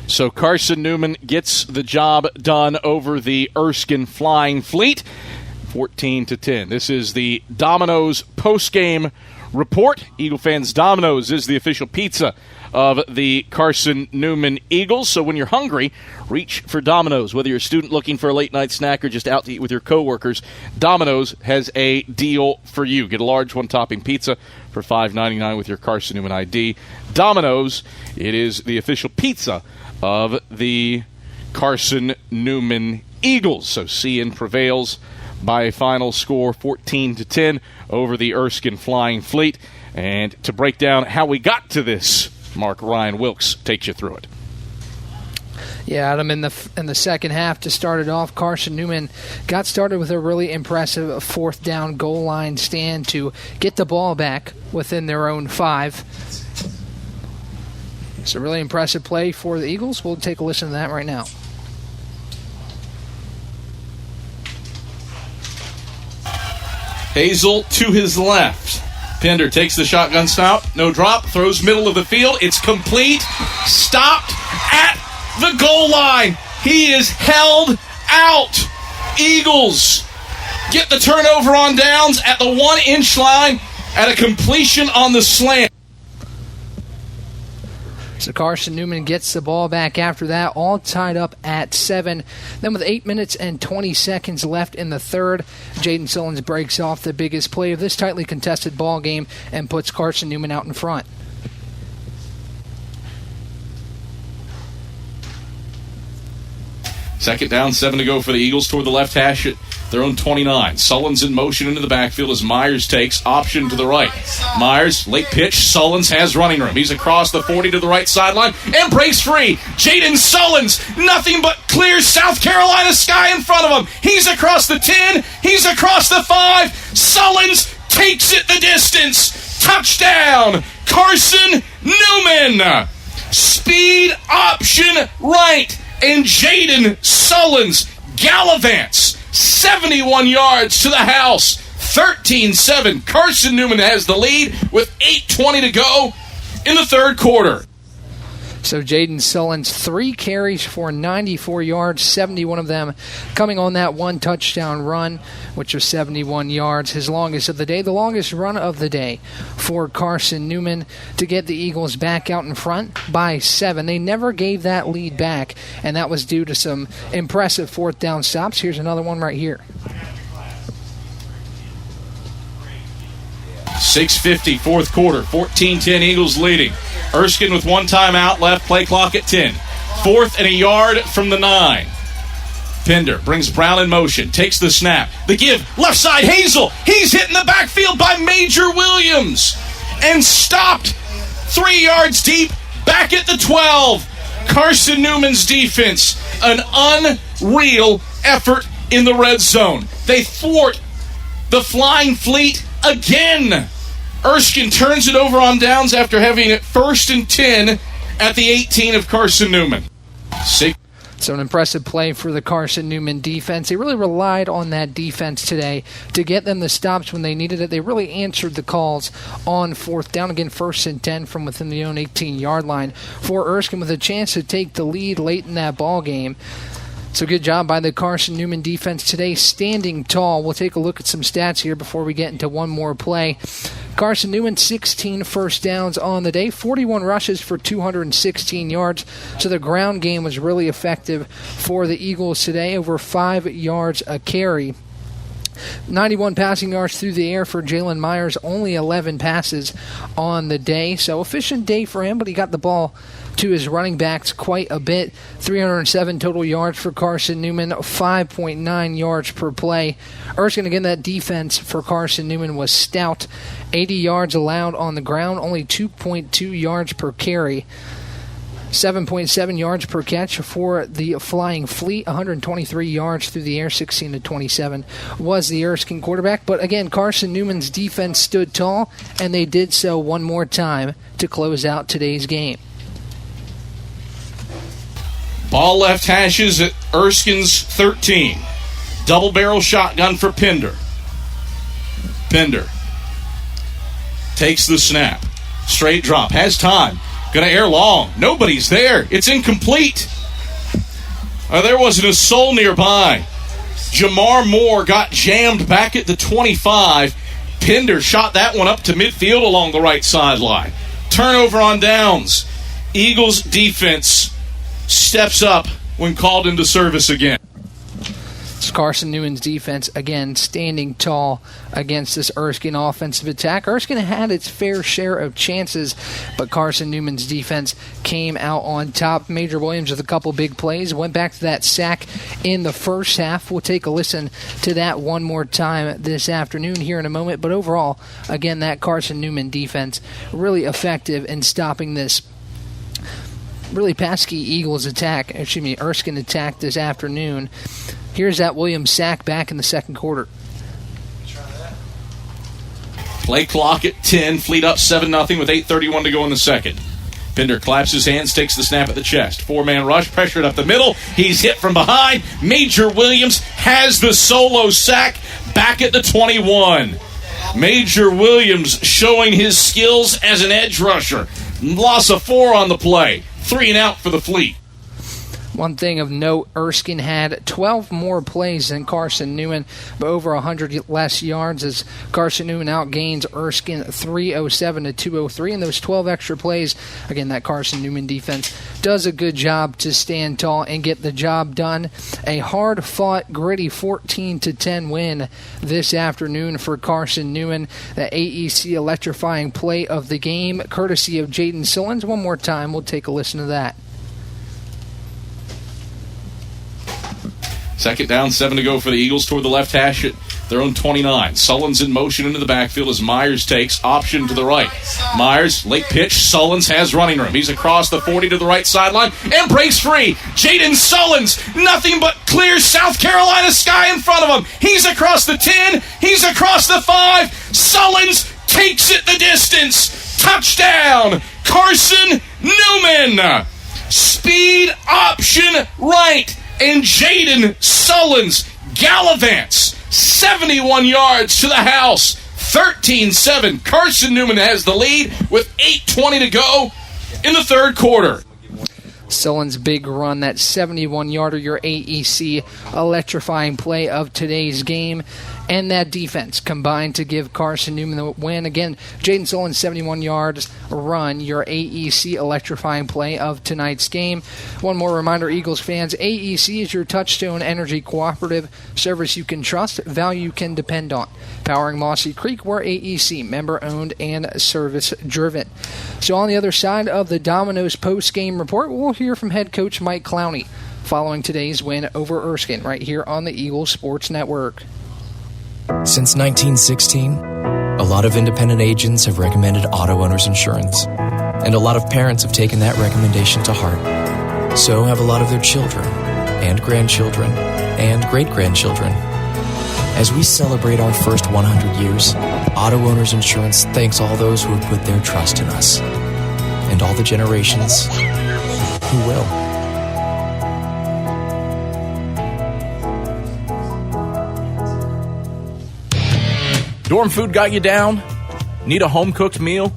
So Carson-Newman gets the job done over the Erskine Flying Fleet, 14-10. This is the Domino's postgame report. Eagle fans, Domino's is the official pizza of the Carson-Newman Eagles. So when you're hungry, reach for Domino's. Whether you're a student looking for a late-night snack or just out to eat with your coworkers, Domino's has a deal for you. Get a large one-topping pizza for $5.99 with your Carson-Newman ID. Domino's, it is the official pizza of the Carson-Newman Eagles. So CN prevails by a final score 14-10 over the Erskine Flying Fleet. And to break down how we got to this, Mark Ryan Wilkes takes you through it. Yeah, Adam, in the second half, to start it off, Carson-Newman got started with a really impressive fourth down goal line stand to get the ball back within their own 5. It's a really impressive play for the Eagles. We'll take a listen to that right now. Hazel to his left. Pinder takes the shotgun snap. No drop. Throws middle of the field. It's complete. Stopped at the goal line. He is held out. Eagles get the turnover on downs at the 1-inch line at a completion on the slant. So Carson-Newman gets the ball back after that, all tied up at 7. Then with 8 minutes and 20 seconds left in the third, Jaden Sullins breaks off the biggest play of this tightly contested ball game and puts Carson-Newman out in front. Second down, 7 to go for the Eagles toward the left hash at their own 29. Sullins in motion into the backfield as Myers takes option to the right. Myers, late pitch. Sullins has running room. He's across the 40 to the right sideline and breaks free. Jaden Sullins, nothing but clear South Carolina sky in front of him. He's across the 10. He's across the 5. Sullins takes it the distance. Touchdown, Carson-Newman. Speed option right. And Jaden Sullins gallivants 71 yards to the house. 13-7. Carson-Newman has the lead with 8:20 to go in the third quarter. So Jaden Sullins, 3 carries for 94 yards, 71 of them coming on that 1 touchdown run, which was 71 yards, his longest of the day, the longest run of the day for Carson-Newman to get the Eagles back out in front by 7. They never gave that lead back, and that was due to some impressive fourth down stops. Here's another one right here. 6:50, fourth quarter, 14-10, Eagles leading. Erskine with 1 timeout left, play clock at 10. 4th and a yard from the 9. Pinder brings Brown in motion, takes the snap. The give, left side, Hazel. He's hit in the backfield by Major Williams. And stopped 3 yards deep, back at the 12. Carson-Newman's defense, an unreal effort in the red zone. They thwart the Flying Fleet again. Erskine turns it over on downs after having it 1st and 10 at the 18 of Carson-Newman. So an impressive play for the Carson-Newman defense. They really relied on that defense today to get them the stops when they needed it. They really answered the calls on 4th down. Again, 1st and 10 from within the own 18-yard line for Erskine with a chance to take the lead late in that ball game. So good job by the Carson-Newman defense today, standing tall. We'll take a look at some stats here before we get into one more play. Carson-Newman, 16 first downs on the day, 41 rushes for 216 yards. So the ground game was really effective for the Eagles today, over 5 yards a carry. 91 passing yards through the air for Jalen Myers, only 11 passes on the day. So efficient day for him, but he got the ball to his running backs quite a bit. 307 total yards for Carson-Newman, 5.9 yards per play. Erskine, again, that defense for Carson-Newman was stout. 80 yards allowed on the ground, only 2.2 yards per carry. 7.7 yards per catch for the Flying Fleet, 123 yards through the air, 16-27 was the Erskine quarterback. But again, Carson-Newman's defense stood tall, and they did so one more time to close out today's game. Ball left hashes at Erskine's 13. Double barrel shotgun for Pender. Pender takes the snap. Straight drop. Has time. Going to air long. Nobody's there. It's incomplete. There wasn't a soul nearby. Jamar Moore got jammed back at the 25. Pender shot that one up to midfield along the right sideline. Turnover on downs. Eagles defense steps up when called into service again. It's Carson-Newman's defense, again, standing tall against this Erskine offensive attack. Erskine had its fair share of chances, but Carson-Newman's defense came out on top. Major Williams with a couple big plays. Went back to that sack in the first half. We'll take a listen to that one more time this afternoon here in a moment. But overall, again, that Carson-Newman defense really effective in stopping this really pesky Erskine attack this afternoon. Here's that Williams sack back in the second quarter. Play clock at 10. Fleet up 7-0 with 8:31 to go in the second. Pender claps his hands, takes the snap at the chest. Four-man rush, pressured up the middle. He's hit from behind. Major Williams has the solo sack back at the 21. Major Williams showing his skills as an edge rusher. Loss of 4 on the play. 3 and out for the Fleet. One thing of note, Erskine had 12 more plays than Carson-Newman, but over 100 less yards as Carson-Newman outgains Erskine 307 to 203. And those 12 extra plays, again, that Carson-Newman defense does a good job to stand tall and get the job done. A hard-fought, gritty 14-10 win this afternoon for Carson-Newman. The AEC electrifying play of the game, courtesy of Jaden Sillins. One more time, we'll take a listen to that. Second down, 7 to go for the Eagles toward the left hash at their own 29. Sullins in motion into the backfield as Myers takes option to the right. Myers, late pitch. Sullins has running room. He's across the 40 to the right sideline and breaks free. Jaden Sullins, nothing but clear South Carolina sky in front of him. He's across the 10. He's across the 5. Sullins takes it the distance. Touchdown, Carson-Newman. Speed option right. And Jaden Sullins gallivants 71 yards to the house. 13-7. Carson-Newman has the lead with 8:20 to go in the third quarter. Sullins' big run, that 71-yarder, your AEC electrifying play of today's game. And that defense combined to give Carson-Newman the win. Again, Jaden Sullins' 71 yards run, your AEC electrifying play of tonight's game. One more reminder, Eagles fans, AEC is your Touchstone Energy Cooperative service you can trust, value you can depend on. Powering Mossy Creek, we're AEC, member-owned and service-driven. So on the other side of the Domino's post-game report, we'll hear from head coach Mike Clowney following today's win over Erskine right here on the Eagles Sports Network. Since 1916, a lot of independent agents have recommended auto owner's insurance, and a lot of parents have taken that recommendation to heart. So have a lot of their children, and grandchildren, and great-grandchildren. As we celebrate our first 100 years, Auto Owners Insurance thanks all those who have put their trust in us, and all the generations who will. Dorm food got you down? Need a home-cooked meal?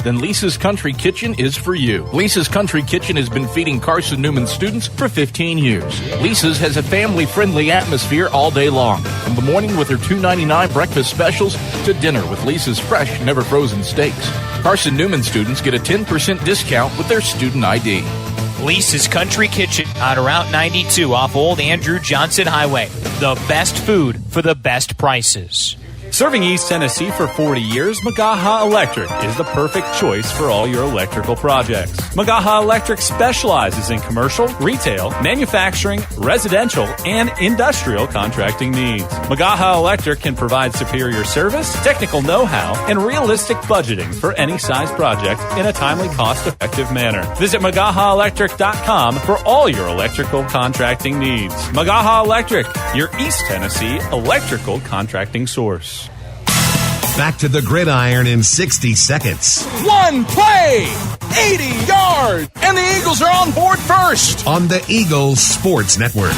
Then Lisa's Country Kitchen is for you. Lisa's Country Kitchen has been feeding Carson-Newman students for 15 years. Lisa's has a family-friendly atmosphere all day long, from the morning with her $2.99 breakfast specials to dinner with Lisa's fresh, never-frozen steaks. Carson-Newman students get a 10% discount with their student ID. Lisa's Country Kitchen on Route 92 off Old Andrew Johnson Highway. The best food for the best prices. Serving East Tennessee for 40 years, Magaha Electric is the perfect choice for all your electrical projects. Magaha Electric specializes in commercial, retail, manufacturing, residential, and industrial contracting needs. Magaha Electric can provide superior service, technical know-how, and realistic budgeting for any size project in a timely, cost-effective manner. Visit MagahaElectric.com for all your electrical contracting needs. Magaha Electric, your East Tennessee electrical contracting source. Back to the gridiron in 60 seconds. One play, 80 yards, and the Eagles are on board first. On the Eagles Sports Network.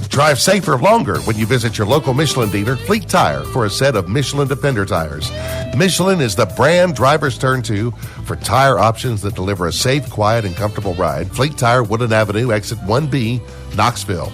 Drive safer longer when you visit your local Michelin dealer, Fleet Tire, for a set of Michelin Defender tires. Michelin is the brand drivers turn to for tire options that deliver a safe, quiet, and comfortable ride. Fleet Tire, Woodland Avenue, exit 1B, Knoxville.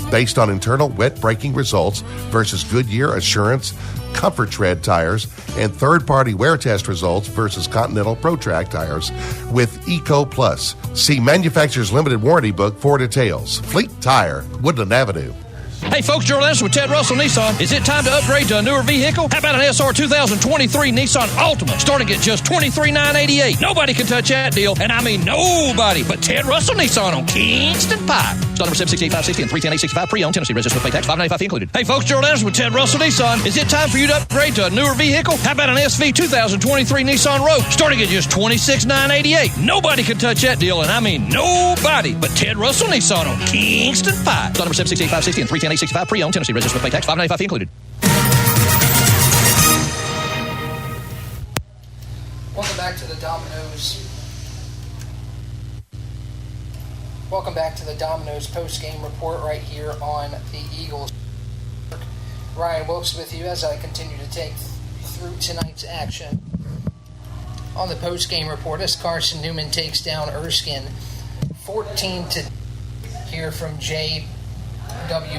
Based on internal wet braking results versus Goodyear Assurance Comfort Tread tires and third-party wear test results versus Continental ProTrack tires with Eco Plus. See manufacturer's limited warranty book for details. Fleet Tire, Woodland Avenue. Hey folks, Gerald Anderson with Ted Russell Nissan. Is it time to upgrade to a newer vehicle? How about an SR 2023 Nissan Altima starting at just $23,988? Nobody can touch that deal, and I mean nobody but Ted Russell Nissan on Kingston Pike. Stock number 768-560 and 310-865 pre-owned, Tennessee registered with pay tax, $595 fee included. Hey folks, Gerald Anderson with Ted Russell Nissan. Is it time for you to upgrade to a newer vehicle? How about an SV 2023 Nissan Rogue starting at just $26,988? Nobody can touch that deal, and I mean nobody but Ted Russell Nissan on Kingston Pike. Stock number 768-560 and 310-865 pre-owned, Tennessee registered with pay tax, $595 fee included. Welcome back to the Domino's. Welcome back to the Domino's post-game report right here on the Eagles. Ryan Wilkes with you as I continue to take through tonight's action. On the post-game report, as Carson-Newman takes down Erskine 14-0 here from JW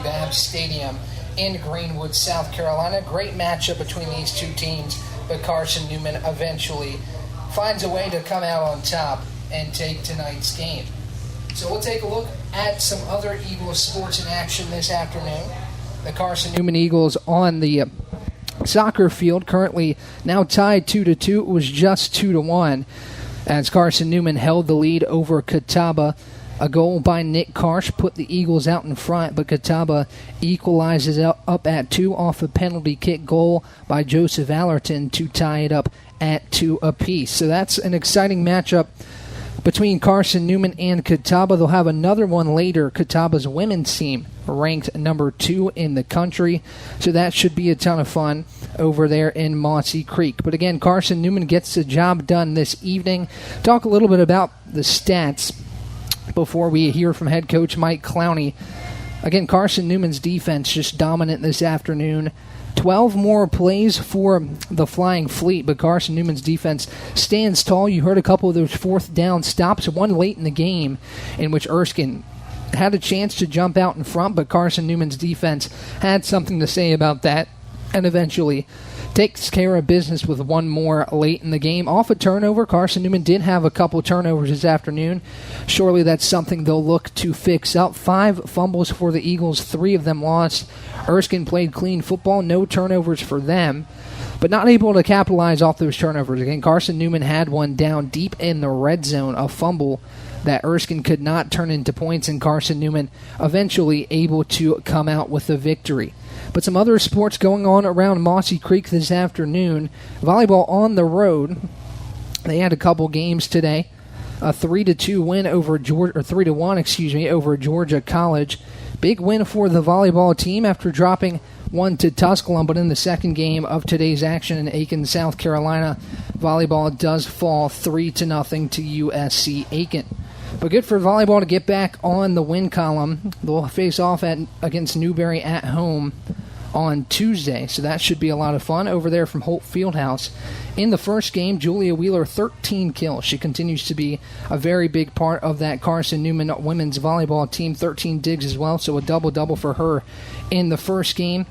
Babb Stadium in Greenwood, South Carolina. Great matchup between these two teams, but Carson-Newman eventually finds a way to come out on top and take tonight's game. So we'll take a look at some other Eagles sports in action this afternoon. The Carson-Newman Eagles on the soccer field, currently now tied 2-2. It was just 2-1 as Carson-Newman held the lead over Catawba. A goal by Nick Karsh put the Eagles out in front, but Catawba equalizes up at 2 off a penalty kick goal by Joseph Allerton to tie it up at 2 apiece. So that's an exciting matchup between Carson-Newman and Catawba. They'll have another one later. Catawba's women's team ranked number 2 in the country, so that should be a ton of fun over there in Mossy Creek. But again, Carson-Newman gets the job done this evening. Talk a little bit about the stats before we hear from head coach Mike Clowney. Again, Carson-Newman's defense just dominant this afternoon. 12 more plays for the Flying Fleet, but Carson-Newman's defense stands tall. You heard a couple of those fourth down stops, one late in the game in which Erskine had a chance to jump out in front, but Carson-Newman's defense had something to say about that and eventually takes care of business with one more late in the game. Off a turnover, Carson-Newman did have a couple turnovers this afternoon. Surely that's something they'll look to fix up. 5 fumbles for the Eagles, 3 of them lost. Erskine played clean football, no turnovers for them, but not able to capitalize off those turnovers. Again, Carson-Newman had one down deep in the red zone, a fumble that Erskine could not turn into points, and Carson-Newman eventually able to come out with a victory. But some other sports going on around Mossy Creek this afternoon. Volleyball on the road. They had a couple games today. A 3-2 win over Georgia, or 3-1, over Georgia College. Big win for the volleyball team after dropping one to Tusculum, but in the second game of today's action in Aiken, South Carolina, volleyball does fall 3-0 to USC Aiken. But good for volleyball to get back on the win column. They'll face off against Newberry at home on Tuesday, so that should be a lot of fun over there from Holt Fieldhouse. In the first game, Julia Wheeler, 13 kills. She continues to be a very big part of that Carson-Newman women's volleyball team. 13 digs as well, so a double-double for her in the first game.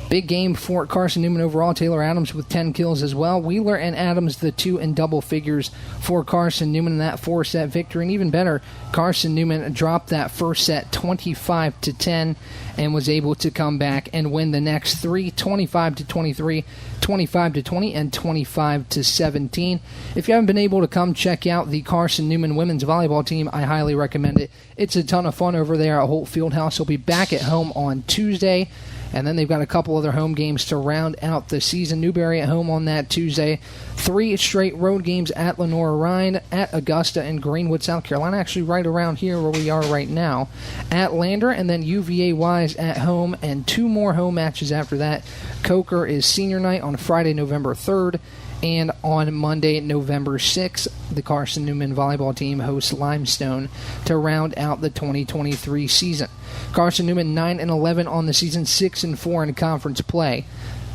Big game for Carson-Newman overall. Taylor Adams with 10 kills as well. Wheeler and Adams, the 2 in double figures for Carson-Newman in that 4-set victory. And even better, Carson-Newman dropped that first set 25-10 and was able to come back and win the next three, 25-23, 25-20, and 25-17. If you haven't been able to come check out the Carson-Newman women's volleyball team, I highly recommend it. It's a ton of fun over there at Holt Fieldhouse. They'll be back at home on Tuesday, and then they've got a couple other home games to round out the season. Newberry at home on that Tuesday. 3 straight road games at Lenore-Rhine, at Augusta and Greenwood, South Carolina, actually right around here where we are right now. At Lander, and then UVA-Wise at home, and 2 more home matches after that. Coker is senior night on Friday, November 3rd. And on Monday, November 6th, the Carson-Newman volleyball team hosts Limestone to round out the 2023 season. Carson-Newman 9-11 on the season, 6-4 in conference play.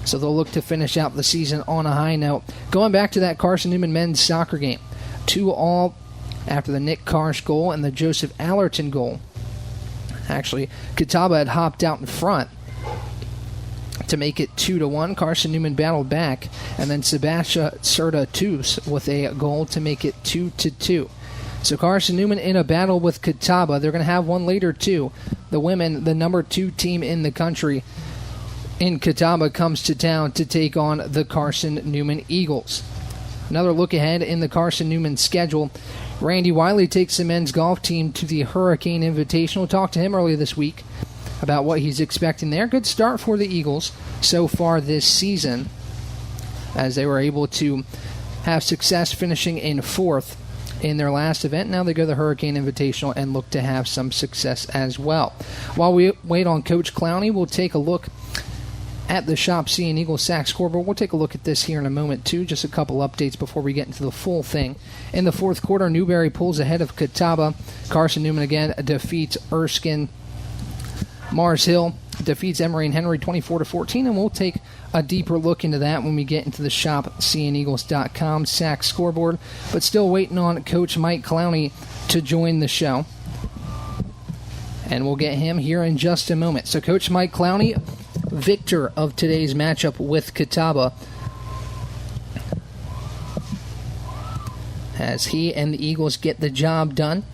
So they'll look to finish out the season on a high note. Going back to that Carson-Newman men's soccer game, 2-2 after the Nick Karsh goal and the Joseph Allerton goal. Actually, Catawba had hopped out in front to make it 2-1. Carson-Newman battled back, and then Sebastian Serta-Tus with a goal to make it 2-2. So Carson-Newman in a battle with Catawba. They're going to have one later, too. The women, the number 2 team in the country in Catawba, comes to town to take on the Carson-Newman Eagles. Another look ahead in the Carson-Newman schedule. Randy Wiley takes the men's golf team to the Hurricane Invitational. Talked to him earlier this week about what he's expecting there. Good start for the Eagles so far this season, as they were able to have success finishing in 4th in their last event. Now they go to the Hurricane Invitational and look to have some success as well. While we wait on Coach Clowney, we'll take a look at the Shop C and Eagle Sack scoreboard. We'll take a look at this here in a moment, too. Just a couple updates before we get into the full thing. In the 4th quarter, Newberry pulls ahead of Catawba. Carson-Newman again defeats Erskine. Mars Hill defeats Emory and Henry 24-14, and we'll take a deeper look into that when we get into the ShopCandEagles.com sack scoreboard. But still waiting on Coach Mike Clowney to join the show, and we'll get him here in just a moment. So Coach Mike Clowney, victor of today's matchup with Catawba, as he and the Eagles get the job done.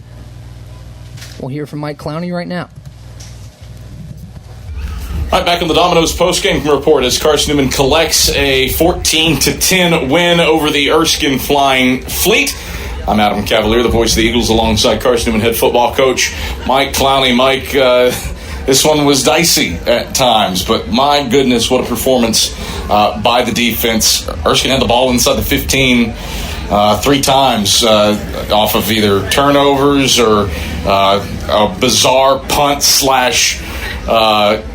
We'll hear from Mike Clowney right now. All right, back on the Domino's postgame report as Carson-Newman collects a 14-10 win over the Erskine Flying Fleet. I'm Adam Cavalier, the voice of the Eagles, alongside Carson-Newman head football coach Mike Clowney. Mike, this one was dicey at times, but my goodness, what a performance by the defense. Erskine had the ball inside the 15 3 times off of either turnovers or a bizarre punt /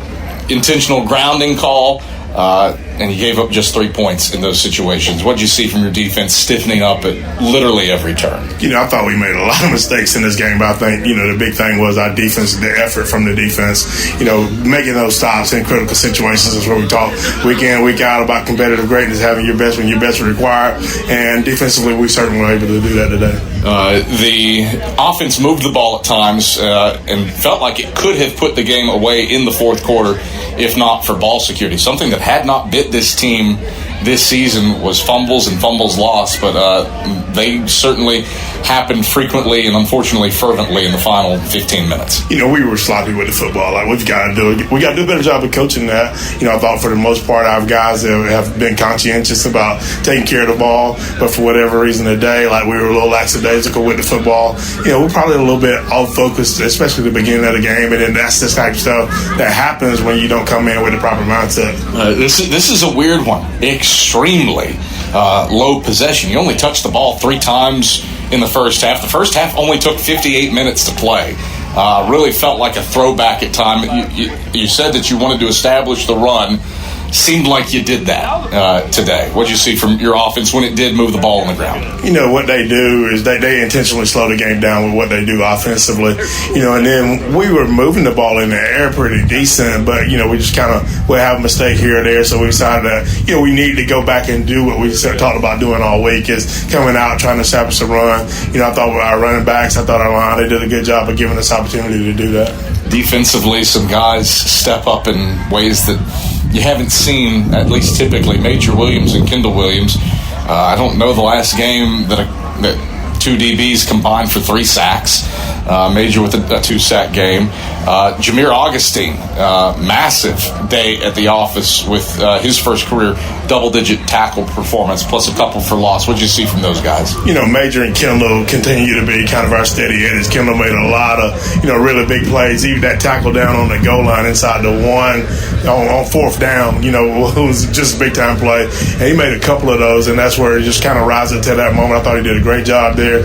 intentional grounding call, and he gave up just 3 points in those situations. What did you see from your defense stiffening up at literally every turn? I thought we made a lot of mistakes in this game, but I think, the big thing was our defense, the effort from the defense, making those stops in critical situations is what we talk week in, week out about competitive greatness, having your best when your best are required, and defensively we certainly were able to do that today. The offense moved the ball at times and felt like it could have put the game away in the 4th quarter if not for ball security. Something that had not bit this team this season was fumbles and fumbles lost, but they certainly happened frequently and unfortunately fervently in the final 15 minutes. We were sloppy with the football. Like, we've got to do it. We got to do a better job of coaching that. I thought for the most part our guys have been conscientious about taking care of the ball, but for whatever reason today, like, we were a little lackadaisical with the football. We're probably a little bit off focused, especially at the beginning of the game, and then that's this type of stuff that happens when you don't come in with the proper mindset. This is a weird one. Extremely low possession. You only touched the ball 3 times in the first half. The first half only took 58 minutes to play. Really felt like a throwback at time. You said that you wanted to establish the run. Seemed like you did that today. What did you see from your offense when it did move the ball on the ground? What they do is they intentionally slow the game down with what they do offensively. And then we were moving the ball in the air pretty decent, but, we just kind of would have a mistake here or there. So we decided that, we need to go back and do what we talked about doing all week, is coming out, trying to establish a run. I thought our running backs, I thought our line, they did a good job of giving us opportunity to do that. Defensively, some guys step up in ways that you haven't seen, at least typically. Major Williams and Kendall Williams. I don't know the last game that two DBs combined for 3 sacks. Major with a 2-sack game. Jameer Augustine, massive day at the office with his first career double-digit tackle performance, plus a couple for loss. What did you see from those guys? Major and Kendall continue to be kind of our steady eddies. Kendall made a lot of, really big plays. Even that tackle down on the goal line inside the one on 4th down, it was just a big-time play. And he made a couple of those, and that's where it just kind of rises to that moment. I thought he did a great job there.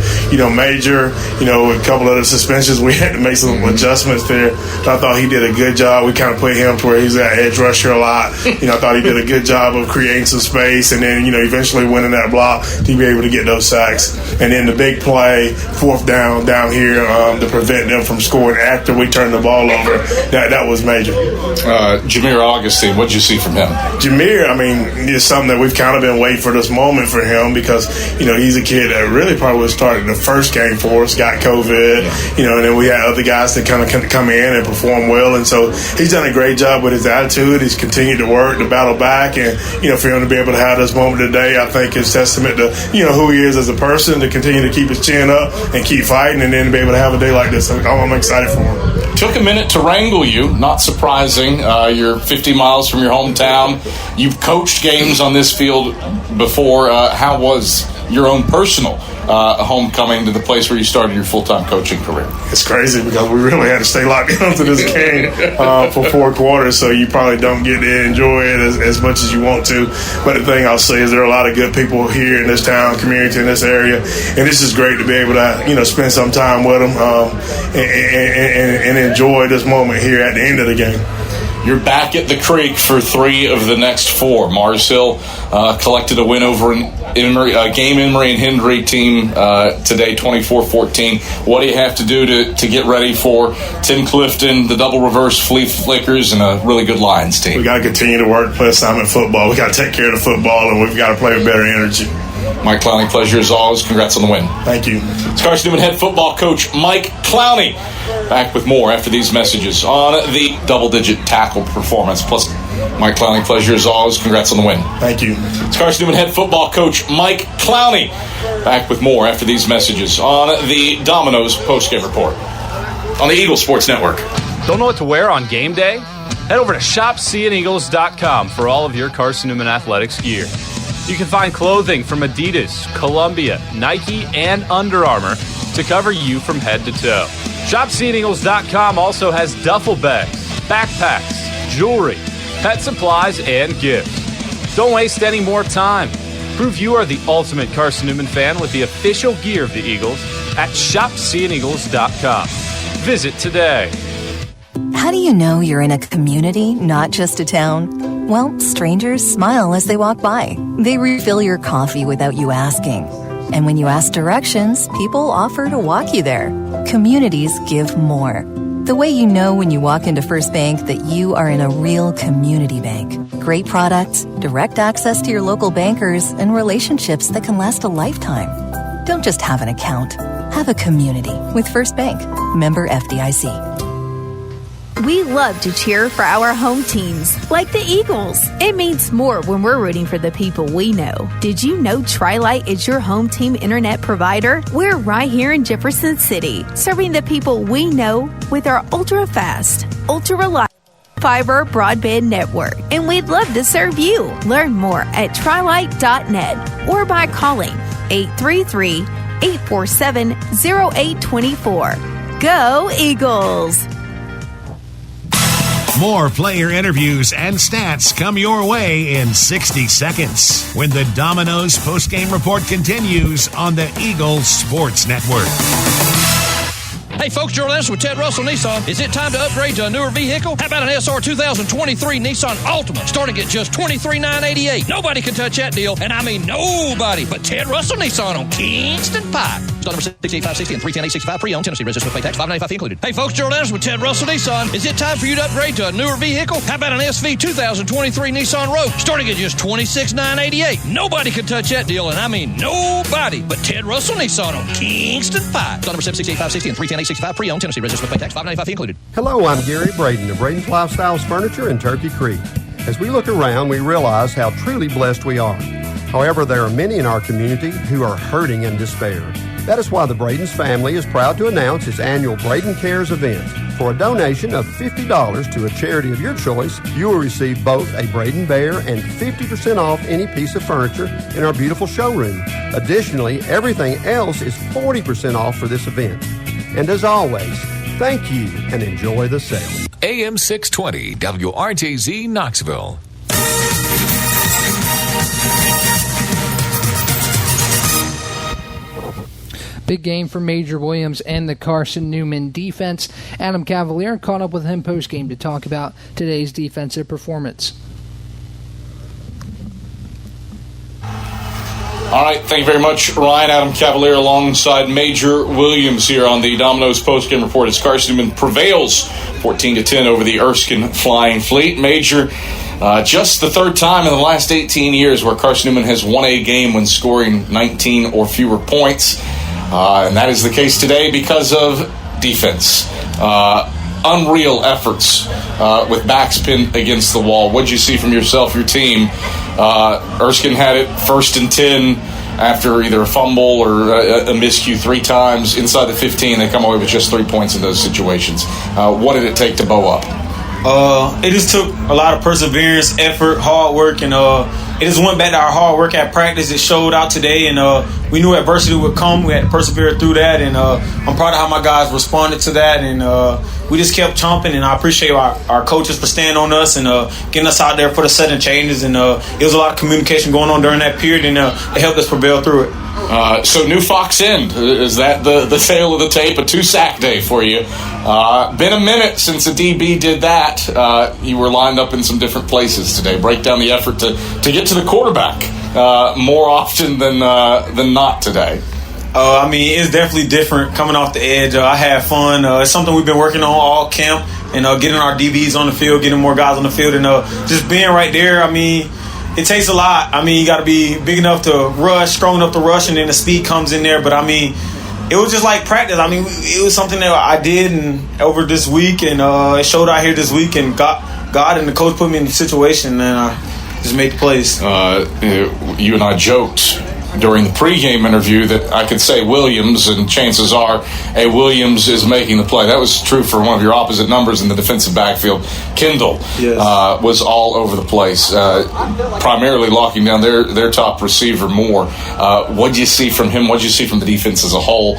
Major, with a couple of the suspensions, we had to make some adjustments there. I thought he did a good job. We kind of put him to where he's at edge rusher a lot. I thought he did a good job of creating some space, and then, eventually winning that block to be able to get those sacks. And then the big play, 4th down here, to prevent them from scoring after we turned the ball over. That was major. Jameer Augustine, what did you see from him? Jameer, it's something that we've kind of been waiting for this moment for him because, he's a kid that really probably was starting the first game for us, got COVID, and then we had other guys that kind of come in and perform well. And so he's done a great job with his attitude. He's continued to work, to battle back. And, for him to be able to have this moment today, I think is testament to, who he is as a person, to continue to keep his chin up and keep fighting, and then to be able to have a day like this. I'm excited for him. Took a minute to wrangle you, not surprising. You're 50 miles from your hometown. You've coached games on this field before. How was your own personal homecoming to the place where you started your full-time coaching career? It's crazy because we really had to stay locked into this game for 4 quarters, so you probably don't get to enjoy it as much as you want to. But the thing I'll say is there are a lot of good people here in this town, community, in this area, and this is great to be able to spend some time with them and enjoy this moment here at the end of the game. You're back at the creek for 3 of the next 4. Mars Hill collected a win over an Emory and Hendry team today, 24-14. What do you have to do to get ready for Tim Clifton, the double reverse Flea Flickers, and a really good Lions team? We got to continue to work, play assignment football. We got to take care of the football, and we've got to play with better energy. Mike Clowney, pleasure as always. Congrats on the win. Thank you. It's Carson-Newman head football coach Mike Clowney. Back with more after these messages on the double-digit tackle performance. Plus, Mike Clowney, pleasure as always. Congrats on the win. Thank you. It's Carson-Newman head football coach Mike Clowney. Back with more after these messages on the Domino's postgame report on the Eagle Sports Network. Don't know what to wear on game day? Head over to shopseeandeagles.com for all of your Carson-Newman athletics gear. You can find clothing from Adidas, Columbia, Nike, and Under Armour to cover you from head to toe. ShopSeeAndEagles.com also has duffel bags, backpacks, jewelry, pet supplies, and gifts. Don't waste any more time. Prove you are the ultimate Carson-Newman fan with the official gear of the Eagles at ShopSeeAndEagles.com. Visit today. How do you know you're in a community, not just a town? Well, strangers smile as they walk by. They refill your coffee without you asking. And when you ask directions, people offer to walk you there. Communities give more. The way you know when you walk into First Bank that you are in a real community bank. Great products, direct access to your local bankers, and relationships that can last a lifetime. Don't just have an account. Have a community with First Bank. Member FDIC. We love to cheer for our home teams, like the Eagles. It means more when we're rooting for the people we know. Did you know Tri-Lite is your home team internet provider? We're right here in Jefferson City, serving the people we know with our ultra-fast, ultra-reliable fiber broadband network. And we'd love to serve you. Learn more at trilite.net or by calling 833-847-0824. Go Eagles! More player interviews and stats come your way in 60 seconds when the Domino's postgame report continues on the Eagles Sports Network. Hey folks, Gerald Anderson with Ted Russell Nissan. Is it time to upgrade to a newer vehicle? How about an SR 2023 Nissan Altima starting at just $23,988? Nobody can touch that deal, and I mean nobody but Ted Russell Nissan on Kingston Pike. Start number 68560 and 310-865 pre-owned Tennessee registered with pay tax, $595 included. Hey folks, Gerald Anderson with Ted Russell Nissan. Is it time for you to upgrade to a newer vehicle? How about an SV 2023 Nissan Rogue starting at just $26,988? Nobody can touch that deal, and I mean nobody but Ted Russell Nissan on Kingston Pike. Start number 768-560 and 310-865 pre-owned Tennessee registered with pay tax, $595 included. Hello, I'm Gary Braden of Braden's Lifestyles Furniture in Turkey Creek. As we look around, we realize how truly blessed we are. However, there are many in our community who are hurting in despair. That is why the Braden's family is proud to announce its annual Braden Cares event. For a donation of $50 to a charity of your choice, you will receive both a Braden Bear and 50% off any piece of furniture in our beautiful showroom. Additionally, everything else is 40% off for this event. And as always, thank you and enjoy the sale. AM 620 WRJZ Knoxville. Big game for Major Williams and the Carson-Newman defense. Adam Cavalier caught up with him post-game to talk about today's defensive performance. All right, thank you very much, Ryan. Adam Cavalier alongside Major Williams here on the Domino's post-game report as Carson-Newman prevails 14-10 over the Erskine Flying Fleet. Major, just the third time in the last 18 years where Carson-Newman has won a game when scoring 19 or fewer points. And that is the case today because of defense. Unreal efforts with backs pinned against the wall. What did you see from yourself, your team? Erskine had it 1st and 10 after either a fumble or a miscue 3 times. Inside the 15, they come away with just 3 points in those situations. What did it take to bow up? It just took a lot of perseverance, effort, hard work, and it just went back to our hard work at practice. It showed out today, and we knew adversity would come. We had to persevere through that, and I'm proud of how my guys responded to that, and we just kept chomping, and I appreciate our coaches for staying on us and getting us out there for the sudden changes, and it was a lot of communication going on during that period, and it helped us prevail through it. So New Fox End, is that the tale of the tape? A 2-sack day for you. Been a minute since a DB did that. You were lined up in some different places today. Break down the effort to get to the quarterback more often than not today. I mean, it's definitely different coming off the edge. I had fun. It's something we've been working on all camp, and getting our DBs on the field, getting more guys on the field, and just being right there. I mean, it takes a lot. I mean, you got to be big enough to rush, strong enough to rush, and then the speed comes in there. But, I mean, it was just like practice. I mean, it was something that I did over this week, and it showed out here this week, and God and the coach put me in the situation, and I just made the plays. You and I joked during the pregame interview that I could say Williams, and chances are Williams is making the play. That was true for one of your opposite numbers in the defensive backfield. Kendall was all over the place, primarily locking down their top receiver more. What did you see from him? What did you see from the defense as a whole,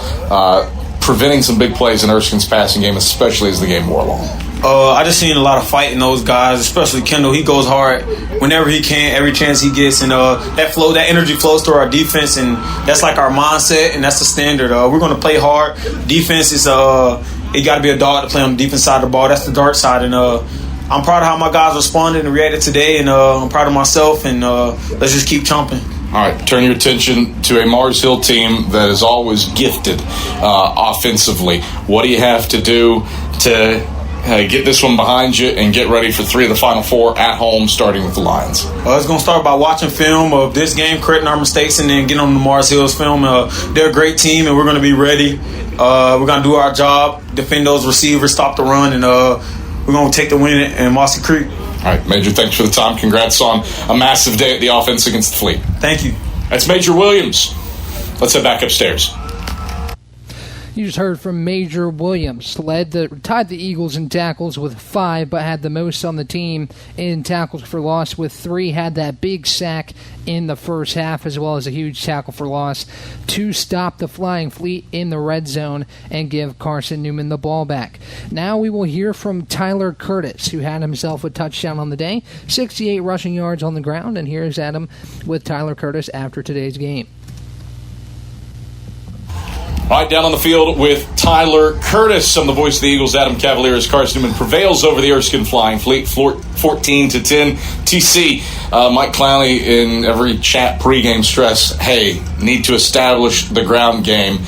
preventing some big plays in Erskine's passing game, especially as the game wore along? I just seen a lot of fight in those guys, especially Kendall. He goes hard whenever he can, every chance he gets, and that energy flows through our defense, and that's like our mindset, and that's the standard. We're going to play hard. Defense is it got to be a dog to play on the defense side of the ball. That's the dark side, and I'm proud of how my guys responded and reacted today, and I'm proud of myself, and let's just keep chomping. All right, turn your attention to a Mars Hill team that is always gifted offensively. What do you have to do to get this one behind you and get ready for 3 of the final 4 at home, starting with the Lions? It's going to start by watching film of this game, correcting our mistakes, and then getting on the Mars Hill's film. They're a great team, and we're going to be ready. We're going to do our job, defend those receivers, stop the run, and we're going to take the win in Mossy Creek. All right, Major, thanks for the time. Congrats on a massive day at the offense against the Fleet. Thank you. That's Major Williams. Let's head back upstairs. You just heard from Major Williams. Tied the Eagles in tackles with 5, but had the most on the team in tackles for loss with 3. Had that big sack in the first half, as well as a huge tackle for loss to stop the Flying Fleet in the red zone and give Carson-Newman the ball back. Now we will hear from Tyler Curtis, who had himself a touchdown on the day, 68 rushing yards on the ground, and here's Adam with Tyler Curtis after today's game. All right, down on the field with Tyler Curtis. I'm the voice of the Eagles. Adam Cavalier as Carson-Newman prevails over the Erskine Flying Fleet, 14-10. TC, Mike Clowney in every chat pregame stress, hey, need to establish the ground game.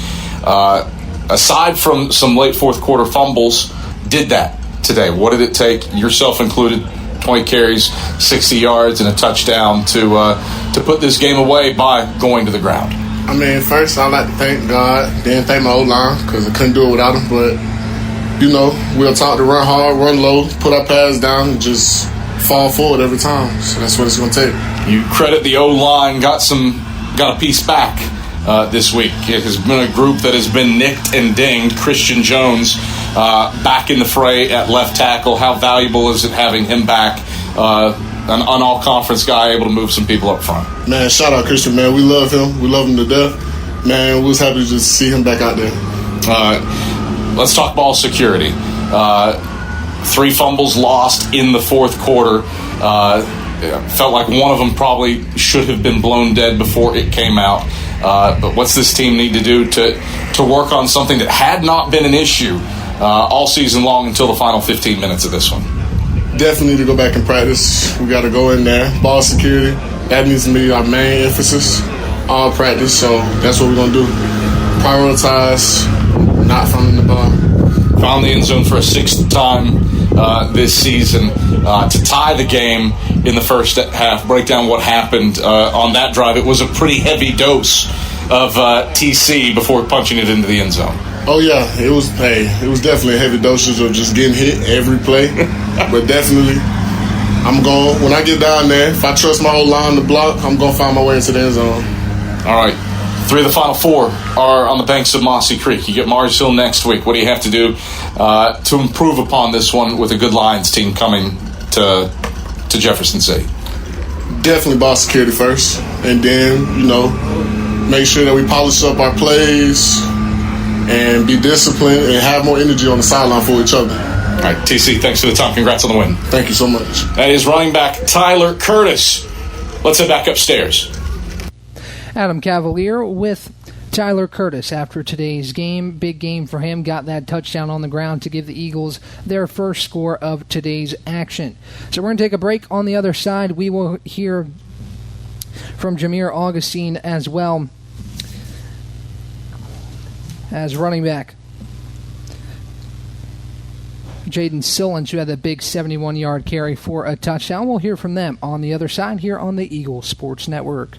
Aside from some late fourth quarter fumbles, did that today. What did it take, yourself included, 20 carries, 60 yards, and a touchdown to put this game away by going to the ground? I mean, first, I'd like to thank God, then thank my O-line, because I couldn't do it without him. But, we'll talk to run hard, run low, put our pads down, and just fall forward every time. So that's what it's going to take. You credit the O-line, got a piece back this week. It has been a group that has been nicked and dinged. Christian Jones back in the fray at left tackle. How valuable is it having him back? An all-conference guy able to move some people up front. Man, shout out Christian, man. We love him. We love him to death. Man, we was happy to just see him back out there. Let's talk ball security. 3 fumbles lost in the fourth quarter. Felt like one of them probably should have been blown dead before it came out. But what's this team need to do to work on something that had not been an issue all season long until the final 15 minutes of this one? Definitely need to go back and practice. We got to go in there. Ball security, that needs to be our main emphasis all practice. So that's what we're going to do. Prioritize not fouling the ball. Found the end zone for a 6th time this season to tie the game in the first half. Break down what happened on that drive. It was a pretty heavy dose of TC before punching it into the end zone. Oh yeah, it was definitely a heavy dosage of just getting hit every play. But definitely, I'm going, when I get down there, if I trust my whole line to block, I'm going to find my way into the end zone. All right. 3 of the final 4 are on the banks of Mossy Creek. You get Mars Hill next week. What do you have to do to improve upon this one with a good Lions team coming to Jefferson City? Definitely ball security first. And then, make sure that we polish up our plays and be disciplined and have more energy on the sideline for each other. All right, TC, thanks for the time. Congrats on the win. Thank you so much. That is running back Tyler Curtis. Let's head back upstairs. Adam Cavalier with Tyler Curtis after today's game. Big game for him. Got that touchdown on the ground to give the Eagles their first score of today's action. So we're going to take a break. On the other side, we will hear from Jameer Augustine as well as running back Jaden Sillens, who had a big 71-yard carry for a touchdown. We'll hear from them on the other side here on the Eagle Sports Network.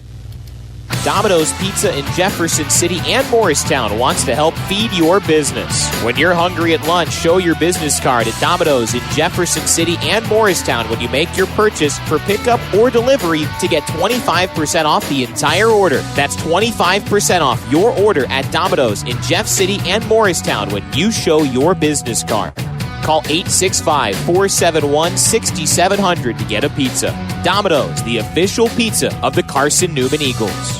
Domino's Pizza in Jefferson City and Morristown wants to help feed your business. When you're hungry at lunch, show your business card at Domino's in Jefferson City and Morristown when you make your purchase for pickup or delivery to get 25% off the entire order. That's 25% off your order at Domino's in Jeff City and Morristown when you show your business card. Call 865-471-6700 to get a pizza. Domino's, the official pizza of the Carson-Newman Eagles.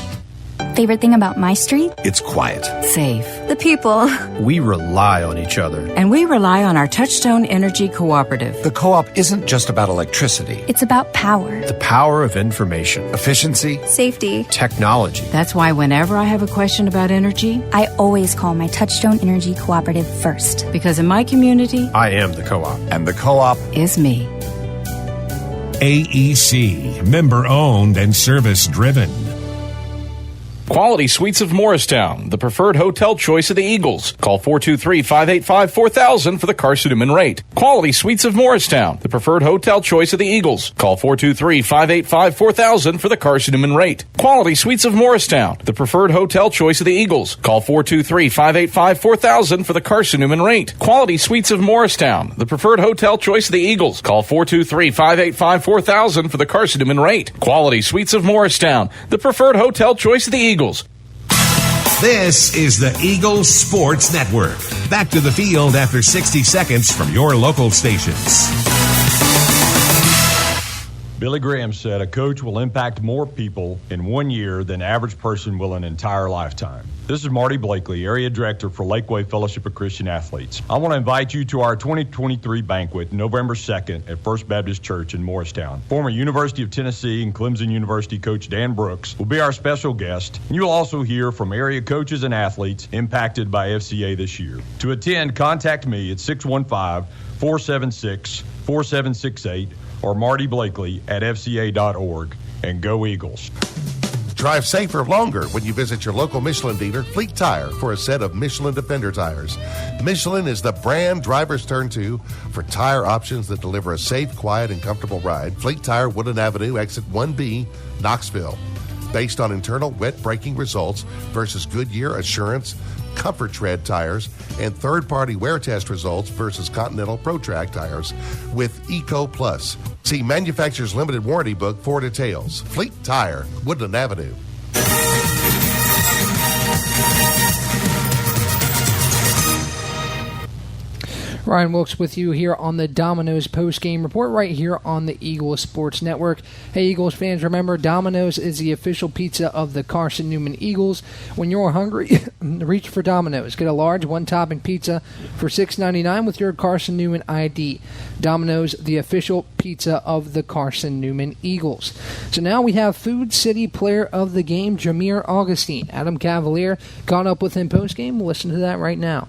Favorite thing about my street? It's quiet. Safe. The people. We rely on each other. And we rely on our Touchstone Energy Cooperative. The co-op isn't just about electricity. It's about power. The power of information, efficiency, safety, technology. That's why whenever I have a question about energy, I always call my Touchstone Energy Cooperative first. Because in my community, I am the co-op. And the co-op is me. AEC, member-owned and service-driven. Quality Suites of Morristown, the preferred hotel choice of the Eagles. Call 423-585-4000 for the Carson-Newman rate. Quality Suites of Morristown, the preferred hotel choice of the Eagles. Call 423-585-4000 for the Carson-Newman rate. Quality Suites of Morristown, the preferred hotel choice of the Eagles. Call 423-585-4000 for the Carson-Newman rate. Quality Suites of Morristown, the preferred hotel choice of the Eagles. Call 423-585-4000 for the Carson-Newman rate. Quality Suites of Morristown, the preferred hotel choice of the Eagles. This is the Eagle Sports Network. Back to the field after 60 seconds from your local stations. Billy Graham said a coach will impact more people in 1 year than average person will an entire lifetime. This is Marty Blakely, Area Director for Lakeway Fellowship of Christian Athletes. I want to invite you to our 2023 banquet November 2nd at First Baptist Church in Morristown. Former University of Tennessee and Clemson University coach Dan Brooks will be our special guest. And you'll also hear from area coaches and athletes impacted by FCA this year. To attend, contact me at 615-476-4768 or Marty Blakely at fca.org. And go Eagles. Drive safer longer when you visit your local Michelin dealer, Fleet Tire, for a set of Michelin Defender tires. Michelin is the brand drivers turn to for tire options that deliver a safe, quiet, and comfortable ride. Fleet Tire, Woodland Avenue, exit 1B, Knoxville. Based on internal wet braking results versus Goodyear Assurance Comfort Tread tires and third-party wear test results versus Continental ProTrack tires with Eco Plus. See manufacturer's limited warranty book for details. Fleet Tire, Woodland Avenue. Ryan Wilkes with you here on the Domino's post-game report right here on the Eagles Sports Network. Hey, Eagles fans, remember Domino's is the official pizza of the Carson-Newman Eagles. When you're hungry, reach for Domino's. Get a large one-topping pizza for $6.99 with your Carson-Newman ID. Domino's, the official pizza of the Carson-Newman Eagles. So now we have Food City Player of the Game, Jameer Augustine. Adam Cavalier caught up with him post-game. Listen to that right now.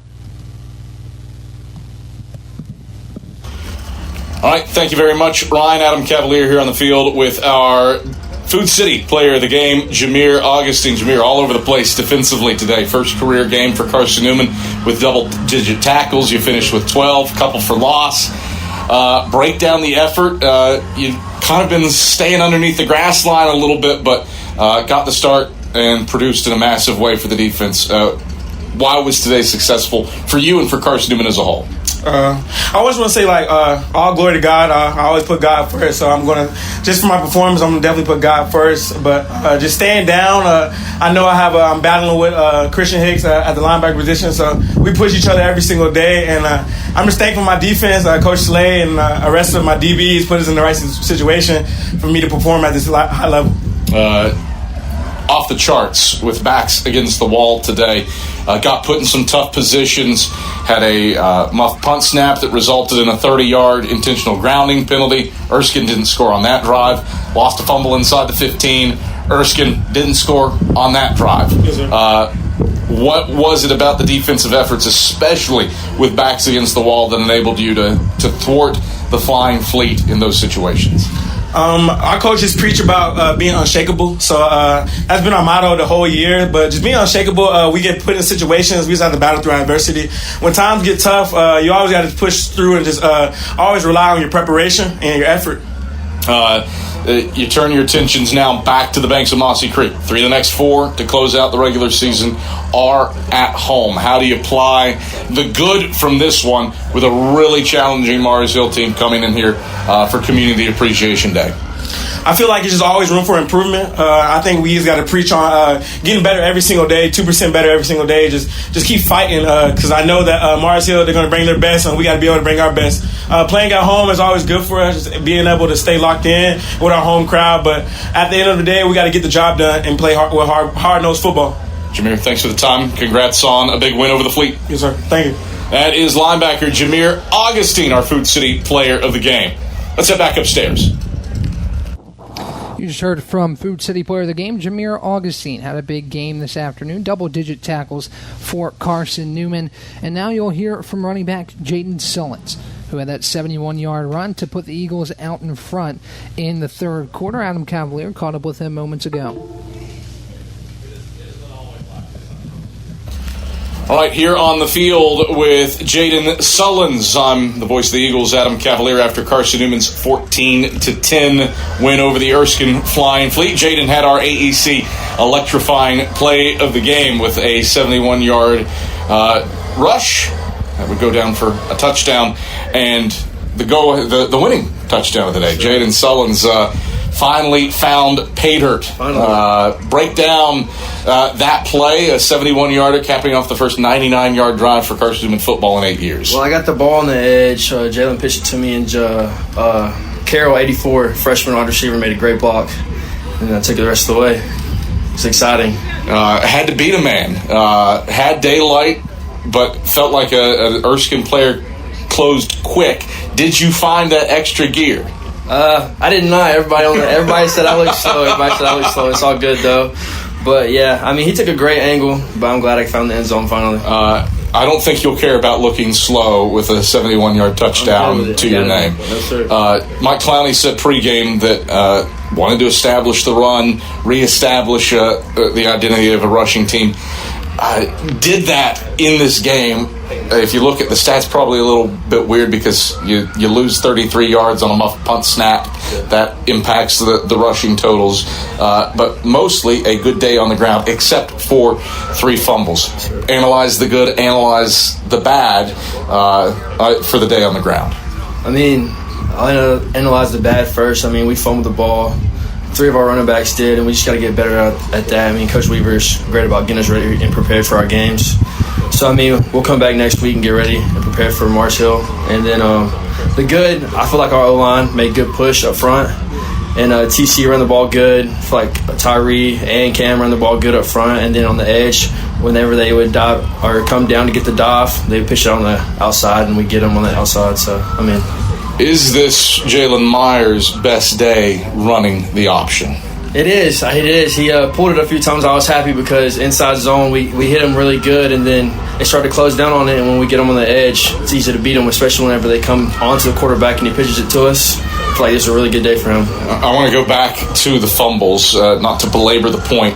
All right, thank you very much, Ryan. Adam Cavalier here on the field with our Food City Player of the Game, Jameer Augustine. Jameer, all over the place defensively today. First career game for Carson-Newman with double-digit tackles. You finished with 12, couple for loss. Break down the effort. You've kind of been staying underneath the grass line a little bit, but got the start and produced in a massive way for the defense. Why was today successful for you and for Carson-Newman as a whole? I always want to say, all glory to God. I always put God first. So I'm going to, just for my performance, I'm going to definitely put God first. But just staying down, I know I'm battling with Christian Hicks at the linebacker position. So we push each other every single day. And I'm just thankful for my defense. Coach Slay and the rest of my DBs put us in the right situation for me to perform at this high level. Off the charts with backs against the wall today. Got put in some tough positions. Had a muff punt snap that resulted in a 30-yard intentional grounding penalty. Erskine didn't score on that drive. Lost a fumble inside the 15. Erskine didn't score on that drive. Yes, sir. What was it about the defensive efforts, especially with backs against the wall, that enabled you to thwart the flying fleet in those situations? Our coaches preach about being unshakable, so that's been our motto the whole year. But just being unshakable, we get put in situations, we just have to battle through adversity. When times get tough, you always got to push through and just always rely on your preparation and your effort. You turn your attentions now back to the banks of Mossy Creek. 3 of the next 4 to close out the regular season are at home. How do you apply the good from this one with a really challenging Mars Hill team coming in here for Community Appreciation Day? I feel like it's just always room for improvement. I think we just got to preach on getting better every single day, 2% better every single day. Just keep fighting because I know that Mars Hill, they're going to bring their best, and we got to be able to bring our best. Playing at home is always good for us, just being able to stay locked in with our home crowd. But at the end of the day, we got to get the job done and play hard-nosed football. Jameer, thanks for the time. Congrats on a big win over the Fleet. Yes, sir. Thank you. That is linebacker Jameer Augustine, our Food City Player of the Game. Let's head back upstairs. You just heard from Food City Player of the Game, Jameer Augustine. Had a big game this afternoon, double-digit tackles for Carson-Newman. And now you'll hear from running back Jaden Sullins, who had that 71-yard run to put the Eagles out in front in the third quarter. Adam Cavalier caught up with him moments ago. All right, here on the field with Jaden Sullins. I'm the voice of the Eagles, Adam Cavalier, after Carson-Newman's 14-10 win over the Erskine Flying Fleet. Jaden had our AEC electrifying play of the game with a 71-yard rush that would go down for a touchdown, and the winning touchdown of the day. Jaden Sullins finally found pay dirt. Break down that play, a 71-yarder capping off the first 99-yard drive for Carson-Newman football in 8 years. Well, I got the ball on the edge. Jalen pitched it to me, and Carroll, 84, freshman wide receiver, made a great block, and I took it the rest of the way. It's exciting. Had to beat a man. Had daylight, but felt like an Erskine player closed quick. Did you find that extra gear? I did not. Everybody said I looked slow. It's all good, though. But, yeah, I mean, he took a great angle, but I'm glad I found the end zone finally. I don't think you'll care about looking slow with a 71-yard touchdown to your name. No, sir. Mike Clowney said pregame that wanted to establish the run, reestablish the identity of a rushing team. Did that in this game. If you look at the stats, probably a little bit weird because you lose 33 yards on a muff punt snap. That impacts the rushing totals. But mostly a good day on the ground, except for 3 fumbles. Analyze the good, analyze the bad for the day on the ground. I mean, I'll analyze the bad first. I mean, we fumbled the ball. 3 of our running backs did, and we just got to get better at that. I mean, Coach Weaver's great about getting us ready and prepared for our games. So, I mean, we'll come back next week and get ready and prepare for March Hill. And then the good, I feel like our O-line made good push up front. And TC ran the ball good. I feel like Tyree and Cam ran the ball good up front. And then on the edge, whenever they would dive or come down to get the dive, they would pitch it on the outside, and we get them on the outside. So, I mean. Is this Jalen Myers' best day running the option? It is. He pulled it a few times. I was happy because inside zone, we hit him really good, and then they started to close down on it. And when we get them on the edge, it's easy to beat them, especially whenever they come onto the quarterback and he pitches it to us. I feel like it's a really good day for him. I want to go back to the fumbles, not to belabor the point.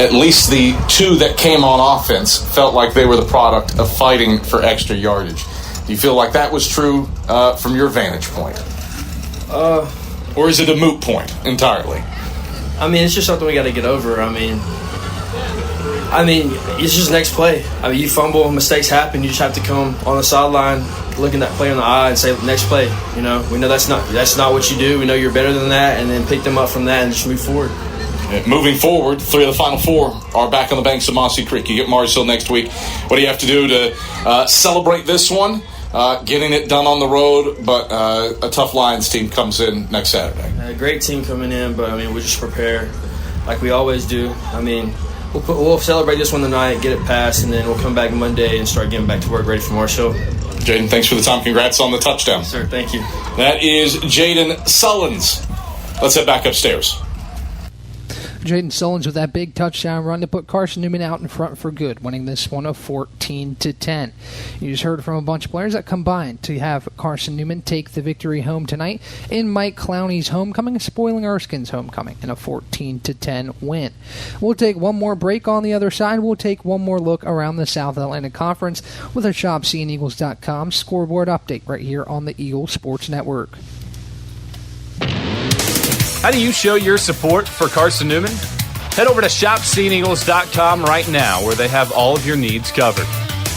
At least the two that came on offense felt like they were the product of fighting for extra yardage. Do you feel like that was true from your vantage point? Or is it a moot point entirely? I mean, it's just something we got to get over. I mean, it's just next play. I mean, you fumble, mistakes happen. You just have to come on the sideline, looking that play in the eye, and say, "Next play." You know, we know that's not what you do. We know you're better than that, and then pick them up from that and just move forward. Moving forward, 3 of the final 4 are back on the banks of Mossy Creek. You get Mars Hill next week. What do you have to do to celebrate this one? Getting it done on the road, but a tough Lions team comes in next Saturday. A great team coming in, but, I mean, we just prepare like we always do. I mean, we'll celebrate this one tonight, get it passed, and then we'll come back Monday and start getting back to work ready for Marshall. Jaden, thanks for the time. Congrats on the touchdown. Yes, sir, thank you. That is Jaden Sullins. Let's head back upstairs. Jaden Sullins with that big touchdown run to put Carson-Newman out in front for good, winning this one of 14-10. You just heard from a bunch of players that combined to have Carson-Newman take the victory home tonight in Mike Clowney's homecoming, spoiling Erskine's homecoming in a 14-10 win. We'll take one more break on the other side. We'll take one more look around the South Atlantic Conference with a ShopSeeingEagles.com scoreboard update right here on the Eagles Sports Network. How do you show your support for Carson-Newman? Head over to ShopSeeingEagles.com right now, where they have all of your needs covered.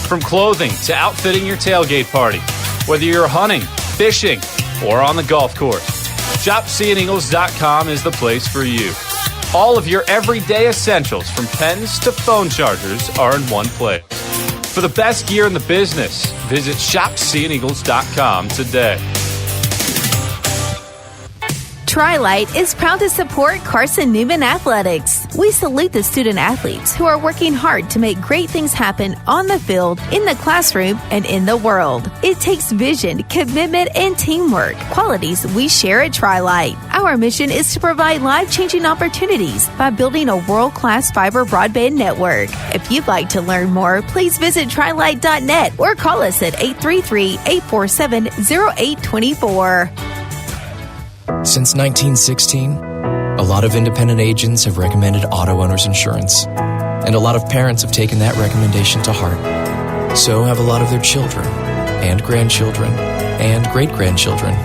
From clothing to outfitting your tailgate party, whether you're hunting, fishing, or on the golf course, ShopSeeingEagles.com is the place for you. All of your everyday essentials, from pens to phone chargers, are in one place. For the best gear in the business, visit ShopSeeingEagles.com today. Tri-Light is proud to support Carson-Newman Athletics. We salute the student athletes who are working hard to make great things happen on the field, in the classroom, and in the world. It takes vision, commitment, and teamwork, qualities we share at Tri-Light. Our mission is to provide life-changing opportunities by building a world-class fiber broadband network. If you'd like to learn more, please visit trilight.net or call us at 833-847-0824. Since 1916, a lot of independent agents have recommended auto owners insurance, and a lot of parents have taken that recommendation to heart. So have a lot of their children, and grandchildren, and great-grandchildren.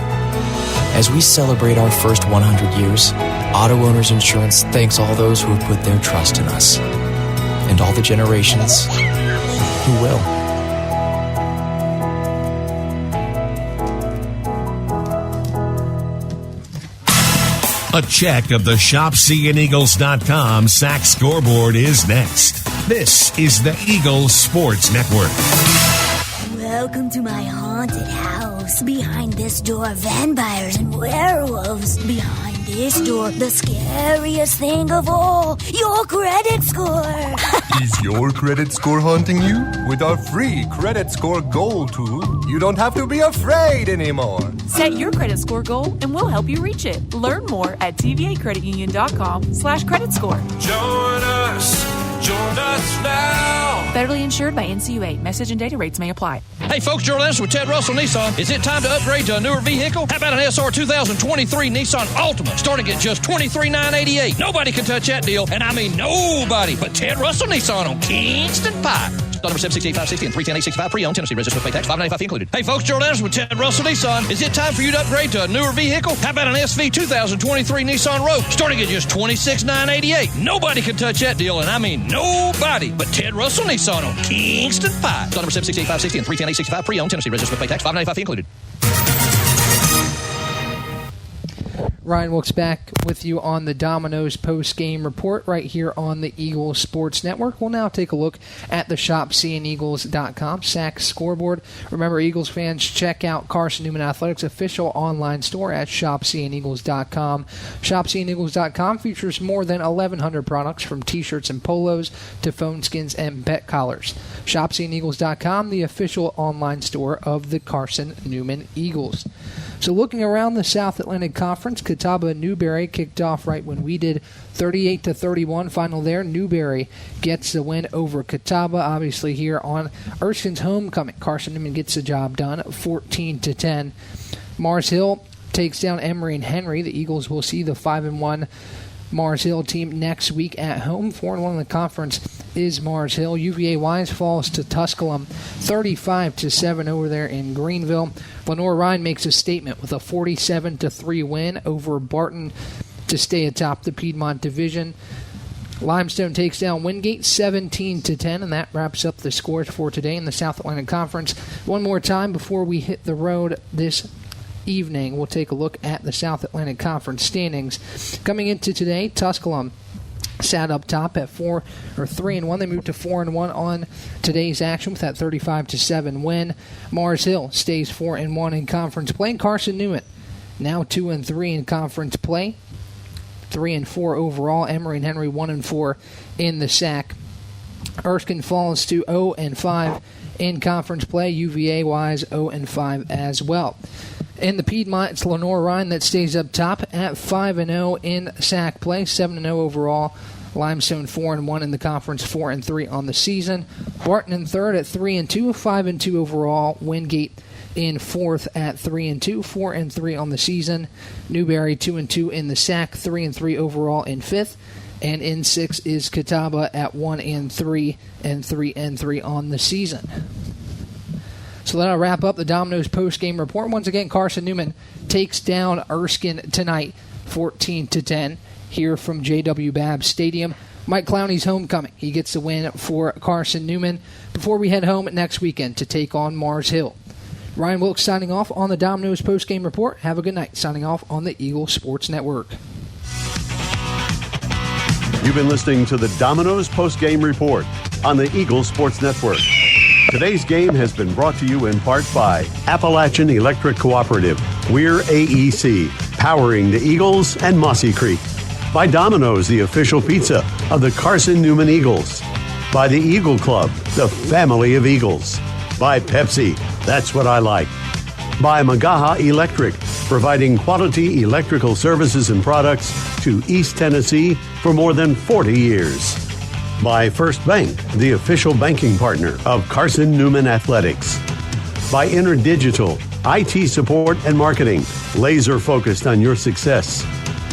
As we celebrate our first 100 years, Auto Owners Insurance thanks all those who have put their trust in us, and all the generations who will. A check of the ShopSeeingEagles.com sack scoreboard is next. This is the Eagles Sports Network. Welcome to my haunted house. Behind this door, vampires and werewolves. Behind this door, the scariest thing of all, your credit score. Is your credit score haunting you? With our free Credit Score Goal tool, you don't have to be afraid anymore. Set your credit score goal and we'll help you reach it. Learn more at tvacreditunion.com/credit score. Join us now. Federally insured by NCUA. Message and data rates may apply. Hey folks, Gerald Anderson with Ted Russell Nissan. Is it time to upgrade to a newer vehicle? How about an SR 2023 Nissan Altima starting at just $23,988? Nobody can touch that deal, and I mean nobody. But Ted Russell Nissan on Kingston Pike. Number 768-560 and 310-865 pre-owned. Tennessee registered with pay tax. $595 included. Hey folks, Gerald Anderson with Ted Russell Nissan. Is it time for you to upgrade to a newer vehicle? How about an SV 2023 Nissan Rogue starting at just $26,988? Nobody can touch that deal, and I mean nobody. But Ted Russell Nissan on Kingston Pike. Number 768-560 and 310-865 pre-owned. Tennessee registered with pay tax. $595 included. Ryan Wilkes back with you on the Domino's post-game report right here on the Eagles Sports Network. We'll now take a look at the ShopCandEagles.com SAC scoreboard. Remember, Eagles fans, check out Carson-Newman Athletics' official online store at ShopCandEagles.com. ShopCandEagles.com features more than 1,100 products from T-shirts and polos to phone skins and pet collars. ShopCandEagles.com, the official online store of the Carson-Newman Eagles. So looking around the South Atlantic Conference, Catawba and Newberry kicked off right when we did, 38-31 final there. Newberry gets the win over Catawba, obviously here on Erskine's homecoming. Carson-Newman gets the job done, 14-10. Mars Hill takes down Emory and Henry. The Eagles will see the 5-1 Mars Hill team next week at home. 4-1 in the conference is Mars Hill. UVA Wise falls to Tusculum 35-7 over there in Greenville. Lenore Rhine makes a statement with a 47-3 win over Barton to stay atop the Piedmont Division. Limestone takes down Wingate 17-10, and that wraps up the scores for today in the South Atlantic Conference. One more time before we hit the road this evening, we'll take a look at the South Atlantic Conference standings. Coming into today, Tusculum sat up top at 3-1. They moved to 4-1 on today's action with that 35-7 win. Mars Hill stays 4-1 in conference play. Carson-Newman now 2-3 in conference play, 3-4 overall. Emory and Henry 1-4 in the SAC. Erskine falls to 0-5 in conference play. UVA Wise 0-5 as well. In the Piedmont, it's Lenore Rhine that stays up top at 5-0 in SAC play, 7-0 overall. Limestone 4-1 in the conference, 4-3 on the season. Barton in third at 3-2, 5-2 overall. Wingate in fourth at 3-2, 4-3 on the season. Newberry 2-2 in the SAC, 3-3 overall in fifth. And in sixth is Catawba at 1-3 and 3-3 on the season. So that'll wrap up the Domino's post-game report. Once again, Carson-Newman takes down Erskine tonight, 14-10, here from JW Babb Stadium. Mike Clowney's homecoming. He gets the win for Carson-Newman before we head home next weekend to take on Mars Hill. Ryan Wilkes signing off on the Domino's post-game report. Have a good night. Signing off on the Eagles Sports Network. You've been listening to the Domino's post-game report on the Eagles Sports Network. Today's game has been brought to you in part by Appalachian Electric Cooperative. We're AEC, powering the Eagles and Mossy Creek. By Domino's, the official pizza of the Carson-Newman Eagles. By the Eagle Club, the family of Eagles. By Pepsi, that's what I like. By Magaha Electric, providing quality electrical services and products to East Tennessee for more than 40 years. By First Bank, the official banking partner of Carson-Newman Athletics. By InterDigital, IT support and marketing, laser focused on your success.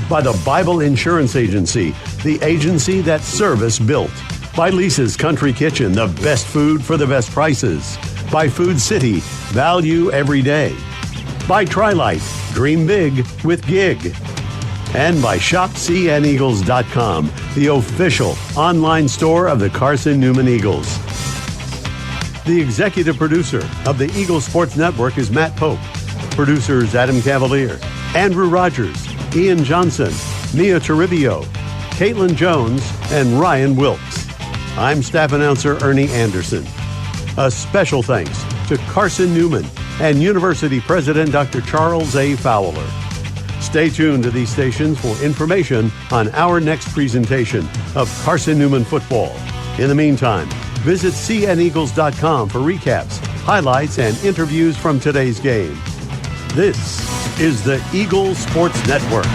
By the Bible Insurance Agency, the agency that service built. By Lisa's Country Kitchen, the best food for the best prices. By Food City, value every day. By Trilite, dream big with Gig. And by ShopCandEagles.com, the official online store of the Carson-Newman Eagles. The executive producer of the Eagles Sports Network is Matt Pope. Producers Adam Cavalier, Andrew Rogers, Ian Johnson, Mia Toribio, Caitlin Jones, and Ryan Wilkes. I'm staff announcer Ernie Anderson. A special thanks to Carson-Newman and University President Dr. Charles A. Fowler. Stay tuned to these stations for information on our next presentation of Carson-Newman football. In the meantime, visit cneagles.com for recaps, highlights, and interviews from today's game. This is the Eagles Sports Network.